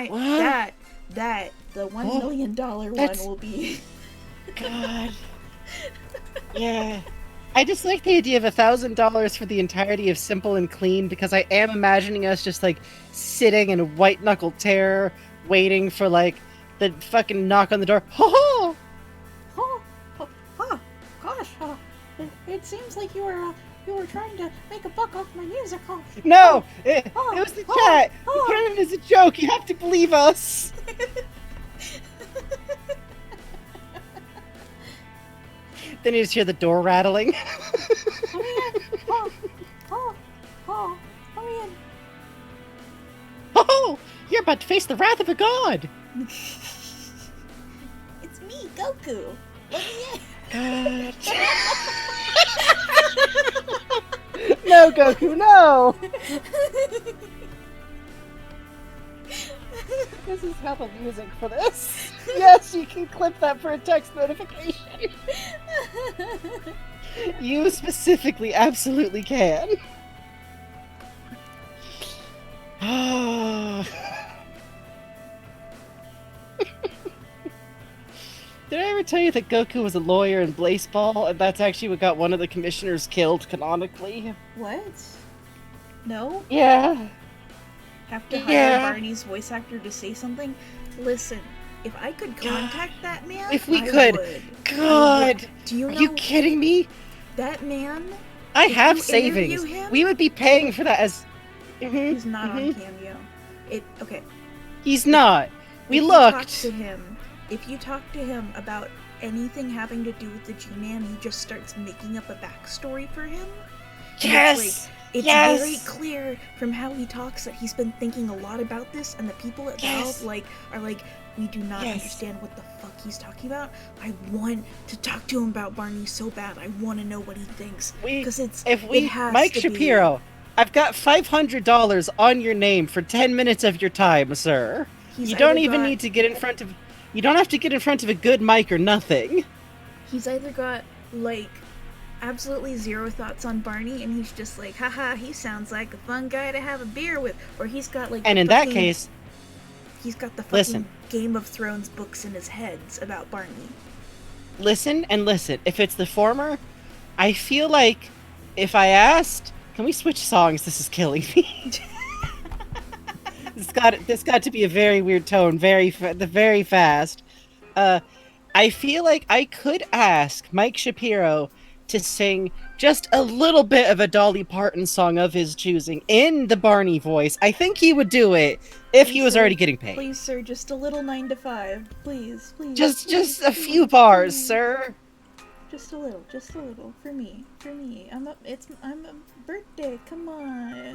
What? That the $1 Oh, million one that's- will be. God. Yeah. I just like the idea of $1,000 for the entirety of Simple and Clean, because I am imagining us just like sitting in white knuckle terror, waiting for like the fucking knock on the door. Ho ho! Gosh, it seems like you were trying to make a buck off my music. No! It was the Oh, chat! oh. We put it as a joke, you have to believe us! Then you just hear the door rattling. Come in. Come in. Oh! You're about to face the wrath of a god! It's me, Goku. Let me in. God. No, Goku, no! This is how the music for this. Yes, you can clip that for a text notification. You specifically absolutely can. Did I ever tell you that Goku was a lawyer in Blaseball, and that's actually what got one of the commissioners killed canonically? What? No? Yeah. Have to hire Yeah. Barney's voice actor to say something? Listen, if I could contact that man, If we I could. would. God! Do you Are know you kidding me? that man? I If have you interview savings. him- We would be paying for that as... Mhm, He's not on mhm. Cameo. Okay. He's not. We If you talk looked. to him, if you talk to him about anything having to do with the G-Man, he just starts making up a backstory for him. And Yes! It's like, It's Yes! very clear from how he talks that he's been thinking a lot about this, and the people at Valve are like, we do not understand what the fuck he's talking about. I want to talk to him about Barney so bad. I want to know what he thinks. Because Mike Shapiro, I've got $500 on your name for 10 minutes of your time, sir. You don't even need to get in front of. You don't have to get in front of a good mic or nothing. He's either got like absolutely zero thoughts on Barney, and he's just like, haha, he sounds like a fun guy to have a beer with, or he's got like, and in that case, he's got the fucking Game of Thrones books in his heads about Barney. Listen and listen. If it's the former, I feel like if I asked, can we switch songs? This is killing me. This got to be a very weird tone, very fast. I feel like I could ask Mike Shapiro to sing just a little bit of a Dolly Parton song of his choosing in the Barney voice. I think he would do it if he was already getting paid. Please, sir, just a little 9 to 5. Please. Just a few bars, sir. Just a little for me. I'm a birthday. Come on.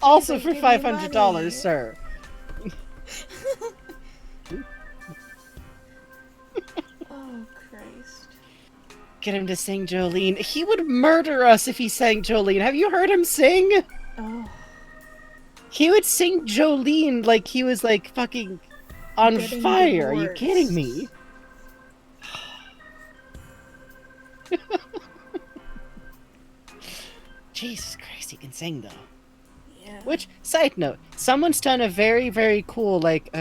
Also for $500, sir. Oh, Christ. Get him to sing Jolene. He would murder us if he sang Jolene. Have you heard him sing? Oh. He would sing Jolene like he was like fucking on fire. Are you kidding me? Jesus Christ, he can sing though. Yeah. Which, side note, someone's done a very, very cool like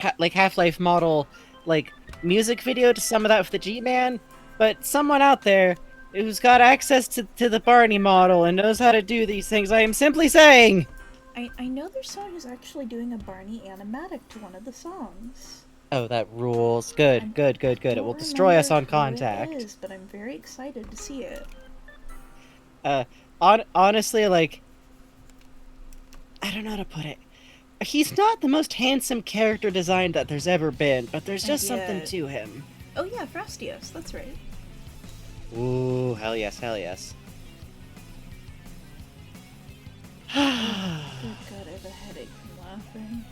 Half-Life model like music video to some of that with the G-Man, but someone out there who's got access to the Barney model and knows how to do these things, I am simply saying. I know there's someone who's actually doing a Barney animatic to one of the songs. Oh, that rules. Good. It will destroy us on contact. It is, but I'm very excited to see it. Honestly, like, I don't know how to put it. He's not the most handsome character design that there's ever been, but there's just something to him. Oh yeah, Frostios, that's right. Ooh, hell yes. Oh, good God, I have a headache from laughing.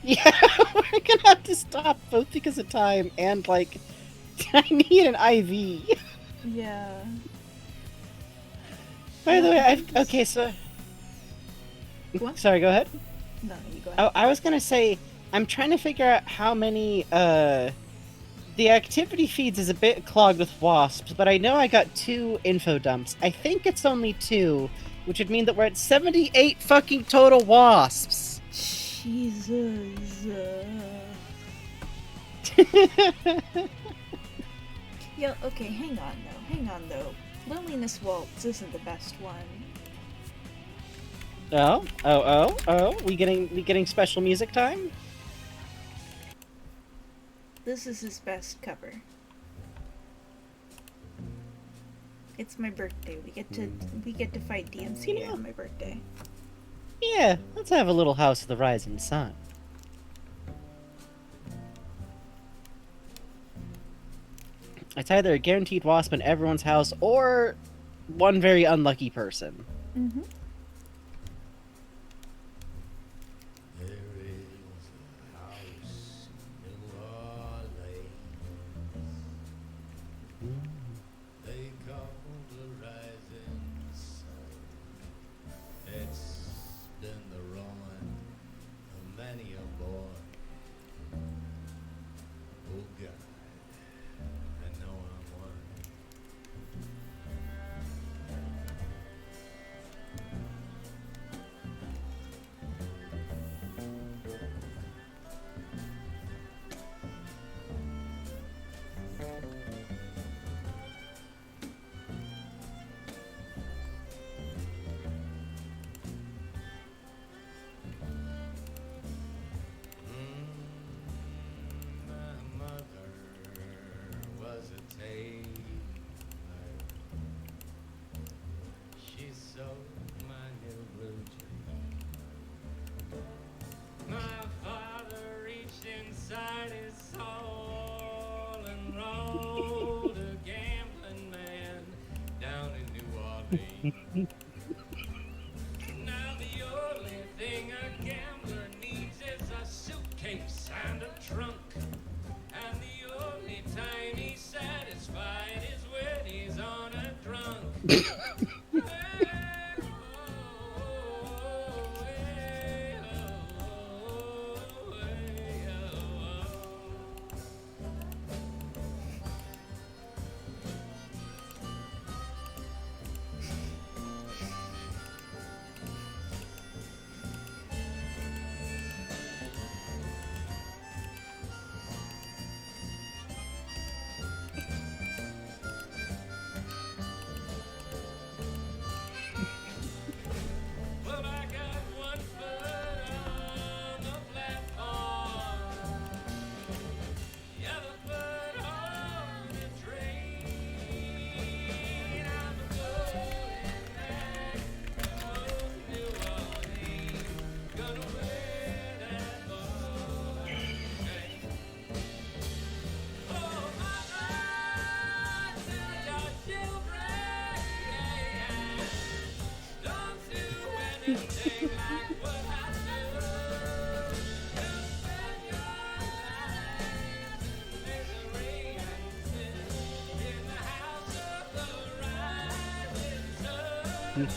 Yeah, we're gonna have to stop both because of time and, like, I need an IV. Yeah. By the way, okay, so... What? Sorry, go ahead. No, you go ahead. I was gonna say, I'm trying to figure out how many, the activity feeds is a bit clogged with wasps, but I know I got 2 info dumps. I think it's only 2, which would mean that we're at 78 fucking total wasps. Jesus. Yo, okay, hang on though. Loneliness Waltz isn't the best one. Oh, we getting special music time? This is his best cover. It's my birthday. We get to fight DMCA on my birthday. Yeah, let's have a little House of the Rising Sun. It's either a guaranteed wasp in everyone's house or one very unlucky person. Mm-hmm. Now the only thing a gambler needs is a suitcase and a trunk. And the only time he's satisfied is when he's on a drunk. Well, I got one foot on the platform, the other foot on the train. I'm going back home to New Orleans, gonna wear that boy chain. Oh, my eyes to your children, don't do anything like what I do. Just spend your life in misery and sin in the house of the rising sun.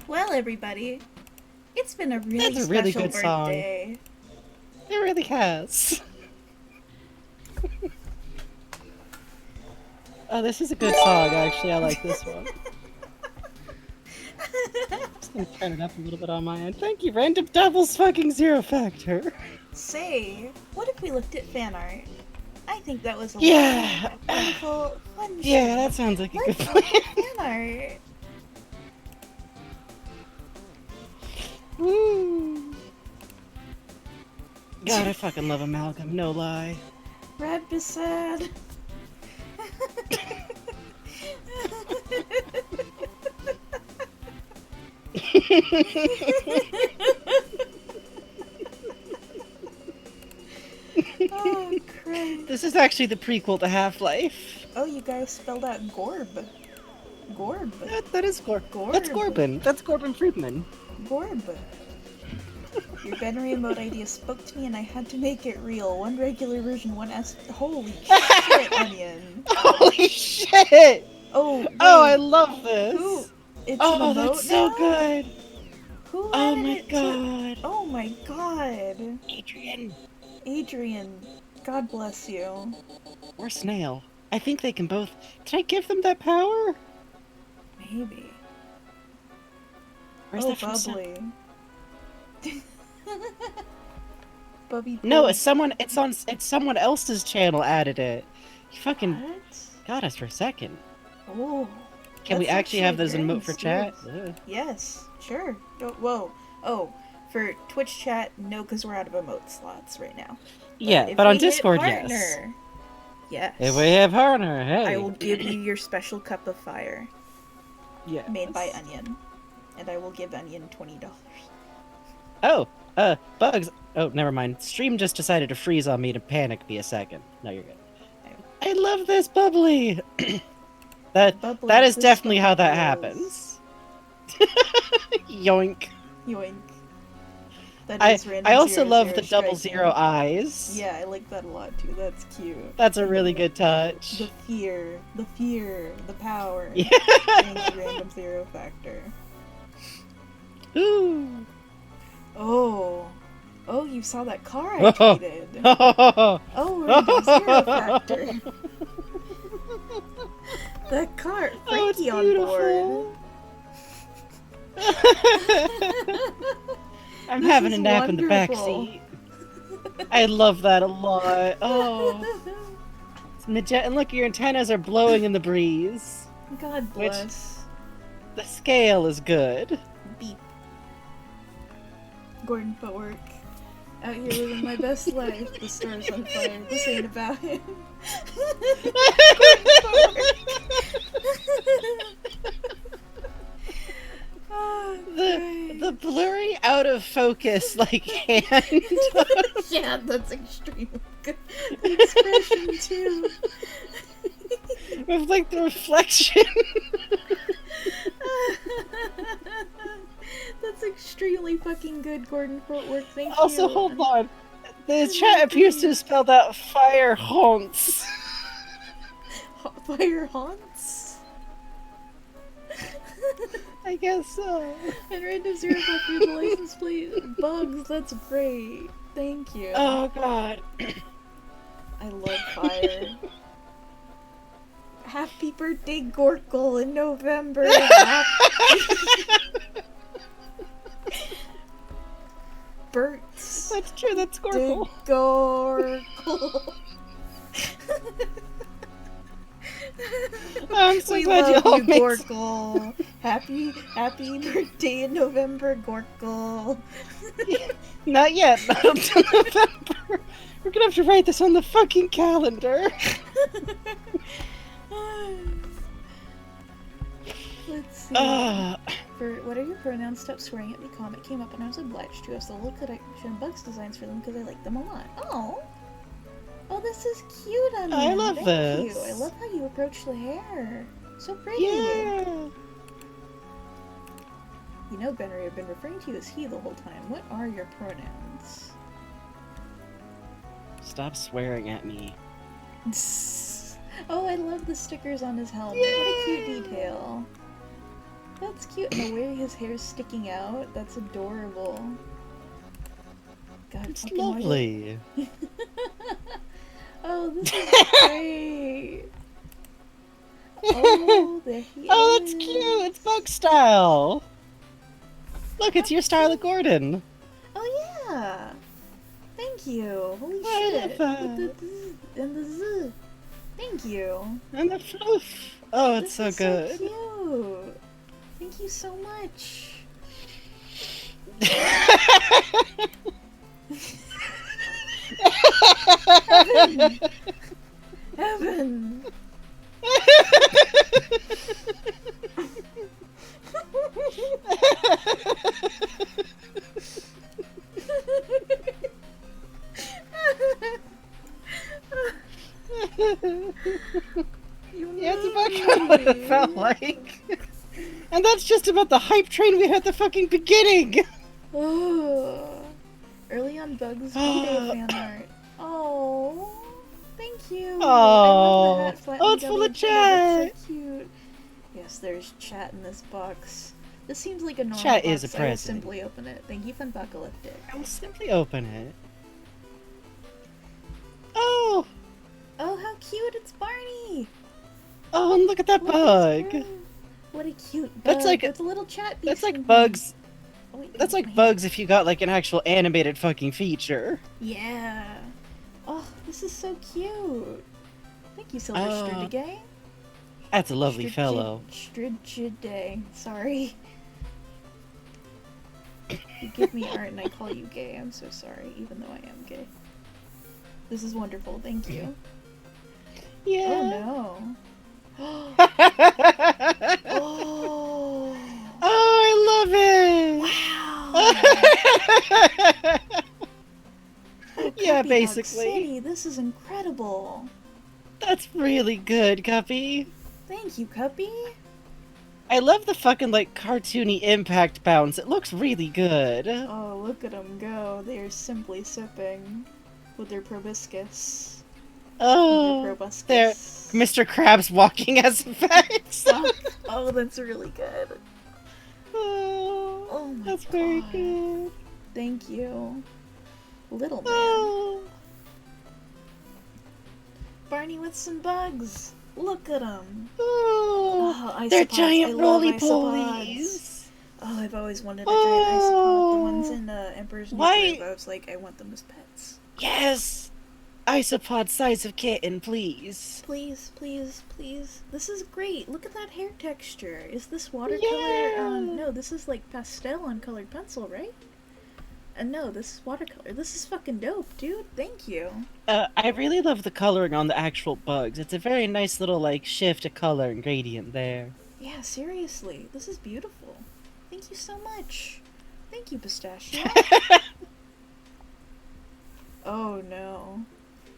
Well, everybody, it's been a really That's a really special good song. birthday. It really has. Oh, this is a good song, actually. I like this one. Just gonna turn it up a little bit on my end. Thank you, Random Devil's fucking Zero Factor. Say, what if we looked at fan art? I think that was a Yeah. wonderful, fun Yeah, that sounds like a good Let's plan. look at fan art. Woo. God, I fucking love Amalgam, no lie. Rad Besad. Oh, Christ. This is actually the prequel to Half-Life. Oh, you guys spelled out Gorb. Gorb. That is Gorb. That's Corbin. That's Corbin Friedman. Gorb. Your Benry emote idea spoke to me and I had to make it real. One regular version, one S. Holy shit, Onion. Holy shit! Oh, wait. Oh, I love this. Who? It's Oh, an emote that's so now? good. Who Oh added my it to- god. Oh my god. Adrian. Adrian, God bless you. Or Snail. I think they can both. Did I give them that power? Maybe. Or is Oh, that from bubbly. Bubby. No, Poo. it's someone else's channel added it. You fucking What? got us for a second. Oh. Can we that's actually have those very emote for chat? mysterious. Ugh. Yes, sure. Oh, whoa. Oh, for Twitch chat, no, because we're out of emote slots right now. Yeah, if but on we hit Discord, partner, yes. Yes. If we have partner, hey. I will give you your special cup of fire Yeah. made by Onion. And I will give Onion $20. Oh, Bugs. Oh, never mind. Stream just decided to freeze on me to panic me a second. No, you're good. I love this bubbly. Bubbly, that is this definitely how that bubbly happens. Yoink. Yoink. That is random I also zero, love zero the double striking. zero eyes. Yeah, I like that a lot too. That's cute. That's a really good touch. The fear, the power. Yeah. Thank you, random zero factor. Ooh. Oh, you saw that car I tweeted. Oh. Oh, random zero factor. That car, Oh, it's Frankie on board. beautiful. I'm This having is a nap in the back wonderful. seat. I love that a lot. Oh. And look, your antennas are blowing in the breeze. God bless. The scale is good. Beep. Gordon Footwork. Out here living my best life. The stars on fire. This ain't about him. Gordon Footwork. Oh, The blurry out of focus like hand. yeah, that's extremely good. The expression too. With like the reflection. That's extremely fucking good, Gordon Footwork. Thank you. Also, hold on. The chat appears to have spelled out fire haunts. Fire haunts? I guess so. And random zero factor the license plate. Bugs, that's great. Thank you. Oh god. I love fire. Happy birthday, Gorkle, in November. Bert's. That's true, that's Gorkle. Gorkle. I'm so We glad love you all you, made Gorkle. Happy birthday in November, Gorkle. Not yet, not until November. We're gonna have to write this on the fucking calendar. Let's see. For what are your pronouns? Stop swearing at me. Comment came up and I was obliged to. I still look at action Bugs designs for them because I like them a lot. Oh, this is cute on you. I love Thank this. you. I love how you approach the hair. So pretty. Yeah. You know, Benry, I've been referring to you as he the whole time. What are your pronouns? Stop swearing at me. Oh, I love the stickers on his helmet. Yay! What a cute detail. That's cute. And the way his hair's sticking out, that's adorable. God, It's fucking why did- lovely. Oh, this is great. Oh, there he Oh, is. that's cute. It's bug style. Look, it's your style of Gordon. Oh, yeah. Thank you. Holy I shit. love With the that. zzz and the z. Thank you. And the floof. Oh, it's This so is good. So cute. Thank you so much. Evan! Evan! Yeah, it's about kind of what it felt like. And that's just about the hype train we had at the fucking beginning. Oh, early on Bugs video fan art. Oh, thank you. I love the hat flat Oh, and it's full of double chin. chat. That's so cute. Yes, there's chat in this box. This seems like a normal Chat box. is a I will present. simply open it. Thank you, Funbuckleiftic. I will simply open it. Oh! Oh, how cute! It's Barney. Oh, and look at that Look, it's bug. Barney. What a cute bug. That's like- with a little chat. That's piece in like here. bugs. Oh, wait, That's wait, like wait. bugs if you got like an actual animated fucking feature. Yeah. Oh, this is so cute. Thank you, Silver Oh. Stridigay. That's a lovely fellow. Strigiday. Sorry. You give me art and I call you gay. I'm so sorry, even though I am gay. This is wonderful. Thank you. Yeah. Oh no. Oh. Oh, I love it. Wow. Oh, Yeah, Puppy Dog basically. City, this is incredible. That's really good, Guppy. Thank you, Cuppy. I love the fucking, like, cartoony impact bounce. It looks really good. Oh, look at them go. They are simply sipping with their proboscis. Oh, Their there. proboscis. Mr. Krabs walking as effects. Oh, that's really good. Oh my that's god. very good. Thank you. Little man. Oh. Barney with some bugs. Look at him. Oh, Oh, they're isopods. giant I love roly-polies. Oh, I've always wanted a giant isopod. The ones in Emperor's New Why- Groove, I was like, I want them as pets. Yes! Isopod size of kitten, please. Please, please, please. This is great. Look at that hair texture. Is this watercolor? Yeah. No, this is like pastel on colored pencil, right? No, this is watercolor. This is fucking dope, dude. Thank you. I really love the coloring on the actual bugs. It's a very nice little, like, shift of color and gradient there. Yeah, seriously. This is beautiful. Thank you so much. Thank you, Pistachio. Oh no.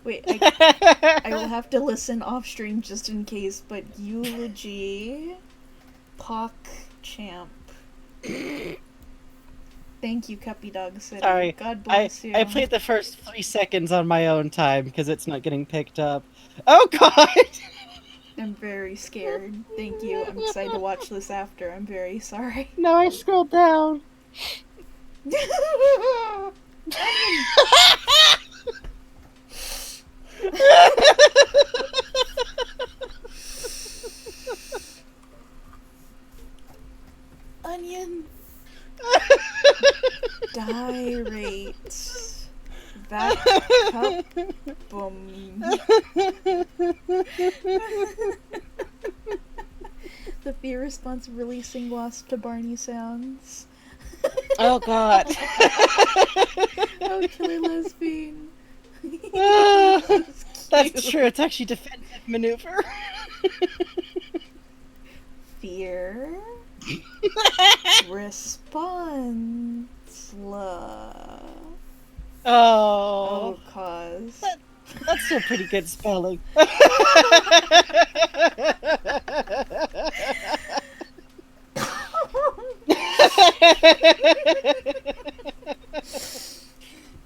Wait, I will have to listen off stream just in case, but eulogy. Pock champ. Thank you, Cuppy Dog City. Sorry, God bless you. I played the first 3 seconds on my own time because it's not getting picked up. Oh god! I'm very scared. Thank you. I'm excited to watch this after. I'm very sorry. No, I scrolled down. Onion. Dirate. Back up. Boom. The fear response releasing wasp to Barney sounds. Oh god. Oh, killer lesbian. That's true, it's actually defensive maneuver. Fear. Response. Oh, Cause. that's still pretty good spelling.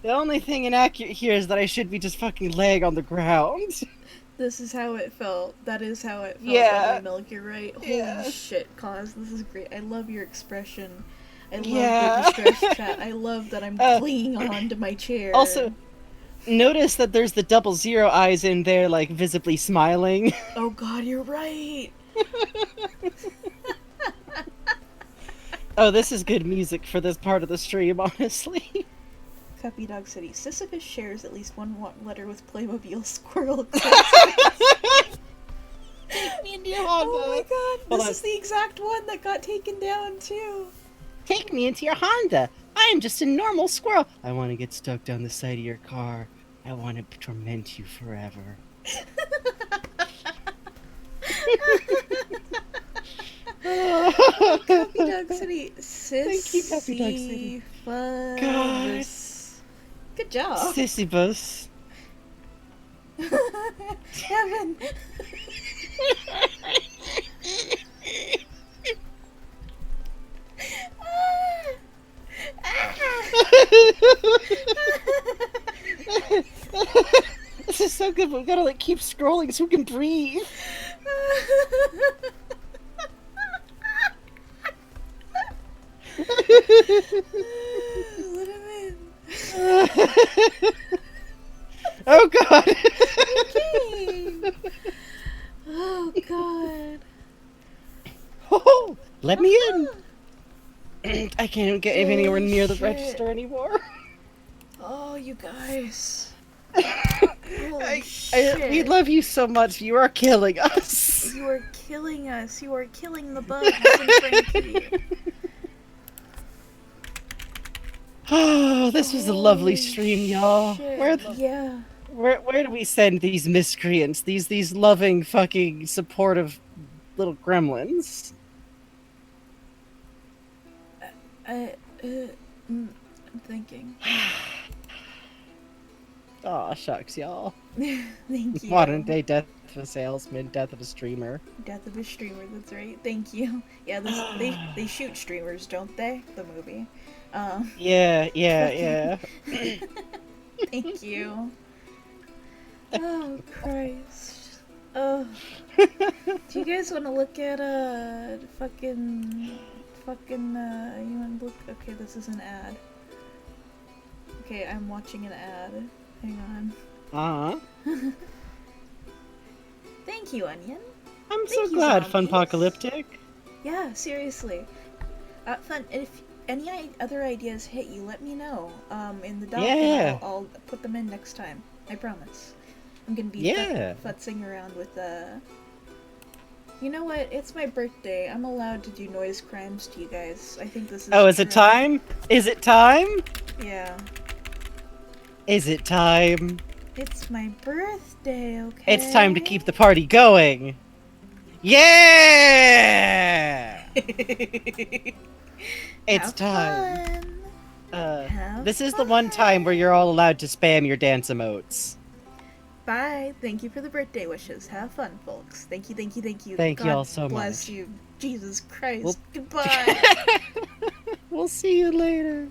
The only thing inaccurate here is that I should be just fucking laying on the ground. This is how it felt. That is how it felt. Yeah. Milk, you're right. Holy Yeah. shit, Cause. This is great. I love your expression. I love Yeah. the distress chat. I love that I'm clinging on to my chair. Also, notice that there's the 00 eyes in there, like, visibly smiling. Oh god, you're right. Oh, this is good music for this part of the stream, honestly. Cuppy Dog City. Sisyphus shares at least one letter with Playmobil Squirrel. Take me into your Honda. Oh my god, Hold this on. is the exact one that got taken down too. Take me into your Honda. I am just a normal squirrel. I want to get stuck down the side of your car. I want to torment you forever. Cuppy Dog City. Thank you, Cuppy Dog City. God. Good job. Sisyphus. Kevin. This is so good, but we gotta like keep scrolling so we can breathe. Let him in. Oh god. Okay. Oh god. Oh, let me in. I can't even get anywhere near the shit. register anymore. Oh, you guys. We love you so much. You are killing us. You are killing us. You are killing the bugs and Frankie. Oh, this was a lovely Holy stream, y'all. shit. Yeah. Where do we send these miscreants? These loving, fucking, supportive little gremlins? I'm thinking. Aw, shucks, y'all. Thank you. Modern day death Death of a salesman, death of a streamer. Death of a streamer, that's right. Thank you. Yeah, they shoot streamers, don't they? The movie. Yeah. Thank you. Oh, Christ. Oh. Do you guys want to look at, fucking, you want to look? Okay, this is an ad. Okay, I'm watching an ad. Hang on. Uh-huh. Thank you, Onion. I'm Thank so you, glad, zombies. Funpocalyptic. Yeah, seriously. Fun. If any other ideas hit you, let me know. In the doc, Yeah. and I'll put them in next time. I promise. I'm gonna be Yeah. futzing around with You know what? It's my birthday. I'm allowed to do noise crimes to you guys. I think this is. Oh, is it true. time? Is it time? Yeah. Is it time? It's my birthday. Okay. It's time to keep the party going. Yeah! It's Have time. fun. Have This is the one time where you're all allowed to spam your dance emotes. Bye. Thank you for the birthday wishes. Have fun, folks. Thank you. Thank you God all so bless much. you. Jesus Christ. Well- Goodbye. We'll see you later.